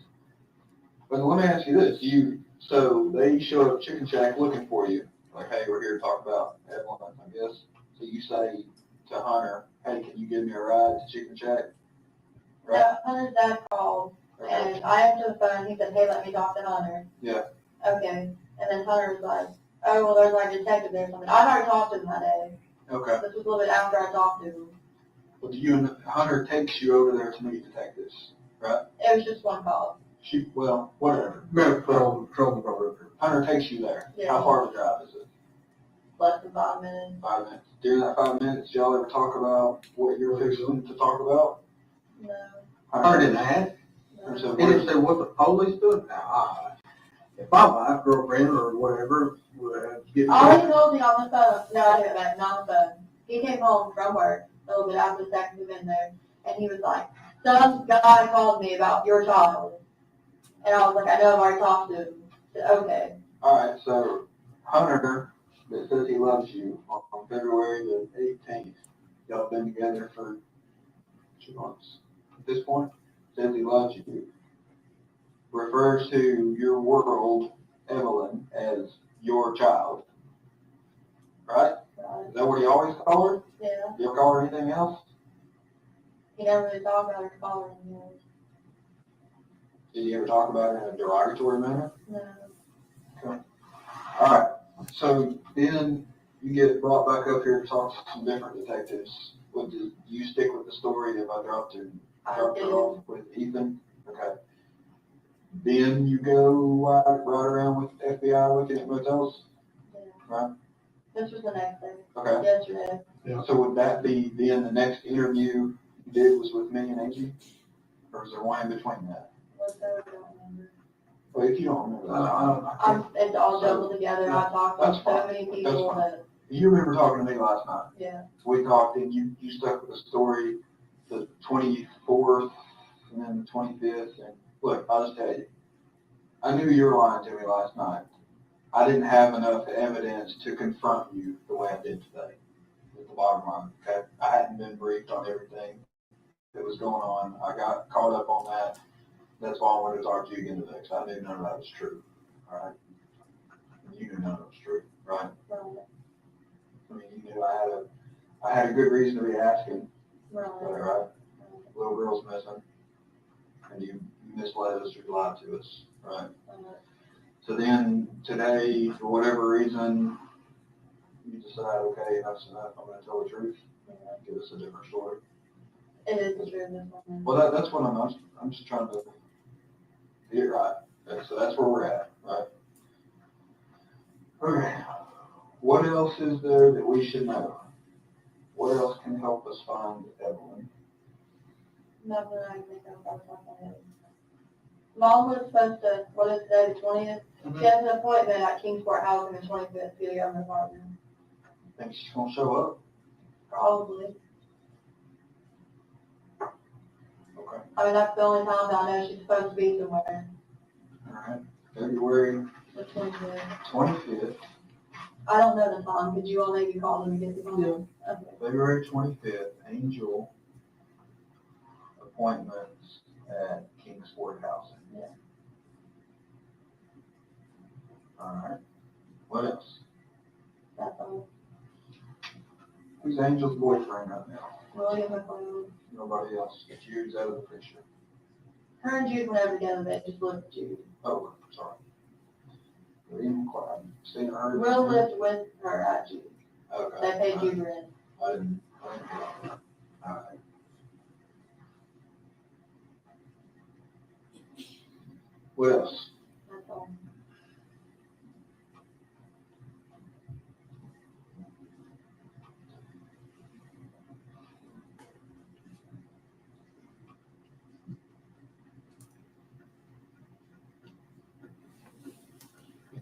Speaker 8: But let me ask you this. So they show up at Chicken Shack looking for you, like, hey, we're here to talk about Evelyn, I guess. So you say to Hunter, hey, can you give me a ride to Chicken Shack? Right?
Speaker 9: Yeah, Hunter's dad called,
Speaker 8: Okay.
Speaker 9: and I answered the phone, he said, hey, let me talk to Hunter.
Speaker 8: Yeah.
Speaker 9: Okay, and then Hunter was like, oh, well, there's like a detective there or something. I'd already talked to him that day.
Speaker 8: Okay.
Speaker 9: This was a little bit after I talked to him.
Speaker 8: Well, Hunter takes you over there to meet detectives, right?
Speaker 9: It was just one call.
Speaker 8: Well, whatever.
Speaker 10: Patrol department.
Speaker 8: Hunter takes you there.
Speaker 9: Yeah.
Speaker 8: How far of a drive is it?
Speaker 9: Less than 5 minutes.
Speaker 8: 5 minutes. During that 5 minutes, y'all ever talk about what you're fixing to talk about?
Speaker 9: No.
Speaker 10: Hunter didn't ask.
Speaker 8: Hunter
Speaker 9: No.
Speaker 8: said,
Speaker 10: He didn't say what the police doing. Now, if my wife, girlfriend, or whatever would get.
Speaker 9: All he told me on the phone, no, I didn't back, not on the phone. He came home from work a little bit after the second was in there, and he was like, some guy called me about your child. And I was like, I know I've already talked to him. I said, okay.
Speaker 8: all right, so Hunter, that says he loves you, on February the 18th, y'all been together for 2 months. At this point, says he loves you, refers to your world, Evelyn, as your child. Right? Is that what he always called her?
Speaker 9: Yeah.
Speaker 8: You ever call her anything else?
Speaker 9: He never really talked about her calling me.
Speaker 8: Did you ever talk about it in a derogatory manner?
Speaker 9: No.
Speaker 8: All right, so then you get brought back up here to talk to some different detectives. Do you stick with the story if I dropped her off with Ethan? Okay. Then you go ride around with FBI looking at motels?
Speaker 9: Yeah.
Speaker 8: Right.
Speaker 9: This was the next day.
Speaker 8: Okay.
Speaker 9: Yesterday.
Speaker 8: So would that be then the next interview you did was with me and Angie? Or is there one in between that?
Speaker 9: What's that? I don't remember.
Speaker 8: Well, if you don't remember, that's fine.
Speaker 9: It's all jumbled together. I talked to
Speaker 8: That's
Speaker 9: so
Speaker 8: fine.
Speaker 9: many
Speaker 8: That's
Speaker 9: people
Speaker 8: fine.
Speaker 9: that,
Speaker 8: You remember talking to me last night.
Speaker 9: yeah.
Speaker 8: We talked and you stuck with the story the 24th and then the 25th. And look, I'll just tell you, I knew you were lying to me last night. I didn't have enough evidence to confront you the way I did today. At the bottom line, okay? I hadn't been briefed on everything that was going on. I got caught up on that. That's why I wanted to talk to you again today, because I knew none of that was true. All right? You knew none of it was true, right? I mean, you knew I had a good reason to be asking, right? Little girl's missing, and you misled us or lied to us, right? So then today, for whatever reason, you decide, okay, enough's enough. I'm going to tell the truth. Give us a different story.
Speaker 9: It is the truth. This one.
Speaker 8: Well, that's what I'm just trying to get it right. Okay, so that's where we're at, right? Okay. What else is there that we should know? What else can help us find Evelyn?
Speaker 9: Nothing I can think of off the top of my head. Mom was supposed to, what is today, the 20th? She has an appointment at Kingsport House on the 25th to go to her apartment.
Speaker 8: Think she's gonna show up?
Speaker 9: Probably.
Speaker 8: Okay.
Speaker 9: I mean, that's the only time that I know she's supposed to be somewhere.
Speaker 8: All right. February
Speaker 9: The 25th.
Speaker 8: 25th.
Speaker 9: I don't know the time. Could you all maybe call them and get the time?
Speaker 8: Yeah.
Speaker 9: Okay.
Speaker 8: February 25th, Angel appointments at Kingsport House.
Speaker 9: Yeah.
Speaker 8: All right. What else?
Speaker 9: That's all.
Speaker 8: Who's Angel's boyfriend right now?
Speaker 9: William McLeod.
Speaker 8: Nobody else. It's Jude's out of the picture.
Speaker 9: Her and Jude went over together. They just looked at Jude.
Speaker 8: Oh, sorry. William McLeod. Seen her?
Speaker 9: Will lived with her at Jude.
Speaker 8: Okay.
Speaker 9: They paid Jude rent.
Speaker 8: I didn't know that. All right. What else?
Speaker 9: That's all.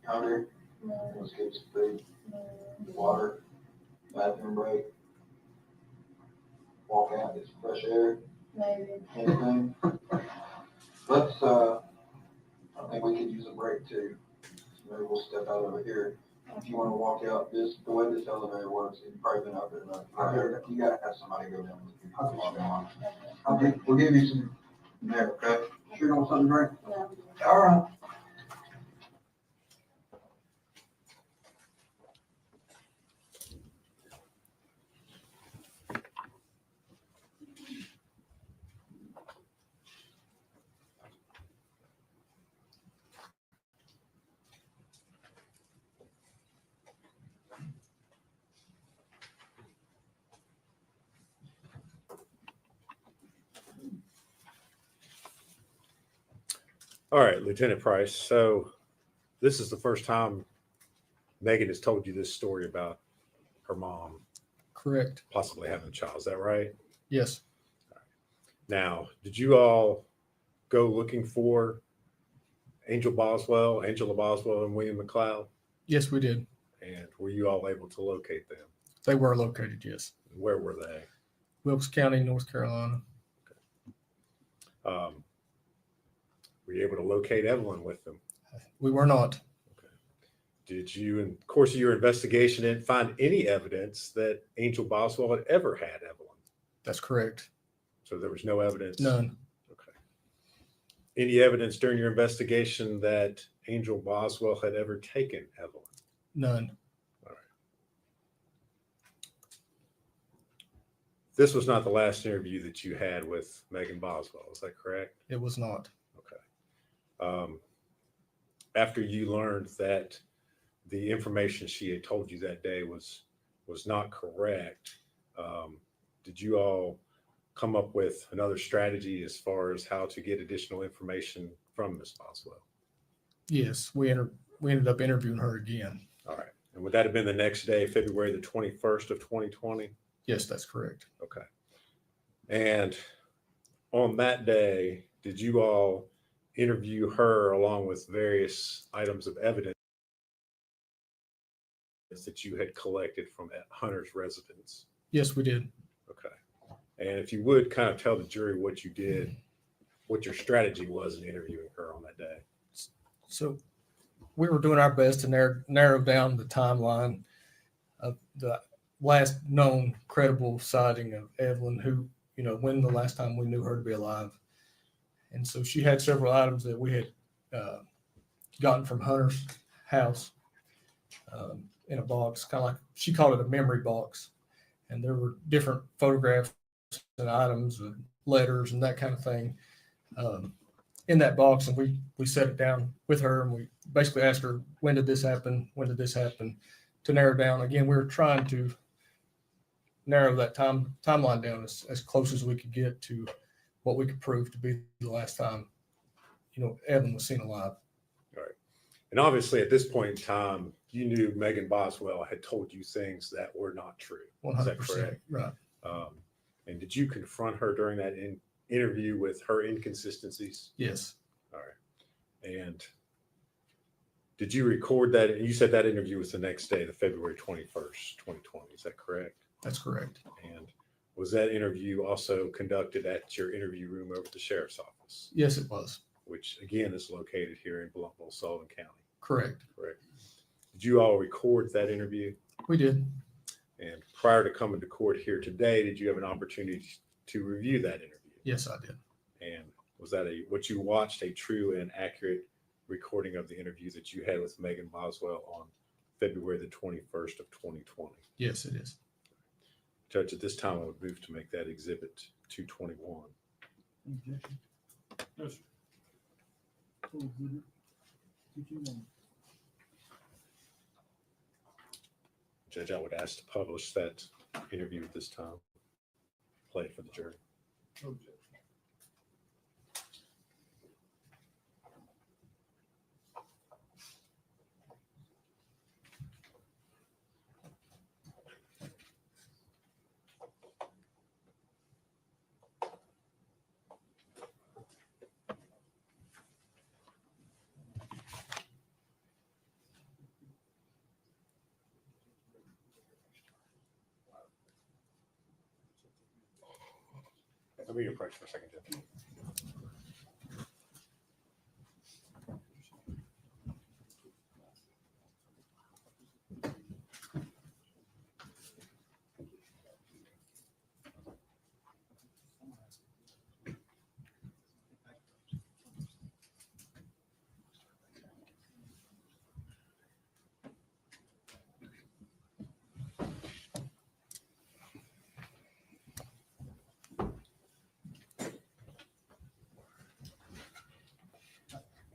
Speaker 8: Hungry?
Speaker 9: No,
Speaker 8: Let's get some food,
Speaker 9: no.
Speaker 8: water, bathroom break. Walk out, get some fresh air,
Speaker 9: Maybe.
Speaker 8: anything. Let's, I think we could use a break too. So maybe we'll step out over here. If you want to walk out the way this elevator works, you've probably been up there enough. You gotta have somebody go down with you. Okay, we'll give you some there, okay? Sure, want something to drink?
Speaker 9: No.
Speaker 8: All right.
Speaker 6: All right, Lieutenant Price. So this is the first time Megan has told you this story about her mom
Speaker 7: Correct.
Speaker 6: possibly having a child. Is that right?
Speaker 7: Yes.
Speaker 6: Now, did you all go looking for Angela Boswell, and William McLeod?
Speaker 7: Yes, we did.
Speaker 6: And were you all able to locate them?
Speaker 7: They were located. Yes.
Speaker 6: Where were they?
Speaker 7: Wilkes County, North Carolina.
Speaker 6: Were you able to locate Evelyn with them?
Speaker 7: We were not.
Speaker 6: Did you, in the course of your investigation, didn't find any evidence that Angel Boswell had ever had Evelyn?
Speaker 7: That's correct.
Speaker 6: So there was no evidence?
Speaker 7: None.
Speaker 6: Okay. Any evidence during your investigation that Angel Boswell had ever taken Evelyn?
Speaker 7: None.
Speaker 6: All right. This was not the last interview that you had with Megan Boswell, is that correct?
Speaker 7: It was not.
Speaker 6: Okay. After you learned that the information she had told you that day was not correct, did you all come up with another strategy as far as how to get additional information from Ms. Boswell?
Speaker 7: Yes, we ended up interviewing her again.
Speaker 6: All right. And would that have been the next day, February the 21st of 2020?
Speaker 7: Yes, that's correct.
Speaker 6: Okay. And on that day, did you all interview her along with various items of evidence that you had collected from Hunter's residence?
Speaker 7: Yes, we did.
Speaker 6: Okay. And if you would kind of tell the jury what you did, what your strategy was in interviewing her on that day.
Speaker 7: So we were doing our best to narrow down the timeline of the last known credible sighting of Evelyn, who, when the last time we knew her to be alive. And so she had several items that we had gotten from Hunter's house in a box, kind of like she called it a memory box. And there were different photographs and items and letters and that kind of thing in that box. And we set it down with her and we basically asked her, when did this happen? When did this happen? To narrow down. Again, we were trying to narrow that timeline down as close as we could get to what we could prove to be the last time, Evelyn was seen alive.
Speaker 6: All right. And obviously at this point in time, you knew Megan Boswell had told you things that were not true.
Speaker 7: 100%.
Speaker 6: Is that correct?
Speaker 7: Right.
Speaker 6: And did you confront her during that interview with her inconsistencies?
Speaker 7: Yes.
Speaker 6: All right. And did you record that? And you said that interview was the next day, the February 21st, 2020. Is that correct?
Speaker 7: That's correct.
Speaker 6: And was that interview also conducted at your interview room over at the sheriff's office?
Speaker 7: Yes, it was.
Speaker 6: Which again is located here in Bluntville, Sullivan County.
Speaker 7: Correct.
Speaker 6: Correct. Did you all record that interview?
Speaker 7: We did.
Speaker 6: And prior to coming to court here today, did you have an opportunity to review that interview?
Speaker 7: Yes, I did.
Speaker 6: And was that what you watched, a true and accurate recording of the interview that you had with Megan Boswell on February the 21st of 2020?
Speaker 7: Yes, it is.
Speaker 6: Judge, at this time, I would move to make that exhibit 221.
Speaker 5: Objection. No, sir. Full exhibit. 221.
Speaker 6: Judge, I would ask to publish that interview at this time. Play it for the jury.
Speaker 5: Objection.
Speaker 6: Let me approach for a second, Judge.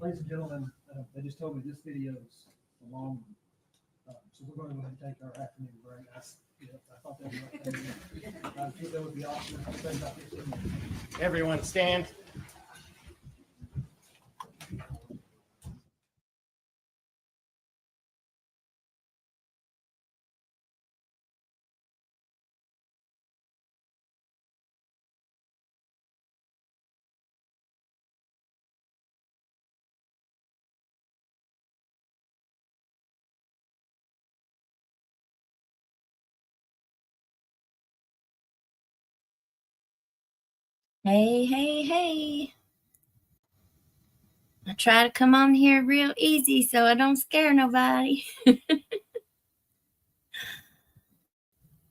Speaker 5: Ladies and gentlemen, they just told me this video is a long one. So we're going to go ahead and take our afternoon break. I thought that was, I think that would be awesome. Say about 15 minutes.
Speaker 11: Everyone stand.
Speaker 4: Hey, hey, hey. I try to come on here real easy so I don't scare nobody.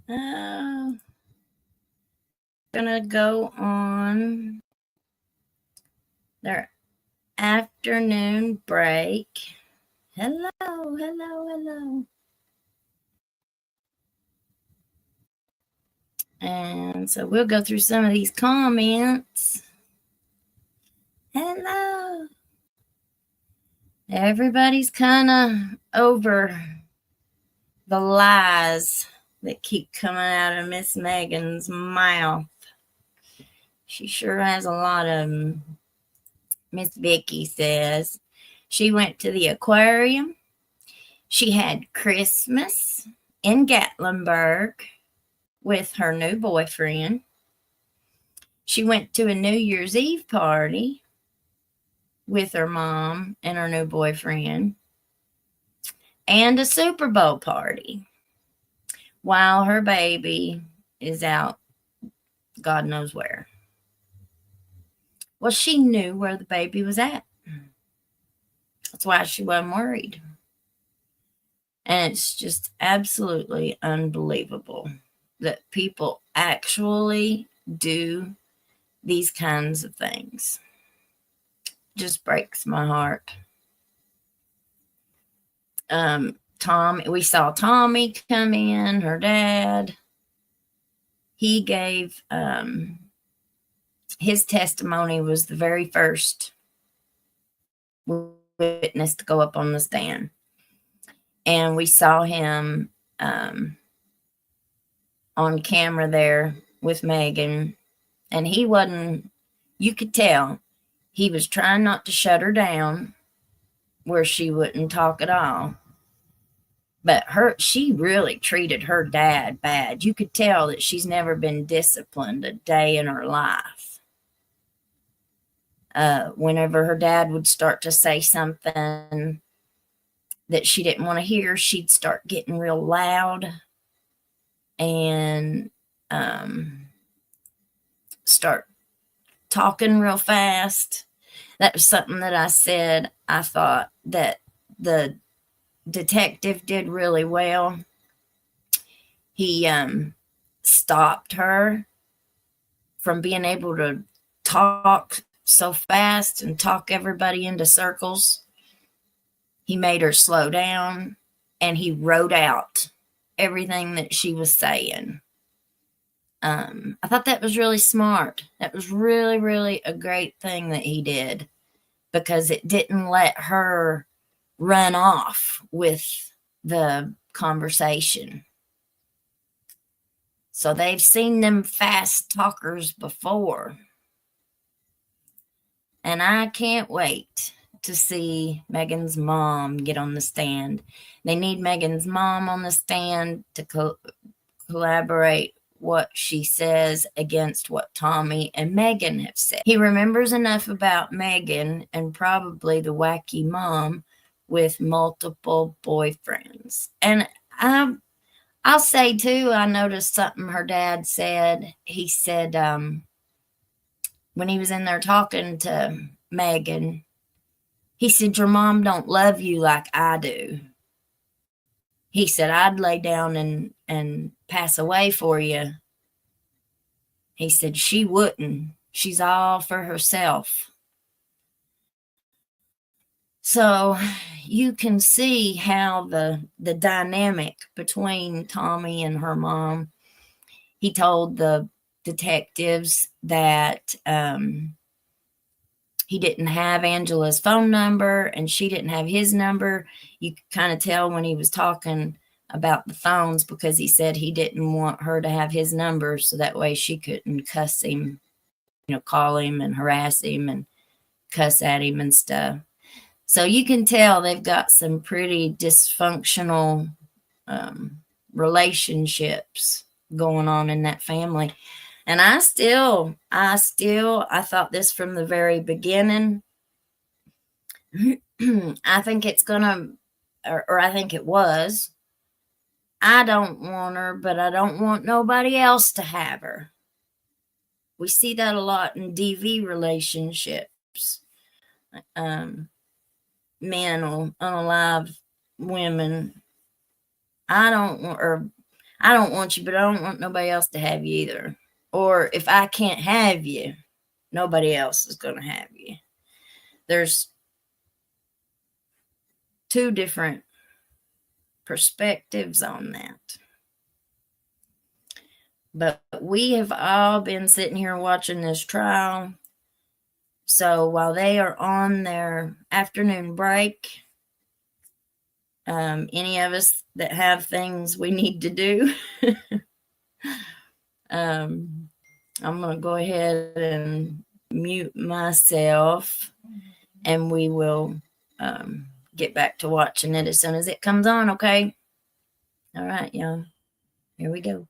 Speaker 4: Gonna go on their afternoon break. Hello, hello, hello. And so we'll go through some of these comments. Hello. Everybody's kind of over the lies that keep coming out of Miss Megan's mouth. She sure has a lot of them. Miss Vicky says she went to the aquarium. She had Christmas in Gatlinburg with her new boyfriend. She went to a New Year's Eve party with her mom and her new boyfriend, and a Super Bowl party while her baby is out God knows where. Well, she knew where the baby was at. That's why she wasn't worried. And it's just absolutely unbelievable that people actually do these kinds of things. Just breaks my heart. We saw Tommy come in, her dad. He gave his testimony was the very first witness to go up on the stand. And we saw him on camera there with Megan. And he wasn't, you could tell, he was trying not to shut her down where she wouldn't talk at all. But she really treated her dad bad. You could tell that she's never been disciplined a day in her life. Whenever her dad would start to say something that she didn't want to hear, she'd start getting real loud and start talking real fast. That was something that I said. I thought that the detective did really well. He stopped her from being able to talk so fast and talk everybody into circles. He made her slow down, and he wrote out everything that she was saying. I thought that was really smart. That was really, really a great thing that he did, because it didn't let her run off with the conversation. So they've seen them fast talkers before. And I can't wait to see Megan's mom get on the stand. They need Megan's mom on the stand to collaborate what she says against what Tommy and Megan have said. He remembers enough about Megan and probably the wacky mom with multiple boyfriends. And I'll say too, I noticed something her dad said. He said, when he was in there talking to Megan, he said, your mom don't love you like I do. He said, I'd lay down and pass away for you. He said, she wouldn't. She's all for herself. So you can see how the dynamic between Tommy and her mom. He told the detectives that he didn't have Angela's phone number and she didn't have his number. You could kind of tell when he was talking about the phones, because he said he didn't want her to have his number so that way she couldn't cuss him, call him and harass him and cuss at him and stuff. So you can tell they've got some pretty dysfunctional relationships going on in that family. And I thought this from the very beginning. I think it's gonna, or I think it was, I don't want her, but I don't want nobody else to have her. we see that a lot in DV relationships. Men will unalive women. I don't want you, but I don't want nobody else to have you either. Or if I can't have you, nobody else is going to have you. There's two different perspectives on that. But we have all been sitting here watching this trial. So while they are on their afternoon break, any of us that have things we need to do, I'm going to go ahead and mute myself, and we will get back to watching it as soon as it comes on, okay? All right, y'all. Here we go.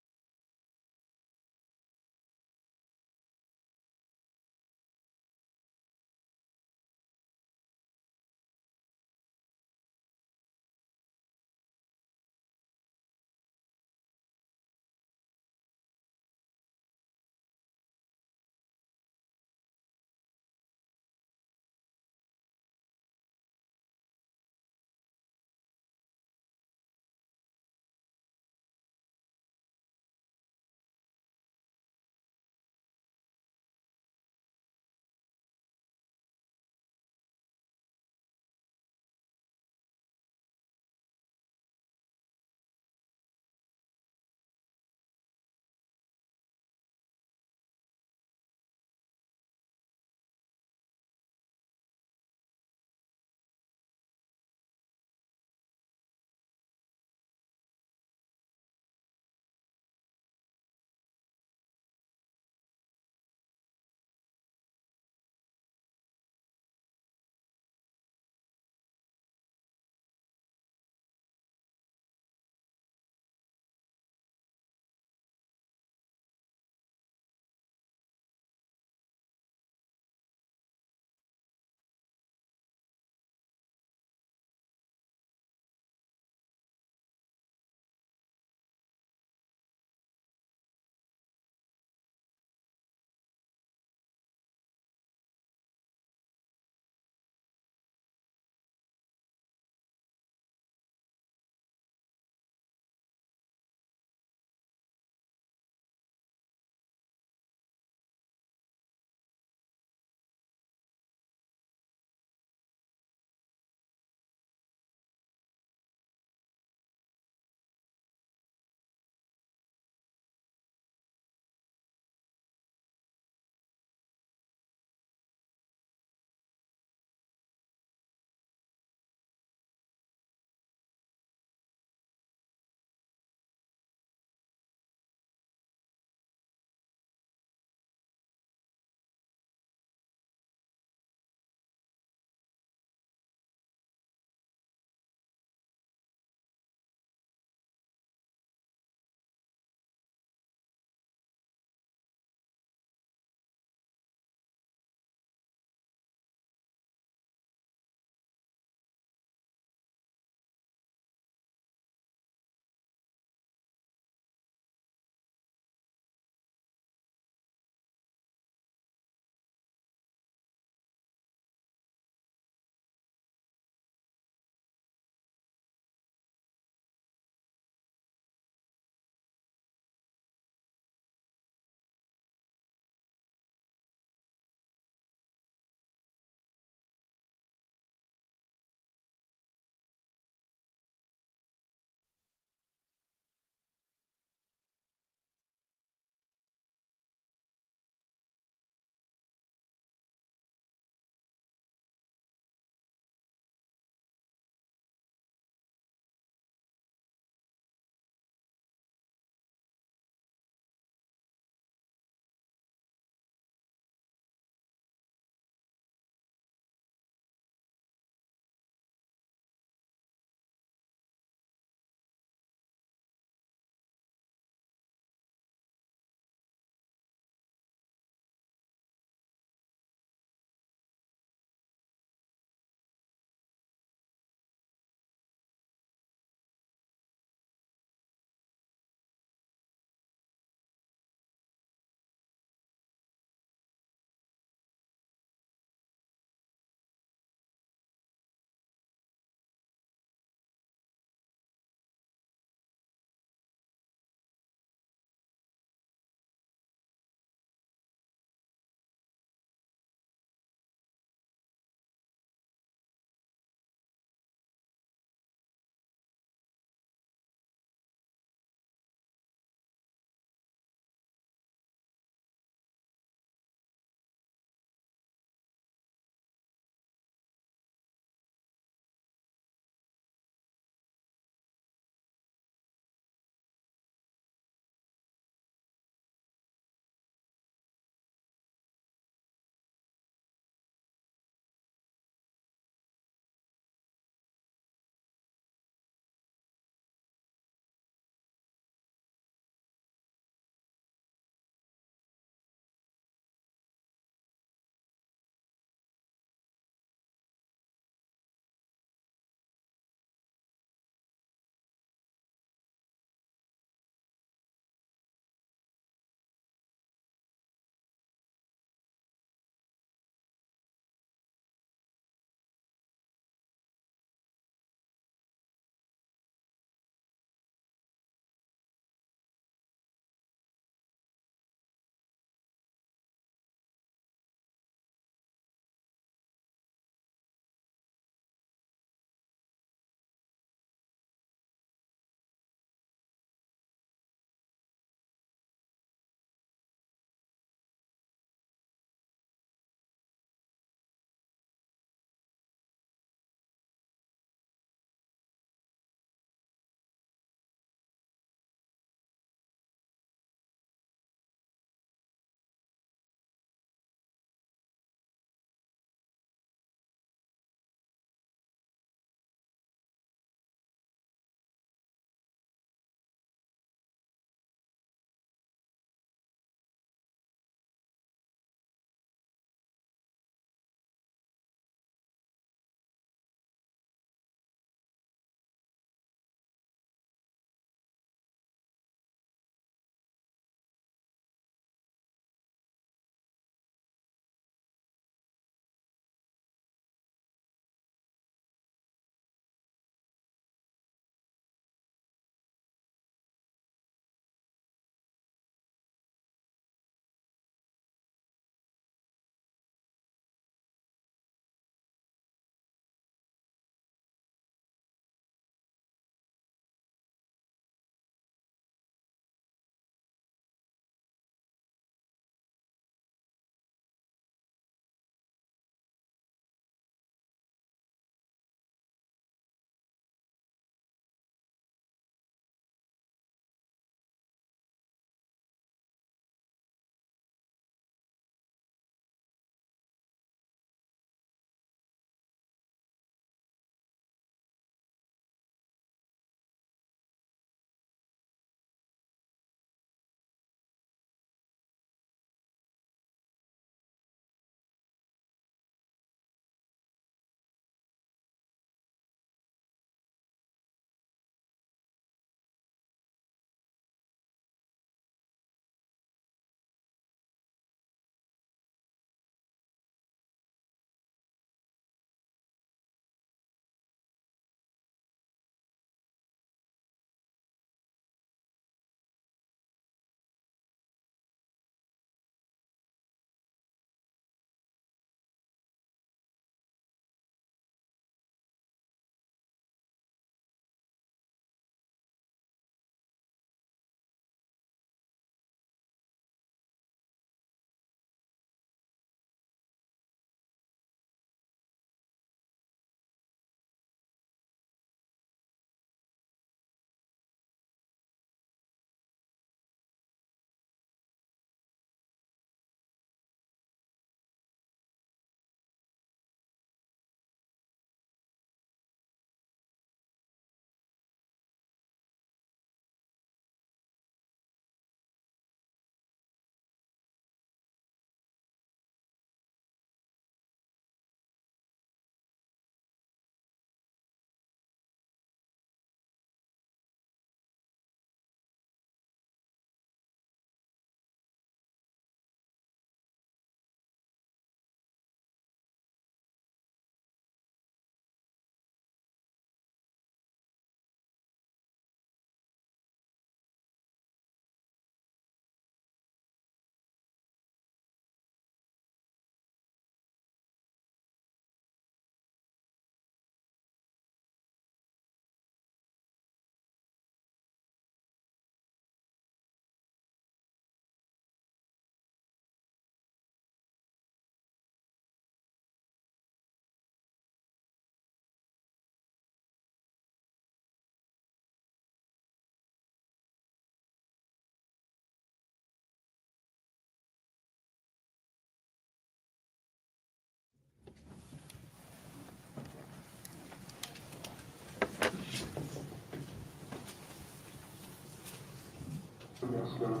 Speaker 8: got stuff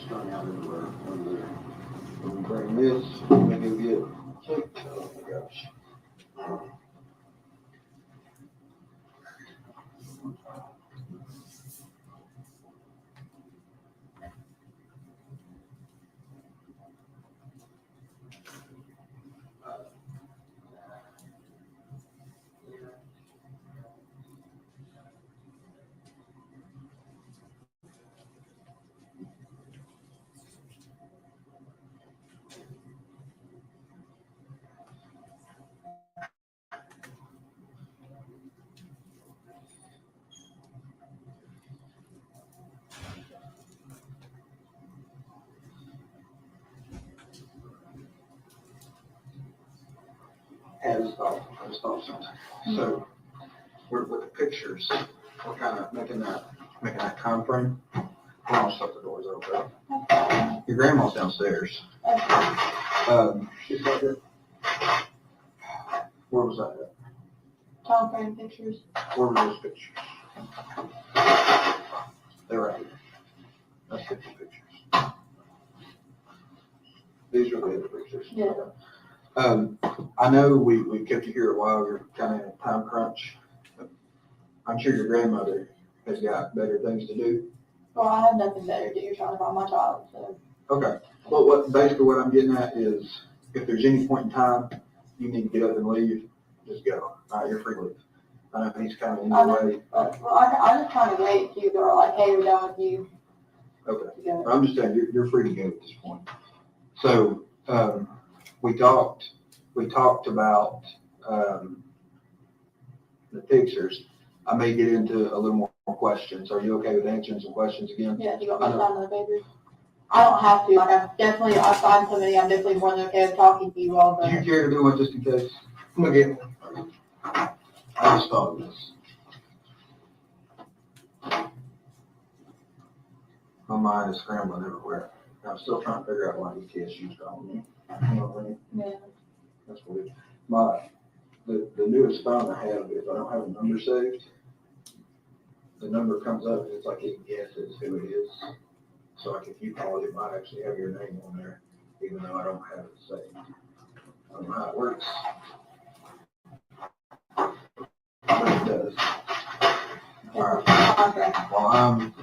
Speaker 8: strung out everywhere over there. When we bring this, let me go get, oh my gosh. I just thought something. So, we're with the pictures, we're kind of making that time frame. We're gonna shut the doors open. Your grandma's downstairs. She's right there. Where was that at?
Speaker 9: Time frame pictures.
Speaker 8: Where were those pictures? They're right here. That's 50 pictures. These are the other pictures.
Speaker 9: Yeah.
Speaker 8: I know we kept you here a while, you're kind of in a time crunch. I'm sure your grandmother has got better things to do.
Speaker 9: Well, I have nothing better to do. You're trying to find my child, so.
Speaker 8: Okay, well, basically what I'm getting at is, if there's any point in time you need to get up and leave, just go. All right, you're free to leave. I know he's kind of in your way.
Speaker 9: Well, I just kind of wait till you are like, hey, we're done with you.
Speaker 8: Okay,
Speaker 9: You go.
Speaker 8: I'm just saying, you're free to go at this point. So, we talked about, the pictures. I may get into a little more questions. Are you okay with answering some questions again?
Speaker 9: Yeah, do you want me to sign another paper? I don't have to, like, I find somebody, I'm definitely more than okay with talking to you all,
Speaker 8: Do you
Speaker 9: but.
Speaker 8: care to do one just in case? I'm gonna get one. I just thought of this. My mind is scrambling everywhere. I'm still trying to figure out why ETSU's calling me. You know what I mean?
Speaker 9: Yeah.
Speaker 8: That's weird. The newest phone I have, if I don't have a number saved, the number comes up and it's like it guesses who it is. So like if you call it, it might actually have your name on there, even though I don't have it saved. I don't know how it works. But it does. All right. While I'm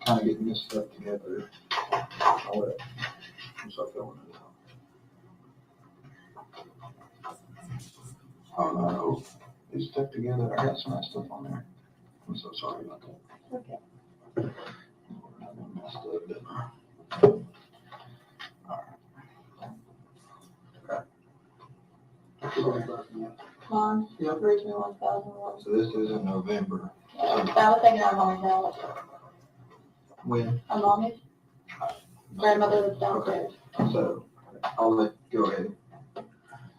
Speaker 8: kind of getting this stuff together, I'll let you start filling it out. Oh no, it's stuck together. I got some of that stuff on there. I'm so sorry about that.
Speaker 9: Okay.
Speaker 8: I messed up, didn't I? All right. Okay.
Speaker 9: Mine,
Speaker 8: Yep.
Speaker 9: originally 1,001.
Speaker 8: So this is in November.
Speaker 9: That was taken out of mommy's house.
Speaker 8: When?
Speaker 9: On mommy's. Grandmother lives downstairs.
Speaker 8: So I'll let go ahead.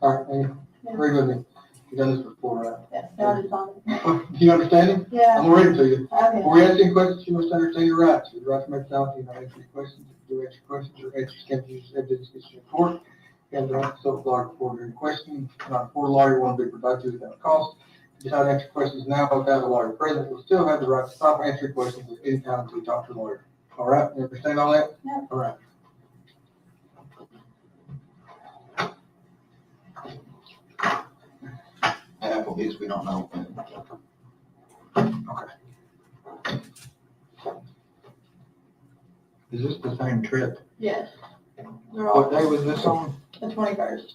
Speaker 8: All right, thank you.
Speaker 9: Yeah.
Speaker 8: Very good. You've done this before, right?
Speaker 9: Yeah, no, I just found it.
Speaker 8: Do you understand it?
Speaker 9: Yeah,
Speaker 8: I'm gonna read it to you.
Speaker 9: okay.
Speaker 8: Before you ask any questions, you must understand your rights. Your right to make silence, you know, answer your questions. If you do answer questions, your answers can be used evidence against your court. You have the right to consult a lawyer before your question. If not before a lawyer, you want to be provided without cost. If you decide to answer questions now without a lawyer present, you'll still have the right to stop answering questions at any time until you talk to a lawyer. All right, you understand all that?
Speaker 9: Yeah.
Speaker 8: All right. Applebee's, we don't know. Okay. Is this the same trip?
Speaker 9: Yes. They're all
Speaker 8: What day was this on?
Speaker 9: the 21st.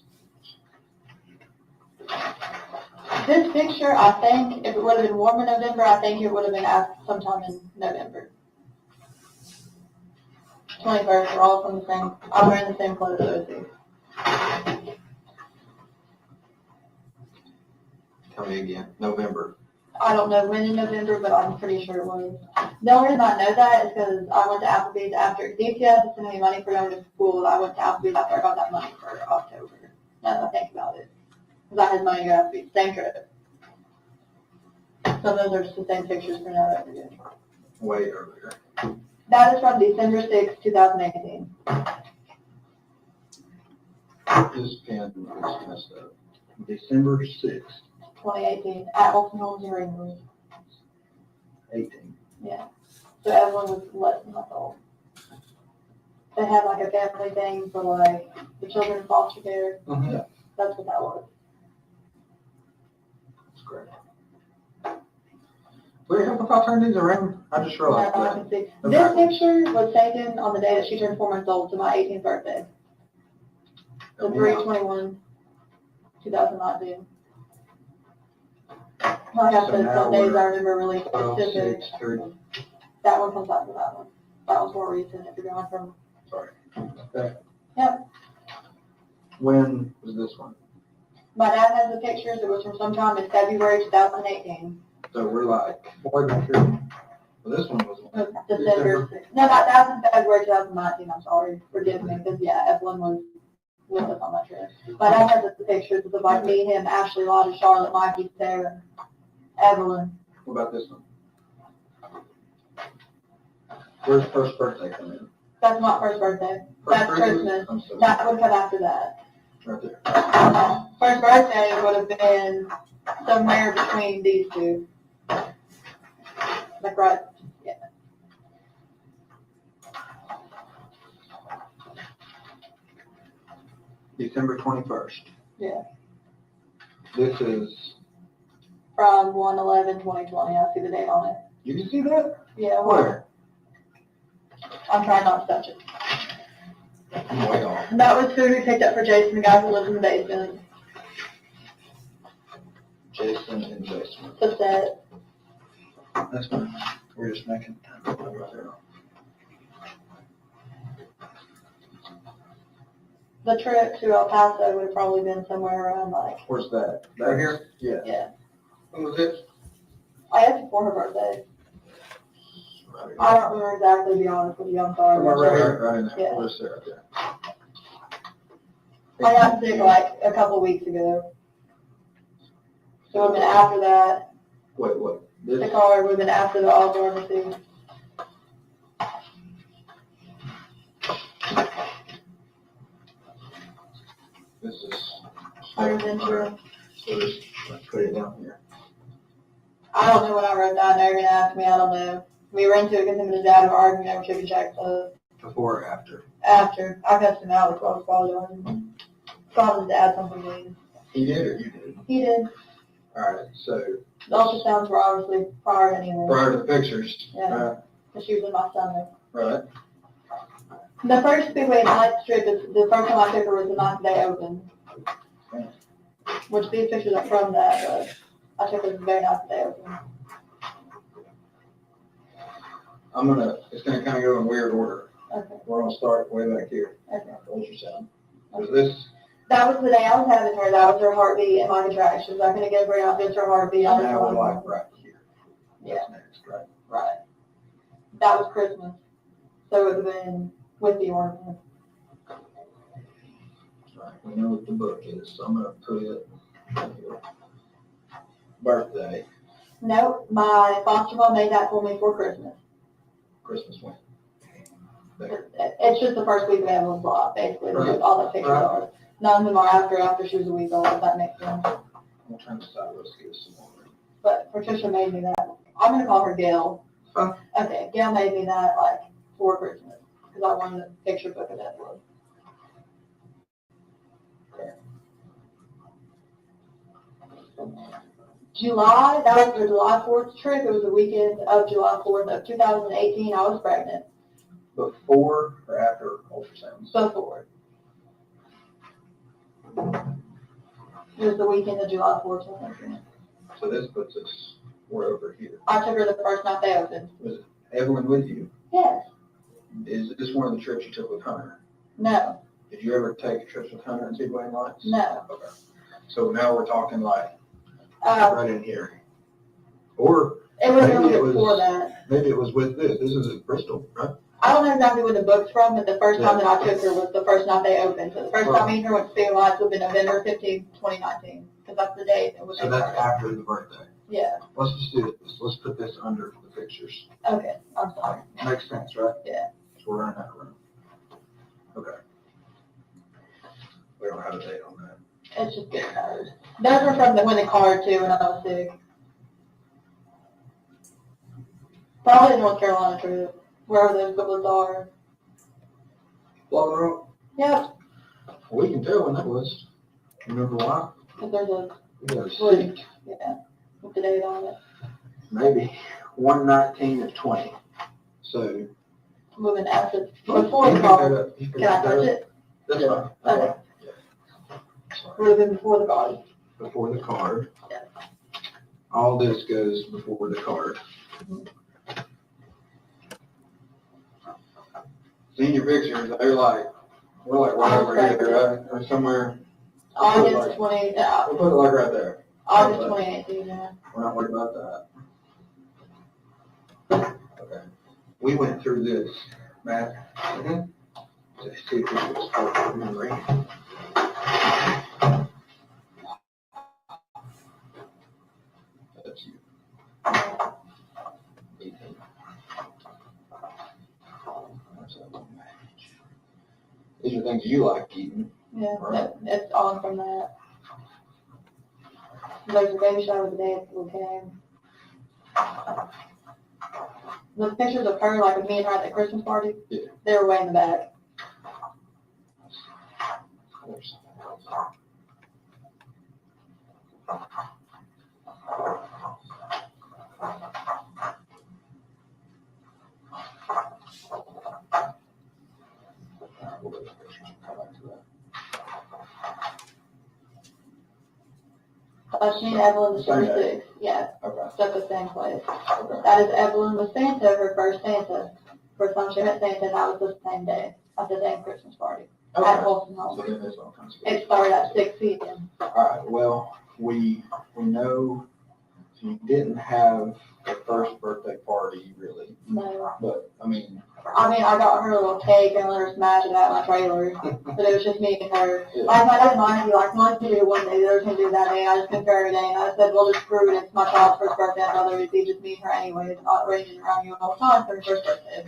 Speaker 9: This picture, I think, if it would have been warm in November, I think it would have been sometime in November. 21st, we're all from the same, I'm wearing the same clothes as those.
Speaker 8: Tell me again, November.
Speaker 9: I don't know when in November, but I'm pretty sure it was. The only reason I know that is because I went to Applebee's after DTS was sending me money for going to school, and I went to Applebee's after I got that money for October. Now that I think about it. Because I had money to go to Applebee's, same trip. So those are just the same pictures for now that we're doing.
Speaker 8: Way earlier.
Speaker 9: That is from December 6, 2018.
Speaker 8: This pen is messed up. December 6th,
Speaker 9: 2018, at Olsen Homes in Greenwood.
Speaker 8: 18.
Speaker 9: Yeah. So Evelyn was less than my old. they had like a family thing for like the children in foster care.
Speaker 8: Yeah,
Speaker 9: That's what that was.
Speaker 8: that's great. Would it help if I turn these around? I just realized
Speaker 9: Now I
Speaker 8: that.
Speaker 9: can see. This picture was taken on the day that she turned 4 months old, to my 18th birthday. The 3/21/2019. Like I
Speaker 8: So
Speaker 9: said,
Speaker 8: now
Speaker 9: some days
Speaker 8: we're
Speaker 9: I remember really
Speaker 8: 12,
Speaker 9: specific.
Speaker 8: 6, 3.
Speaker 9: That one comes after that one. That one's more recent if you're going from.
Speaker 8: Sorry. Okay.
Speaker 9: Yep.
Speaker 8: When was this one?
Speaker 9: My dad has the pictures. It was from sometime in February 2018.
Speaker 8: So we're like, well, this one was.
Speaker 9: December. No, that was in February 2019. I'm sorry. Forgive me. Because, yeah, Evelyn was with us on that trip. My dad has the pictures of like me, him, Ashley, Lottie, Charlotte, Mikey, Sarah, Evelyn.
Speaker 8: What about this one? Where's first birthday come in?
Speaker 9: That's not first birthday. That's Christmas.
Speaker 8: I'm so
Speaker 9: That would come after that.
Speaker 8: right there.
Speaker 9: First birthday would have been somewhere between these two. Like right, yeah.
Speaker 8: December 21st.
Speaker 9: Yeah.
Speaker 8: This is,
Speaker 9: From 1/11/2020. I see the date on it.
Speaker 8: you can see that?
Speaker 9: Yeah, well,
Speaker 8: Where?
Speaker 9: I'm trying not to touch it.
Speaker 8: I'm way off.
Speaker 9: That was food we picked up for Jason, the guy who lives in the basement.
Speaker 8: Jason in the basement.
Speaker 9: The set.
Speaker 8: That's fine. We're just making time right there.
Speaker 9: The trip to El Paso would have probably been somewhere around like,
Speaker 8: Where's that? Right here? Yeah.
Speaker 9: yeah.
Speaker 8: When was it?
Speaker 9: I asked for her birthday.
Speaker 8: Right here.
Speaker 9: I don't remember exactly, to be honest with you. I'm sorry.
Speaker 8: Right in there.
Speaker 9: Yeah.
Speaker 8: Where's Sarah? Yeah.
Speaker 9: I got sick like a couple weeks ago. So it would have been after that.
Speaker 8: Wait, what?
Speaker 9: The
Speaker 8: This?
Speaker 9: card would have been after the all-door receipt.
Speaker 8: This is.
Speaker 9: Hunter's insurance.
Speaker 8: So just put it down here.
Speaker 9: I don't know when I wrote that. They're gonna ask me. I don't know. We ran into it because him and his dad were arguing over chicken shack stuff.
Speaker 8: Before or after?
Speaker 9: After I cussed him out, so I was probably on. Called his dad something mean.
Speaker 8: He did or you did?
Speaker 9: He did.
Speaker 8: Alright, so
Speaker 9: The ultrasounds were obviously prior anyway.
Speaker 8: prior to the pictures.
Speaker 9: Yeah. Because she was in my stomach.
Speaker 8: Right.
Speaker 9: The first Speedway night trip is the first time I took her was the ninth day open. Which these pictures are from that, but I took her the very ninth day open.
Speaker 8: It's gonna kind of go in weird order.
Speaker 9: Okay.
Speaker 8: We're gonna start way back here.
Speaker 9: Okay.
Speaker 8: Ultrasound. Was this,
Speaker 9: That was the day I was having her. That was her heartbeat and my contractions. I'm gonna give her out just her heartbeat. I just
Speaker 8: now we're
Speaker 9: wanted-
Speaker 8: like right here.
Speaker 9: Yeah.
Speaker 8: That's next, right?
Speaker 9: Right. That was Christmas. So it would have been with the ornament.
Speaker 8: Right, we know what the book is, so I'm gonna put it right here. Birthday,
Speaker 9: Nope, my foster mom made that for me for Christmas.
Speaker 8: Christmas when? There.
Speaker 9: It's just the first week of Evelyn's life, basically. That's
Speaker 8: Right.
Speaker 9: all the pictures
Speaker 8: Right.
Speaker 9: are. None of them are after she was a week old, if that makes sense.
Speaker 8: I'm trying to decide what's give us some more.
Speaker 9: But Patricia made me that. I'm gonna call her Gail.
Speaker 8: Huh?
Speaker 9: Okay, Gail made me that like for Christmas because I wanted a picture book of Evelyn. July, that was the July 4th trip. It was the weekend of July 4th of 2018. I was pregnant.
Speaker 8: Before or after ultrasounds?
Speaker 9: Before. It was the weekend of July 4th. So I think.
Speaker 8: So this puts us, we're over here.
Speaker 9: I took her the first night they opened.
Speaker 8: Was Evelyn with you?
Speaker 9: Yes.
Speaker 8: Is this one of the trips you took with Hunter?
Speaker 9: No.
Speaker 8: Did you ever take trips with Hunter and Speedway Lights?
Speaker 9: No.
Speaker 8: Okay. So now we're talking like
Speaker 9: It
Speaker 8: right in here. Or
Speaker 9: was a
Speaker 8: Maybe
Speaker 9: little
Speaker 8: it
Speaker 9: bit
Speaker 8: was-
Speaker 9: before that.
Speaker 8: maybe it was with this. This is at Bristol, right?
Speaker 9: I don't know exactly where the book's from, but the first time that I took her was the first night they opened. So the first time me and her went to Speed Lights would be November 15th, 2019, because that's the date it was.
Speaker 8: So that's after the birthday.
Speaker 9: Yeah.
Speaker 8: Let's just do this. Let's put this under the pictures.
Speaker 9: Okay. I'm sorry.
Speaker 8: Makes sense, right?
Speaker 9: Yeah.
Speaker 8: So we're running out of room. Okay. We don't have a date on that.
Speaker 9: It's just good code. Those were from the winning card too when I was sick. Probably North Carolina trip, wherever those booklets are.
Speaker 8: Floating Rock?
Speaker 9: Yep,
Speaker 8: We can tell when that was. Remember why?
Speaker 9: if there's a,
Speaker 8: We got a seat.
Speaker 9: yeah, with the date on it,
Speaker 8: Maybe 119 of 20. So.
Speaker 9: moving after,
Speaker 8: You
Speaker 9: before the
Speaker 8: can
Speaker 9: card.
Speaker 8: pick that up. You
Speaker 9: Can I touch it?
Speaker 8: That's fine.
Speaker 9: Okay.
Speaker 8: Sorry.
Speaker 9: Would have been before the card.
Speaker 8: Before the card.
Speaker 9: Yeah.
Speaker 8: All this goes before the card. Senior pictures, they're like, we're like right over here, right? Or somewhere.
Speaker 9: August 20,
Speaker 8: We'll put it like right there.
Speaker 9: August 2018, yeah.
Speaker 8: We're not worried about that. Okay. We went through this, Matt. To see if we could spark the memory. That's you. 18. There's that one page. These are things you like eating.
Speaker 9: Yeah,
Speaker 8: Right.
Speaker 9: it's on from that. There's a baby shower the day we came. The pictures of her, like of me and her at the Christmas party,
Speaker 8: Yeah.
Speaker 9: they were way in the back. She and Evelyn was
Speaker 8: Same day.
Speaker 9: 36, yeah,
Speaker 8: Okay.
Speaker 9: it's at the same place.
Speaker 8: Okay.
Speaker 9: That is Evelyn with Santa, her first Santa. First time she met Santa, and that was the same day, at the same Christmas party, at
Speaker 8: Okay.
Speaker 9: Wilson
Speaker 8: So
Speaker 9: Home.
Speaker 8: then this all comes
Speaker 9: It
Speaker 8: together.
Speaker 9: started at 6 p.m.
Speaker 8: All right, well, we know you didn't have the first birthday party really,
Speaker 9: No.
Speaker 8: but I mean,
Speaker 9: I got her a little cake and let her smash it at my trailer, but it was just me and her.
Speaker 8: Yeah.
Speaker 9: Like, my dad wanted to be like, once you do one day, the other's gonna do that day, I just couldn't do every day, and I said, well, just screw it, it's my child's first birthday, I'd rather it be just me and her anyway, it's not ranging around you all the time for her first birthday.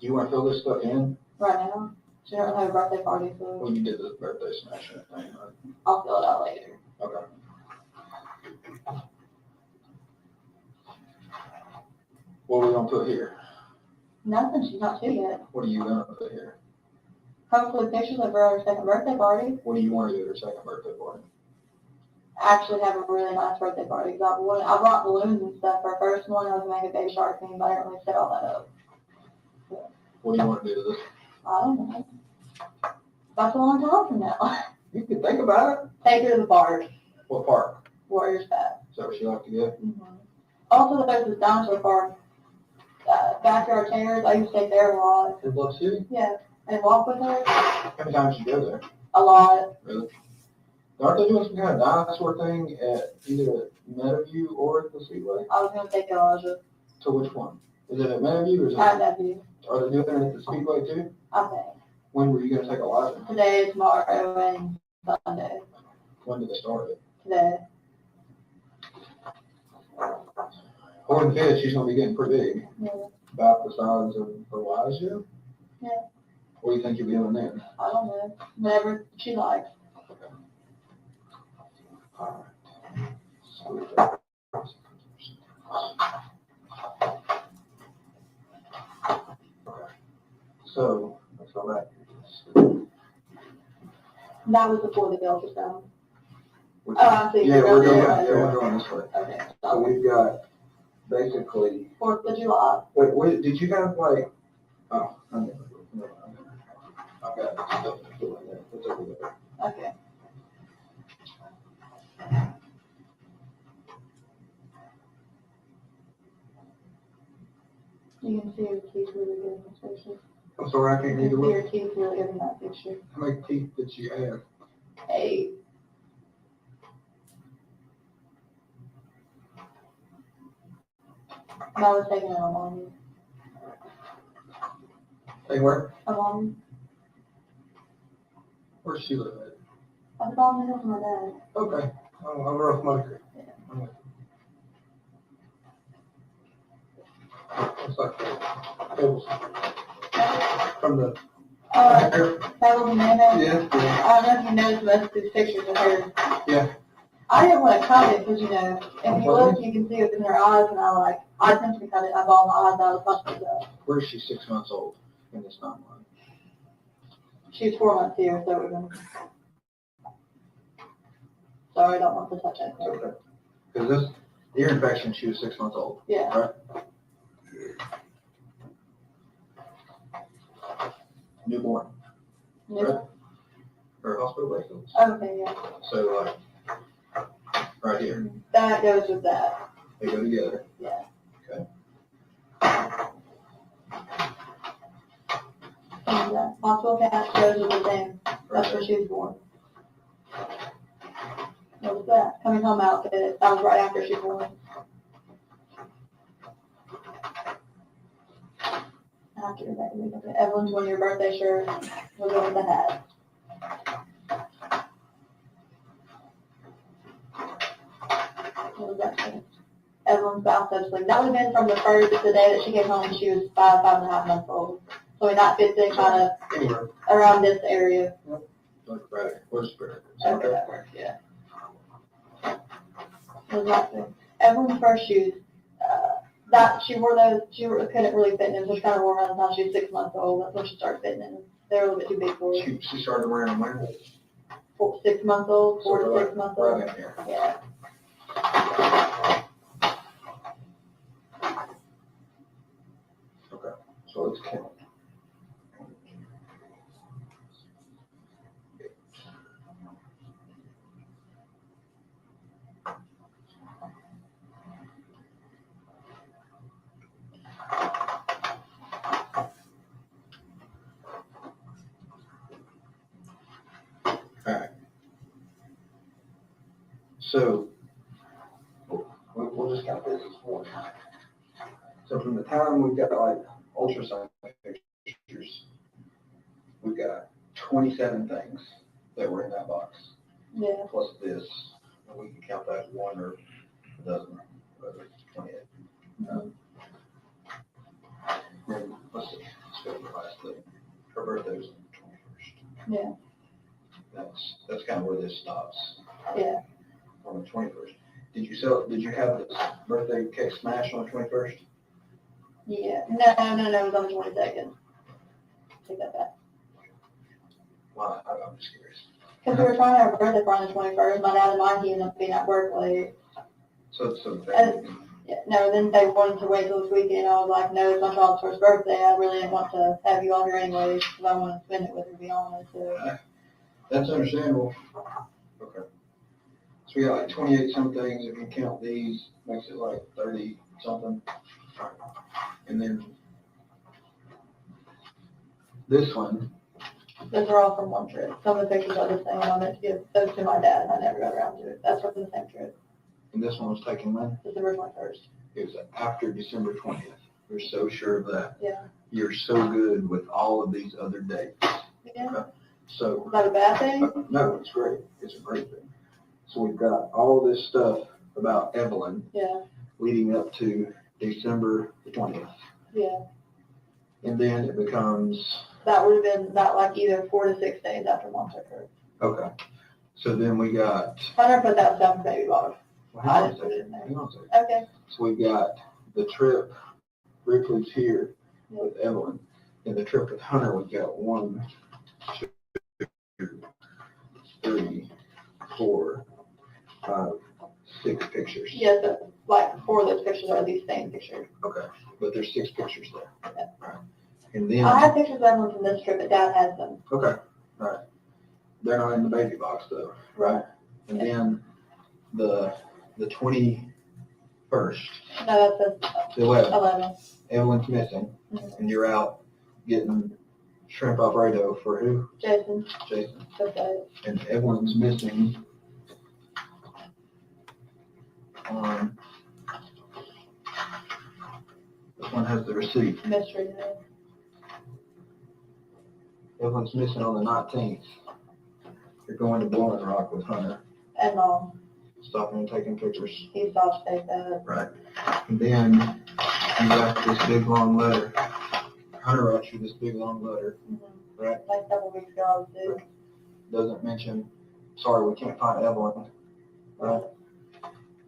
Speaker 8: do you want to fill this stuff in?
Speaker 9: Right now, she doesn't have a birthday party, so
Speaker 8: When you did the birthday smashing thing, right?
Speaker 9: I'll fill it out later.
Speaker 8: Okay. What are we gonna put here?
Speaker 9: Nothing, she's not 2 yet.
Speaker 8: What are you gonna put here?
Speaker 9: Hopefully pictures of her second birthday party.
Speaker 8: What do you want to do at her second birthday party?
Speaker 9: Actually have a really nice birthday party, because I brought balloons and stuff for her first one, I was gonna make a baby shark theme, but I didn't really set all that up.
Speaker 8: What do you want to do to this?
Speaker 9: I don't know. That's a long time from now.
Speaker 8: You can think about it.
Speaker 9: Take her to the park,
Speaker 8: What park?
Speaker 9: Warriors Path.
Speaker 8: Is that what you like to get?
Speaker 9: Also, there's this dinosaur park, backyard chairs, I used to take there a lot.
Speaker 8: In Bluff City?
Speaker 9: Yeah, and walk with her
Speaker 8: How many times you go there?
Speaker 9: a lot.
Speaker 8: Really? Aren't they doing some kind of dinosaur thing at either Meadowview or at the Speedway?
Speaker 9: I was gonna take Elijah
Speaker 8: So which one? Is it at Meadowview or is
Speaker 9: at
Speaker 8: it,
Speaker 9: that view,
Speaker 8: are they doing it at the Speedway too?
Speaker 9: I think.
Speaker 8: When were you gonna take Elijah?
Speaker 9: Today, tomorrow, and Sunday.
Speaker 8: When did they start it?
Speaker 9: Today.
Speaker 8: According to this, she's gonna be getting pretty big.
Speaker 9: Yeah.
Speaker 8: About the size of Elijah?
Speaker 9: Yeah.
Speaker 8: What do you think you'll be doing then?
Speaker 9: I don't know. Whatever she likes.
Speaker 8: Alright. So, let's go back.
Speaker 9: That was before the bill was done.
Speaker 8: Which-
Speaker 9: Oh, I see.
Speaker 8: Yeah, we're going this way.
Speaker 9: Okay.
Speaker 8: So we've got basically,
Speaker 9: 4th of July.
Speaker 8: wait, did you have like, oh, I've got stuff to fill in there. What's over there?
Speaker 9: Okay. You can see her teeth really good in this picture.
Speaker 8: I'm sorry, I can't
Speaker 9: You
Speaker 8: read the
Speaker 9: can see
Speaker 8: word.
Speaker 9: her teeth really good in that picture.
Speaker 8: How many teeth did she have?
Speaker 9: 8. I was taking it along.
Speaker 8: Hey, where? Where's she live at?
Speaker 9: At the bottom of my dad.
Speaker 8: Okay, over off Muddy Creek. It's like pebbles from the.
Speaker 9: Pebbles and mayonnaise.
Speaker 8: Yeah, yeah.
Speaker 9: I don't know if you noticed most of these pictures of her.
Speaker 8: Yeah.
Speaker 9: I didn't want to cut it because, you know, if you look, you can see it in her eyes, and I essentially cut it. I bawled my eyes out as much as that.
Speaker 8: Where is she 6 months old? in this timeline?
Speaker 9: She's 4 months here, so we're gonna. Sorry, I don't want to touch it.
Speaker 8: Okay. Because this ear infection, she was 6 months old.
Speaker 9: Yeah.
Speaker 8: Right. Newborn. Right. Or hospital based.
Speaker 9: Okay, yeah.
Speaker 8: So right here,
Speaker 9: That goes with that.
Speaker 8: they go together.
Speaker 9: Yeah.
Speaker 8: Okay.
Speaker 9: And hospital cat goes with the same. That's
Speaker 8: Right.
Speaker 9: where she was born. What was that? Coming home outfit. That was right after she was born. After that, Evelyn's 1-year birthday shirt was over the hat. What was that thing? Evelyn's bathtub sleeve. That would have been from the first, the day that she came home. She was 5.5 months old. So we not fits in kind of
Speaker 8: Anywhere.
Speaker 9: around this area.
Speaker 8: Like right. Where's the
Speaker 9: Okay, that works, yeah. Was that thing? Evelyn's first shoes, that she wore those, couldn't really fit in them, so she kind of wore them around the time she was 6 months old. That's when she started fitting in them. They were a little bit too big for her.
Speaker 8: She started wearing them when?
Speaker 9: 6 months old, 4 to 6 months old.
Speaker 8: Right in here.
Speaker 9: Yeah.
Speaker 8: Okay. So let's count. Alright. So, we'll just count this as one. So from the time we've got like ultrasound pictures, we've got 27 things that were in that box,
Speaker 9: Yeah.
Speaker 8: plus this, and we can count that as one or a dozen, whatever, 28. Then, let's see, let's go to the last thing. Her birthday was on the 21st.
Speaker 9: Yeah.
Speaker 8: That's kind of where this stops,
Speaker 9: Yeah.
Speaker 8: on the 21st. Did you have this birthday cake smash on the 21st?
Speaker 9: Yeah. No, it was on the 22nd. Take that back.
Speaker 8: Why? I'm just curious.
Speaker 9: Because we were trying to have a birthday party on the 21st. My dad and mine, he ended up being at work late.
Speaker 8: So
Speaker 9: Yeah, no, then they wanted to wait till this weekend. I was like, no, it's my child's first birthday. I really didn't want to have you on here anyways, because I want to spend it with her, to be honest. So.
Speaker 8: that's understandable. Okay. So we got like 28 some things. If you count these, makes it like 30 something. And then this one,
Speaker 9: Those are all from one trip. Some of the pictures are the same. I meant to give those to my dad, and I never got around to it. That's from the same trip.
Speaker 8: and this one was taken when?
Speaker 9: December 21st.
Speaker 8: It was after December 20th. You're so sure of that.
Speaker 9: Yeah.
Speaker 8: You're so good with all of these other dates.
Speaker 9: Yeah.
Speaker 8: So
Speaker 9: Is that a bad thing?
Speaker 8: no, it's great. It's a great thing. So we've got all this stuff about Evelyn
Speaker 9: Yeah.
Speaker 8: leading up to December the 20th.
Speaker 9: Yeah.
Speaker 8: And then it becomes,
Speaker 9: That would have been about like either 4 to 6 days after mom took her.
Speaker 8: okay. So then we got,
Speaker 9: I never put that stuff in baby box.
Speaker 8: well, hang on a second. Hang on a second.
Speaker 9: Okay.
Speaker 8: So we've got the trip, Ripley's here with Evelyn. And the trip with Hunter, we've got 1, 2, 3, 4, 5, 6 pictures.
Speaker 9: Yeah, so like 4 of those pictures are these same pictures.
Speaker 8: Okay, but there's 6 pictures there.
Speaker 9: Okay.
Speaker 8: Right. And then,
Speaker 9: I have pictures of Evelyn from this trip, but Dad has them.
Speaker 8: okay, right. They're not in the baby box though, right? And then the 21st,
Speaker 9: No, that's
Speaker 8: the 11th,
Speaker 9: 11.
Speaker 8: Evelyn's missing,
Speaker 9: Mhm.
Speaker 8: and you're out getting shrimp Alfredo for who?
Speaker 9: Jason,
Speaker 8: Jason.
Speaker 9: that's it.
Speaker 8: And Evelyn's missing on, this one has the receipt.
Speaker 9: Mystery to me.
Speaker 8: Evelyn's missing on the 19th. You're going to Blowing Rock with Hunter,
Speaker 9: And Mom,
Speaker 8: stopping and taking pictures.
Speaker 9: he saw to take that.
Speaker 8: Right. And then you got this big long letter. Hunter wrote you this big long letter, right?
Speaker 9: Like a couple weeks ago, I was due.
Speaker 8: Doesn't mention, sorry, we can't find Evelyn, right?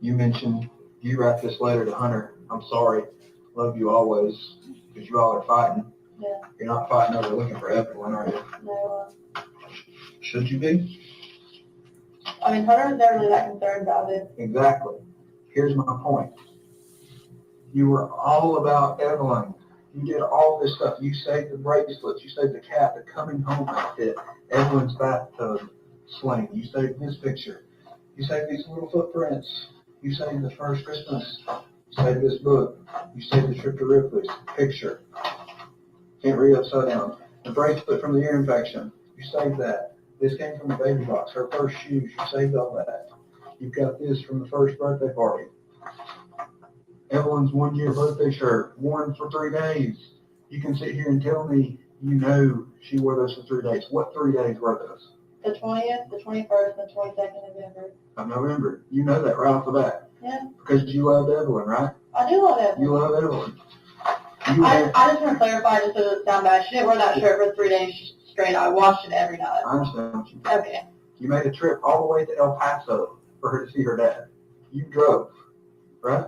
Speaker 8: You mentioned, you write this letter to Hunter, I'm sorry, love you always, because you all are fighting.
Speaker 9: Yeah.
Speaker 8: You're not fighting over looking for Evelyn, are you?
Speaker 9: No,
Speaker 8: Should you be?
Speaker 9: I mean, Hunter's never really that concerned about it.
Speaker 8: Exactly. Here's my point. You were all about Evelyn. You did all this stuff. You saved the bracelets. You saved the cat, the coming home outfit, Evelyn's bathtub sling. You saved this picture. You saved these little footprints. You saved the first Christmas. You saved this book. You saved the trip to Ripley's picture. Can't read upside down. The bracelet from the ear infection. You saved that. This came from the baby box. Her first shoes. You saved all that. You've got this from the first birthday party. Evelyn's 1 year birthday shirt, worn for 3 days. You can sit here and tell me you know she wore those for 3 days. What 3 days were those?
Speaker 9: The 20th, the 21st, and the 22nd of November.
Speaker 8: Of November. You know that right off the bat.
Speaker 9: Yeah.
Speaker 8: Because you loved Evelyn, right?
Speaker 9: I do love Evelyn.
Speaker 8: You love Evelyn.
Speaker 9: I just want to clarify just so it doesn't sound bad. She didn't wear that shirt for 3 days straight. I washed it every night.
Speaker 8: I understand what you did.
Speaker 9: Okay.
Speaker 8: You made a trip all the way to El Paso for her to see her dad. You drove, right?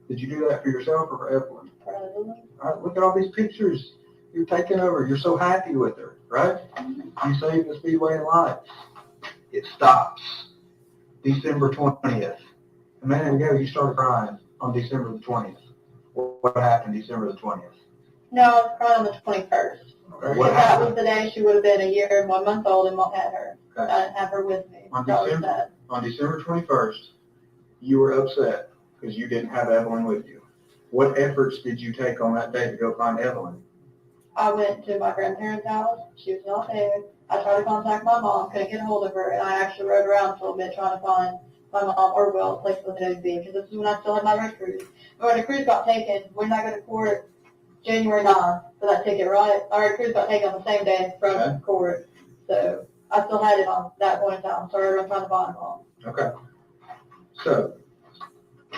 Speaker 8: Did you do that for yourself or for Evelyn? All right, look at all these pictures you're taking over. You're so happy with her, right? You saved the Speedway and lights. It stops December 20th. A minute ago, you started crying on December the 20th. What happened December the 20th?
Speaker 9: No, I was crying on the 21st.
Speaker 8: Okay.
Speaker 9: Because
Speaker 8: What
Speaker 9: that was
Speaker 8: happened
Speaker 9: the day she would have been 1 year and 1 month old and won't have her.
Speaker 8: Okay.
Speaker 9: I didn't have her with me.
Speaker 8: On
Speaker 9: So I was
Speaker 8: December-
Speaker 9: sad.
Speaker 8: on December 21st? You were upset because you didn't have Evelyn with you. What efforts did you take on that day to go find Evelyn?
Speaker 9: I went to my grandparents' house. She was not there. I tried to contact my mom, couldn't get a hold of her, and I actually rode around for a little bit trying to find my mom or Will, place where they would be, because this is when I still had my road cruise. But when the cruise got taken, when did I go to court? January 9th for that ticket, right? Our road cruise got taken on the same day from court. So I still had it on that point in time, so I rode around trying to find mom.
Speaker 8: Okay. So,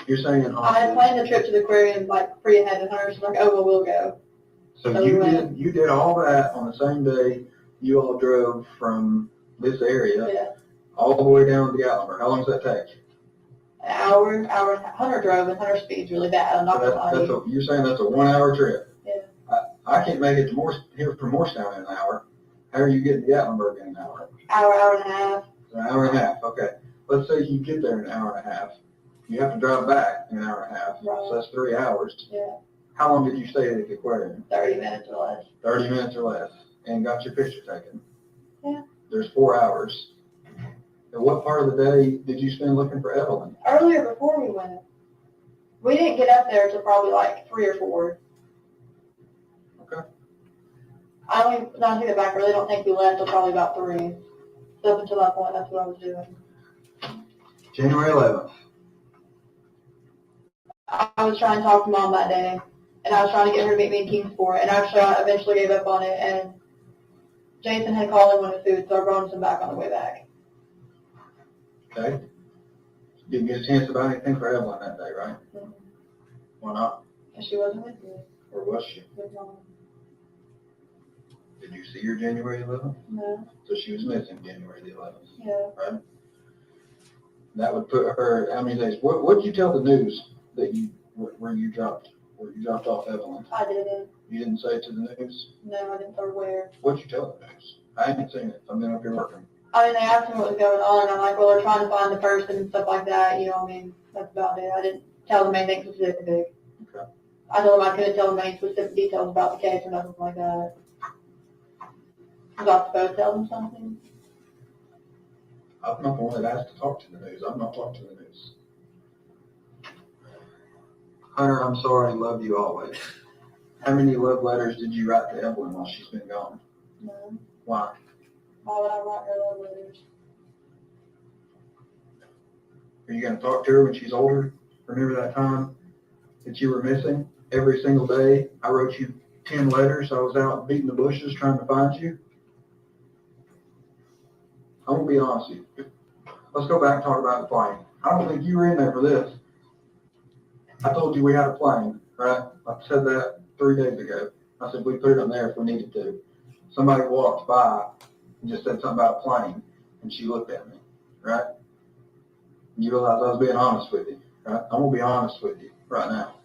Speaker 8: you're saying
Speaker 9: I had planned the trip to the aquarium like pre ahead, and her was like, "Oh, well, we'll go."
Speaker 8: So you did all that on the same day you all drove from this area
Speaker 9: Yeah,
Speaker 8: all the way down to Gatlinburg. How long does that take?
Speaker 9: an hour and a half. Hunter drove, and Hunter speed's really bad. I'm not
Speaker 8: So
Speaker 9: gonna lie to you.
Speaker 8: you're saying that's a 1 hour trip?
Speaker 9: Yeah.
Speaker 8: I can't make it to here from Morristown in an hour. How are you getting to Gatlinburg in an hour?
Speaker 9: Hour and a half.
Speaker 8: An hour and a half, okay. Let's say you get there in an hour and a half. You have to drive back in an hour and a half,
Speaker 9: Right.
Speaker 8: so that's 3 hours.
Speaker 9: Yeah,
Speaker 8: How long did you stay at the aquarium?
Speaker 9: 30 minutes or less.
Speaker 8: 30 minutes or less, and got your picture taken?
Speaker 9: Yeah.
Speaker 8: There's 4 hours. And what part of the day did you spend looking for Evelyn?
Speaker 9: Earlier before we went, we didn't get up there until probably like 3 or 4.
Speaker 8: Okay.
Speaker 9: Now I take it back, I really don't think we left until probably about 3. So up until that point, that's what I was doing.
Speaker 8: January 11th.
Speaker 9: I was trying to talk to mom that day, and I was trying to get her to meet me in Kingsport, and actually I eventually gave up on it, and Jason had called and wanted food, so I brought him some back on the way back.
Speaker 8: Okay. Didn't get a chance to buy anything for Evelyn that day, right?
Speaker 9: Mhm.
Speaker 8: Why not?
Speaker 9: And she wasn't with me.
Speaker 8: Or was she?
Speaker 9: With mom.
Speaker 8: Did you see her January 11th?
Speaker 9: No,
Speaker 8: So she was missing January the 11th.
Speaker 9: yeah.
Speaker 8: That would put her, how many days? What did you tell the news that where you dropped off Evelyn?
Speaker 9: I didn't.
Speaker 8: You didn't say it to the news?
Speaker 9: No, I didn't start where.
Speaker 8: What'd you tell the news? I haven't seen it. I've been up here working.
Speaker 9: I mean, they asked me what was going on, and I'm like, well, they're trying to find the person and stuff like that, you know, I mean, that's about it. I didn't tell them anything specific.
Speaker 8: Okay.
Speaker 9: I told them I couldn't tell them any specific details about the case or nothing like that. Was I supposed to tell them something?
Speaker 8: I'm not the one that asked to talk to the news. I'm not talking to the news. Hunter, I'm sorry. Love you always. How many love letters did you write to Evelyn while she's been gone?
Speaker 9: No.
Speaker 8: Why?
Speaker 9: Why would I write her love letters?
Speaker 8: Are you going to talk to her when she's older? Remember that time that you were missing? Every single day, I wrote you 10 letters. I was out beating the bushes trying to find you. I'm going to be honest with you. Let's go back and talk about the plane. I don't think you were in there for this. I told you we had a plane, right? I said that 3 days ago. I said we put it on there if we needed to. Somebody walked by and just said something about a plane, and she looked at me, right? And you realize I was being honest with you, right? I'm going to be honest with you right now.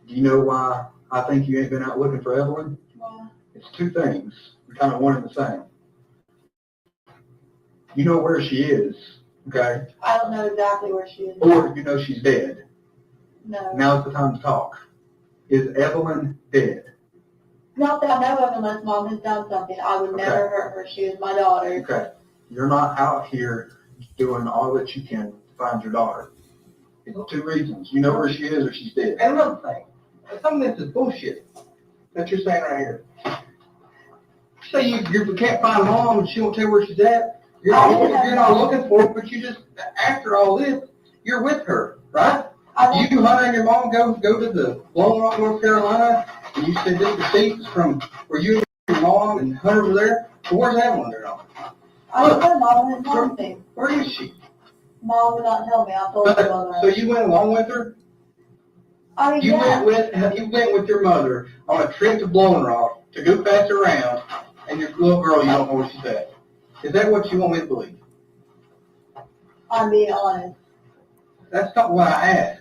Speaker 8: Do you know why I think you ain't been out looking for Evelyn?
Speaker 9: Why?
Speaker 8: it's two things, kind of one and the same. You know where she is, okay?
Speaker 9: I don't know exactly where she is.
Speaker 8: Or you know she's dead.
Speaker 9: No.
Speaker 8: Now's the time to talk. Is Evelyn dead?
Speaker 9: Not that I know of unless mom has done something. I would
Speaker 8: Okay.
Speaker 9: never hurt her. She is my daughter.
Speaker 8: Okay. You're not out here doing all that you can to find your daughter. It's two reasons. You know where she is or she's dead. And another thing, some of this is bullshit that you're saying right here. Say you can't find mom and she won't tell you where she's at. You're not looking for her, but you just, after all this, you're with her, right? You, Hunter, and your mom go to the Lone Rock, North Carolina, and you said this receipt is from where you and your mom and Hunter were there. So where's Evelyn there now?
Speaker 9: I don't know. Mom didn't tell me.
Speaker 8: Where is she?
Speaker 9: Mom would not tell me. I told her mother.
Speaker 8: So you went along with her?
Speaker 9: I mean,
Speaker 8: You
Speaker 9: yeah.
Speaker 8: went with your mother on a trip to Blowing Rock to go pass her around, and your little girl, you don't know where she's at. Is that what you want me to believe?
Speaker 9: I'm being honest.
Speaker 8: That's not what I asked.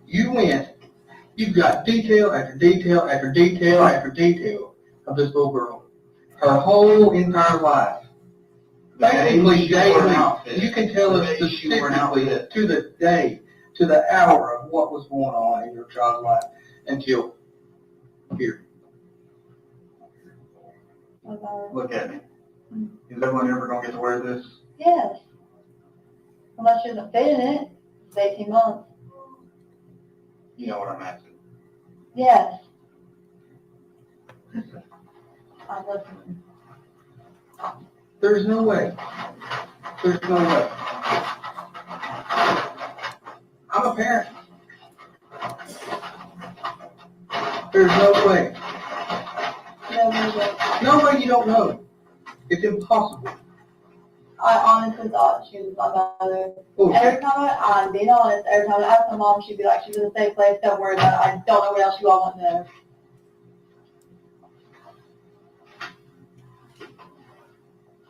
Speaker 8: You went, you've got detail after detail after detail after detail of this little girl. Her whole entire life. Basically, daily, you can tell us specifically to the day, to the hour of what was going on in your child's life until here.
Speaker 9: Okay.
Speaker 8: Look at me. Is Evelyn ever going to get to wear this?
Speaker 9: Yes. Unless she doesn't fit in it. It's 18 months.
Speaker 8: You know what I'm asking.
Speaker 9: Yes. I'm listening.
Speaker 8: There's no way. There's no way. I'm a parent. There's no way.
Speaker 9: No, no, no.
Speaker 8: No way you don't know. It's impossible.
Speaker 9: I honestly thought she was my mother.
Speaker 8: Oh,
Speaker 9: Every time I'm being honest, every time I ask my mom, she'd be like, she's in a safe place, don't worry about it. I don't know what else you all want to know.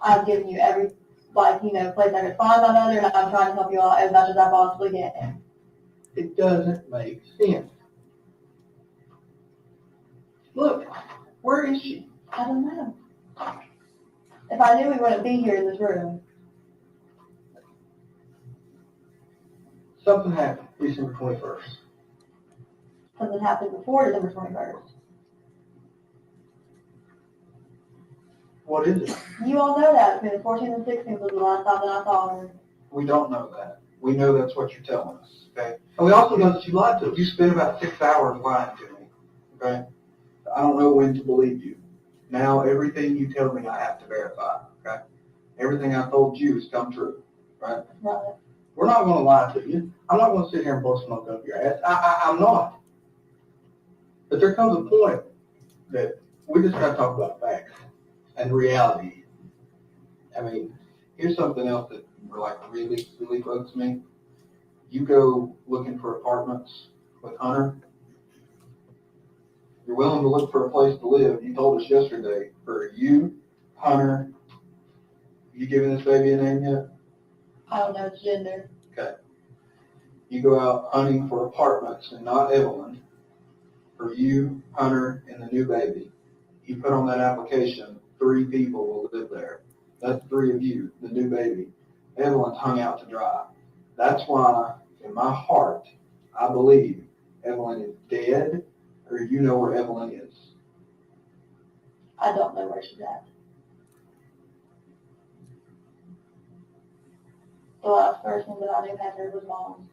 Speaker 9: I've given you every, place I could find my mother, and I'm trying to help you all as much as I possibly can.
Speaker 8: it doesn't make sense. Look, where is she?
Speaker 9: I don't know. If I knew we wouldn't be here in this room.
Speaker 8: Something happened December 21st.
Speaker 9: Something happened before December 21st.
Speaker 8: What is it?
Speaker 9: You all know that between the 14th and 16th was the last time that I saw her.
Speaker 8: We don't know that. We know that's what you're telling us, okay? And we also know that you lied to us. You spent about 6 hours lying to me, okay? I don't know when to believe you. Now, everything you tell me, I have to verify, okay? Everything I told you has come true, right?
Speaker 9: Right.
Speaker 8: We're not going to lie to you. I'm not going to sit here and blow smoke up your ass. I'm not. But there comes a point that we just got to talk about facts and reality. I mean, here's something else that really bugs me. You go looking for apartments with Hunter. You're willing to look for a place to live. You told us yesterday for you, Hunter. You giving this baby a name yet?
Speaker 9: I don't know its gender.
Speaker 8: Okay. You go out hunting for apartments and not Evelyn. For you, Hunter, and the new baby. You put on that application, 3 people will live there. That's 3 of you, the new baby. Evelyn's hung out to dry. That's why, in my heart, I believe Evelyn is dead, or you know where Evelyn is.
Speaker 9: I don't know where she's at. The last person that I knew had her was Mom.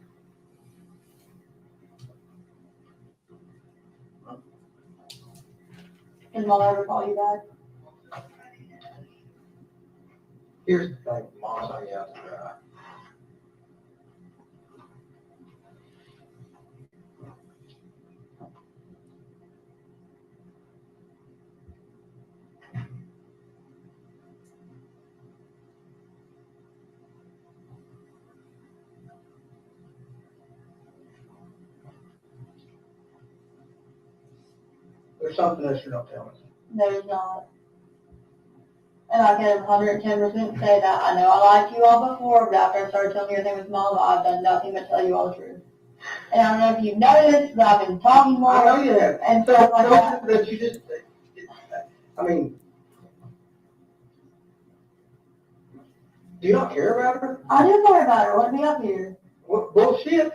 Speaker 9: Did Mom ever call you back?
Speaker 8: Here's the thing, Mom's hung out to dry. There's something else you're not telling us.
Speaker 9: There's not. And I can 110% say that. I know I lied to you all before, but after I started telling you everything with Mom, I've done nothing but tell you all the truth. And I don't know if you've noticed, but I've been talking more.
Speaker 10: I know you have.
Speaker 9: And stuff like that.
Speaker 10: That you just, I mean, do you not care about her?
Speaker 9: I do care about her. I want to be up here.
Speaker 10: What bullshit?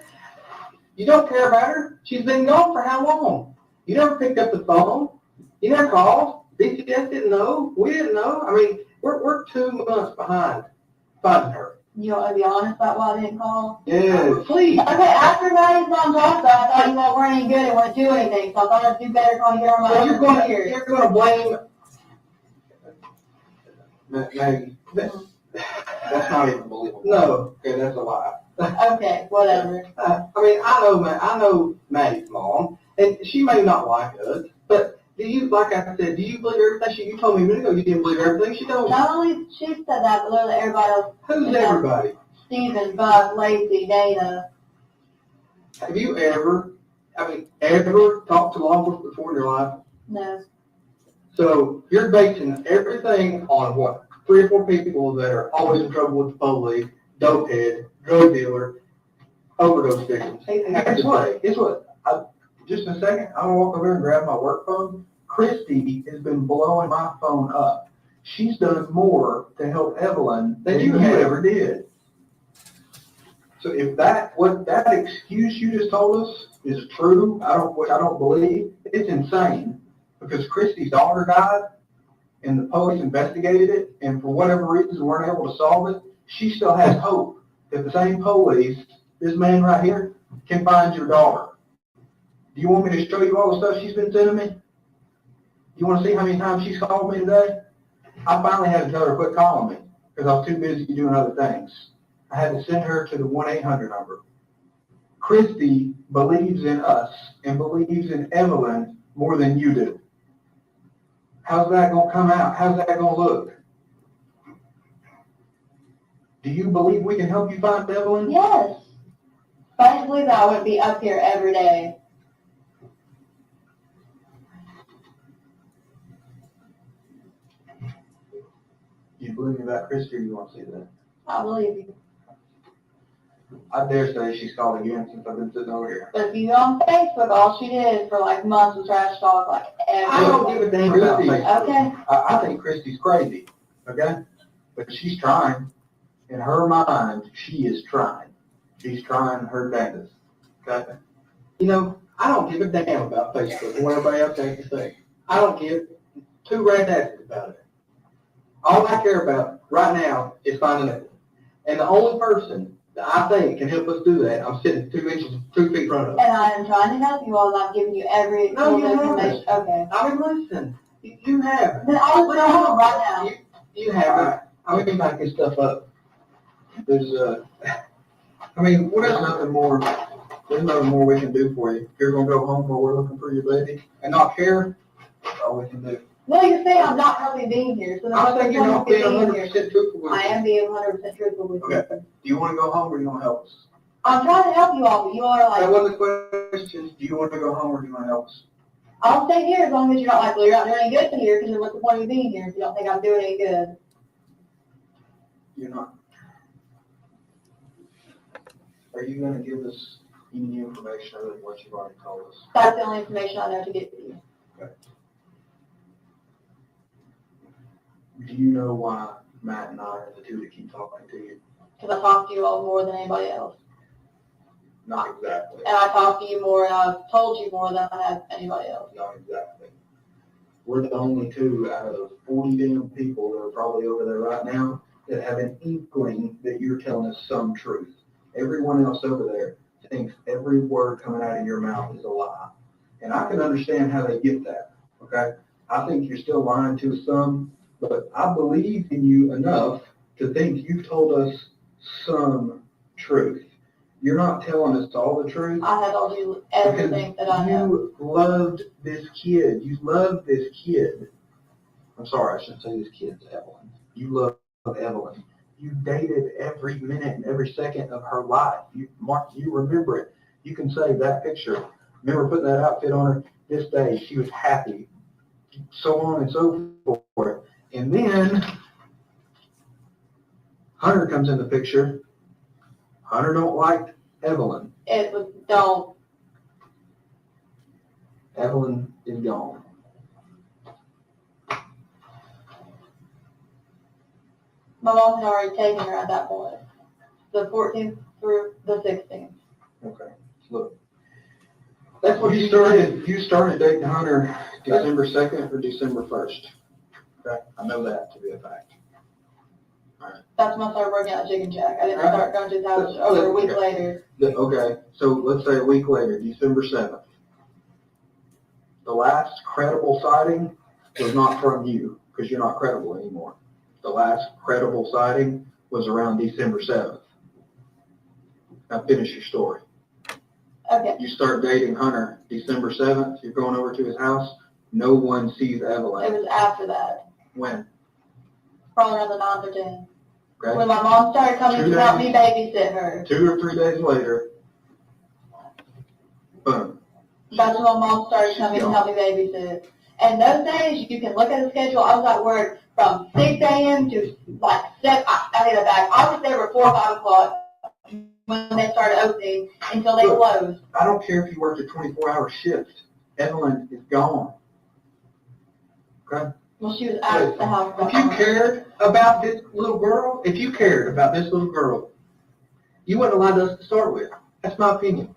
Speaker 10: You don't care about her? She's been gone for how long? You never picked up the phone. You never called. DCS didn't know. We didn't know. I mean, we're 2 months behind finding her.
Speaker 9: You want to be honest about why I didn't call?
Speaker 10: Yes. Please.
Speaker 9: Okay, after Maddie's mom talked about it, I thought you weren't any good and wouldn't do anything, so I thought I'd do better trying to get her on my
Speaker 10: So
Speaker 9: own
Speaker 10: you're
Speaker 9: here.
Speaker 10: gonna blame Maggie. That's not even believable. No. Okay, that's a lie.
Speaker 9: Okay, whatever.
Speaker 10: I mean, I know Maddie's mom, and she may not like us, but do you, like I said, do you believe everything you told me a minute ago? You didn't believe everything she told you.
Speaker 9: Not only she said that, but literally everybody else.
Speaker 10: Who's everybody?
Speaker 9: Steven, Buck, Lacey, Dana.
Speaker 10: Have you ever talked to law enforcement before in your life?
Speaker 9: No.
Speaker 10: So you're basing everything on what? 3 or 4 people that are always in trouble with the police, dope head, drug dealer, overdose victims. And guess what? Just a second, I'm gonna walk over here and grab my work phone. Christy has been blowing my phone up. She's done more to help Evelyn than you ever did. So if that excuse you just told us is true, which I don't believe, it's insane. Because Christy's daughter died, and the police investigated it, and for whatever reason weren't able to solve it. She still has hope that the same police, this man right here, can find your daughter. Do you want me to show you all the stuff she's been sending me? You want to see how many times she's called me today? I finally had to tell her to quit calling me because I was too busy doing other things. I had to send her to the 1-800 number. Christy believes in us and believes in Evelyn more than you do. How's that going to come out? How's that going to look? Do you believe we can help you find Evelyn?
Speaker 9: Yes. If I didn't believe that, I wouldn't be up here every day.
Speaker 10: You believe me about Christy, or you want to see that?
Speaker 9: I believe you.
Speaker 10: I dare say she's called again since I've been sitting over here.
Speaker 9: But if you go on Facebook, all she did for like months was trash talk like every
Speaker 10: I don't give a damn about Facebook.
Speaker 9: Okay.
Speaker 10: I think Christy's crazy, okay? But she's trying. In her mind, she is trying. She's trying her damnedest, okay? You know, I don't give a damn about Facebook and what everybody else has to say. I don't give 2 rats about it. All I care about right now is finding Evelyn. And the only person that I think can help us do that, I'm sitting 2 feet in front of.
Speaker 9: And I am trying to help you all, and I'm giving you every
Speaker 10: No, you
Speaker 9: information. Okay.
Speaker 10: I mean, listen, you haven't.
Speaker 9: Then I'll go home right now.
Speaker 10: You haven't. I mean, back this stuff up. There's I mean, there's nothing more we can do for you. If you're gonna go home while we're looking for your baby and not care, that's all we can do.
Speaker 9: Well, you're saying I'm not really being here, so
Speaker 10: I think you're not being
Speaker 9: here.
Speaker 10: 100% truthful with
Speaker 9: I
Speaker 10: you.
Speaker 9: am being 100% truthful with you.
Speaker 10: Okay. Do you want to go home or do you want to help us?
Speaker 9: I'm trying to help you all, but you all are like,
Speaker 10: That wasn't a question. Do you want to go home or do you want to help us?
Speaker 9: I'll stay here as long as you're not like, well, you're not doing any good here, because what's the point of being here if you don't think I'm doing any good?
Speaker 10: You're not. Are you going to give us any information other than what you've already told us?
Speaker 9: That's the only information I know to get to you.
Speaker 10: Okay. Do you know why Matt and I are the 2 that keep talking to you?
Speaker 9: Because I talk to you all more than anybody else.
Speaker 10: Not exactly.
Speaker 9: And I talk to you more, and I've told you more than I have anybody else.
Speaker 10: Not exactly. We're the only 2 out of 40 damn people that are probably over there right now that have an inkling that you're telling us some truth. Everyone else over there thinks every word coming out of your mouth is a lie. And I can understand how they get that, okay? I think you're still lying to some, but I believe in you enough to think you've told us some truth. You're not telling us all the truth.
Speaker 9: I have told you everything that I know.
Speaker 10: You loved this kid. You loved this kid. I'm sorry, I shouldn't say this kid's Evelyn. You love Evelyn. You dated every minute and every second of her life. You remember it. You can say that picture. Remember putting that outfit on her this day. She was happy. So on and so forth. And then Hunter comes in the picture. Hunter don't like
Speaker 8: Evelyn.
Speaker 9: It was, don't.
Speaker 8: Evelyn is gone.
Speaker 9: My mom had already taken her at that point, the 14th through the 16th.
Speaker 8: Okay, look. That's what you started dating Hunter December 2nd or December 1st. Okay, I know that to be a fact.
Speaker 9: That's when I started working at Chicken Shack. I didn't start going to his house over a week later.
Speaker 8: Okay, so let's say a week later, December 7th. The last credible sighting was not from you, because you're not credible anymore. The last credible sighting was around December 7th. Now finish your story.
Speaker 9: Okay.
Speaker 8: You start dating Hunter December 7th, you're going over to his house, no one sees
Speaker 9: It
Speaker 8: Evelyn.
Speaker 9: was after that,
Speaker 8: When?
Speaker 9: probably around the 9th or 10th.
Speaker 8: Okay?
Speaker 9: When my mom started coming to help me babysit her.
Speaker 8: 2 or 3 days later, boom.
Speaker 9: That's when my mom started coming to help me babysit. And those days, you can look at the schedule, I was at work from 6 a.m. to like 7, I need it back. I was there before 5 o'clock when they started opening until they closed.
Speaker 8: I don't care if you worked a 24-hour shift. Evelyn is gone. Okay?
Speaker 9: Well, she was at the house.
Speaker 8: If you cared about this little girl, you wouldn't have allowed us to start with. That's my opinion.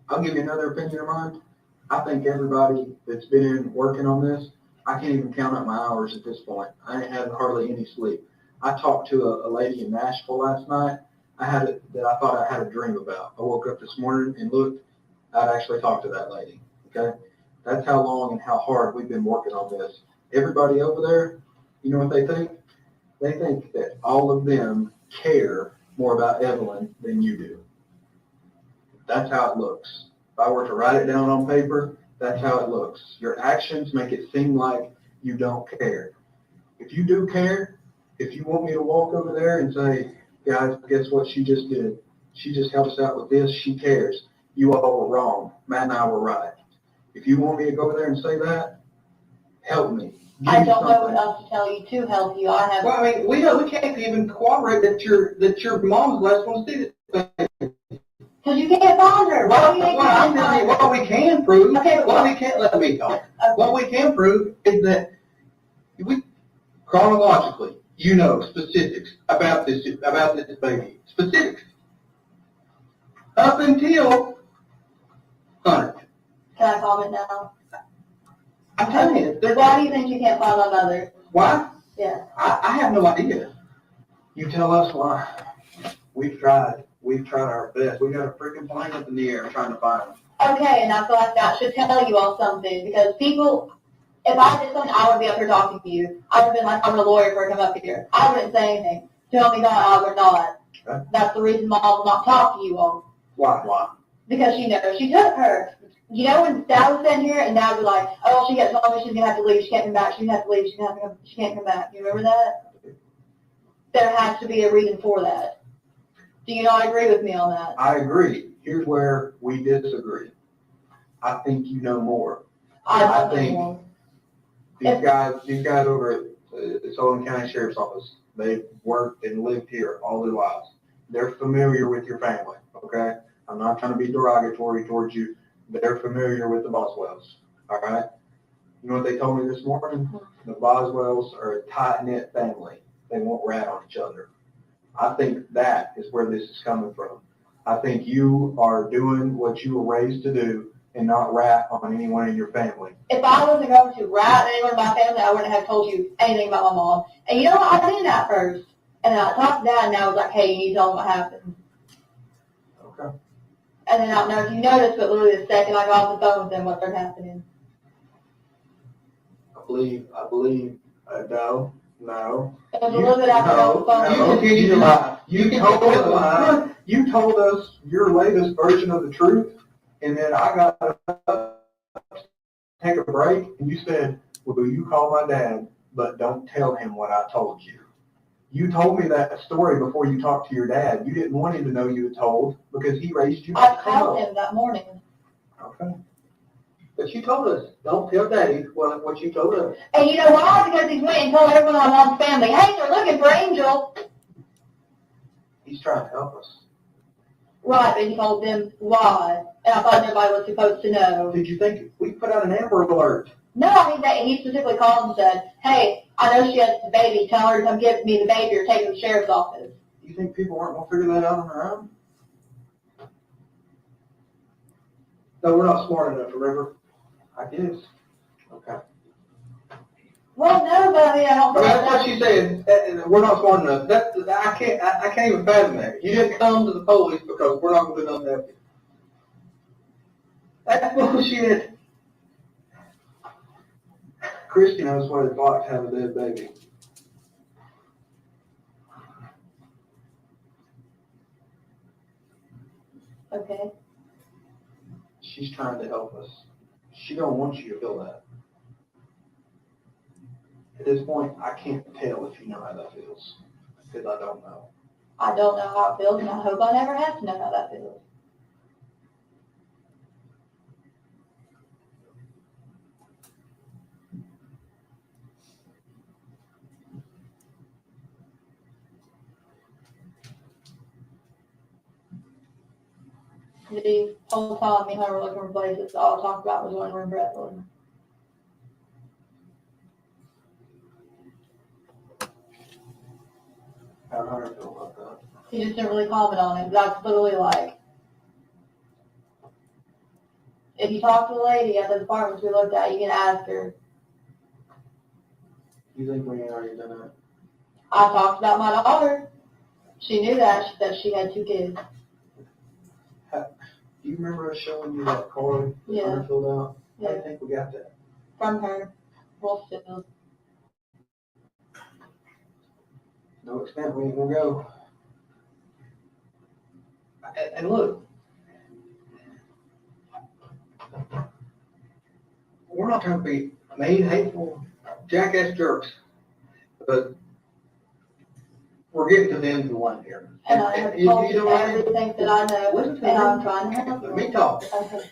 Speaker 8: I'll give you another opinion of mine. I think everybody that's been in working on this, I can't even count up my hours at this point. I ain't had hardly any sleep. I talked to a lady in Nashville last night. That I thought I had a dream about. I woke up this morning and looked. I'd actually talked to that lady. Okay, that's how long and how hard we've been working on this. Everybody over there, you know what they think? They think that all of them care more about Evelyn than you do. That's how it looks. If I were to write it down on paper, that's how it looks. Your actions make it seem like you don't care. If you do care, if you want me to walk over there and say, guys, guess what she just did? She just helped us out with this. She cares. You all were wrong. Matt and I were right. If you want me to go over there and say that, help me.
Speaker 9: I don't know what else to tell you to help you. I have.
Speaker 8: Well, I mean, we can't even corroborate that your mom's the last one to see this thing.
Speaker 9: Because you can't find her. Why do you think you can't find her?
Speaker 8: What we can prove,
Speaker 9: Okay,
Speaker 8: let me talk. What we can prove is that chronologically, you know specifics about this baby. Specifics. Up until Hunter.
Speaker 9: Can I comment now?
Speaker 8: I'm telling you.
Speaker 9: Why do you think you can't find my mother?
Speaker 8: Why?
Speaker 9: Yeah.
Speaker 8: I have no idea. You tell us why. We've tried. We've tried our best. We got a freaking plane up in the air trying to find them.
Speaker 9: Okay, and I feel like that should tell you all something, because people, if I did something, I would be up here talking to you. I would have been like, I'm a lawyer for come up here. I wouldn't say anything. Tell me not, I would not.
Speaker 8: Okay.
Speaker 9: That's the reason Mom will not talk to you all.
Speaker 8: Why?
Speaker 9: Because she knows she took her. You know, when Dad was sitting here and Dad was like, oh, she gets home, she's going to have to leave, she can't come back, she's going to have to leave, she can't come back. You remember that? There has to be a reason for that. Do you not agree with me on that?
Speaker 8: I agree. Here's where we disagree. I think you know more.
Speaker 9: I
Speaker 8: think
Speaker 9: know.
Speaker 8: These guys over at the Sullivan County Sheriff's Office, they've worked and lived here all their lives. They're familiar with your family, okay? I'm not trying to be derogatory towards you. They're familiar with the Boswells, all right? You know what they told me this morning? The Boswells are a tight-knit family. They won't rat on each other. I think that is where this is coming from. I think you are doing what you were raised to do and not rat on anyone in your family.
Speaker 9: If I wasn't going to rat anyone in my family, I wouldn't have told you anything about my mom. And you know what? I did that first. And then I talked to Dad, and I was like, hey, you need to tell them what happened.
Speaker 8: Okay.
Speaker 9: And then I don't know if you noticed, but literally the second I got off the phone with them, what started happening.
Speaker 8: I believe, no.
Speaker 9: It was a little bit after I got off the phone.
Speaker 8: You continue to lie. You told us your latest version of the truth, and then I got to take a break, and you said, well, you call my dad, but don't tell him what I told you. You told me that story before you talked to your dad. You didn't want him to know you had told because he raised you.
Speaker 9: I called him that morning.
Speaker 8: Okay. But you told us, don't tell Daddy what you told us.
Speaker 9: And you know why? Because he went and told everyone on Mom's family, hey, they're looking for Angel.
Speaker 8: He's trying to help us.
Speaker 9: Right, but he told them why, and I thought nobody was supposed to know.
Speaker 10: Did you think we put out an Amber Alert?
Speaker 9: No, I mean, he specifically called and said, hey, I know she has the baby, tell her to come give me the baby or take her to the sheriff's office.
Speaker 10: You think people aren't gonna figure that out on their own? No, we're not smart enough, remember? I guess. Okay.
Speaker 9: Well, no, but I mean, I don't
Speaker 10: I mean,
Speaker 9: think
Speaker 10: that's what she said, we're not smart enough. I can't even fathom that. You didn't come to the police because we're not gonna do nothing to help you. That's bullshit. Christy knows what it's like to have a dead baby.
Speaker 9: Okay.
Speaker 10: She's trying to help us. She don't want you to feel that. At this point, I can't tell if you know how that feels, because I don't know.
Speaker 9: I don't know how it feels, and I hope I never have to know how that feels. The whole time me and her were looking for places, all I talked about was one room for Evelyn.
Speaker 10: How do I feel about that?
Speaker 9: He just didn't really comment on it. That's literally like, if you talk to the lady at the apartments we looked at, you can ask her.
Speaker 10: You think we ain't already done that?
Speaker 9: I talked about my daughter. She knew that. She said she had 2 kids.
Speaker 10: Do you remember us showing you that card that
Speaker 9: Yeah.
Speaker 10: Hunter filled out? I
Speaker 9: Yeah.
Speaker 10: don't think we got that.
Speaker 9: From her. Well, still.
Speaker 10: No extent, we ain't gonna go. And look, we're not trying to be mean, hateful, jackass jerks, but we're getting to the end of the line here.
Speaker 9: And I have
Speaker 10: You
Speaker 9: told
Speaker 10: know
Speaker 9: you
Speaker 10: what I mean?
Speaker 9: everything that I know,
Speaker 10: Listen to
Speaker 9: and
Speaker 10: me.
Speaker 9: I'm trying to help
Speaker 10: Let
Speaker 9: you.
Speaker 10: me talk.
Speaker 9: Okay.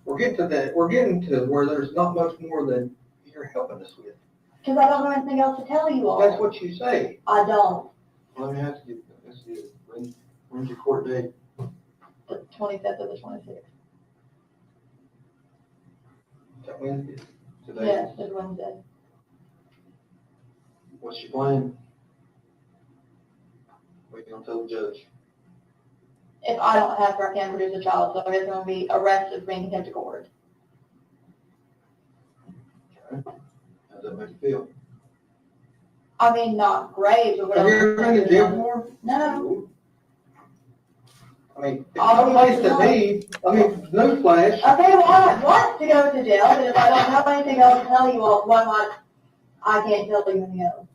Speaker 10: We're getting to where there's not much more than you're helping us with.
Speaker 9: Because I don't know anything else to tell you all.
Speaker 10: That's what you say.
Speaker 9: I don't.
Speaker 10: Let me ask you, when's your court date?
Speaker 9: The 25th or the 26th.
Speaker 10: Is that Wednesday? Today?
Speaker 9: Yes, it's Wednesday.
Speaker 10: What's your plan? What are you gonna tell the judge?
Speaker 9: If I don't have her, I can't produce a child, so it's going to be arrested for being contempt of court.
Speaker 10: Okay. How does that make you feel?
Speaker 9: I mean, not great, but
Speaker 10: Have you
Speaker 9: whatever.
Speaker 10: ever been to jail before?
Speaker 9: No.
Speaker 10: I mean, it's not a place to be. I mean, newsflash.
Speaker 9: Okay, well, I want to go to jail, but if I don't have anything else to tell you all, why not? I can't tell you anything else.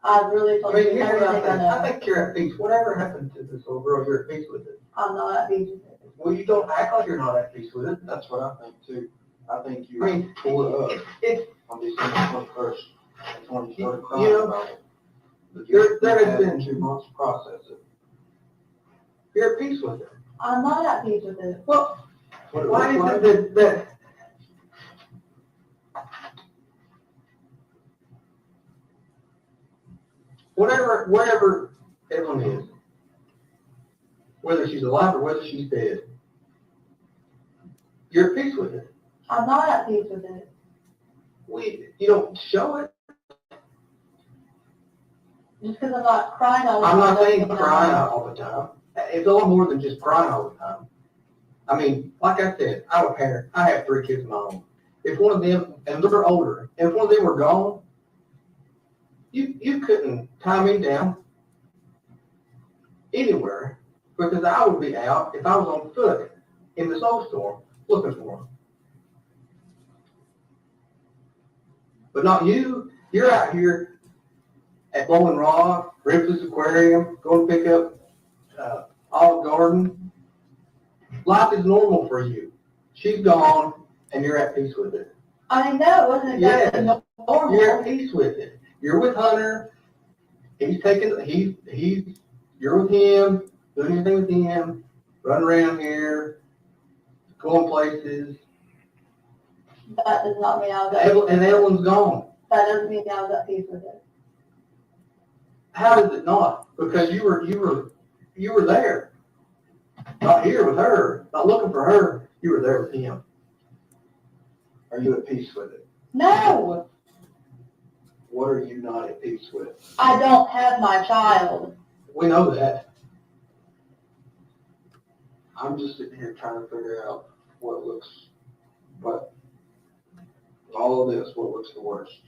Speaker 9: I really
Speaker 10: I
Speaker 9: told
Speaker 10: mean,
Speaker 9: you
Speaker 10: here's what I
Speaker 9: everything I
Speaker 10: think. I
Speaker 9: know.
Speaker 10: think you're at peace. Whatever happened to this little girl, you're at peace with it.
Speaker 9: I'm not at peace with it.
Speaker 10: Well, you don't act like you're not at peace with it. That's what I think too. I think you pulled it up on December 21st. That's when you started crying about it. But there has been 2 months to process it. You're at peace with it.
Speaker 9: I'm not at peace with it.
Speaker 10: Well, why is it that wherever Evelyn is, whether she's alive or whether she's dead, you're at peace with it.
Speaker 9: I'm not at peace with it.
Speaker 10: You don't show it.
Speaker 9: Just because I'm not crying all the
Speaker 10: I'm
Speaker 9: time.
Speaker 10: not saying
Speaker 9: doesn't mean
Speaker 10: crying
Speaker 9: I'm-
Speaker 10: out all the time. It's a lot more than just crying all the time. I mean, like I said, I'm a parent. I have 3 kids of my own. If one of them, and they're older, if one of them were gone, you couldn't tie me down anywhere because I would be out if I was on foot in the snowstorm looking for them. But not you. You're out here at Bowling Rock, Ripley's Aquarium, going to pick up Olive Garden. Life is normal for you. She's gone, and you're at peace with it.
Speaker 9: I know, it wasn't exactly
Speaker 10: Yes.
Speaker 9: normal.
Speaker 10: You're at peace with it. You're with Hunter. You're with him, doing anything with him, running around here, going places.
Speaker 9: That does not mean I was at peace with
Speaker 10: And
Speaker 9: it.
Speaker 10: Evelyn's gone.
Speaker 9: That doesn't mean I was at peace with it.
Speaker 8: How is it not? Because you were there. Not here with her, not looking for her. You were there with him. Are you at peace with it?
Speaker 9: No,
Speaker 8: What are you not at peace with?
Speaker 9: I don't have my child.
Speaker 8: We know that. I'm just sitting here trying to figure out what all of this, what looks the worst.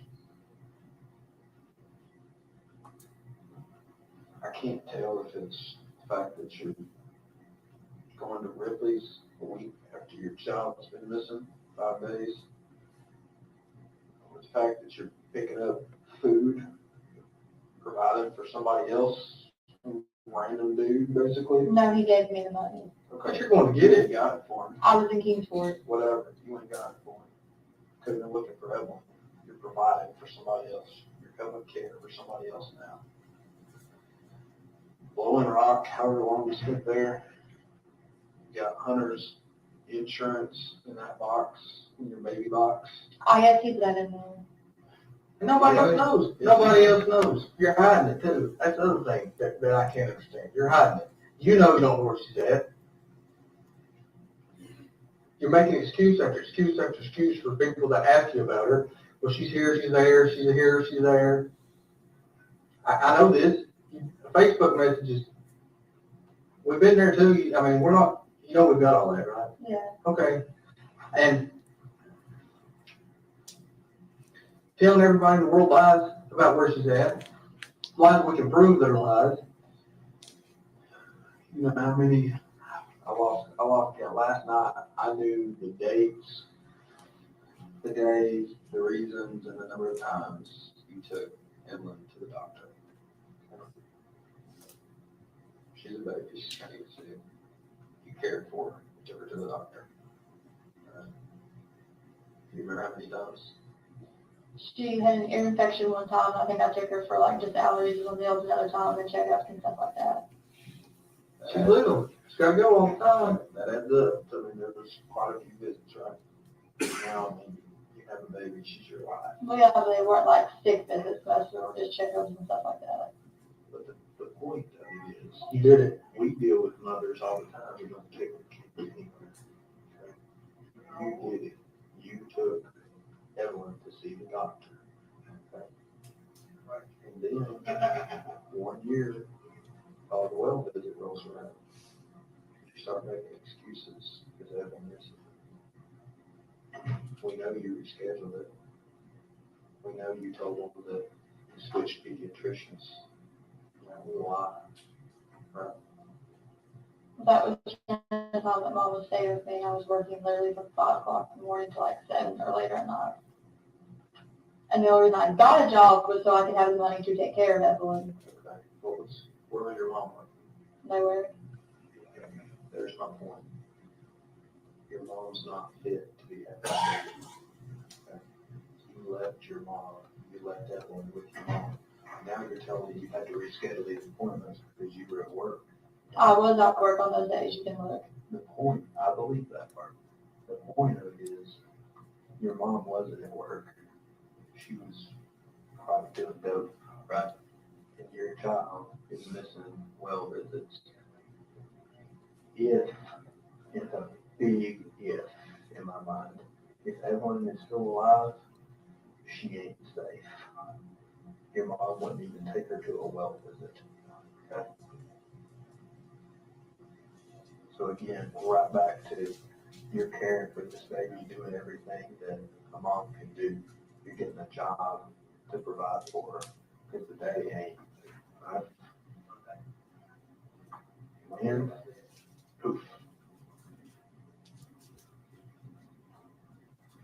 Speaker 8: I can't tell if it's the fact that you're going to Ripley's a week after your child's been missing 5 days, or the fact that you're picking up food, providing for somebody else, random dude, basically.
Speaker 9: No, he gave me the money.
Speaker 8: Okay, you're going to get it, got it for him.
Speaker 9: I was in Kingsport.
Speaker 8: Whatever, you ain't got it for him. Could have been looking for Evelyn. You're providing for somebody else. You're coming care for somebody else now. Blowing rock, however long you spent there. You got Hunter's insurance in that box, in your baby box.
Speaker 9: I had to keep that in there.
Speaker 8: And nobody else knows. Nobody else knows. You're hiding it too. That's the other thing that I can't understand. You're hiding it. You know you don't know where she's at. You're making excuse after excuse after excuse for people that ask you about her. Well, she's here, she's there, she's here, she's there. I know this. Facebook messages. We've been there too. I mean, we're not, you know, we've got all that, right?
Speaker 9: Yeah.
Speaker 8: Okay. And telling everybody in the world lies about where she's at. Lies we can prove that are lies. You know how many, I lost count. Last night, I knew the dates, the days, the reasons, and the number of times you took Evelyn to the doctor. She's a baby, she's got to get sick. You cared for her, you took her to the doctor. You remember how many times?
Speaker 9: She had an ear infection one time. I think I took her for like just allergies and nails another time and checkups and stuff like that.
Speaker 8: She's little. She's got to go all the time. That adds up. I mean, there was quite a few visits, right? Now, I mean, you have a baby, she's your wife.
Speaker 9: Well, yeah, they weren't like sick visits, most of them were just checkups and stuff like that.
Speaker 8: But the point of it is, you did it. We deal with mothers all the time. We don't take them anywhere. Okay? You did it. You took Evelyn to see the doctor. Okay? And then, 1 year, the well visit rolls around. You start making excuses because Evelyn misses it. We know you rescheduled it. We know you told them that you switched pediatricians. We lie. Right?
Speaker 9: That was the time that Mom was staying with me. I was working literally from 5 o'clock in the morning to like 7 or later at night. And the only reason I got a job was so I could have the money to take care of Evelyn.
Speaker 8: Okay. Where was your mom?
Speaker 9: Nowhere.
Speaker 8: There's my point. Your mom's not fit to be at that baby. Okay? You left your mom. You left Evelyn with your mom. Now you're telling me you had to reschedule these appointments because you were at work.
Speaker 9: I was at work on those days. You can look.
Speaker 8: The point, I believe that part. The point of it is your mom wasn't at work. She was probably doing dope, right? And your child is missing well visits. If, it's a big if in my mind. If Evelyn is still alive, she ain't safe. Your mom wouldn't even take her to a well visit. Okay? So again, right back to you're caring for this baby, doing everything that a mom can do. You're getting a job to provide for her because the daddy ain't. Right? And poof.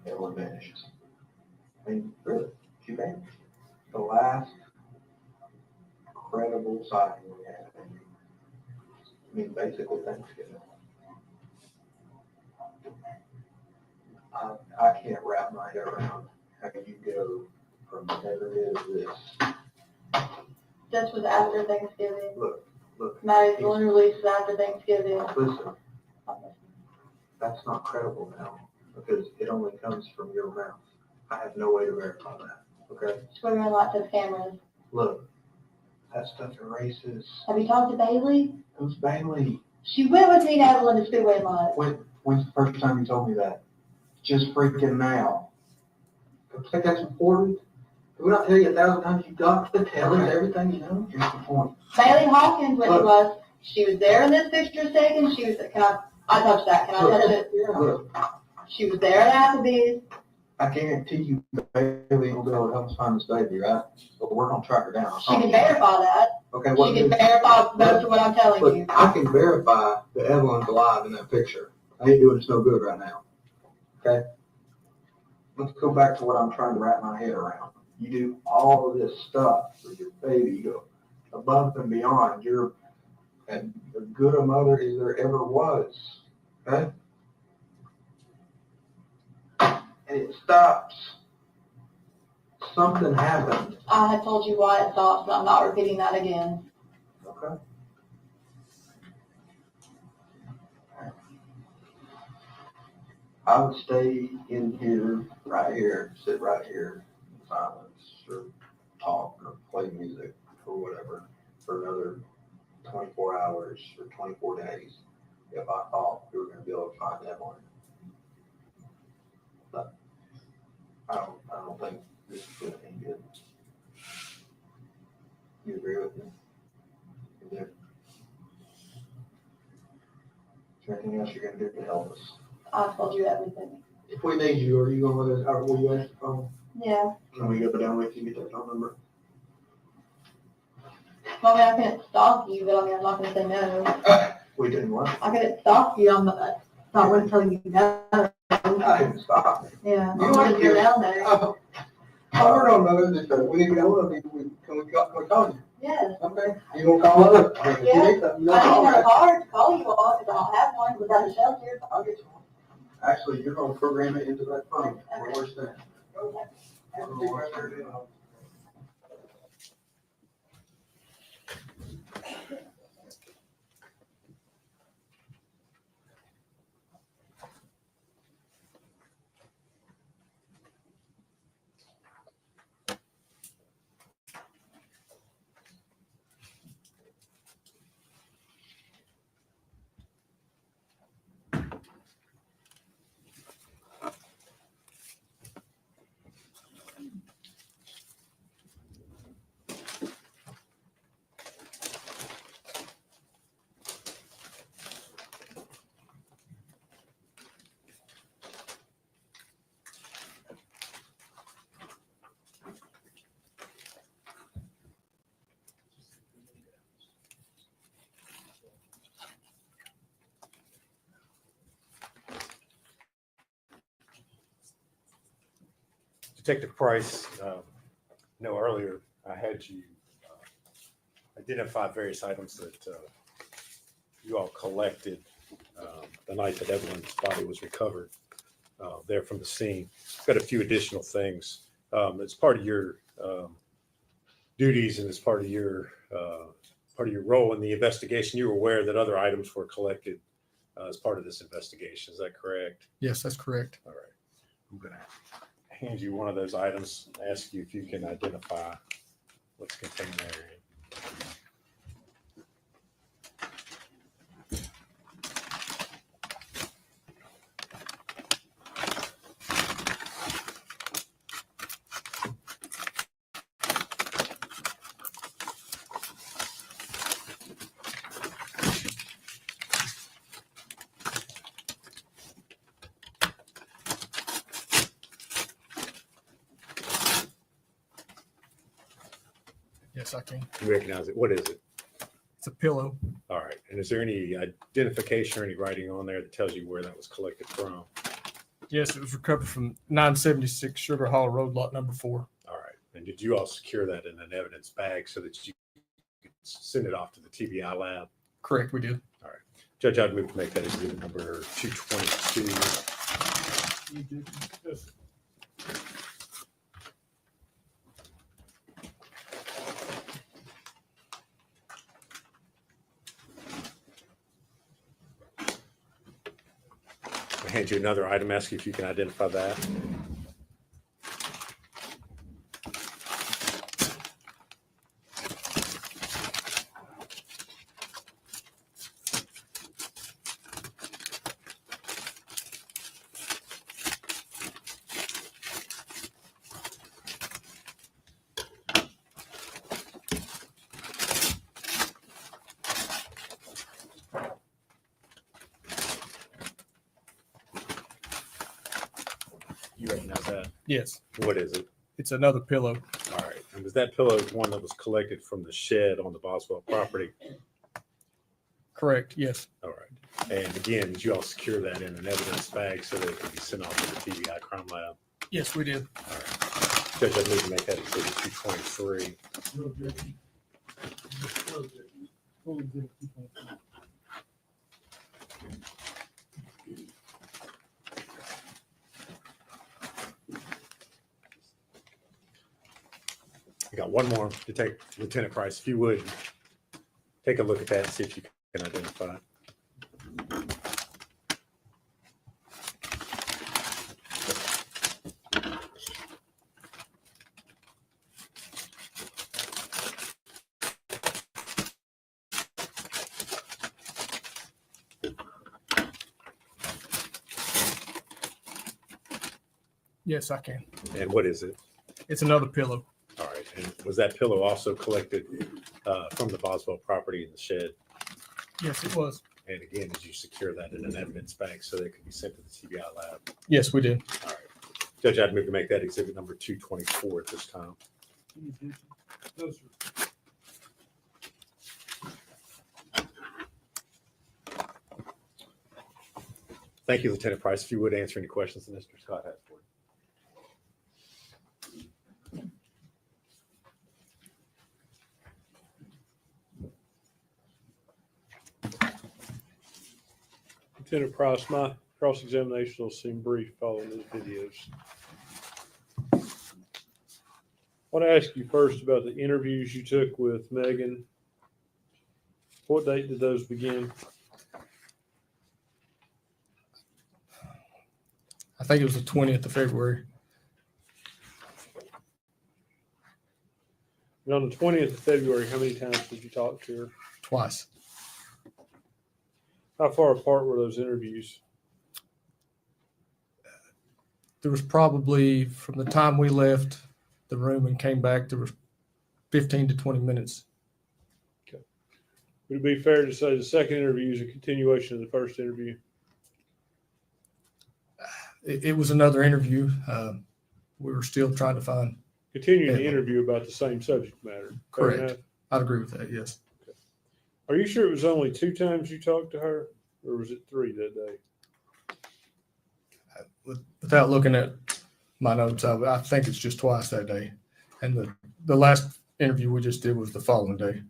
Speaker 8: Evelyn vanishes. I mean, really, she vanished. The last credible sighting we had. I mean, basically Thanksgiving. I can't wrap my head around how you go from negative to this.
Speaker 9: This was after Thanksgiving.
Speaker 8: Look.
Speaker 9: Maddie's release was after Thanksgiving.
Speaker 8: Listen, that's not credible now because it only comes from your mouth. I have no way to verify that. Okay?
Speaker 9: Swimming in lots of cameras.
Speaker 8: Look, That stuff erases.
Speaker 9: Have you talked to Bailey?
Speaker 8: Who's Bailey?
Speaker 9: She went with me to Evelyn to Speedway Live.
Speaker 8: When's the first time you told me that? Just freaking now. I think that's important. Did we not tell you 1,000 times you got to tell us everything you know? Here's the point.
Speaker 9: Bailey Hawkins went to us. She was there in this picture second. She was, I touched that. Can I touch it?
Speaker 8: Look,
Speaker 9: She was there at Applebee's.
Speaker 8: I guarantee you Bailey will be able to help us find this baby, right? But we're gonna track her down.
Speaker 9: She can verify that.
Speaker 8: Okay,
Speaker 9: She
Speaker 8: what
Speaker 9: can
Speaker 8: is?
Speaker 9: verify most of what I'm telling
Speaker 8: Look,
Speaker 9: you.
Speaker 8: I can verify that Evelyn's alive in that picture. I ain't doing us no good right now. Okay? Let's go back to what I'm trying to wrap my head around. You do all of this stuff for your baby. You go above and beyond. You're as good a mother as there ever was. Okay? And it stops. Something happened.
Speaker 9: I had told you why it stopped, but I'm not repeating that again.
Speaker 8: Okay? I would stay in here, right here, sit right here in silence or talk or play music or whatever for another 24 hours or 24 days if I thought we were going to be able to find Evelyn. But I don't think this is going to be good. You agree with me? Yeah. Is there anything else you're going to do to help us?
Speaker 9: I told you everything.
Speaker 8: If we need you, are you going to let us, or will you answer the phone?
Speaker 9: Yeah.
Speaker 8: Can we go down with you and get that phone number?
Speaker 9: Well, I mean, I couldn't stalk you, but I mean, I'm not gonna say no.
Speaker 8: We didn't what?
Speaker 9: I couldn't stalk you, I'm not gonna tell you no.
Speaker 8: I didn't stop.
Speaker 9: Yeah,
Speaker 8: You
Speaker 9: you wanted to go down there.
Speaker 8: Oh, we're on those, we need to get hold of you, can we call you?
Speaker 9: Yes.
Speaker 8: Okay. You gonna call us? I mean, if you
Speaker 9: Yeah.
Speaker 8: need something, you
Speaker 9: I
Speaker 8: call
Speaker 9: didn't have a
Speaker 8: us.
Speaker 9: card to call you on, because I don't have one, without a shelter.
Speaker 8: I'll get you one. Actually, you're gonna program it into that phone. Where's that?
Speaker 6: Detective Price, no, earlier I had you identify various items that you all collected the night that Evelyn's body was recovered there from the scene. Got a few additional things. As part of your duties and as part of your role in the investigation, you were aware that other items were collected as part of this investigation. Is that correct?
Speaker 7: Yes, that's correct.
Speaker 6: All right. I'm going to hand you one of those items, ask you if you can identify what's contained there.
Speaker 7: Yes, I can.
Speaker 6: You recognize it. What is it?
Speaker 7: It's a pillow.
Speaker 6: All right. And is there any identification or any writing on there that tells you where that was collected from?
Speaker 7: Yes, it was recovered from 976 Sugar Hollow Road, lot number 4.
Speaker 6: All right. And did you all secure that in an evidence bag so that you could send it off to the TBI lab?
Speaker 7: Correct, we did.
Speaker 6: All right. Judge, I'd move to make that exhibit number 222.
Speaker 5: You do.
Speaker 3: Yes.
Speaker 6: I'll hand you another item, ask you if you can identify that. You recognize that?
Speaker 7: Yes,
Speaker 6: What is it?
Speaker 7: it's another pillow.
Speaker 6: All right. And was that pillow one that was collected from the shed on the Boswell property?
Speaker 7: Correct, yes.
Speaker 6: All right. And again, did you all secure that in an evidence bag so that it could be sent off to the TBI crime lab?
Speaker 7: Yes, we did.
Speaker 6: All right. Judge, I need to make that exhibit 223.
Speaker 5: No objection. Full exhibit 2.3.
Speaker 6: I got one more to take, Lieutenant Price, if you would, take a look at that and see if you can identify it.
Speaker 7: Yes, I can.
Speaker 6: And what is it?
Speaker 7: It's another pillow.
Speaker 6: All right. And was that pillow also collected from the Boswell property in the shed?
Speaker 7: Yes, it was.
Speaker 6: And again, did you secure that in an evidence bag so that it could be sent to the TBI lab?
Speaker 7: Yes, we did.
Speaker 6: All right. Judge, I'd move to make that exhibit number 224 at this time.
Speaker 5: Any objection? No, sir.
Speaker 6: Thank you, Lieutenant Price. If you would answer any questions that Mr. Scott has for you.
Speaker 3: Lieutenant Price, my cross-examination will seem brief following these videos. I want to ask you first about the interviews you took with Megan. What date did those begin?
Speaker 7: I think it was the 20th of February.
Speaker 3: And on the 20th of February, how many times did you talk to her?
Speaker 7: Twice.
Speaker 3: How far apart were those interviews?
Speaker 7: There was probably, from the time we left the room and came back, there was 15 to 20 minutes.
Speaker 3: Would it be fair to say the second interview is a continuation of the first interview?
Speaker 7: It was another interview. We were still trying to find.
Speaker 3: Continuing the
Speaker 7: Yeah.
Speaker 3: interview about the same subject matter. Fair
Speaker 7: Correct.
Speaker 3: enough?
Speaker 7: I'd agree with that, yes.
Speaker 3: Are you sure it was only 2 times you talked to her, or was it 3 that day?
Speaker 7: Without looking at my notes, I think it's just twice that day. And the last interview we just did was the following day.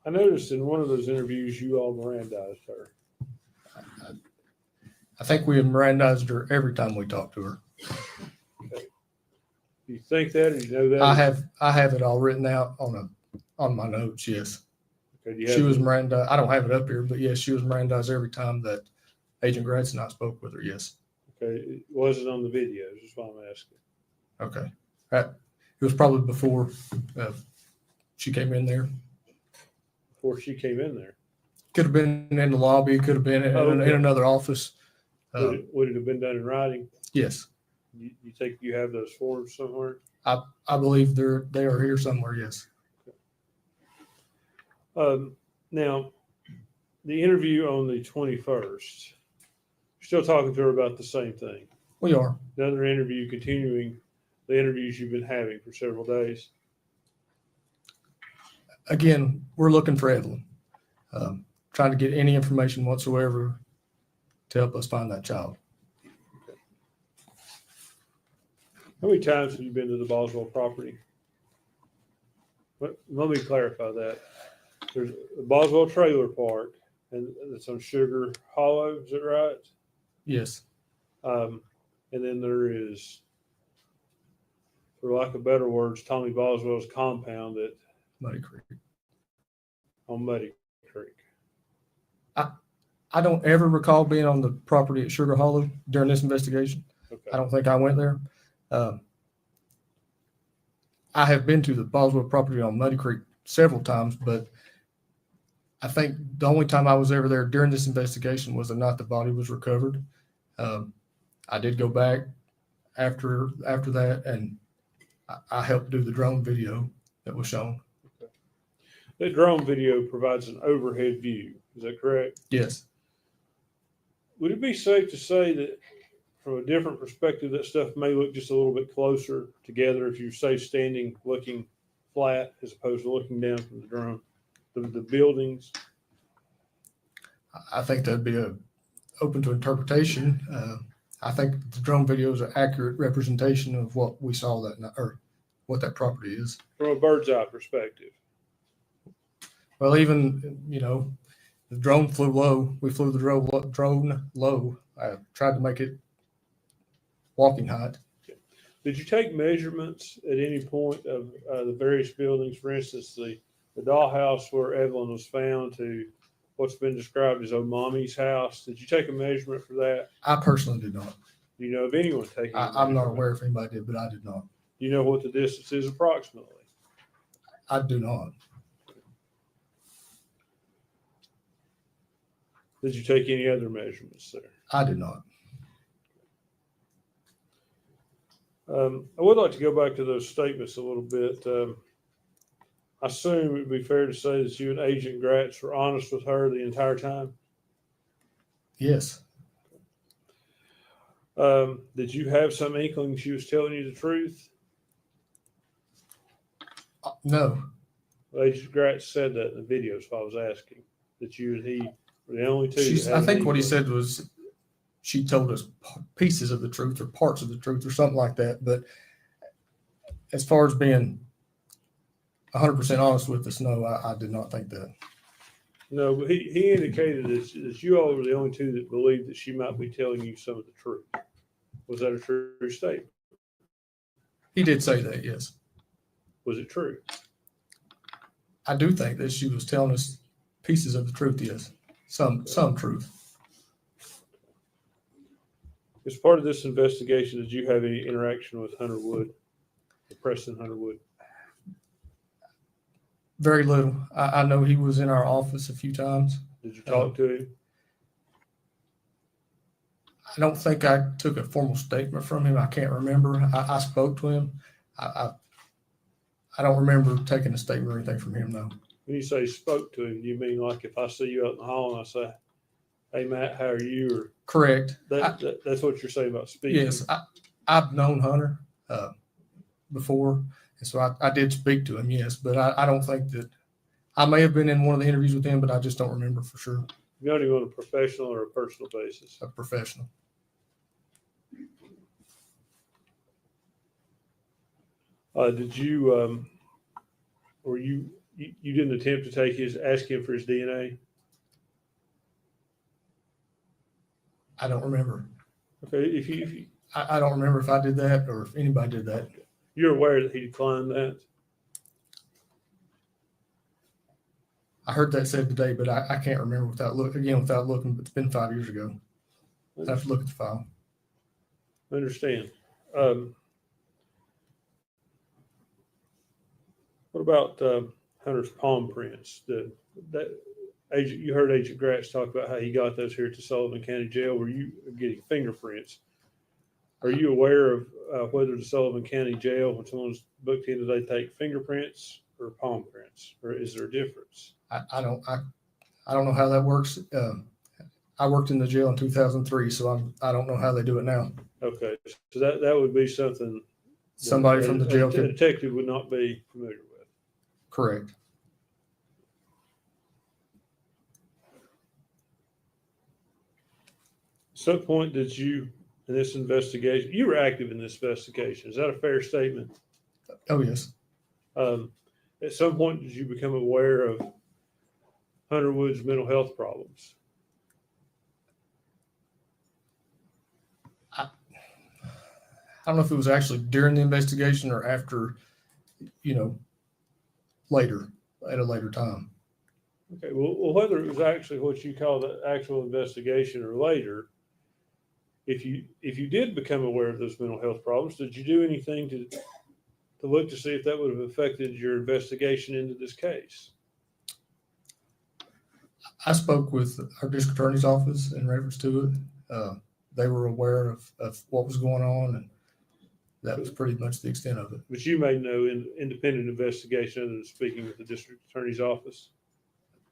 Speaker 3: I noticed in one of those interviews you all Mirandized her.
Speaker 7: I think we had Mirandized her every time we talked to her.
Speaker 3: Do you think that, or you know that?
Speaker 7: I have it all written out on my notes, yes.
Speaker 3: Okay, do you
Speaker 7: She
Speaker 3: have
Speaker 7: was
Speaker 3: the-
Speaker 7: Miranda. I don't have it up here, but yes, she was Mirandized every time that Agent Gratz and I spoke with her. Yes.
Speaker 3: Okay, it wasn't on the videos, that's why I'm asking.
Speaker 7: Okay. It was probably before she came in there.
Speaker 3: Before she came in there.
Speaker 7: Could have been in the lobby. Could have been in,
Speaker 3: Oh, okay.
Speaker 7: in another office.
Speaker 3: Would it have been done in writing?
Speaker 7: Yes,
Speaker 3: You think you have those forms somewhere?
Speaker 7: I believe they are here somewhere. Yes.
Speaker 3: Now, the interview on the 21st, you're still talking to her about the same thing.
Speaker 7: We are.
Speaker 3: Another interview continuing the interviews you've been having for several days.
Speaker 7: Again, we're looking for Evelyn. Trying to get any information whatsoever to help us find that child.
Speaker 3: How many times have you been to the Boswell property? Let me clarify that. There's a Boswell trailer park, and it's on Sugar Hollow, is that right?
Speaker 7: Yes.
Speaker 3: And then there is, for lack of better words, Tommy Boswell's compound
Speaker 7: Muddy Creek.
Speaker 3: on Muddy Creek.
Speaker 7: I don't ever recall being on the property at Sugar Hollow during this investigation.
Speaker 3: Okay.
Speaker 7: I don't think I went there. I have been to the Boswell property on Muddy Creek several times, but I think the only time I was ever there during this investigation was the night the body was recovered. I did go back after that, and I helped do the drone video that was shown.
Speaker 3: That drone video provides an overhead view. Is that correct?
Speaker 7: Yes.
Speaker 3: Would it be safe to say that from a different perspective, that stuff may look just a little bit closer together if you're, say, standing looking flat as opposed to looking down from the drone, the buildings?
Speaker 7: I think that'd be open to interpretation. I think the drone video is an accurate representation of what we saw that night, or what that property is.
Speaker 3: From a bird's eye perspective.
Speaker 7: Well, even, the drone flew low. We flew the drone low. I tried to make it walking height.
Speaker 3: Did you take measurements at any point of the various buildings? For instance, the dollhouse where Evelyn was found to what's been described as Mommy's house. Did you take a measurement for that?
Speaker 7: I personally did not.
Speaker 3: Do you know of anyone taking?
Speaker 7: I'm not aware if anybody did, but I did not.
Speaker 3: Do you know what the distance is approximately?
Speaker 7: I do not.
Speaker 3: Did you take any other measurements there?
Speaker 7: I did not.
Speaker 3: I would like to go back to those statements a little bit. I assume it would be fair to say that you and Agent Gratz were honest with her the entire time.
Speaker 7: Yes.
Speaker 3: Did you have some inkling she was telling you the truth?
Speaker 7: No.
Speaker 3: Well, Agent Gratz said that in the video, so I was asking that you and he were the only two. that
Speaker 7: I
Speaker 3: had
Speaker 7: think
Speaker 3: an
Speaker 7: what he
Speaker 3: inkling.
Speaker 7: said was she told us pieces of the truth or parts of the truth or something like that. But as far as being 100% honest with us, no, I did not think that.
Speaker 3: No, but he indicated that you all were the only two that believed that she might be telling you some of the truth. Was that a true statement?
Speaker 7: He did say that, yes.
Speaker 3: Was it true?
Speaker 7: I do think that she was telling us pieces of the truth, yes. Some truth.
Speaker 3: As part of this investigation, did you have any interaction with Hunter Wood, Preston Hunter Wood?
Speaker 7: Very little. I know he was in our office a few times.
Speaker 3: Did you talk to him?
Speaker 7: I don't think I took a formal statement from him. I can't remember. I spoke to him. I don't remember taking a statement or anything from him, no.
Speaker 3: When you say spoke to him, do you mean like if I see you out in the hall and I say, "Hey Matt, how are you?" Or
Speaker 7: Correct.
Speaker 3: that's what you're saying about speaking?
Speaker 7: Yes, I've known Hunter before, and so I did speak to him, yes, but I don't think that I may have been in one of the interviews with him, but I just don't remember for sure.
Speaker 3: You know him on a professional or a personal basis?
Speaker 7: A professional.
Speaker 3: Did you, or you didn't attempt to ask him for his DNA?
Speaker 7: I don't remember.
Speaker 3: Okay, if you
Speaker 7: I don't remember if I did that or if anybody did that.
Speaker 3: you're aware that he declined that.
Speaker 7: I heard that said today, but I can't remember without looking, but it's been 5 years ago. I have to look at the file.
Speaker 3: I understand. What about Hunter's palm prints? You heard Agent Gratz talk about how he got those here to Sullivan County Jail. Were you getting fingerprints? Are you aware of whether the Sullivan County Jail, when someone's booked in, do they take fingerprints or palm prints, or is there a difference?
Speaker 7: I don't know how that works. I worked in the jail in 2003, so I don't know how they do it now.
Speaker 3: Okay, so that would be something
Speaker 7: Somebody from the jail
Speaker 3: a
Speaker 7: could.
Speaker 3: detective would not be familiar with.
Speaker 7: Correct.
Speaker 3: At some point, did you, in this investigation, you were active in this investigation. Is that a fair statement?
Speaker 7: Oh, yes.
Speaker 3: At some point, did you become aware of Hunter Wood's mental health problems?
Speaker 7: I don't know if it was actually during the investigation or after, later, at a later time.
Speaker 3: Okay, well, whether it was actually what you call the actual investigation or later, if you did become aware of those mental health problems, did you do anything to look to see if that would have affected your investigation into this case?
Speaker 7: I spoke with our district attorney's office in reference to it. They were aware of what was going on, and That was pretty much the extent of it.
Speaker 3: But you made no independent investigation other than speaking with the district attorney's office.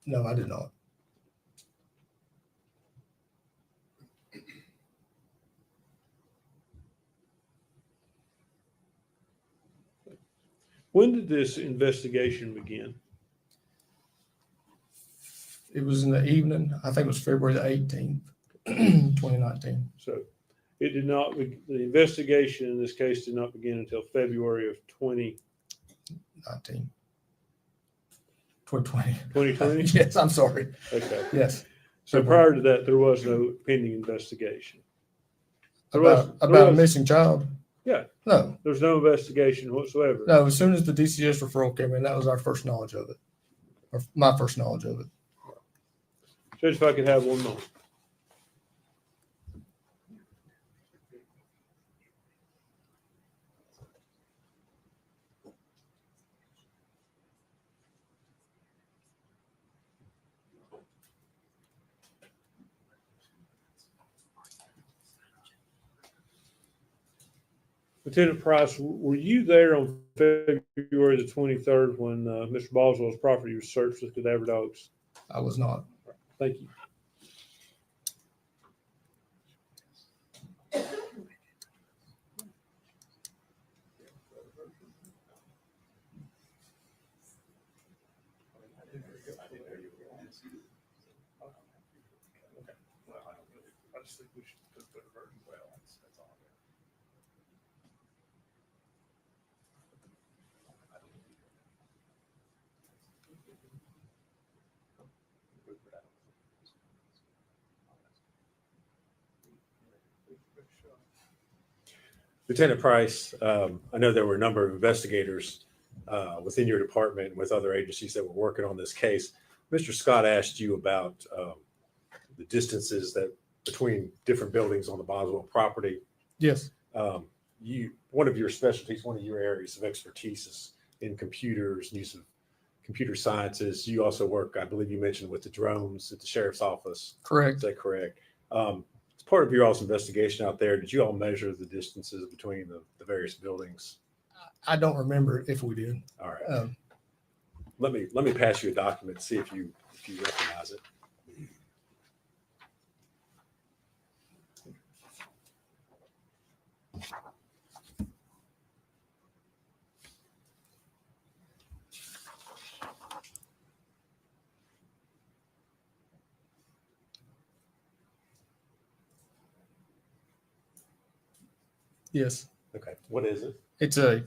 Speaker 7: No, I did not.
Speaker 3: When did this investigation begin?
Speaker 7: It was in the evening. I think it was February the 18th, 2019.
Speaker 3: So it did not, the investigation in this case did not begin until February of
Speaker 7: 2020.
Speaker 3: 2020?
Speaker 7: Yes, I'm sorry.
Speaker 3: Okay.
Speaker 7: Yes.
Speaker 3: So prior to that, there was no pending investigation. There
Speaker 7: About a
Speaker 3: was-
Speaker 7: missing child?
Speaker 3: Yeah.
Speaker 7: No,
Speaker 3: There's no investigation whatsoever.
Speaker 7: no. As soon as the DCS referral came in, that was our first knowledge of it, or my first knowledge of it.
Speaker 3: Judge, if I could have one moment. Lieutenant Price, were you there on February the 23rd when Mr. Boswell's property was searched with cadaver dogs?
Speaker 7: I was not.
Speaker 3: Thank you.
Speaker 6: Lieutenant Price, I know there were a number of investigators within your department with other agencies that were working on this case. Mr. Scott asked you about the distances that between different buildings on the Boswell property.
Speaker 7: Yes,
Speaker 6: One of your specialties, one of your areas of expertise is in computers, use of computer sciences. You also work, I believe you mentioned, with the drones at the sheriff's office. Is
Speaker 7: correct.
Speaker 6: that correct? As part of your all's investigation out there, did you all measure the distances between the various buildings?
Speaker 7: I don't remember if we did.
Speaker 6: All right. Let me pass you a document, see if you recognize it.
Speaker 7: Yes,
Speaker 6: Okay. What is it?
Speaker 7: it's a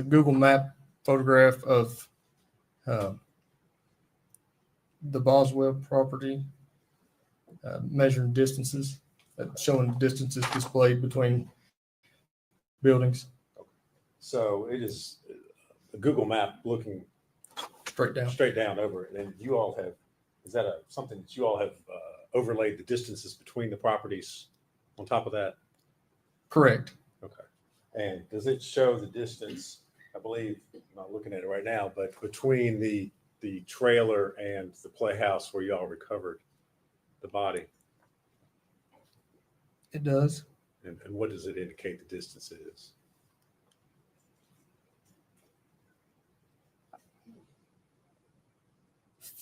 Speaker 7: Google Map photograph of the Boswell property, measuring distances, showing distances displayed between buildings
Speaker 6: So it is a Google map looking
Speaker 7: straight down.
Speaker 6: straight down over it. And you all have, is that something that you all have overlaid the distances between the properties on top of that?
Speaker 7: Correct.
Speaker 6: Okay. And does it show the distance, I believe, I'm not looking at it right now, but between the trailer and the playhouse where y'all recovered the body?
Speaker 7: It does.
Speaker 6: And what does it indicate the distance is?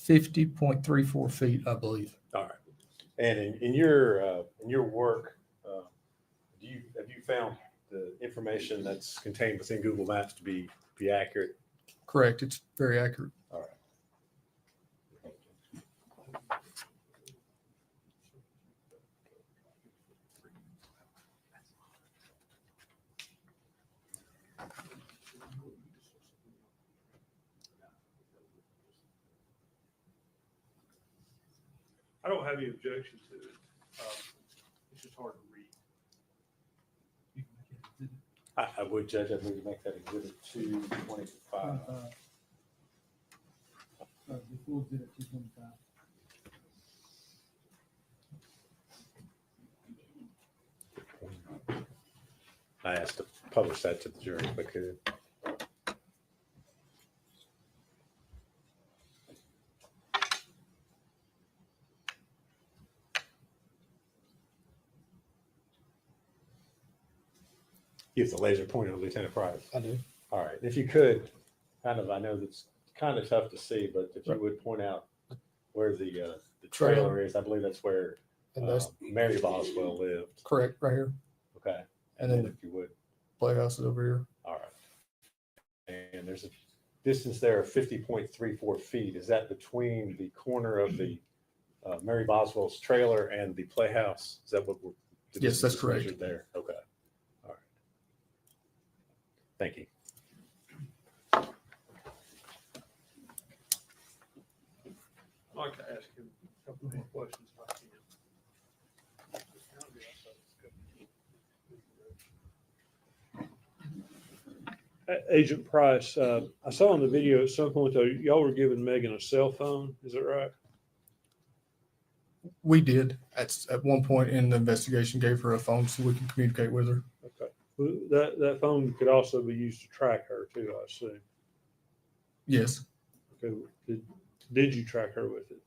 Speaker 7: $50.34 I believe.
Speaker 6: All right. And in your work, have you found the information that's contained within Google Maps to be accurate?
Speaker 7: Correct. It's very accurate.
Speaker 6: All right.
Speaker 3: I don't have any objection to it. It's just hard to read.
Speaker 6: I would, Judge, I'd move to make that exhibit 225.
Speaker 5: Before exhibit 225.
Speaker 6: I asked to publish that to the jury if I could. You have the laser pointed on Lieutenant Price.
Speaker 7: I do.
Speaker 6: All right. If you could, I know that's kind of tough to see, but if you
Speaker 7: Right.
Speaker 6: would point out where the
Speaker 7: Trailer.
Speaker 6: trailer is, I believe that's where
Speaker 7: And that's
Speaker 6: Mary Boswell lived.
Speaker 7: correct right here.
Speaker 6: Okay.
Speaker 7: And then the
Speaker 6: if you would,
Speaker 7: playhouse is over here.
Speaker 6: all right. And there's a distance there of 50.34 feet. Is that between the corner of the Mary Boswell's trailer and the playhouse? Is that what we're? the
Speaker 7: Yes, that's
Speaker 6: distance
Speaker 7: correct.
Speaker 6: measured There. Okay. All right. Thank you.
Speaker 3: I'd like to ask him a couple more questions if I can. Agent Price, I saw in the video at some point though, y'all were giving Megan a cell phone. Is that right?
Speaker 7: We did at one point in the investigation gave her a phone so we can communicate with her.
Speaker 3: Okay. Well, that phone could also be used to track her too, I assume.
Speaker 7: Yes.
Speaker 3: Okay. Did you track her with it?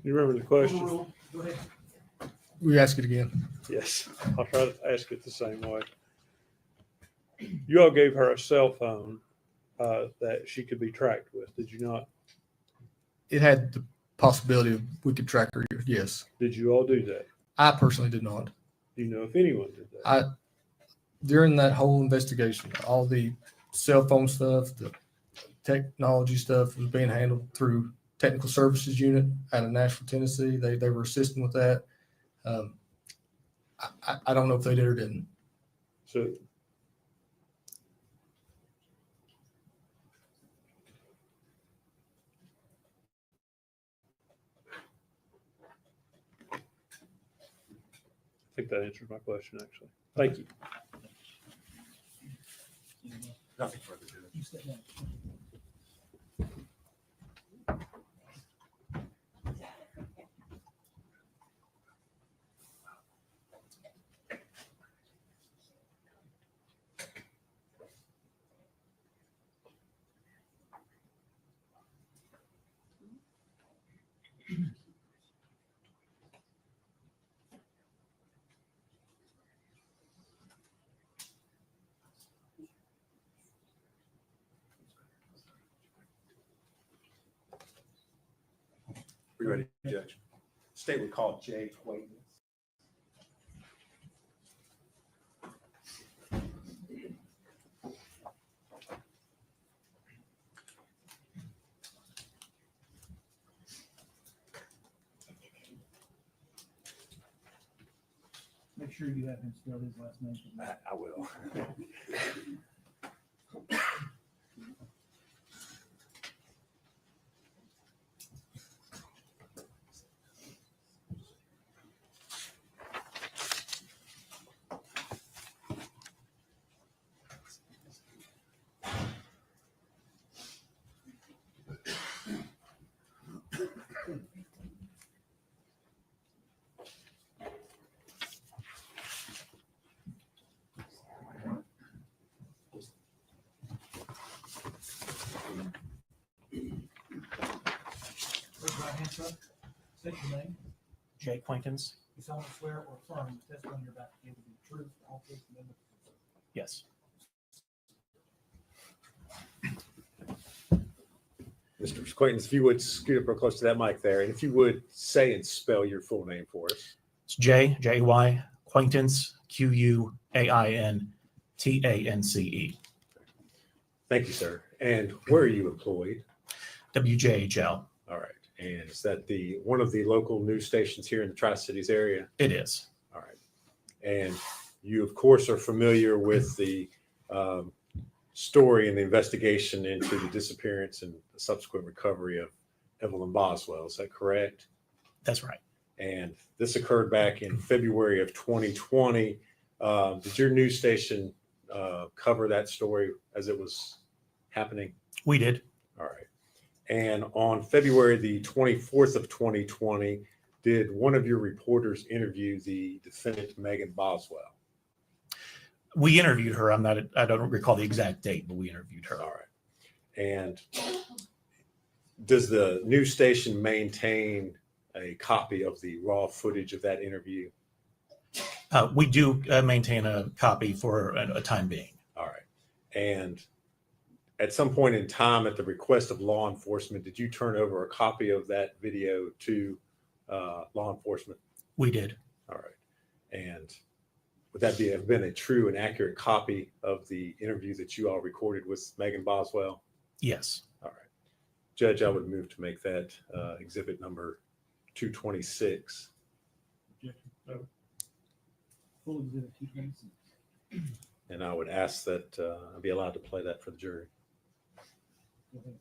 Speaker 3: You remember the question?
Speaker 5: Go ahead.
Speaker 7: We ask it again.
Speaker 3: Yes, I'll try to ask it the same way. You all gave her a cell phone that she could be tracked with, did you not?
Speaker 7: It had the possibility of we could track her. Yes.
Speaker 3: Did you all do that?
Speaker 7: I personally did not.
Speaker 3: Do you know if anyone did that?
Speaker 7: During that whole investigation, all the cell phone stuff, the technology stuff was being handled through technical services unit out of Nashville, Tennessee. They were assisting with that. I don't know if they did or didn't.
Speaker 3: So I think that answers my question, actually. Thank you.
Speaker 6: Nothing further to it.
Speaker 5: You step down.
Speaker 6: We ready, Judge? State would call Jay Clayton.
Speaker 5: Make sure you have him spell his last name. for me.
Speaker 6: I will.
Speaker 5: Raise your right hand, sir. State your name.
Speaker 11: J. Quaintance.
Speaker 5: You solemnly swear or affirm the testimony you're about to give will be the truth, the whole truth, and nothing but the truth.
Speaker 11: Yes.
Speaker 6: Mr. Quaintance, if you would scoot up real close to that mic there, and if you would say and spell your full name for us.
Speaker 11: It's J-A-Y, Quaintance, Q-U-A-I-N-T-A-N-C-E.
Speaker 6: Thank you, sir. And where are you employed?
Speaker 11: WJHL.
Speaker 6: All right. And is that one of the local news stations here in the Tri-Cities area?
Speaker 11: It is.
Speaker 6: All right. And you, of course, are familiar with the story and the investigation into the disappearance and the subsequent recovery of Evelyn Boswell. Is that correct?
Speaker 11: That's right.
Speaker 6: And this occurred back in February of 2020. Did your news station cover that story as it was happening?
Speaker 11: We did.
Speaker 6: All right. And on February the 24th of 2020, did one of your reporters interview the defendant, Megan Boswell?
Speaker 11: We interviewed her. I don't recall the exact date, but we interviewed her.
Speaker 6: All right. And does the news station maintain a copy of the raw footage of that interview?
Speaker 11: We do maintain a copy for a time being.
Speaker 6: All right. And at some point in time, at the request of law enforcement, did you turn over a copy of that video to law enforcement?
Speaker 11: We did.
Speaker 6: All right. And would that have been a true and accurate copy of the interview that you all recorded with Megan Boswell?
Speaker 11: Yes.
Speaker 6: All right. Judge, I would move to make that exhibit number 226.
Speaker 5: Objection. No. Full exhibit 226.
Speaker 6: And I would ask that I be allowed to play that for the jury.
Speaker 5: Go ahead.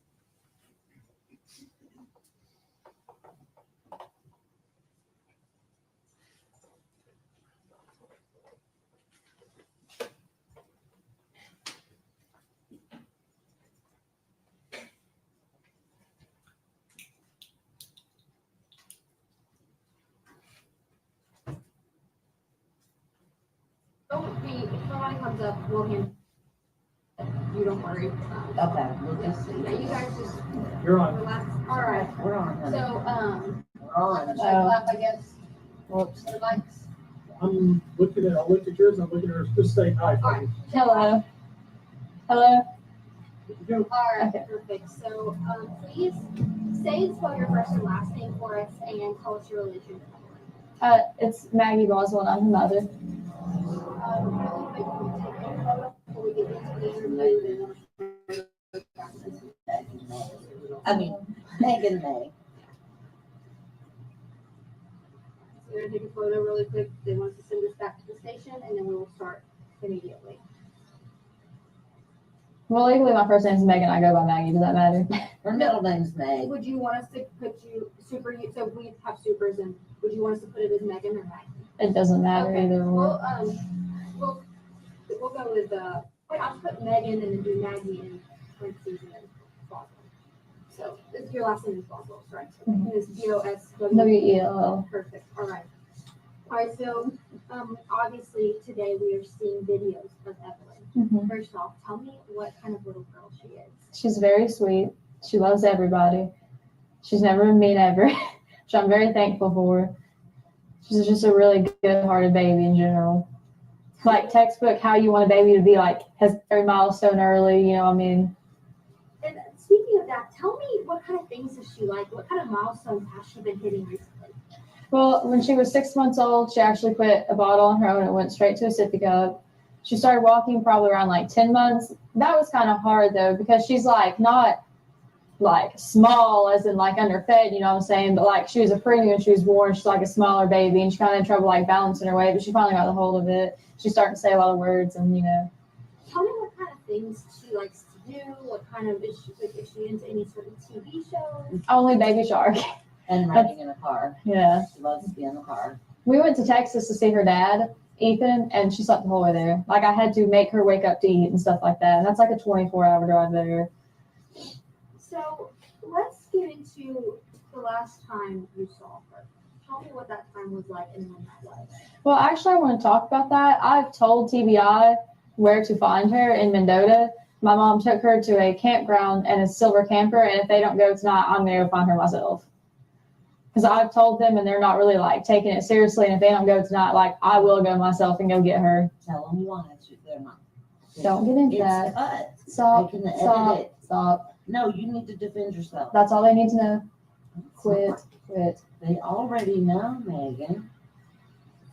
Speaker 12: Don't be, if somebody comes up, we'll hand. You don't worry.
Speaker 10: Okay, we'll just see.
Speaker 12: Yeah, you guys just
Speaker 5: You're on.
Speaker 12: relax. All right.
Speaker 10: We're on, honey.
Speaker 12: So,
Speaker 10: We're on.
Speaker 12: should I clap, I guess?
Speaker 10: Whoops.
Speaker 12: The lights.
Speaker 5: I'm looking at, I'll look at yours, I'm looking at hers, just say hi.
Speaker 12: All right.
Speaker 13: Hello. Hello.
Speaker 5: Go.
Speaker 12: All right,
Speaker 13: Okay.
Speaker 12: perfect. So, please say and spell your first and last name for us and tell us your religion.
Speaker 13: It's Maggie Boswell and I'm her mother.
Speaker 12: Really quick, can we take a photo before we get into the interview?
Speaker 10: I mean, Megan May.
Speaker 12: So we're gonna take a photo really quick. They want us to send this back to the station and then we will start immediately.
Speaker 13: Well, legally my first name's Megan. I go by Maggie. Does that matter?
Speaker 10: Her middle name's Meg.
Speaker 12: Would you want us to put you so we have supers and would you want us to put it as Megan or Maggie?
Speaker 13: It doesn't matter
Speaker 12: Okay,
Speaker 13: either or.
Speaker 12: We'll go with I'll put Megan and then do Maggie in parentheses and then Boswell. So your last name is Boswell, right?
Speaker 13: Mhm.
Speaker 12: It's Boswell.
Speaker 13: W-E-L-L.
Speaker 12: Perfect. All right. All right. So obviously today we are seeing videos of Evelyn.
Speaker 13: Mhm.
Speaker 12: First off, tell me what kind of little girl she is.
Speaker 13: She's very sweet. She loves everybody. She's never been mean ever, which I'm very thankful for. She's just a really good-hearted baby in general. Like textbook how you want a baby to be, like has every milestone early, you know what I mean?
Speaker 12: And speaking of that, tell me what kind of things does she like? What kind of milestones has she been hitting recently?
Speaker 13: Well, when she was 6 months old, she actually put a bottle on her own and went straight to a sippy cup. She started walking probably around like 10 months. That was kind of hard though, because she's like not like small as in like underfed, you know what I'm saying? But like she was a preemie when she was born. She's like a smaller baby and she kind of had trouble like balancing her weight, but she finally got the hold of it. She's starting to say a lot of words and, you know.
Speaker 12: Tell me what kind of things she likes to do. What kind of, is she into any sort of TV shows?
Speaker 13: Only Baby Shark.
Speaker 10: And riding in a car.
Speaker 13: Yeah.
Speaker 10: She loves to be in the car.
Speaker 13: We went to Texas to see her dad, Ethan, and she slept the whole way there. Like I had to make her wake up to eat and stuff like that. And that's like a 24-hour drive there.
Speaker 12: So let's get into the last time you saw her. Tell me what that time was like and when that was.
Speaker 13: Well, actually, I want to talk about that. I've told TBI where to find her in Mendota. My mom took her to a campground and a silver camper, and if they don't go tonight, I'm going to go find her myself. Because I've told them and they're not really like taking it seriously. And if they don't go tonight, like I will go myself and go get her.
Speaker 4: Tell them why they're not.
Speaker 13: Don't get into
Speaker 4: It's
Speaker 13: that.
Speaker 4: cut.
Speaker 13: Stop.
Speaker 4: They can edit
Speaker 13: Stop.
Speaker 4: it.
Speaker 13: Stop.
Speaker 4: No, you need to defend yourself.
Speaker 13: That's all they need to know. Quit. Quit.
Speaker 4: They already know, Megan.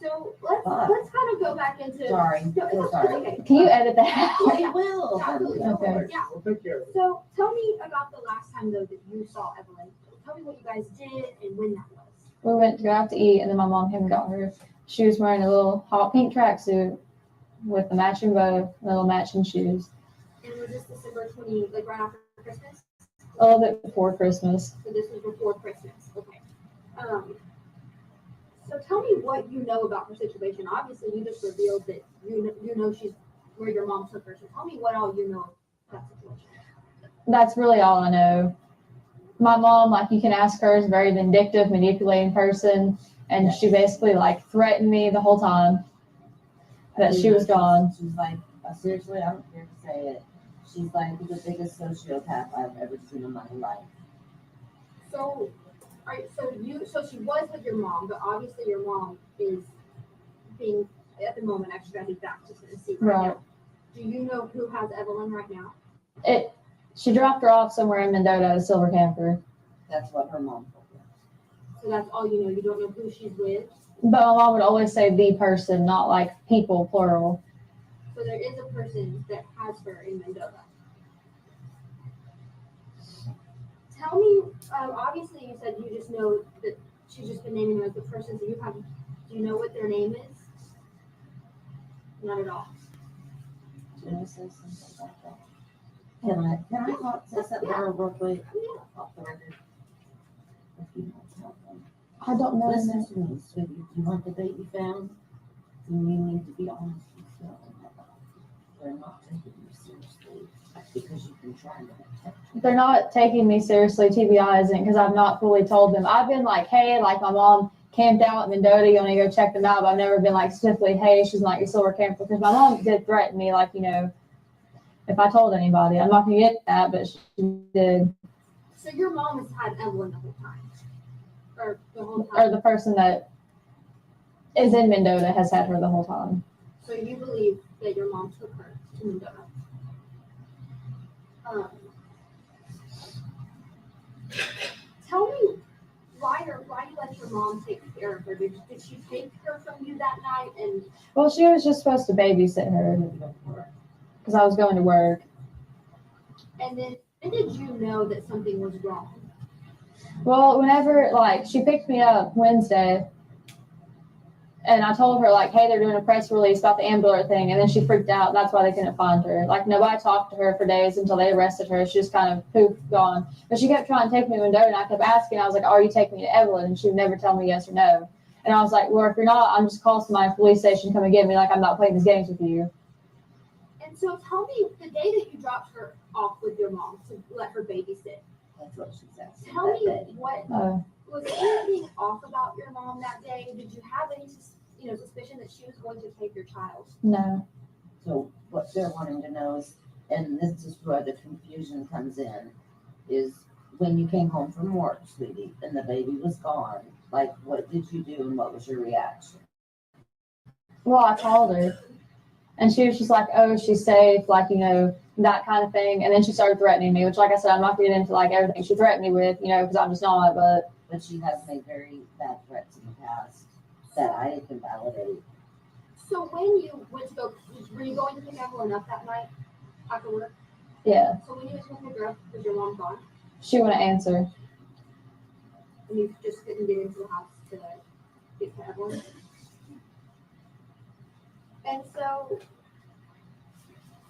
Speaker 12: So let's kind of go back into.
Speaker 4: Sorry.
Speaker 12: No, it's
Speaker 4: Sorry.
Speaker 12: okay.
Speaker 13: Can you edit that out?
Speaker 4: They will.
Speaker 12: Absolutely.
Speaker 13: Okay.
Speaker 12: Yeah.
Speaker 3: We'll take care of it.
Speaker 12: So tell me about the last time though that you saw Evelyn. Tell me what you guys did and when that was.
Speaker 13: We went to go out to eat, and then my mom came and got her. She was wearing a little hot pink tracksuit with a matching bow and little matching shoes.
Speaker 12: And was this December 20, like right after Christmas?
Speaker 13: A little bit before Christmas.
Speaker 12: So this was before Christmas. Okay. So tell me what you know about her situation. Obviously, you just revealed that you know she's where your mom took her. So tell me what all you know about that situation.
Speaker 13: That's really all I know. My mom, like you can ask her, is a very vindictive, manipulating person, and she basically like threatened me the whole time that she was gone.
Speaker 4: She's like, seriously, I don't care to say it. She's like the biggest sociopath I've ever seen in my life.
Speaker 12: So, so she was with your mom, but obviously your mom is being at the moment extradited back to Tennessee right now. Do you know who has Evelyn right now?
Speaker 13: She dropped her off somewhere in Mendota at a silver camper.
Speaker 4: That's what her mom told me.
Speaker 12: So that's all you know. You don't know who she's with.
Speaker 13: But my mom would always say the person, not like people, plural.
Speaker 12: So there is a person that has her in Mendota. Tell me, obviously you said you just know that she's just been naming her as the person, so do you know what their name is? Not at all.
Speaker 4: Can I say something like that? Can I talk to something real quick? Off the record. If you want to help them.
Speaker 13: I don't know.
Speaker 4: Listen to me, sweetie. Do you want the baby found? Then you need to be honest with yourself. They're not taking you seriously because you've been trying to protect you.
Speaker 13: They're not taking me seriously, TBI isn't, because I've not fully told them. I've been like, hey, like my mom camped out in Mendota, you want to go check them out, but I've never been like specifically, hey, she's like your silver camper, because my mom did threaten me, like, you know, if I told anybody. I'm not going to get that, but she did.
Speaker 12: So your mom has had Evelyn the whole time? Or the whole
Speaker 13: Or
Speaker 12: time?
Speaker 13: the person that is in Mendota has had her the whole time.
Speaker 12: So you believe that your mom took her to Mendota? Tell me why you let your mom take care of her. Did she take her from you that night? And
Speaker 13: Well, she was just supposed to babysit her because I was going to work.
Speaker 12: and then when did you know that something was wrong?
Speaker 13: Well, whenever, like, she picked me up Wednesday, and I told her, like, hey, they're doing a press release about the ambulance thing, and then she freaked out. That's why they couldn't find her. Like, nobody talked to her for days until they arrested her. She just kind of poof, gone. But she kept trying to take me to Mendota, and I kept asking. I was like, are you taking me to Evelyn? And she would never tell me yes or no. And I was like, well, if you're not, I'm just call somebody at the police station, come and get me. Like, I'm not playing these games with you.
Speaker 12: And so tell me the day that you dropped her off with your mom to let her babysit.
Speaker 4: That's what she said.
Speaker 12: Tell me what
Speaker 13: Oh.
Speaker 12: was there anything off about your mom that day? Did you have any suspicion that she was going to take your child?
Speaker 13: No.
Speaker 4: So what they're wanting to know is, and this is where the confusion comes in, is when you came home from work, sweetie, and the baby was gone, like what did you do and what was your reaction?
Speaker 13: Well, I called her, and she was just like, oh, she's safe, like, you know, that kind of thing. And then she started threatening me, which, like I said, I'm not going to get into, like, everything she threatened me with, you know, because I'm just not, but.
Speaker 4: But she has made very bad threats in the past that I can validate.
Speaker 12: So when you went to go, were you going to pick Evelyn up that night after work?
Speaker 13: Yeah,
Speaker 12: So when you went to go pick her up, was your mom gone?
Speaker 13: she wouldn't answer.
Speaker 12: And you just couldn't get into the house to get to Evelyn? And so,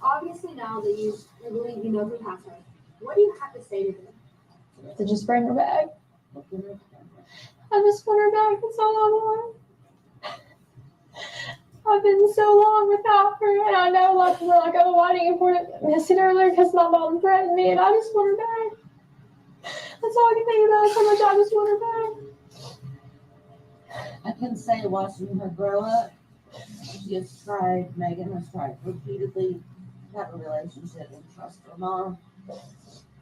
Speaker 12: obviously now that you believe you know who has her, what do you have to say to them?
Speaker 13: To just bring her back.
Speaker 4: Look at her.
Speaker 13: I just want her back. That's all I want. I've been so long without her, and I know a lot of people are like, oh, why didn't you miss it earlier? Because my mom threatened me, and I just want her back. That's all I can think about is how much I just want her back.
Speaker 4: I can say watching her grow up, Megan has tried repeatedly to have a relationship and trust her mom.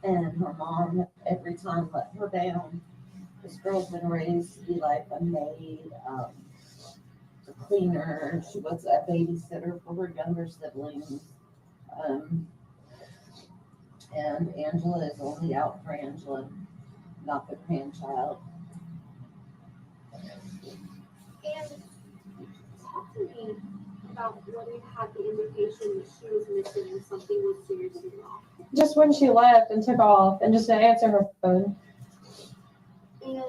Speaker 4: And her mom every time let her down.
Speaker 14: This girl's been raised to be like a maid, a cleaner. She was a babysitter for her younger siblings. And Angela is only out for Angela, not the grandchild.
Speaker 12: And talk to me about whether you had the indication that she was missing and something was seriously wrong.
Speaker 13: Just when she left and took off and just didn't answer her phone.
Speaker 12: And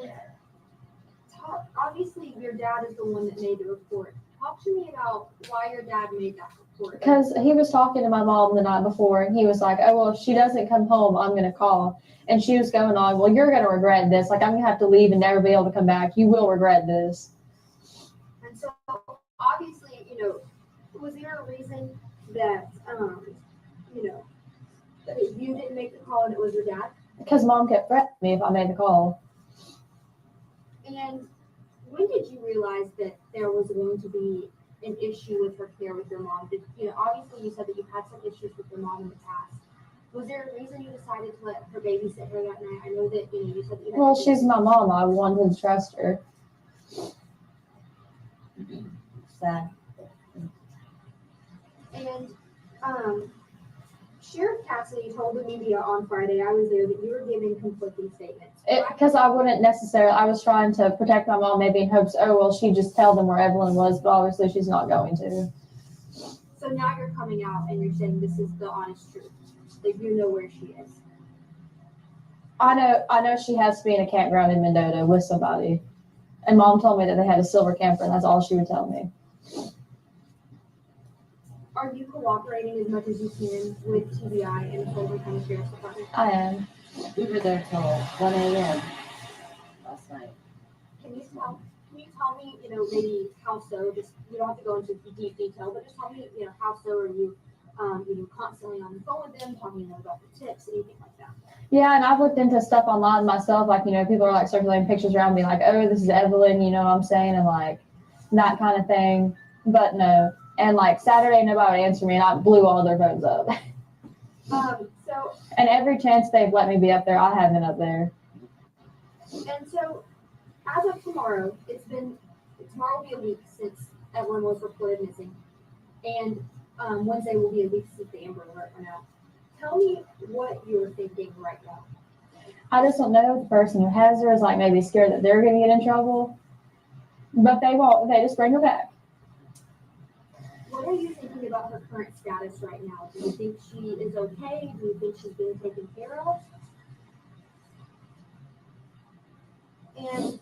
Speaker 12: obviously your dad is the one that made the report. Talk to me about why your dad made that report.
Speaker 13: Because he was talking to my mom the night before, and he was like, oh, well, if she doesn't come home, I'm going to call. And she was going on, well, you're going to regret this. Like, I'm going to have to leave and never be able to come back. You will regret this.
Speaker 12: And so, obviously, you know, was there a reason that, you know, that you didn't make the call and it was your dad?
Speaker 13: Because mom kept threatening me if I made the call.
Speaker 12: And when did you realize that there was going to be an issue with her care with your mom? Did, you know, obviously you said that you've had some issues with your mom in the past. Was there a reason you decided to let her babysit her that night? I know that, you know, you said that you had
Speaker 13: Well, she's my mom. I wanted to trust her.
Speaker 14: Sad.
Speaker 12: And Sheriff Cassidy told the media on Friday, I was there, that you were giving conflicting statements.
Speaker 13: Because I wouldn't necessarily, I was trying to protect my mom, maybe in hopes, oh, well, she'd just tell them where Evelyn was, but obviously she's not going to.
Speaker 12: So now you're coming out and you're saying this is the honest truth, that you know where she is.
Speaker 13: I know she has to be in a campground in Mendota with somebody. And mom told me that they had a silver camper, and that's all she would tell me.
Speaker 12: Are you cooperating as much as you can with TBI and the Sullivan County Sheriff's Department?
Speaker 13: I am.
Speaker 14: We were there till 1 a.m. last night.
Speaker 12: Can you tell me, you know, maybe how so? Just, you don't have to go into deep detail, but just tell me, you know, how so are you, you know, constantly on the phone with them, talking to them about the tips, anything like that?
Speaker 13: Yeah, and I've looked into stuff online myself. Like, you know, people are like circulating pictures around me, like, oh, this is Evelyn, you know what I'm saying? And like that kind of thing. But no. And like Saturday, nobody would answer me, and I blew all their phones up.
Speaker 12: So,
Speaker 13: and every chance they've let me be up there, I have been up there.
Speaker 12: and so, as of tomorrow, tomorrow will be a week since Evelyn was reported missing, and Wednesday will be a week since the Amber Alert went out. Tell me what you're thinking right now.
Speaker 13: I just don't know if the person who has her is like maybe scared that they're going to get in trouble, but they won't. They just bring her back.
Speaker 12: What are you thinking about her current status right now? Do you think she is okay? Do you think she's being taken care of? And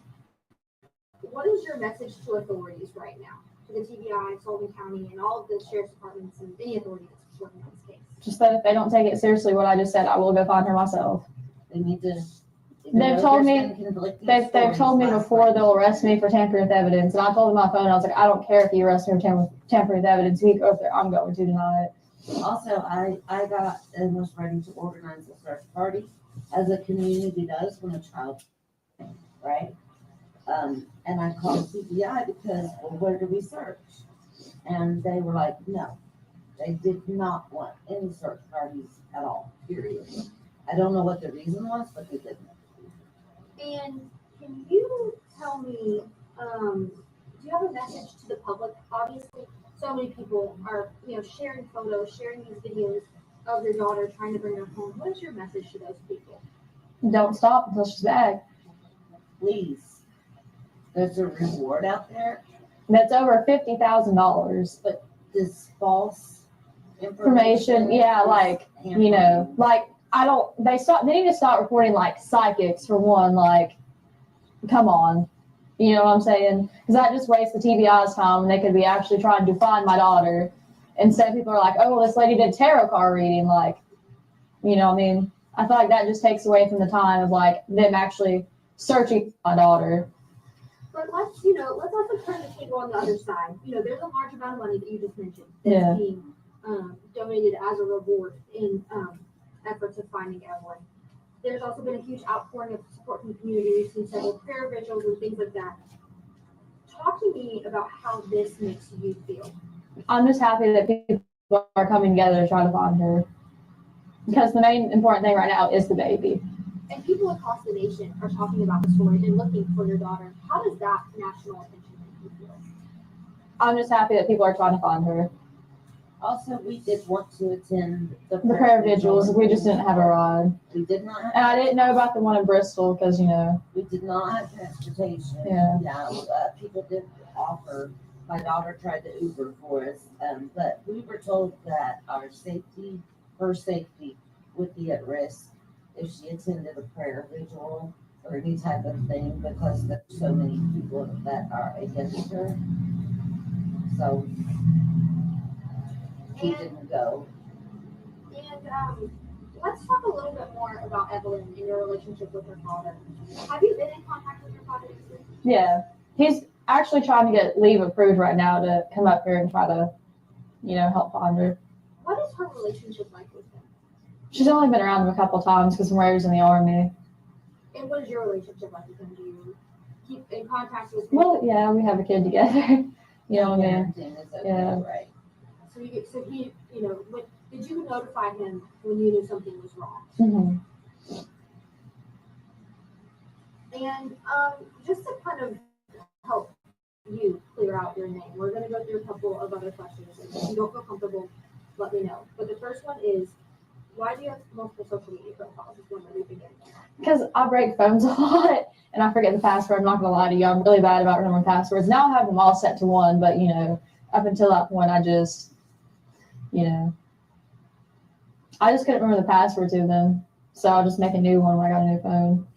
Speaker 12: what is your message to authorities right now? To the TBI, Sullivan County, and all of the sheriff's departments and any authority that's working on this case?
Speaker 13: Just that if they don't take it seriously, what I just said, I will go find her myself.
Speaker 14: They need to.
Speaker 13: They've told me before they'll arrest me for tampering with evidence, and I told them on my phone, I was like, I don't care if you arrest me for tampering with evidence. If you go up there, I'm going to deny it.
Speaker 14: Also, I got and was ready to organize a search party, as a community does when a child, right? And I called CBI because, well, where do we search? And they were like, no, they did not want any search parties at all, period. I don't know what the reason was, but they didn't.
Speaker 12: And can you tell me, do you have a message to the public? Obviously, so many people are, you know, sharing photos, sharing these videos of your daughter trying to bring her home. What is your message to those people?
Speaker 13: Don't stop until she's back.
Speaker 14: Please. There's a reward out there.
Speaker 13: That's over $50,000.
Speaker 14: But this false
Speaker 13: information, yeah, like, you know, like, they need to stop reporting like psychics for one, like, come on, you know what I'm saying? Because that just wastes the TBI's time, and they could be actually trying to find my daughter. Instead, people are like, oh, well, this lady did tarot card reading, like, you know what I mean? I feel like that just takes away from the time of like them actually searching for my daughter.
Speaker 12: But let's also turn the table on the other side. You know, there's a large amount of money that you just mentioned that's being donated as a reward in efforts of finding Evelyn. There's also been a huge outpouring of support from the community. We've seen several prayer vigils and things like that. Talk to me about how this makes you feel.
Speaker 13: I'm just happy that people are coming together to try to find her. Because the main important thing right now is the baby.
Speaker 12: And people across the nation are talking about the story and looking for your daughter. How does that national attention make you feel?
Speaker 13: I'm just happy that people are trying to find her.
Speaker 14: Also, we did want to attend
Speaker 13: The prayer vigils, we just didn't have a ride.
Speaker 14: We did not have.
Speaker 13: And I didn't know about the one in Bristol because, you know.
Speaker 14: We did not have transportation.
Speaker 13: Yeah.
Speaker 14: People did offer. My daughter tried to Uber for us, but we were told that her safety would be at risk if she attended a prayer vigil or any type of thing because there's so many people that are against her. So he didn't go.
Speaker 12: And let's talk a little bit more about Evelyn and your relationship with her father. Have you been in contact with your father this week?
Speaker 13: Yeah. He's actually trying to get leave approved right now to come up here and try to, you know, help find her.
Speaker 12: What is her relationship like with him?
Speaker 13: She's only been around him a couple times because Ray was in the army.
Speaker 12: And what is your relationship like with him? Do you keep in contact with him?
Speaker 13: Well, yeah, we have a kid together. You know what I mean?
Speaker 14: Everything is okay,
Speaker 13: Yeah.
Speaker 14: right?
Speaker 12: So he, you know, did you notify him when you knew something was wrong?
Speaker 13: Mm-hmm.
Speaker 12: And just to kind of help you clear out your name, we're going to go through a couple of other questions. And if you don't feel comfortable, let me know. But the first one is, why do you have multiple social media profiles? Is one that we begin.
Speaker 13: Because I break phones a lot and I forget the password. I'm not going to lie to you. I'm really bad about remembering passwords. Now I have them all set to one, but, you know, up until that point, I just, you know, I just couldn't remember the password to them. So I'll just make a new one when I got a new phone.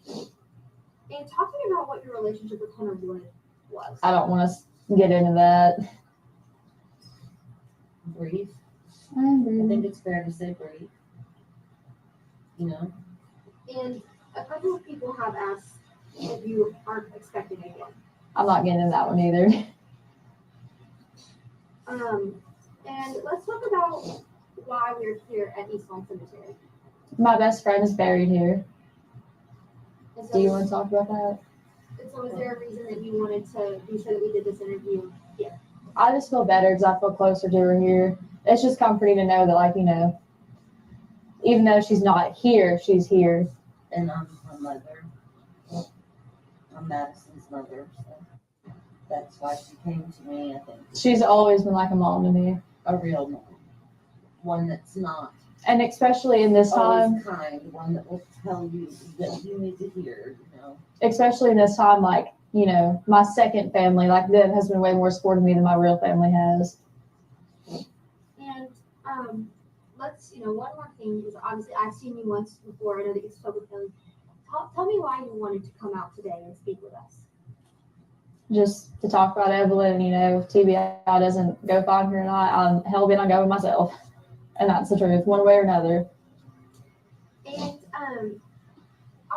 Speaker 12: And talking about what your relationship with Hunter Wood was.
Speaker 13: I don't want to get into that.
Speaker 14: Brief. I
Speaker 13: I
Speaker 14: think it's fair to say brief. You know?
Speaker 12: And a couple of people have asked if you aren't expecting again.
Speaker 13: I'm not getting into that one either.
Speaker 12: And let's talk about why we're here at East Lawn Cemetery.
Speaker 13: My best friend is buried here.
Speaker 12: And so,
Speaker 13: Do you want to talk about that?
Speaker 12: And so is there a reason that you wanted to be sure that we did this interview here?
Speaker 13: I just feel better because I feel closer to her here. It's just comforting to know that, like, you know, even though she's not here, she's here.
Speaker 14: And I'm her mother. I'm Madison's mother, so that's why she came to me, I think.
Speaker 13: She's always been like a mom to me.
Speaker 14: A real mom. One that's not.
Speaker 13: And especially in this time,
Speaker 14: Always kind, one that will tell you that you need to hear, you know.
Speaker 13: especially in this time, like, you know, my second family, like, them has been way more supportive of me than my real family has.
Speaker 12: And let's, you know, one more thing is obviously I've seen you once before. I know that you spoke with him. Tell me why you wanted to come out today and speak with us.
Speaker 13: Just to talk about Evelyn, you know, if TBI doesn't go find her or not, I'm hell bent on going myself. And that's the truth, one way or another.
Speaker 12: And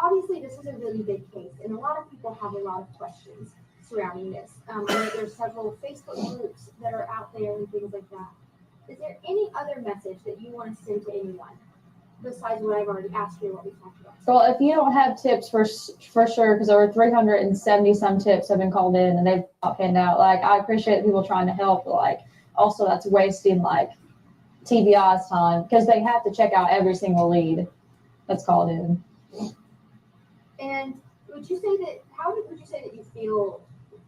Speaker 12: obviously this is a really big case, and a lot of people have a lot of questions surrounding this. I know there's several Facebook groups that are out there and things like that. Is there any other message that you want to send to anyone besides what I've already asked you, what we talked about?
Speaker 13: Well, if you don't have tips for sure, because over 370 some tips have been called in and they've not panned out. Like, I appreciate people trying to help, but like, also that's wasting like TBI's time because they have to check out every single lead that's called in.
Speaker 12: And would you say that, how would you say that you feel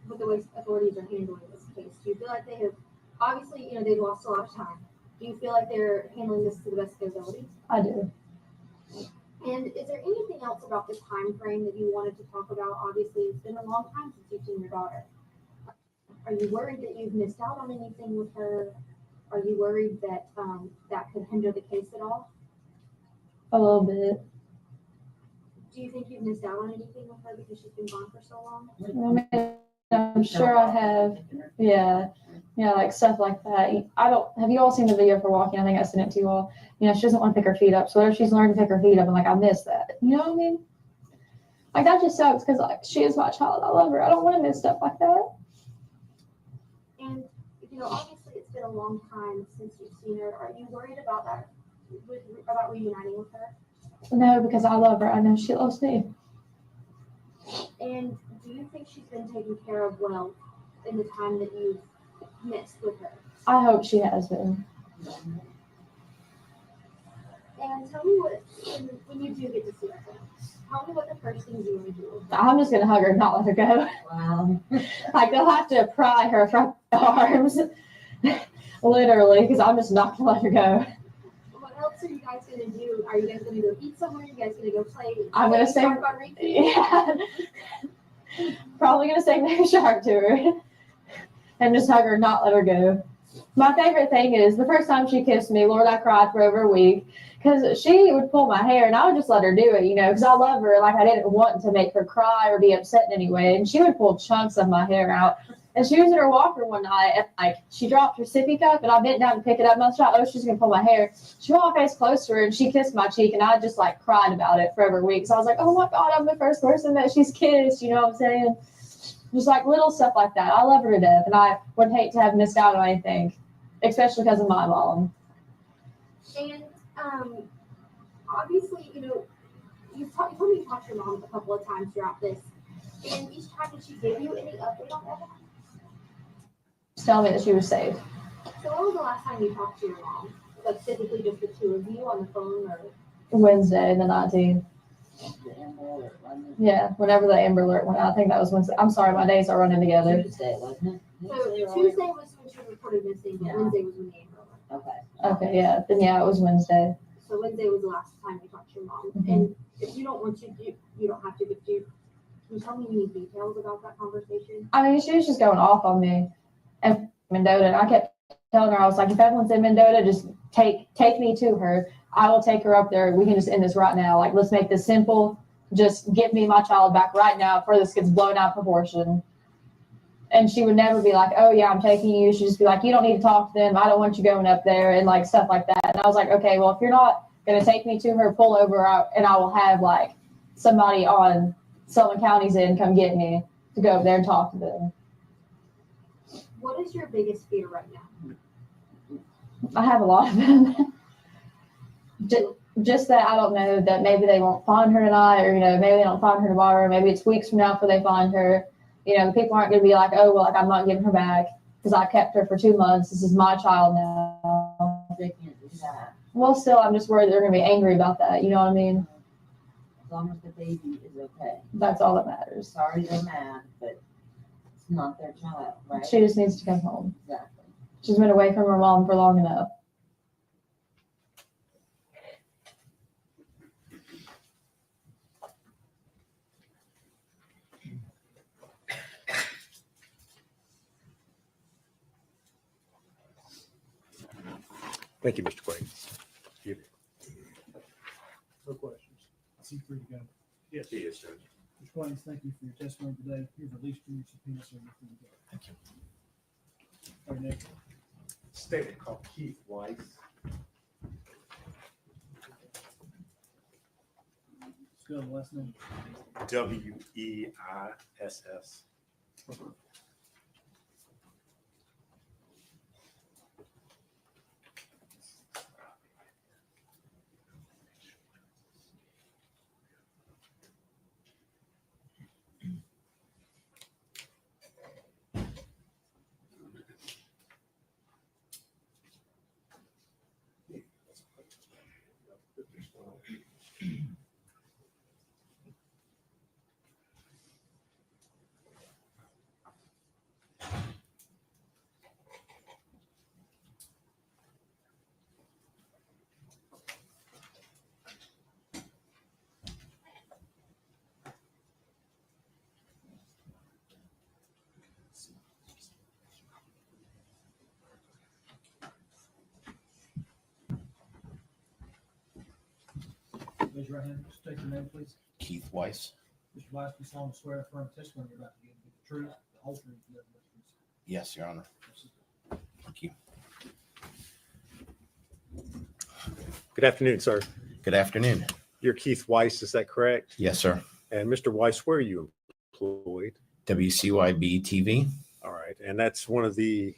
Speaker 12: with the way authorities are handling this case? Do you feel like they have, obviously, you know, they've lost a lot of time. Do you feel like they're handling this to the best of their ability?
Speaker 13: I do.
Speaker 12: And is there anything else about the time frame that you wanted to talk about? Obviously, it's been a long time since you've seen your daughter. Are you worried that you've missed out on anything with her? Are you worried that that could hinder the case at all?
Speaker 13: A little bit.
Speaker 12: Do you think you've missed out on anything with her because she's been gone for so long?
Speaker 13: I mean, I'm sure I have. Yeah. Yeah, like stuff like that. Have you all seen the video for walking? I think I sent it to you all. You know, she doesn't want to pick her feet up. So if she's learned to pick her feet up, and like, I miss that. You know what I mean? Like, that just sucks because like she is my child. I love her. I don't want to miss stuff like that.
Speaker 12: And, you know, obviously it's been a long time since you've seen her. Are you worried about that, about reuniting with her?
Speaker 13: No, because I love her. I know she loves me.
Speaker 12: And do you think she's been taken care of well in the time that you've missed with her?
Speaker 13: I hope she has been.
Speaker 12: And tell me what, when you do get to see her, tell me what the first things you want to do.
Speaker 13: I'm just gonna hug her and not let her go.
Speaker 14: Wow.
Speaker 13: Like they'll have to pry her from my arms, literally, because I'm just not gonna let her go.
Speaker 12: What else are you guys gonna do? Are you guys gonna go eat somewhere? Are you guys gonna go play?
Speaker 13: I'm gonna say,
Speaker 12: Shark on repeat?
Speaker 13: yeah, probably gonna say no shark to her and just hug her, and not let her go. My favorite thing is the first time she kissed me, Lord, I cried for over a week because she would pull my hair and I would just let her do it, you know, because I love her. Like I didn't want to make her cry or be upset in any way. And she would pull chunks of my hair out. And she was in her walker one night and like she dropped her sippy cup and I bent down to pick it up. And I thought, oh, she's going to pull my hair. She brought my face close to her and she kissed my cheek and I just like cried about it for over a week. So I was like, oh my God, I'm the first person that she's kissed. You know what I'm saying? Just like little stuff like that. I love her to death. And I would hate to have missed out on anything, especially because of my mom.
Speaker 12: And obviously, you know, you told me you talked to your mom a couple of times throughout this. And each time, did she give you any update on that?
Speaker 13: Just tell me that she was safe.
Speaker 12: So when was the last time you talked to your mom? Like physically just the two of you on the phone or?
Speaker 13: Wednesday, the 19th.
Speaker 14: The Amber Alert, wasn't it?
Speaker 13: Yeah, whenever the Amber Alert went out. I think that was Wednesday. I'm sorry, my days are running together.
Speaker 14: Tuesday, wasn't it?
Speaker 12: So Tuesday was when she reported missing, but
Speaker 14: Yeah.
Speaker 12: Wednesday was when the Amber Alert.
Speaker 14: Okay.
Speaker 13: Okay, yeah. Then yeah, it was Wednesday.
Speaker 12: So Wednesday was the last time you talked to your mom.
Speaker 13: Mhm.
Speaker 12: And if you don't want to, you don't have to, but can you tell me any details about that conversation?
Speaker 13: I mean, she was just going off on me and Mendota. And I kept telling her, I was like, if Evelyn's in Mendota, just take me to her. I will take her up there. We can just end this right now. Like, let's make this simple. Just give me my child back right now before this gets blown out of proportion. And she would never be like, oh yeah, I'm taking you. She'd just be like, you don't need to talk to them. I don't want you going up there and like stuff like that. And I was like, okay, well, if you're not going to take me to her, pull over and I will have like somebody on Sullivan County's end come get me to go over there and talk to them.
Speaker 12: What is your biggest fear right now?
Speaker 13: I have a lot of them. Just that I don't know that maybe they won't find her tonight, or, you know, maybe they don't find her tomorrow. Maybe it's weeks from now before they find her. You know, the people aren't going to be like, oh, well, like, I'm not giving her back because I kept her for 2 months. This is my child now.
Speaker 14: They can't do that.
Speaker 13: Well, still, I'm just worried they're going to be angry about that. You know what I mean?
Speaker 14: As long as the baby is okay.
Speaker 13: That's all that matters.
Speaker 14: Sorry they're mad, but it's not their child, right?
Speaker 13: She just needs to come home.
Speaker 14: Exactly.
Speaker 13: She's been away from her mom for long enough.
Speaker 6: Thank you, Mr. Quaid.
Speaker 5: No questions. I see free to go.
Speaker 3: Yes.
Speaker 6: He is, Judge.
Speaker 5: Mr. Quaintance, thank you for your testimony today. You've released your subpoena, so you're free to go.
Speaker 11: Thank you.
Speaker 5: All right, next.
Speaker 6: Statement called Keith Weiss.
Speaker 5: Let's go to the last name.
Speaker 6: Weiss.
Speaker 5: Raise your right hand. Just take your name, please.
Speaker 11: Keith Weiss.
Speaker 5: Mr. Weiss, you solemnly swear affirm testimony you're about to give the truth, the whole truth, and nothing but the truth.
Speaker 11: Yes, Your Honor. Thank you.
Speaker 6: Good afternoon, sir.
Speaker 11: Good afternoon.
Speaker 6: You're Keith Weiss, is that correct?
Speaker 11: Yes, sir.
Speaker 6: And Mr. Weiss, where are you employed?
Speaker 11: WCYB TV.
Speaker 6: All right, and that's one of the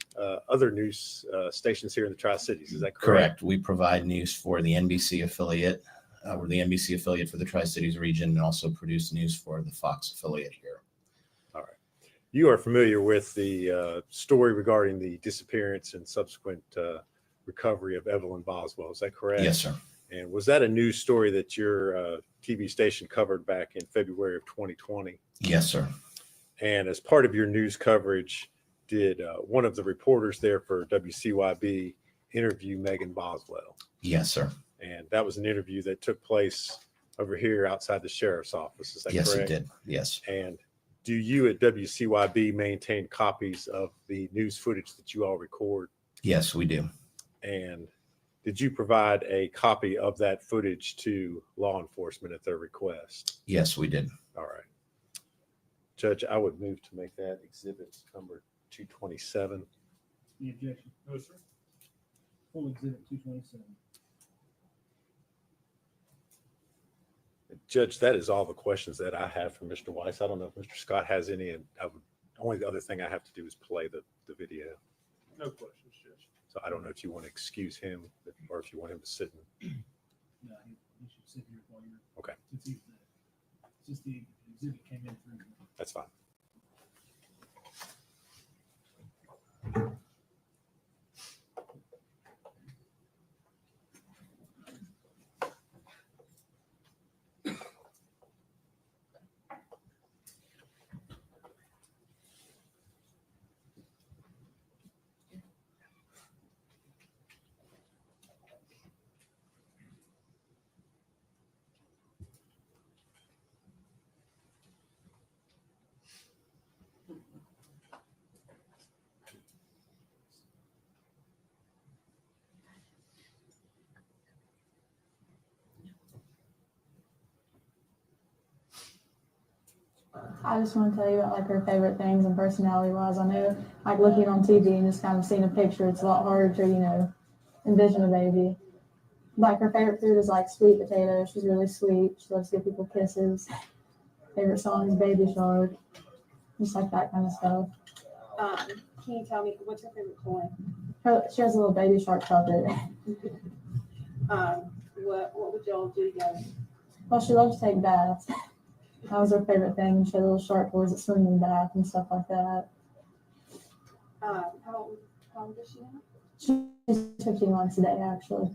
Speaker 6: other news stations here in the Tri-Cities, is that correct?
Speaker 11: Correct. We provide news for the NBC affiliate. We're the NBC affiliate for the Tri-Cities region and also produce news for the Fox affiliate here.
Speaker 6: All right. You are familiar with the story regarding the disappearance and subsequent recovery of Evelyn Boswell, is that correct?
Speaker 11: Yes, sir.
Speaker 6: And was that a news story that your TV station covered back in February of 2020?
Speaker 11: Yes, sir.
Speaker 6: And as part of your news coverage, did one of the reporters there for WCYB interview Megan Boswell?
Speaker 11: Yes, sir.
Speaker 6: And that was an interview that took place over here outside the sheriff's office. Is that
Speaker 11: Yes,
Speaker 6: correct?
Speaker 11: it did. Yes.
Speaker 6: And do you at WCYB maintain copies of the news footage that you all record?
Speaker 11: Yes, we do.
Speaker 6: And did you provide a copy of that footage to law enforcement at their request?
Speaker 11: Yes, we did.
Speaker 6: All right. Judge, I would move to make that exhibit number 227.
Speaker 5: The objection.
Speaker 3: No, sir.
Speaker 5: Full exhibit 227.
Speaker 6: Judge, that is all the questions that I have for Mr. Weiss. I don't know if Mr. Scott has any, and only the other thing I have to do is play the video.
Speaker 3: No questions, Judge.
Speaker 6: So I don't know if you want to excuse him or if you want him to sit.
Speaker 5: No, he should sit here while you're.
Speaker 6: Okay.
Speaker 5: Since since the exhibit came in through.
Speaker 6: That's fine.
Speaker 13: I just want to tell you about like her favorite things and personality wise. I know like looking on TV and just kind of seeing a picture, it's a lot harder to, envision a baby. Like her favorite food is like sweet potato. She's really sweet. She loves to give people kisses. Favorite song is Baby Shark. Just like that kind of stuff.
Speaker 12: Can you tell me what's your favorite toy?
Speaker 13: She has a little baby shark puppet.
Speaker 12: What would y'all do together?
Speaker 13: Well, she loves to take baths. That was her favorite thing. She had little shark toys that swim in the bath and stuff like that.
Speaker 12: How old is she now?
Speaker 13: She's 15 months today, actually.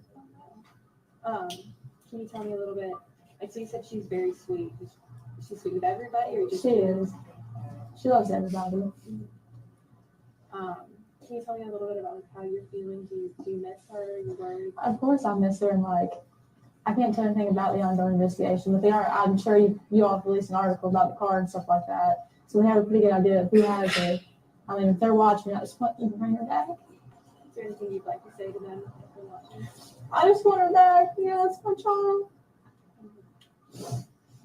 Speaker 12: Can you tell me a little bit? Like, so you said she's very sweet. Is she sweet with everybody, or just?
Speaker 13: She is. She loves everybody.
Speaker 12: Can you tell me a little bit about like, how you're feeling? Do you miss her? Are you worried?
Speaker 13: Of course, I miss her, and like, I can't tell anything about the ongoing investigation, but I'm sure you all have released an article about the car and stuff like that. So we have a pretty good idea of who has her. I mean, if they're watching, I just want you to bring her back.
Speaker 12: Is there anything you'd like to say to them if they're watching?
Speaker 13: I just want her back. Yeah, that's my child.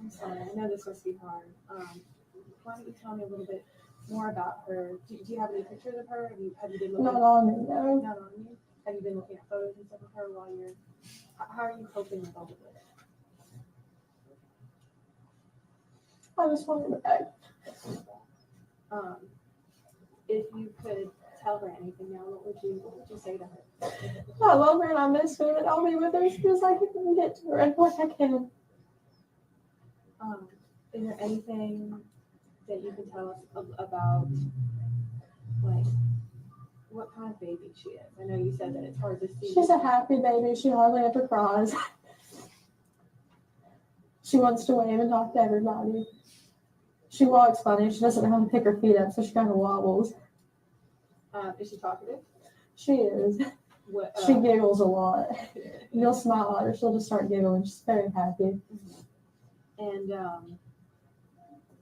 Speaker 12: I'm sorry. I know this must be hard. Why don't you tell me a little bit more about her? Do you have any pictures of her? Have you been looking?
Speaker 13: Not on me, no.
Speaker 12: Not on you. Have you been looking at photos and stuff of her while you're? How are you coping with all of this?
Speaker 13: I just want her back.
Speaker 12: If you could tell her anything now, what would you say to her?
Speaker 13: I love her and I miss her, and I'll be with her as soon as I can get to her as much as I can.
Speaker 12: Is there anything that you can tell us about, like, what kind of baby she is? I know you said that it's hard to see.
Speaker 13: She's a happy baby. She hardly ever cries. She wants to wave and talk to everybody. She walks funny. She doesn't know how to pick her feet up, so she kind of wobbles.
Speaker 12: Is she talkative?
Speaker 13: She is.
Speaker 12: What,
Speaker 13: She giggles a lot. You'll smile at her, she'll just start giggling. She's very happy.
Speaker 12: And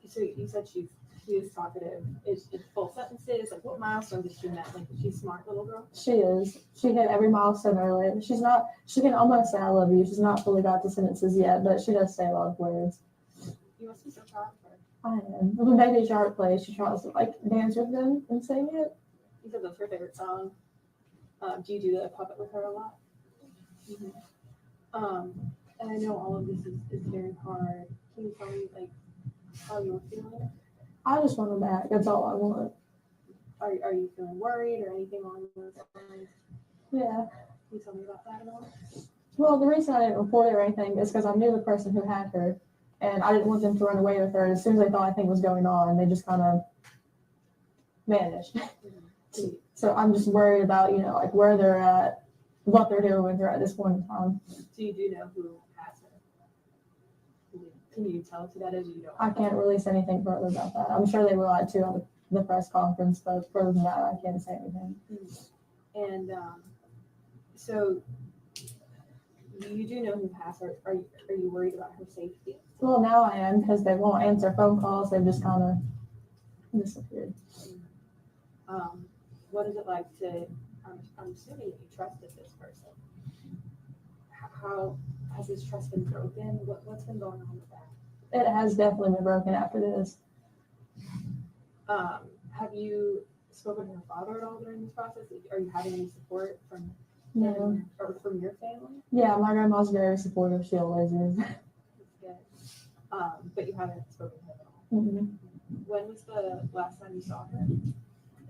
Speaker 12: so you said she is talkative. Is it full sentences? Like, what milestone did she met? Like, is she a smart little girl?
Speaker 13: She is. She hit every milestone early. She can almost say I love you. She's not fully got the sentences yet, but she does say a lot of words.
Speaker 12: You must be so proud of her.
Speaker 13: I am. When Baby Shark plays, she tries to like dance with them and sing it.
Speaker 12: You said that's her favorite song. Do you do the puppet with her a lot? And I know all of this is very hard. Can you tell me like how you're feeling?
Speaker 13: I just want her back. That's all I want.
Speaker 12: Are you feeling worried or anything along those lines?
Speaker 13: Yeah.
Speaker 12: Can you tell me about that at all?
Speaker 13: Well, the reason I didn't report it or anything is because I knew the person who had her, and I didn't want them to run away with her. And as soon as they thought anything was going on, they just kind of vanished. So I'm just worried about, like where they're at what they're doing with her at this point in time.
Speaker 12: So you do know who has her? Can you tell us who that is, or you don't?
Speaker 13: I can't release anything further about that. I'm sure they were lied to on the press conference, but further than that, I can't say anything.
Speaker 12: And so you do know who has her. Are you worried about her safety?
Speaker 13: Well, now I am, because they won't answer phone calls. They've just kind of disappeared.
Speaker 12: What is it like to? I'm assuming that you trusted this person. How has this trust been broken? What's been going on with that?
Speaker 13: It has definitely been broken after this.
Speaker 12: Have you spoken to her father at all during this process? Are you having any support from
Speaker 13: No.
Speaker 12: him or from your family?
Speaker 13: Yeah, my grandma's very supportive. She always is.
Speaker 12: That's good. But you haven't spoken to him at all.
Speaker 13: Mhm.
Speaker 12: When was the last time you saw her?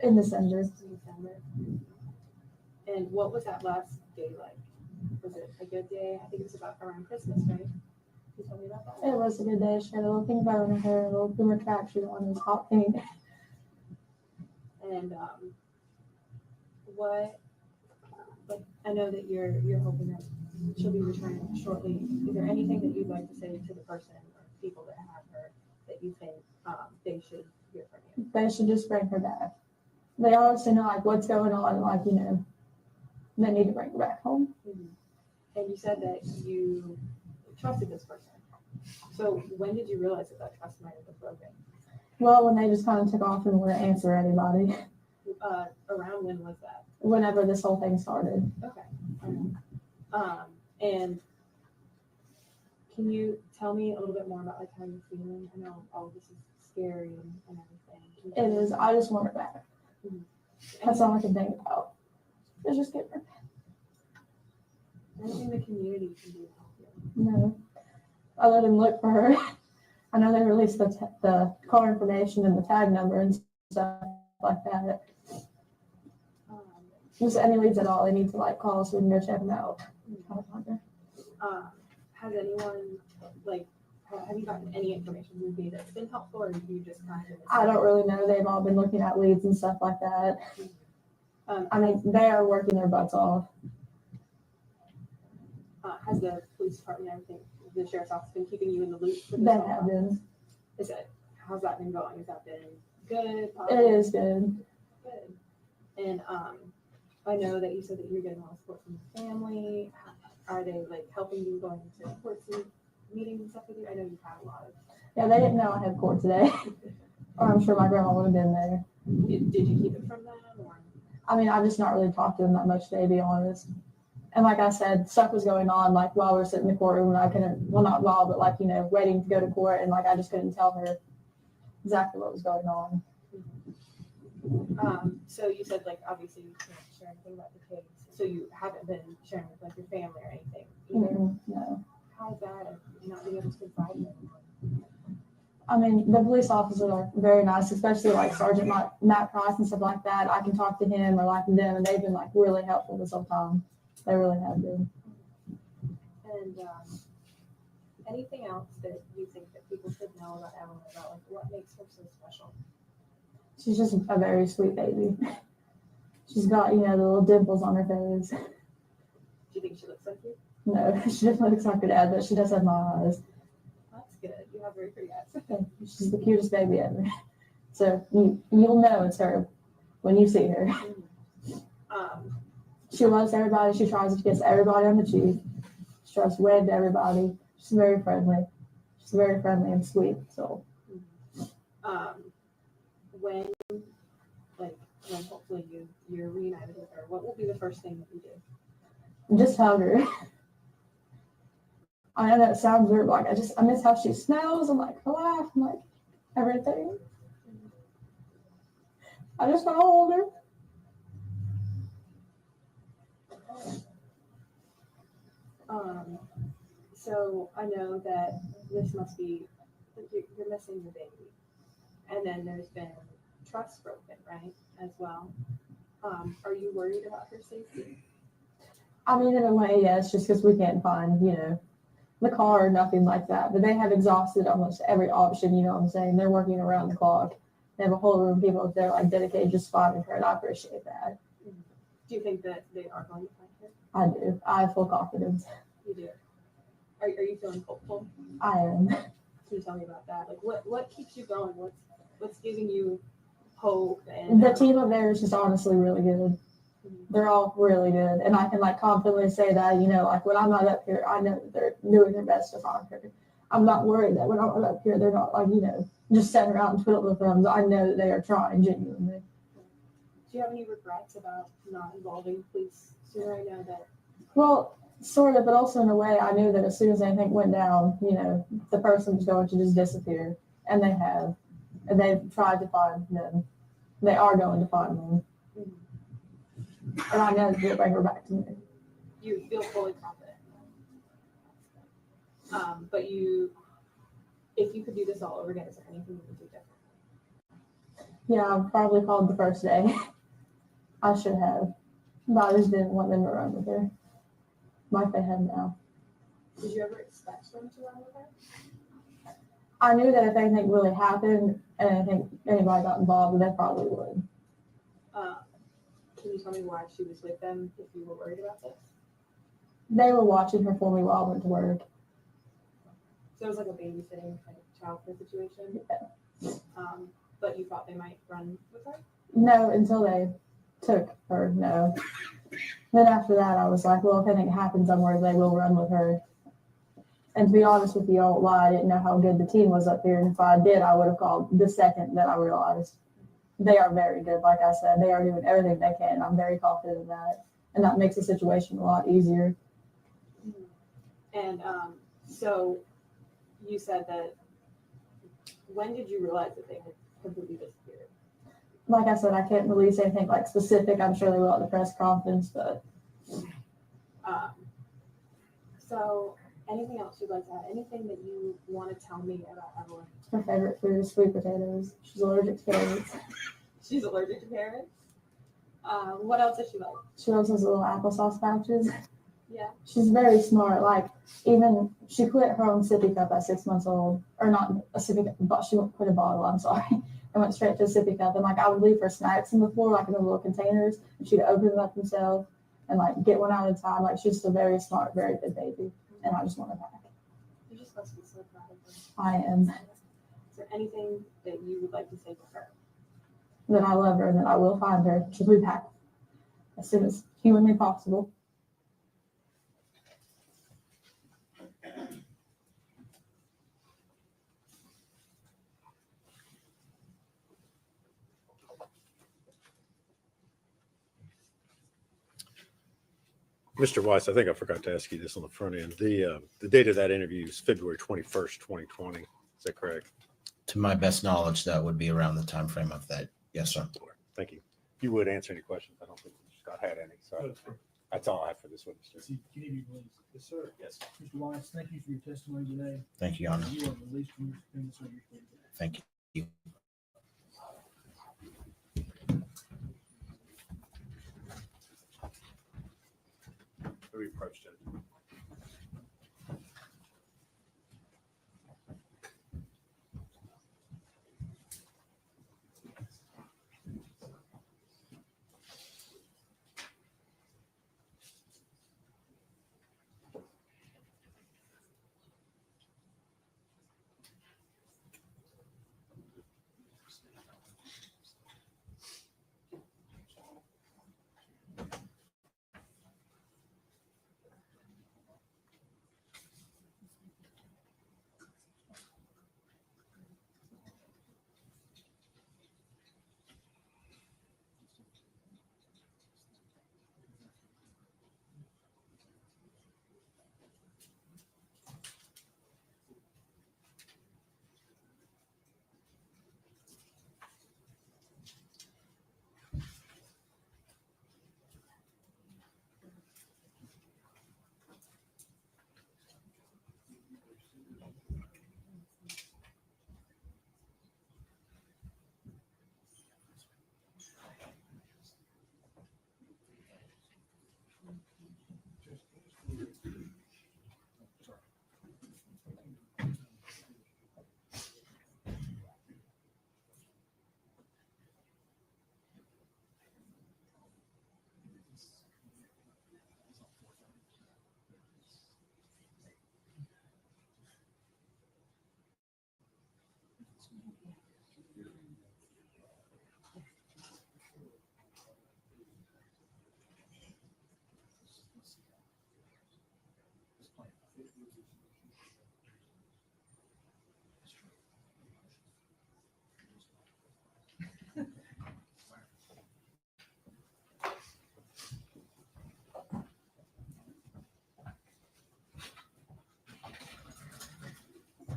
Speaker 13: In December.
Speaker 12: In December. And what was that last day like? Was it a good day? I think it was about around Christmas, right? Can you tell me about that?
Speaker 13: It was a good day. She had a little pink bow in her hair, a little boomer tracksuit on, it was hot pink.
Speaker 12: And what? Like, I know that you're hoping that she'll be returning shortly. Is there anything that you'd like to say to the person or people that have her that you think they should hear from you?
Speaker 13: They should just bring her back. They obviously know like what's going on, like, you know, they need to bring her back home.
Speaker 12: And you said that you trusted this person. So when did you realize that trust might have been broken?
Speaker 13: Well, when they just kind of took off and wouldn't answer anybody.
Speaker 12: Around when was that?
Speaker 13: Whenever this whole thing started.
Speaker 12: Okay. And can you tell me a little bit more about like how you're feeling? I know all of this is scary and everything.
Speaker 13: It is. I just want her back. That's all I can think about. It's just get her back.
Speaker 12: Anything the community can do to help you?
Speaker 13: No. I let him look for her. I know they released the car information and the tag number and stuff like that. Just any leads at all, they need to like call us so we can go check them out.
Speaker 12: Has anyone like have you gotten any information from me that's been helpful, or do you just kind of?
Speaker 13: I don't really know. They've all been looking at leads and stuff like that. I mean, they are working their butts off.
Speaker 12: Has the police department and everything, the sheriff's office, been keeping you in the loop for this?
Speaker 13: They have been.
Speaker 12: How's that been going? Has that been good?
Speaker 13: It is good.
Speaker 12: Good. And I know that you said that you're getting a lot of support from your family. Are they like helping you going to courts and meetings and stuff with you? I know you've had a lot of.
Speaker 13: Yeah, they didn't know I had court today. Or I'm sure my grandma would have been there.
Speaker 12: Did you keep it from them? Or?
Speaker 13: I mean, I've just not really talked to them that much today, to be honest. And like I said, stuff was going on like while we were sitting in the courtroom, and I couldn't, well, not while, but like, you know, waiting to go to court, and like I just couldn't tell her exactly what was going on.
Speaker 12: So you said like obviously you can't share anything about the case. So you haven't been sharing with like your family or anything either?
Speaker 13: No.
Speaker 12: How's that? Not being able to confide in anyone?
Speaker 13: I mean, the police officers are very nice, especially like Sergeant Matt Price and stuff like that. I can talk to him or like them, and they've been like really helpful this whole time. They really have been.
Speaker 12: And anything else that you think that people should know about Evelyn, about like what makes her so special?
Speaker 13: She's just a very sweet baby. She's got, you know, the little dimples on her face.
Speaker 12: Do you think she looks like you?
Speaker 13: No, she definitely looks like her dad, but she does have my eyes.
Speaker 12: That's good. You have very pretty eyes.
Speaker 13: She's the cutest baby ever. So you'll know it's her when you see her. She loves everybody. She tries to kiss everybody on the cheek. She tries to wave to everybody. She's very friendly. She's very friendly and sweet. So
Speaker 12: when hopefully you're reunited with her, what will be the first thing that you do?
Speaker 13: just hug her. I know that sounds weird, but like I miss how she smells and like her laugh and like everything. I just want to hold her.
Speaker 12: So I know that this must be, like you're missing your baby. And then there's been trust broken, right, as well. Are you worried about her safety?
Speaker 13: I mean, in a way, yes, just because we can't find, you know, the car or nothing like that. But they have exhausted almost every option, you know what I'm saying? They're working around the clock. They have a whole room of people that they're like dedicated just finding her, and I appreciate that.
Speaker 12: Do you think that they are going to find
Speaker 13: I do. I have full confidence.
Speaker 12: You do. Are you feeling hopeful?
Speaker 13: I am.
Speaker 12: Can you tell me about that? Like what keeps you going? What's giving you hope and
Speaker 13: The team up there is just honestly really good. They're all really good. And I can like confidently say that, you know, like when I'm not up here, I know that they're doing their best to find her. I'm not worried that when I'm not up here, they're not like, you know, just sitting around and twiddling their thumbs. I know that they are trying genuinely.
Speaker 12: do you have any regrets about not involving the police sooner? I know that
Speaker 13: Well, sort of, but also in a way, I knew that as soon as anything went down, you know, the person was going to just disappear. And they have. And they've tried to find them. They are going to find them. And I know that they'll bring her back to me.
Speaker 12: you feel fully confident. But if you could do this all over again, is there anything you would do different?
Speaker 13: Yeah, I probably called the first day. I should have. But I just didn't want them to run with her. Like they have now.
Speaker 12: Did you ever expect them to run with her?
Speaker 13: I knew that if anything really happened and I think anybody got involved, they probably would.
Speaker 12: Can you tell me why she was with them if you were worried about this?
Speaker 13: They were watching her for me while I went to work.
Speaker 12: So it was like a babysitting kind of childcare situation?
Speaker 13: Yeah.
Speaker 12: But you thought they might run with her?
Speaker 13: No, until they took her, no. Then after that, I was like, well, if anything happens somewhere, they will run with her. And to be honest with you, I won't lie, I didn't know how good the team was up here. And if I did, I would have called the second that I realized. They are very good, like I said. They are doing everything they can. I'm very confident in that. And that makes the situation a lot easier.
Speaker 12: And so you said that, when did you realize that they had completely disappeared?
Speaker 13: Like I said, I can't release anything like specific. I'm sure they will at the press conference, but
Speaker 12: So anything else you'd like to add? Anything that you want to tell me about Evelyn?
Speaker 13: her favorite food is sweet potatoes. She's allergic to carrots.
Speaker 12: She's allergic to carrots. What else does she like?
Speaker 13: She loves those little applesauce pouches.
Speaker 12: Yeah.
Speaker 13: She's very smart. Like, even she quit her own sippy cup at 6 months old. Or not a sippy cup, but she quit a bottle, I'm sorry. And went straight to a sippy cup. And like, I would leave her snacks in the floor, like in the little containers, and she'd open them up herself and like get one out at a time. Like, she's just a very smart, very good baby. And I just want her back.
Speaker 12: You're just supposed to be so proud of her.
Speaker 13: I am.
Speaker 12: Is there anything that you would like to say to her?
Speaker 13: That I love her and that I will find her. She'll be back as soon as humanly possible.
Speaker 6: Mr. Weiss, I think I forgot to ask you this on the front end. The date of that interview is February 21st, 2020. Is that correct?
Speaker 11: To my best knowledge, that would be around the time frame of that. Yes, sir.
Speaker 6: Thank you. If you would answer any questions, I don't think Scott had any. So that's all I have for this witness.
Speaker 5: See, can you please?
Speaker 3: Yes, sir.
Speaker 6: Yes.
Speaker 5: Mr. Weiss, thank you for your testimony today.
Speaker 11: Thank you, Your Honor.
Speaker 5: You are released from your subpoena, so you're free today.
Speaker 11: Thank you.
Speaker 6: We approached it.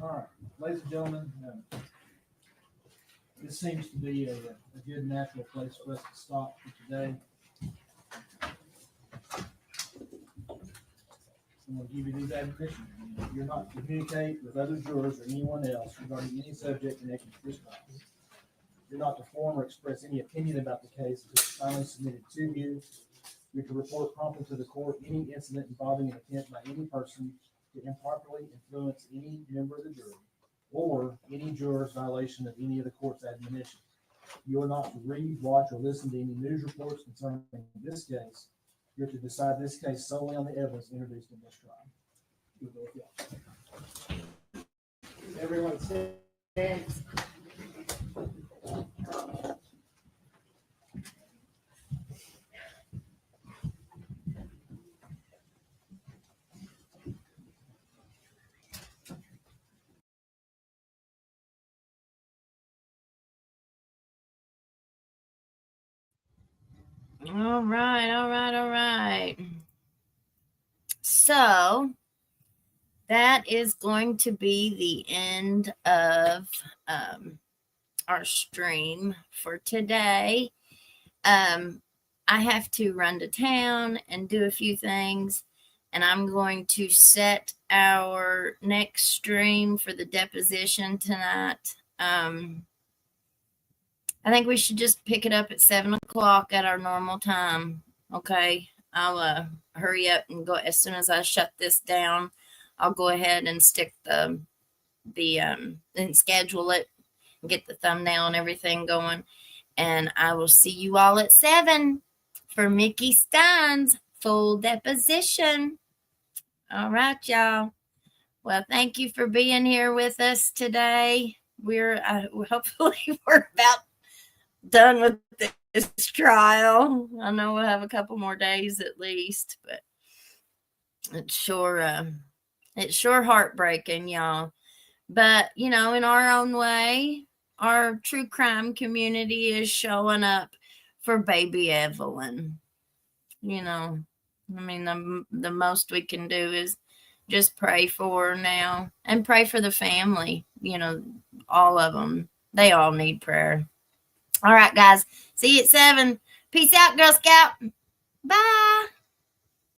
Speaker 5: All right, ladies and gentlemen, this seems to be a good natural place for us to stop for today. I'm going to give you these admonitions. You're not to communicate with other jurors or anyone else regarding any subject connected to this trial. You're not to form or express any opinion about the case until it's finally submitted to you. You're to report promptly to the court any incident involving an attempt by any person to improperly influence any member of the jury or any juror's violation of any of the court's admonitions. You are not to read, watch, or listen to any news reports concerning this case. You're to decide this case solely on the evidence introduced in this trial. Good luck, y'all. Everyone stand.
Speaker 4: All right, all right, all right. So that is going to be the end of our stream for today. I have to run to town and do a few things, and I'm going to set our next stream for the deposition tonight. I think we should just pick it up at 7:00 at our normal time. Okay. I'll hurry up and go as soon as I shut this down. I'll go ahead and stick and schedule it and get the thumbnail and everything going. And I will see you all at 7 for Mickey Stein's full deposition. All right, y'all. Well, thank you for being here with us today. We're hopefully we're about done with this trial. I know we'll have a couple more days at least, but it's sure heartbreaking, y'all. But in our own way, our true crime community is showing up for baby Evelyn. I mean, the most we can do is just pray for her now and pray for the family. All of them, they all need prayer. All right, guys. See you at 7. Peace out, Girl Scout. Bye.